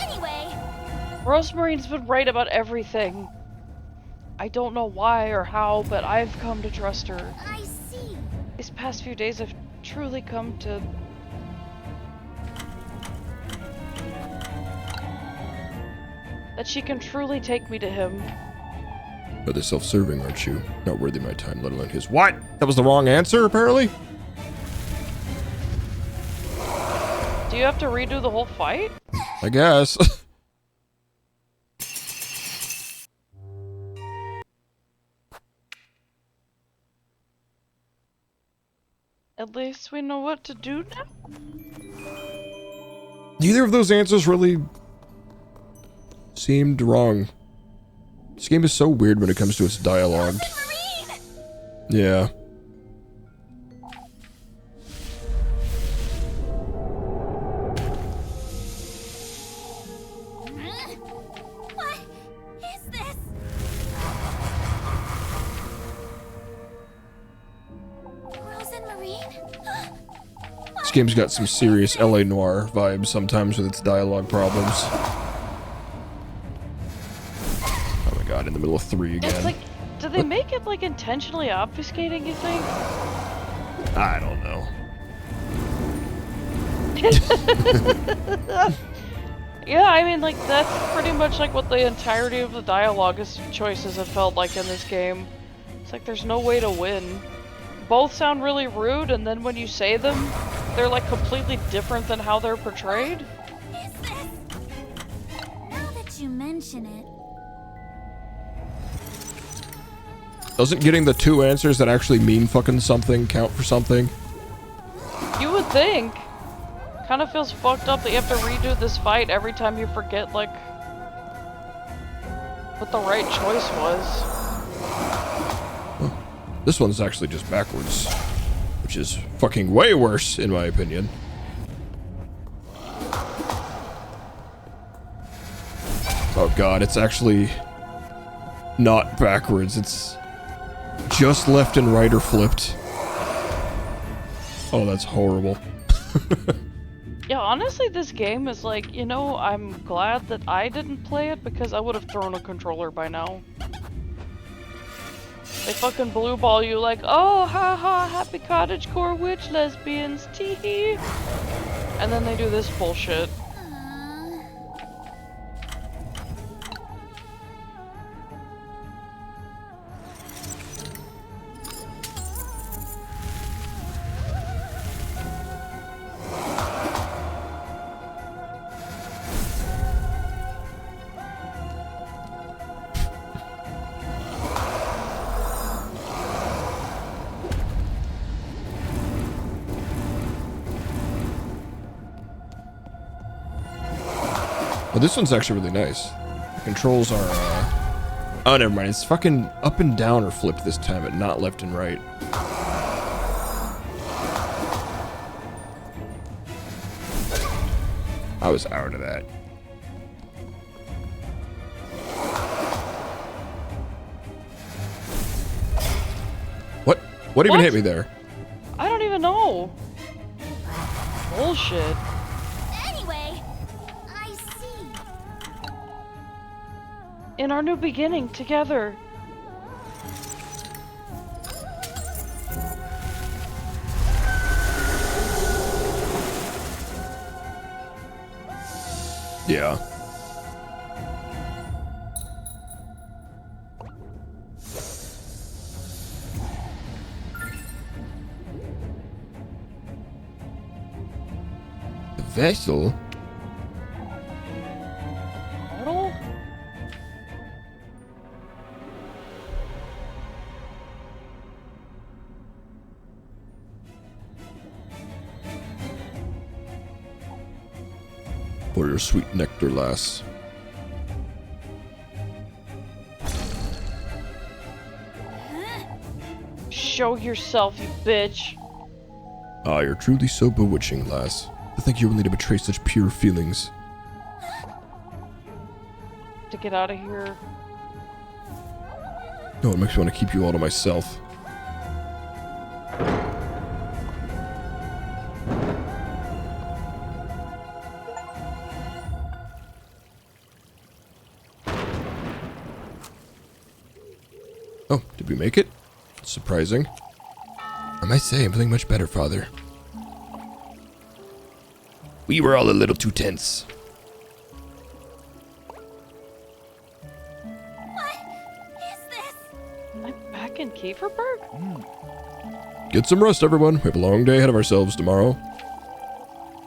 Anyway, Rosemarine's been right about everything. I don't know why or how, but I've come to trust her. I see. These past few days I've truly come to... that she can truly take me to him. Rather self-serving, aren't you? Not worthy my time, let alone his. What? That was the wrong answer, apparently? Do you have to redo the whole fight? I guess. At least we know what to do now? Neither of those answers really seemed wrong. This game is so weird when it comes to its dialogue. Marine! Yeah. What is this? Rose and Marine? This game's got some serious LA Noire vibes sometimes with its dialogue problems. Oh my god, in the middle of 3 again. It's like, do they make it like intentionally obfuscating, you think? I don't know. Yeah, I mean, like, that's pretty much like what the entirety of the dialogue choices have felt like in this game. It's like there's no way to win. Both sound really rude, and then when you say them, they're like completely different than how they're portrayed. Is this? Now that you mention it, Doesn't getting the 2 answers that actually mean fucking something count for something? You would think. Kind of feels fucked up that you have to redo this fight every time you forget, like, what the right choice was. This one's actually just backwards, which is fucking way worse, in my opinion. Oh god, it's actually not backwards. It's just left and right or flipped. Oh, that's horrible. Yeah, honestly, this game is like, you know, I'm glad that I didn't play it because I would have thrown a controller by now. They fucking blue ball you like, oh, haha, happy cottagecore witch lesbians, teehee. And then they do this bullshit. Well, this one's actually really nice. The controls are Oh, never mind. It's fucking up and down or flipped this time, but not left and right. I was out of that. What? What even What? hit me there? I don't even know. Bullshit. Anyway, I see. In our new beginning together. Yeah. The vessel? Bottle? For your sweet nectar, lass. Show yourself, you bitch. Ah, you're truly so bewitching, lass. To think you're willing to betray such pure feelings. To get out of here. No, it makes me want to keep you all to myself. Oh, did we make it? Surprising. I might say I'm feeling much better, Father. We were all a little too tense. What is this? I'm back in Kieferberg? Get some rest, everyone. We have a long day ahead of ourselves tomorrow.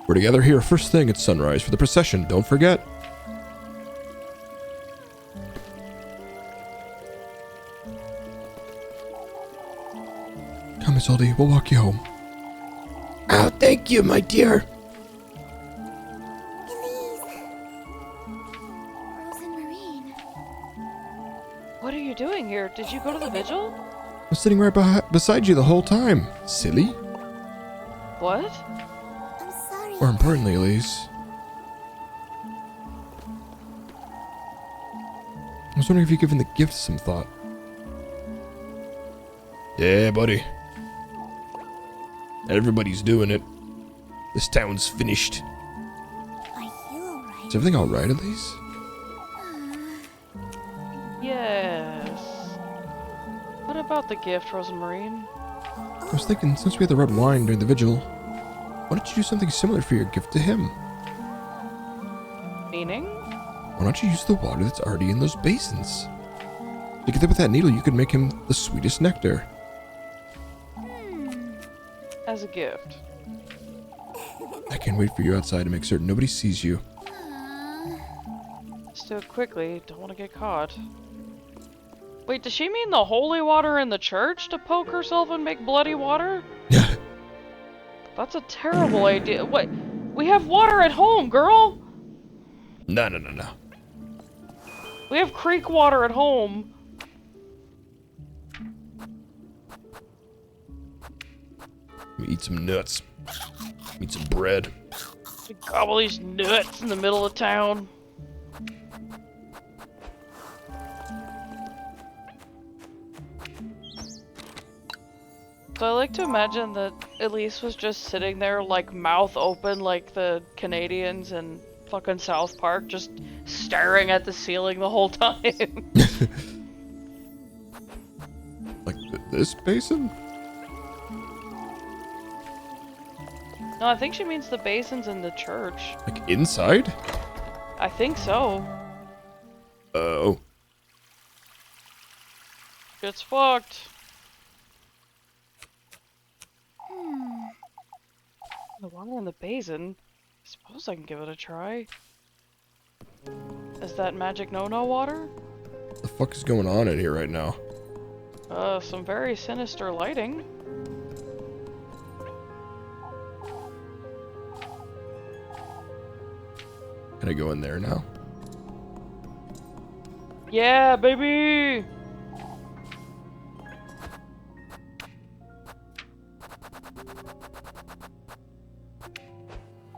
We're together here first thing at sunrise for the procession. Don't forget. Come, Isolde. We'll walk you home. Oh, thank you, my dear. Elise. Rose and Marine. What are you doing here? Did you go to the vigil? I was sitting right beside you the whole time. Silly. What? I'm sorry. More importantly, Elise. I was wondering if you'd given the gift some thought. Yeah, buddy. Everybody's doing it. This town's finished. I feel alright. Is everything alright, Elise? Yes. What about the gift, Rosemarine? I was thinking, since we had the red wine during the vigil, why don't you do something similar for your gift to him? Meaning? Why don't you use the water that's already in those basins? Together with that needle, you could make him the sweetest nectar. As a gift. I can't wait for you outside to make certain nobody sees you. Let's do it quickly. Don't want to get caught. Wait, does she mean the holy water in the church to poke herself and make bloody water? Yeah. That's a terrible idea. What? We have water at home, girl! No. We have creek water at home. Let me eat some nuts. Eat some bread. We gobble these nuts in the middle of town. So I like to imagine that Elise was just sitting there, like, mouth open, like the Canadians in fucking South Park, just staring at the ceiling the whole time. Like this basin? No, I think she means the basins in the church. Like inside? I think so. Oh. It's fucked. The water in the basin? I suppose I can give it a try. Is that magic no-no water? What the fuck is going on in here right now? Some very sinister lighting. Can I go in there now? Yeah, baby!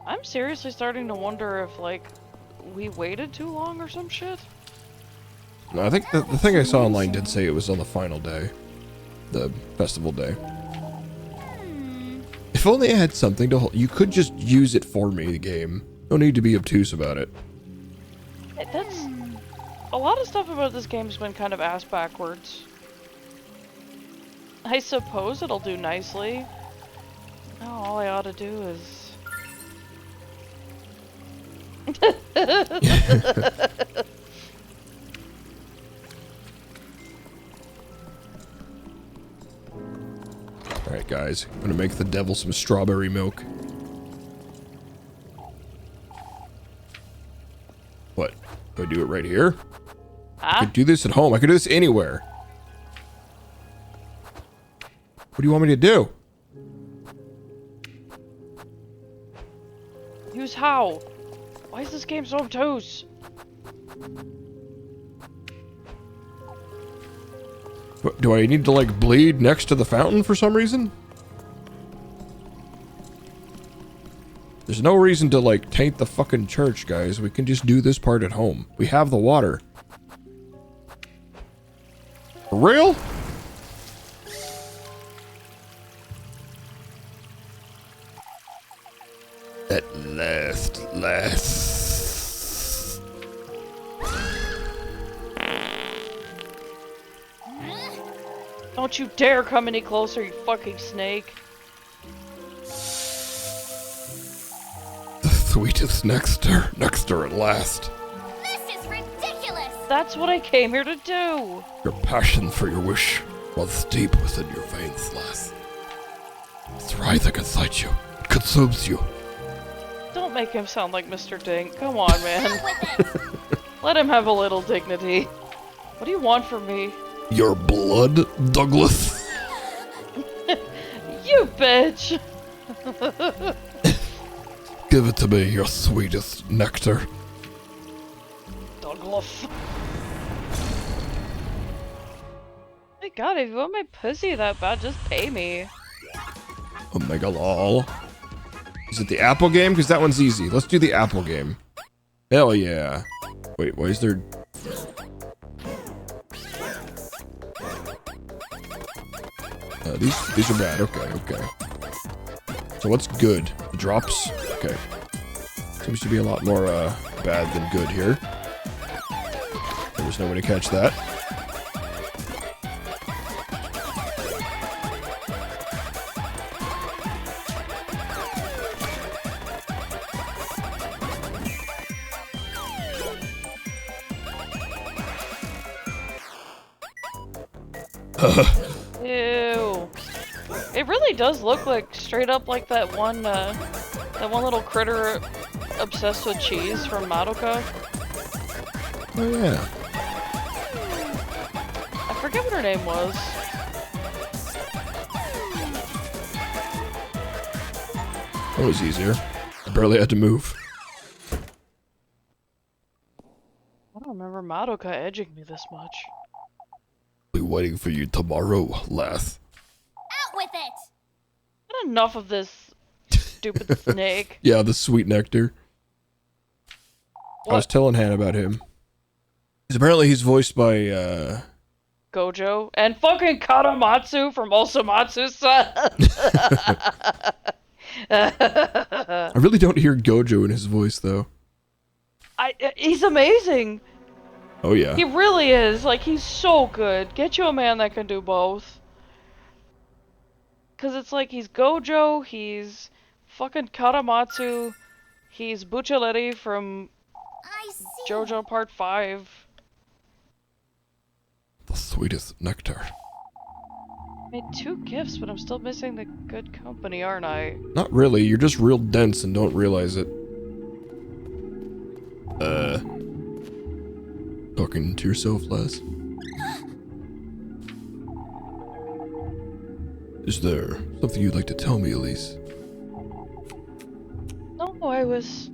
I'm seriously starting to wonder if, like, we waited too long or some shit. No, I think the thing I saw online did say it was on the final day. The festival day. If only I had something to hold. You could just use it for me, the game. No need to be obtuse about it. That's... A lot of stuff about this game's been kind of ass backwards. I suppose it'll do nicely. Oh, all I ought to do is... Alright, guys. I'm gonna make the devil some strawberry milk. What? Do I do it right here? I Huh? could do this at home. I could do this anywhere. What do you want me to do? Use how? Why is this game so obtuse? What, do I need to, like, bleed next to the fountain for some reason? There's no reason to, like, taint the fucking church, guys. We can just do this part at home. We have the water. For real? At last. Don't you dare come any closer, you fucking snake. The sweetest nectar at last. This is ridiculous! That's what I came here to do. Your passion for your wish runs deep within your veins, lass. It's writhing inside you. It consumes you. Don't make him sound like Mr. Dink. Come on, man. Let him have a little dignity. What do you want from me? Your blood, Douglas? You bitch! Give it to me, your sweetest nectar. Douglas. My god, if you want my pussy that bad, just pay me. Omega lol. Is it the apple game? Because that one's easy. Let's do the apple game. Hell yeah. Wait, why is there... these are bad. Okay. So what's good? The drops? Okay. Seems to be a lot more bad than good here. There was no way to catch that. Ew. It really does look like straight up like that one little critter obsessed with cheese from Madoka. Oh yeah. I forget what her name was. That was easier. I barely had to move. I don't remember Madoka edging me this much. Be waiting for you tomorrow, lass. Out with it! Not enough of this stupid snake. Yeah, the sweet nectar. I was telling Han about him. 'Cause apparently he's voiced by, Gojo and fucking Karamatsu from Osomatsu-san. I really don't hear Gojo in his voice, though. He's amazing. Oh, yeah. He really is. Like, he's so good. Get you a man that can do both. Because it's like, he's Gojo, he's fucking Karamatsu, he's Buccialetti from I see. JoJo Part 5. The sweetest nectar. I made 2 gifts, but I'm still missing the good company, aren't I? Not really, you're just real dense and don't realize it. Talking to yourself, lass? Is there something you'd like to tell me, Elise? No, I was...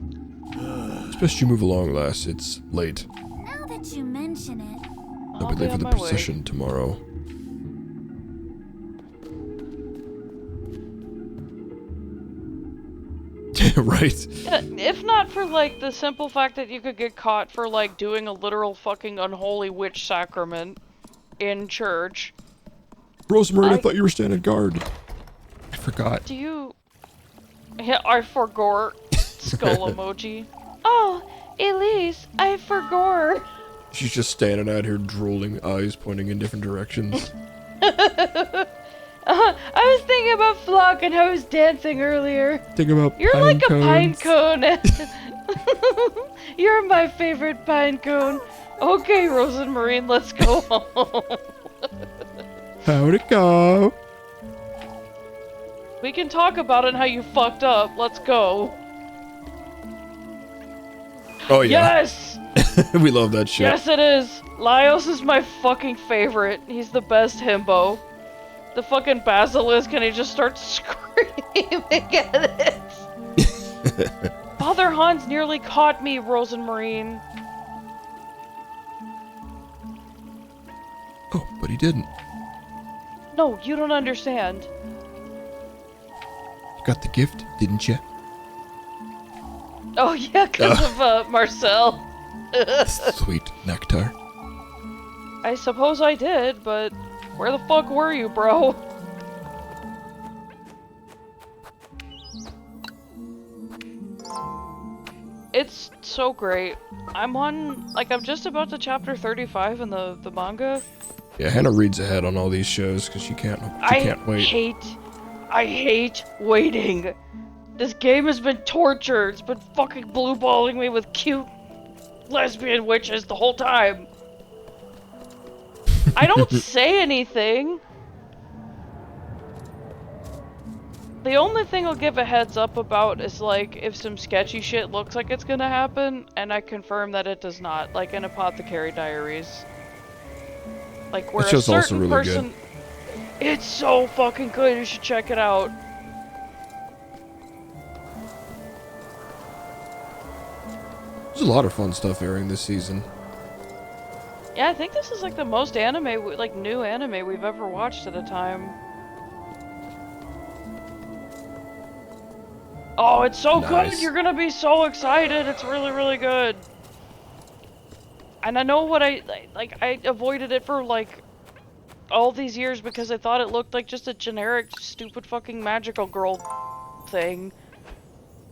It's best you move along, lass. It's late. Now that that you mention it. I'll be late for the procession tomorrow. Right. If not for, like, the simple fact that you could get caught for, like, doing a literal fucking unholy witch sacrament in church. Rosemary, I thought you were standing guard. I forgot. Do you... Yeah, I forgot. Skull emoji. Oh, Elise, I forgot. She's just standing out here drooling, eyes pointing in different directions. I was thinking about Flock and how I was dancing earlier. Think about You're pine like cones. a pine cone. You're my favorite pine cone. Okay, Rose and Marine, let's go home. How'd it go? We can talk about it and how you fucked up. Let's go. Oh yeah. Yes! We love that shit. Yes, it is. Laios is my fucking favorite. He's the best himbo. The fucking basilisk, and he just starts screaming at it. Father Hans nearly caught me, Rose and Marine. Oh, but he didn't. No, you don't understand. You got the gift, didn't you? Oh yeah, because of Marcel. Sweet nectar. I suppose I did, but where the fuck were you, bro? It's so great. I'm on, like, I'm just about to chapter 35 in the manga. Yeah, Hannah reads ahead on all these shows because she can't wait. I hate waiting. This game has been torture. It's been fucking blue-balling me with cute lesbian witches the whole time. I don't say anything. The only thing I'll give a heads up about is, like, if some sketchy shit looks like it's gonna happen, and I confirm that it does not, like in Apothecary Diaries. Like, where That a show's also certain really person... good. It's so fucking good, you should check it out. There's a lot of fun stuff airing this season. Yeah, I think this is, like, the most anime, like, new anime we've ever watched at a time. Oh, it's so good! You're gonna be so excited! It's really, really good! And I know what I avoided it for, like, all these years because I thought it looked like just a generic, stupid fucking magical girl thing.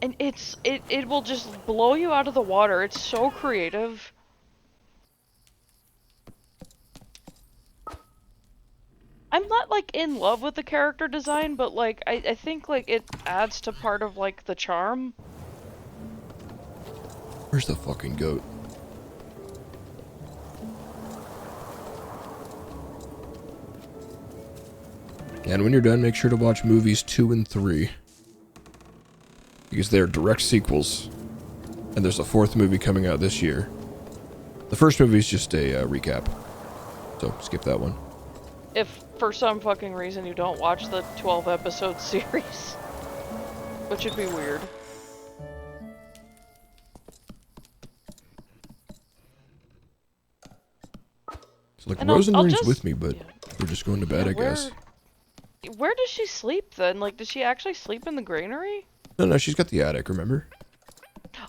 And it will just blow you out of the water. It's so creative. I'm not, like, in love with the character design, but, like, I think, like, it adds to part of, like, the charm. Where's the fucking goat? And when you're done, make sure to watch movies 2 and 3. Because they're direct sequels. And there's a 4th movie coming out this year. The first movie is just a recap. So, skip that one. If for some fucking reason you don't watch the 12-episode series. Which would be weird. So, like, And Rosemarine's just- with me, but yeah. we're just going to bed, I guess. Where does she sleep then? Like, does she actually sleep in the granary? No, she's got the attic, remember?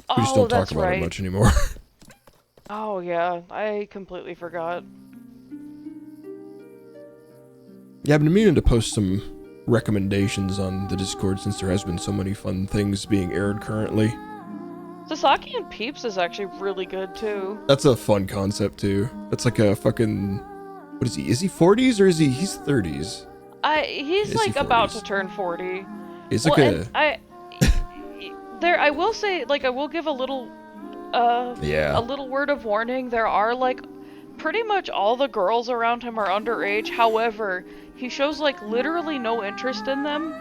Oh, We just don't talk that's about right. it much anymore. Oh yeah, I completely forgot. Yeah, I've been meaning to post some recommendations on the Discord since there has been so many fun things being aired currently. Sasaki and Peeps is actually really good too. That's a fun concept too. That's like a fucking... What is he? Is he 40s or is he... He's 30s. He's Is like he about 40s? to turn 40. He's Well, like and I will say, like, I will give a little Yeah. a little word of warning. There are, like, pretty much all the girls around him are underage. However, he shows, like, literally no interest in them,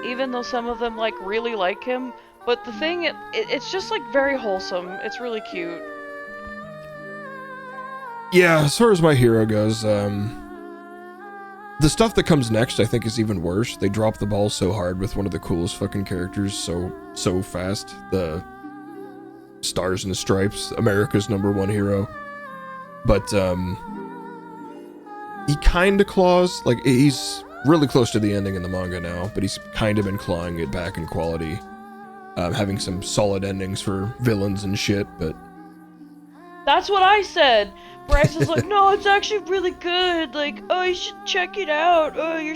even though some of them, like, really like him. But the thing, it's just, like, very wholesome. It's really cute. Yeah, as far as My Hero goes, the stuff that comes next I think is even worse. They drop the ball so hard with one of the coolest fucking characters so fast. The Stars and the Stripes, America's #1 hero. But he kind of claws, like he's really close to the ending in the manga now, but he's kind of been clawing it back in quality, having some solid endings for villains and shit. But That's what I said. Bryce is like, no, it's actually really good. Like, oh, you should check it out. Oh, you're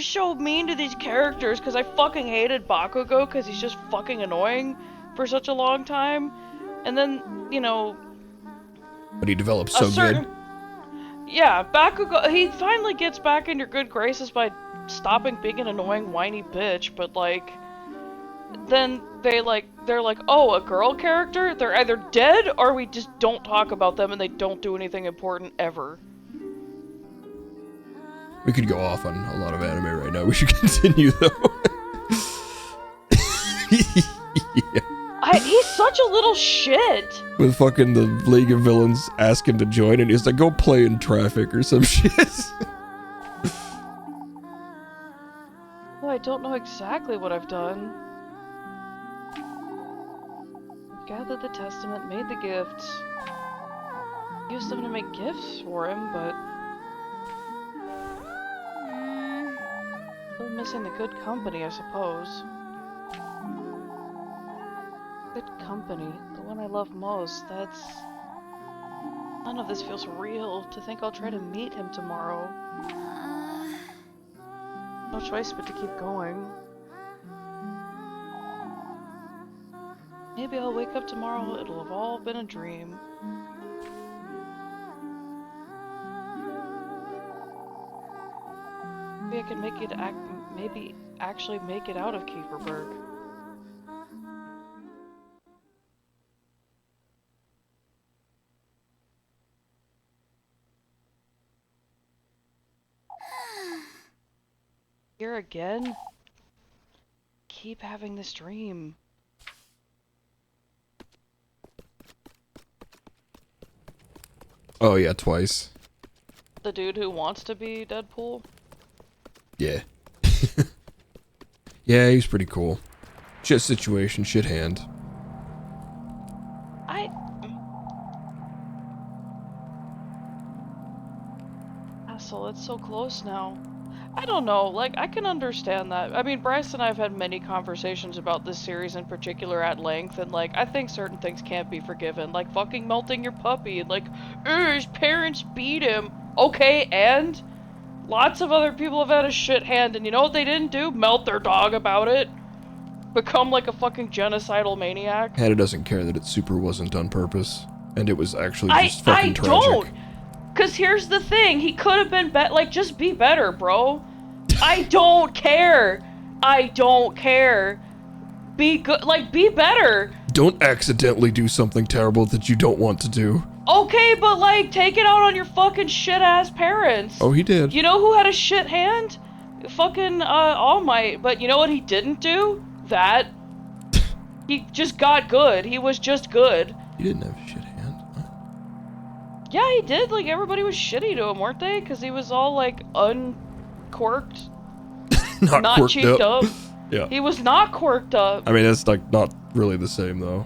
so mean to these characters. Because I fucking hated Bakugo because he's just fucking annoying for such a long time. And then, you know, he develops so good. Yeah, Bakugo, he finally gets back in your good graces by stopping being an annoying whiny bitch. But like, then they're like, oh, a girl character? They're either dead or we just don't talk about them and they don't do anything important ever. We could go off on a lot of anime right now. We should continue though. Yeah. He's such a little shit. With fucking the League of Villains ask him to join and he's like, go play in traffic or some shit. Well, I don't know exactly what I've done. Gathered the testament, made the gifts. Used them to make gifts for him, but... Still missing the good company, I suppose. Good company, the one I love most, that's... None of this feels real. To think I'll try to meet him tomorrow. No choice but to keep going. Maybe I'll wake up tomorrow, it'll have all been a dream. Maybe I can maybe actually make it out of Kieferberg. Here again? Keep having this dream. Oh yeah, twice. The dude who wants to be Deadpool? Yeah. Yeah, he's pretty cool. Shit situation, shit hand. Asshole, it's so close now. I don't know, like, I can understand that. I mean, Bryce and I have had many conversations about this series in particular at length, and, like, I think certain things can't be forgiven. Like, fucking melting your puppy, and, like, his parents beat him. Okay, and? Lots of other people have had a shit hand, and you know what they didn't do? Melt their dog about it. Become, like, a fucking genocidal maniac. Hannah doesn't care that it super wasn't on purpose, and it was actually just fucking tragic. I don't! Cause here's the thing, he could have been like, just be better, bro. I don't care. I don't care. Be good, like, be better. Don't accidentally do something terrible that you don't want to do. Okay, but, like, take it out on your fucking shit-ass parents. Oh, he did. You know who had a shit hand? Fucking, All Might. But you know what he didn't do? That. He just got good. He was just good. He didn't have a shit hand. Yeah, he did. Like, everybody was shitty to him, weren't they? Because he was all, like, unquirked. Not cheeked up. Yeah. He was not quirked up. I mean, that's, like, not really the same, though.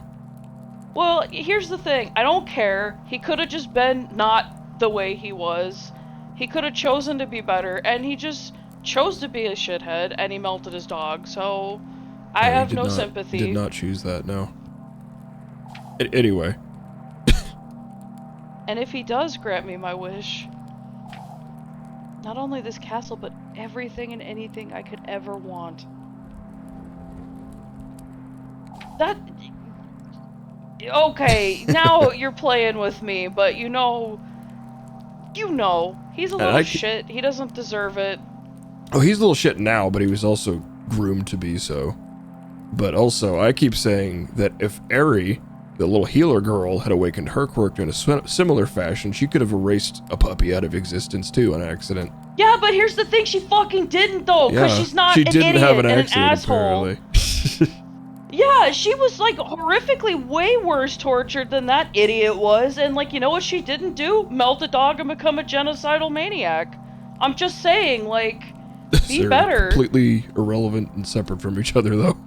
Well, here's the thing. I don't care. He could have just been not the way he was. He could have chosen to be better, and he just chose to be a shithead, and he melted his dog, so... I have no sympathy. He did not choose that, no. Anyway. And if he does grant me my wish, not only this castle, but everything and anything I could ever want. That... Okay, now you're playing with me, but you know, he's a little shit. He doesn't deserve it. Oh, he's a little shit now, but he was also groomed to be so. But also, I keep saying that if Eri, the little healer girl, had awakened her quirk in a similar fashion, she could have erased a puppy out of existence too on accident. Yeah, but here's the thing, she fucking didn't though, because she's not an idiot and an asshole. Apparently. Yeah, she was like horrifically way worse tortured than that idiot was, and like, you know what she didn't do? Melt a dog and become a genocidal maniac. I'm just saying, like, be better. Completely irrelevant and separate from each other though.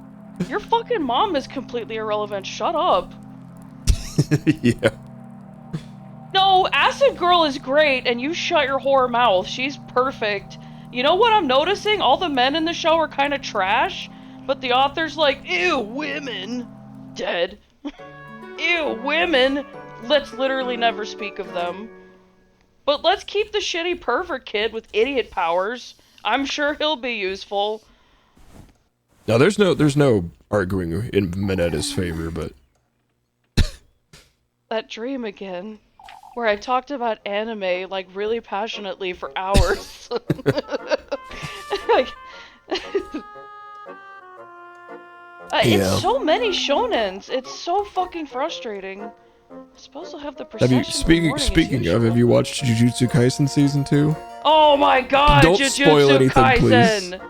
Your fucking mom is completely irrelevant, shut up. Yeah. No, Acid Girl is great, and you shut your whore mouth. She's perfect. You know what I'm noticing? All the men in the show are kind of trash, but the author's like, ew, women. Dead. Ew, women. Let's literally never speak of them. But let's keep the shitty pervert kid with idiot powers. I'm sure he'll be useful. No, there's no arguing in Minetta's favor, but That dream again, where I talked about anime like really passionately for hours. Like, it's so many shonens. It's so fucking frustrating. I suppose I'll have the procession. Speaking of, have you watched Jujutsu Kaisen season 2? Oh my god, Don't Jujutsu spoil anything, Kaisen.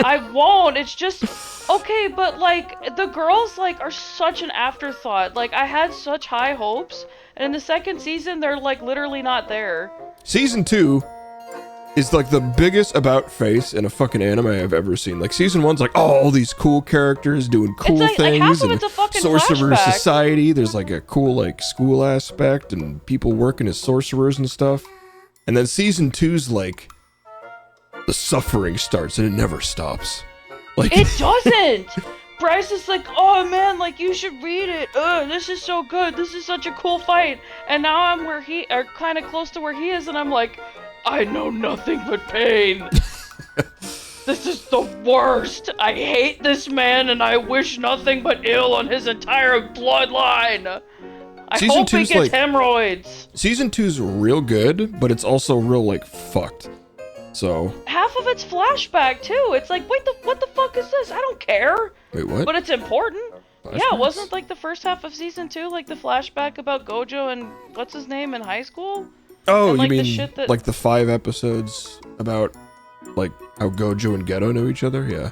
I won't. It's just okay, but like the girls like are such an afterthought. Like I had such high hopes, and in the second season they're like literally not there. Season 2 is like the biggest about face in a fucking anime I've ever seen. Like season 1's like, oh, all these cool characters doing cool like things, half of and it's a fucking sorcerer flashback. society. There's like a cool like school aspect and people working as sorcerers and stuff. And then season 2's like the suffering starts and it never stops. Like It doesn't. Bryce is like, oh man, like you should read it. This is so good. This is such a cool fight. And now I'm kind of close to where he is, and I'm like, I know nothing but pain. This is the worst. I hate this man, and I wish nothing but ill on his entire bloodline. I Season hope he 2's gets like- hemorrhoids. season 2's real good, but it's also real like fucked. So Half of it's flashback too. It's like, wait, what the fuck is this? I don't care. wait, what? But it's important. Yeah, Flashbacks? wasn't like the first half of season 2 like the flashback about Gojo and what's his name in high school? Oh, and, like, you the mean shit that- like the 5 episodes about like how Gojo and Geto know each other? Yeah.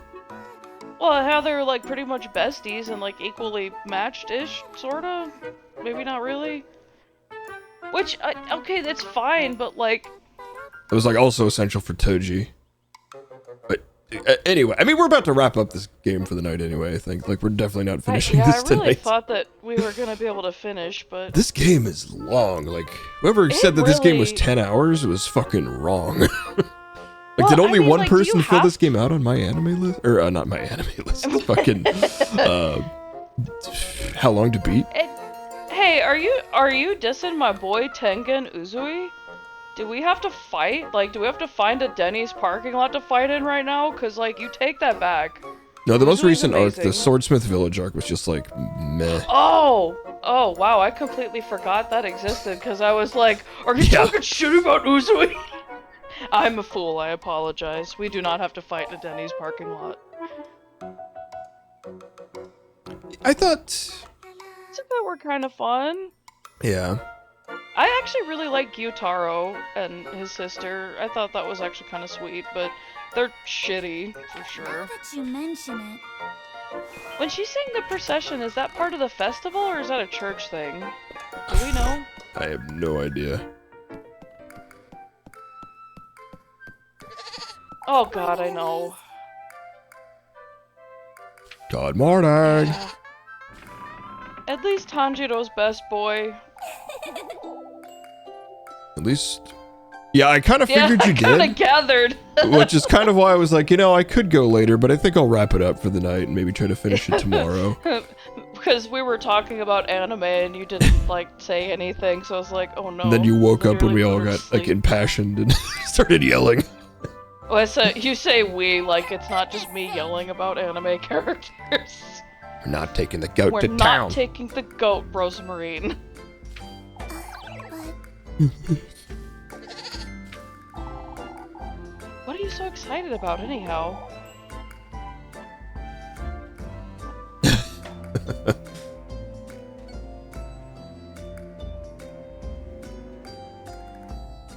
Well, how they're like pretty much besties and like equally matched-ish, sorta. Maybe not really. Which, okay, that's fine, but like, It was like also essential for Toji. But anyway, I mean, we're about to wrap up this game for the night anyway, I think. Like, we're definitely not finishing yeah, this I really tonight. thought that we were gonna be able to finish, but This game is long. Like, whoever said that this game was really- 10 hours was fucking wrong. Like, Well, did I only mean, one like, do you person fill have- this game out on my anime list? Or, not my anime list. Fucking, how long to beat? Hey, are you dissing my boy Tengen Uzui? Do we have to fight? Like, do we have to find a Denny's parking lot to fight in right now? Cause like, you take that back. No, the most Uzui's recent arc, the amazing. Swordsmith Village arc, was just like, meh. Oh wow, I completely forgot that existed because I was like, are you Yeah. talking shit about Uzui? I'm a fool, I apologize. We do not have to fight in a Denny's parking lot. I thought, Some of that were kind of fun. yeah. I actually really like Gyutaro and his sister. I thought that was actually kind of sweet, but they're shitty, for sure. Now that you mention it, When she sang the procession, is that part of the festival or is that a church thing? Do we know? I have no idea. Oh god, I know. Good morning. At least Tanjiro's best boy. At least, yeah, I kind of Yeah, figured I you kind of did, gathered. which is kind of why I was like, you know, I could go later, but I think I'll wrap it up for the night and maybe try to finish it tomorrow. Because we were talking about anime and you didn't like say anything, so I was like, oh no. And then you woke up when we all Literally got sleep. like impassioned and started yelling. Well, so you say we, like it's not just me yelling about anime characters. We're not taking the goat We're to not town. taking the goat, Rosemarine. but What are you so excited about, anyhow?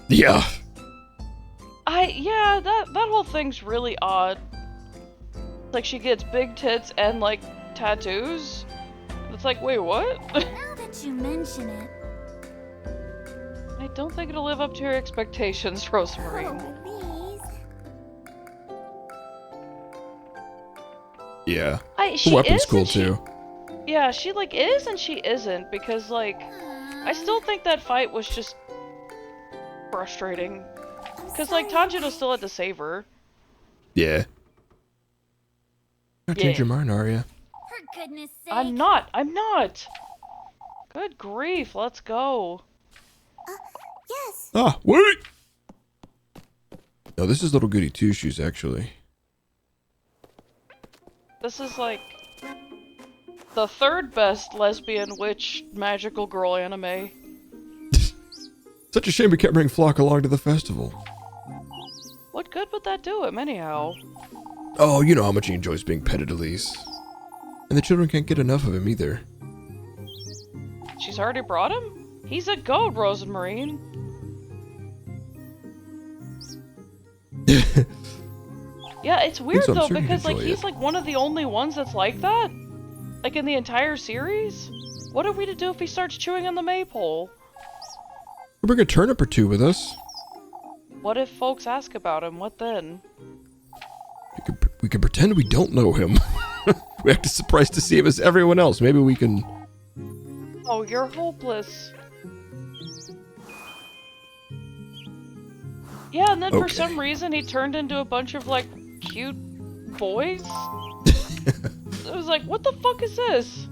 Yeah. Yeah, that whole thing's really odd. Like she gets big tits and like tattoos. It's like, wait, what? now that you mention it, I don't think it'll live up to your expectations, Rosemarine. oh, Yeah. She The weapon's is cool and she- too. Yeah, she like is and she isn't because like please. I still think that fight was just frustrating. Because, like, Tanjiro still had to save her. Yeah. Not change your mind, are you? For goodness sake. I'm not! I'm not! Good grief, let's go. Yes. Ah, wait! No, this is Little Goody Two Shoes, actually. This is, like, the third best lesbian witch magical girl anime. Such a shame we can't bring Flock along to the festival. What good would that do him, anyhow? Oh, you know how much he enjoys being petted, Elise. And the children can't get enough of him either. She's already brought him? He's a goat, Rosemarine. Yeah, it's weird so, I'm though, sure he'd because like enjoy he's it. like one of the only ones that's like that. Like in the entire series. What are we to do if he starts chewing on the maypole? We'll bring a turnip or two with us. What if folks ask about him? What then? We can pretend we don't know him. We act as surprised to see him as everyone else. Maybe we can... Oh, you're hopeless. Yeah, and then for some reason he turned into a bunch of like cute boys. I was like, what the fuck is this?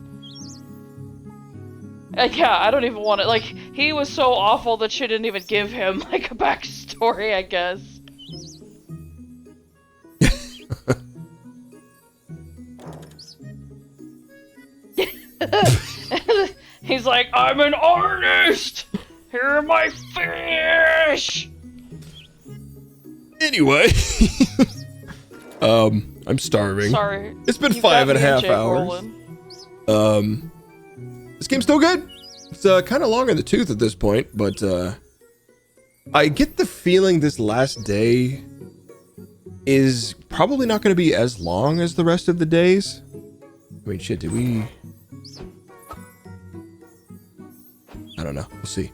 Yeah, I don't even want it. Like, he was so awful that she didn't even give him like a backstory, I guess. He's like, I'm an artist! Here are my fish! Anyway. I'm starving. Sorry. It's been You've 5.5 got hours. rolling. This game's still good. It's kind of long in the tooth at this point, but I get the feeling this last day is probably not going to be as long as the rest of the days. I mean, shit, did we... I don't know. We'll see.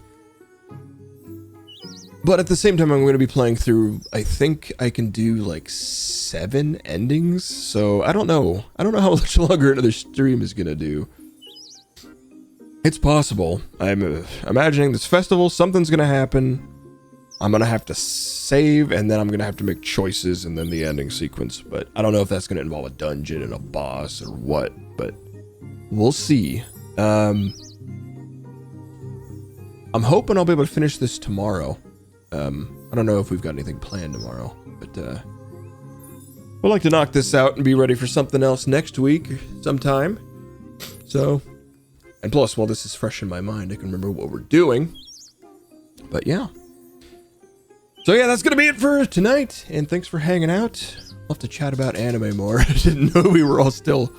But at the same time, I'm going to be playing through, I think I can do like 7 endings. So I don't know. I don't know how much longer another stream is going to do. It's possible. I'm imagining this festival, something's going to happen. I'm going to have to save, and then I'm going to have to make choices, and then the ending sequence. But I don't know if that's going to involve a dungeon and a boss or what, but we'll see. I'm hoping I'll be able to finish this tomorrow. I don't know if we've got anything planned tomorrow, but we'd like to knock this out and be ready for something else next week sometime. So, and plus, while this is fresh in my mind, I can remember what we're doing. But yeah. So yeah, that's gonna be it for tonight, and thanks for hanging out. We'll have to chat about anime more. I didn't know we were all still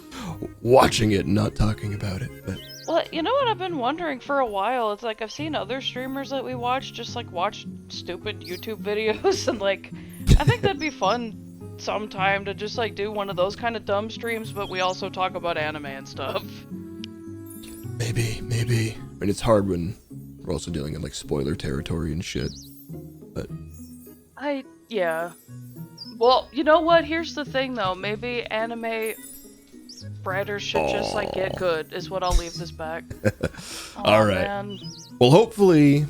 watching it and not talking about it, but... Well, you know what I've been wondering for a while? It's like I've seen other streamers that we watch just like watch stupid YouTube videos and like I think that'd be fun sometime to just like do one of those kind of dumb streams, but we also talk about anime and stuff. Maybe. I mean, it's hard when we're also dealing in like spoiler territory and shit. But yeah. Well, you know what? Here's the thing though. Maybe anime writers should just like get good is what I'll leave this back. All right. Man. Well, hopefully,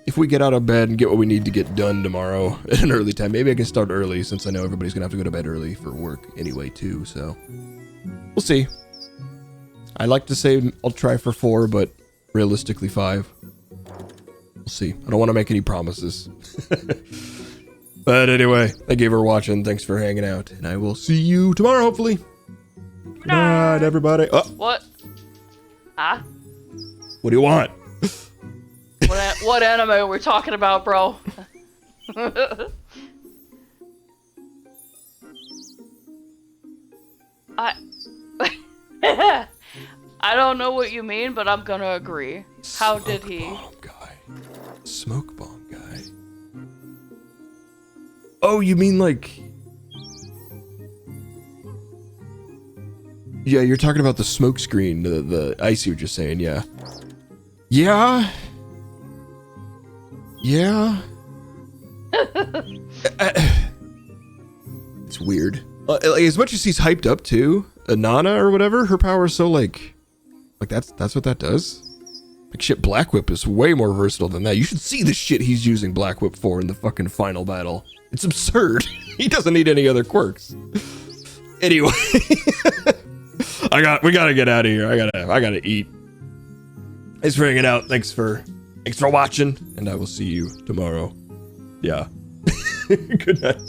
if we get out of bed and get what we need to get done tomorrow at an early time, maybe I can start early since I know everybody's gonna have to go to bed early for work anyway too. So we'll see. I like to say I'll try for 4, but realistically 5. We'll see. I don't want to make any promises. But anyway, thank you for watching. Thanks for hanging out. And I will see you tomorrow, hopefully. Good night, everybody. Oh, What? Ah? what do you want? What anime are we talking about, bro? I don't know what you mean, but I'm gonna agree. How did he? Bomb guy. Smoke bomb guy. Oh, you mean like... Yeah, you're talking about the smoke screen. I see what you're saying, yeah. Yeah. Yeah. It's weird. Like, as much as he's hyped up too, Nana or whatever, her power is so like that's what that does. Like shit, Black Whip is way more versatile than that. You should see the shit he's using Black Whip for in the fucking final battle. It's absurd. He doesn't need any other quirks. Anyway, we gotta get out of here. I gotta eat. Thanks for hanging out. Thanks for watching, and I will see you tomorrow. Yeah. Good night.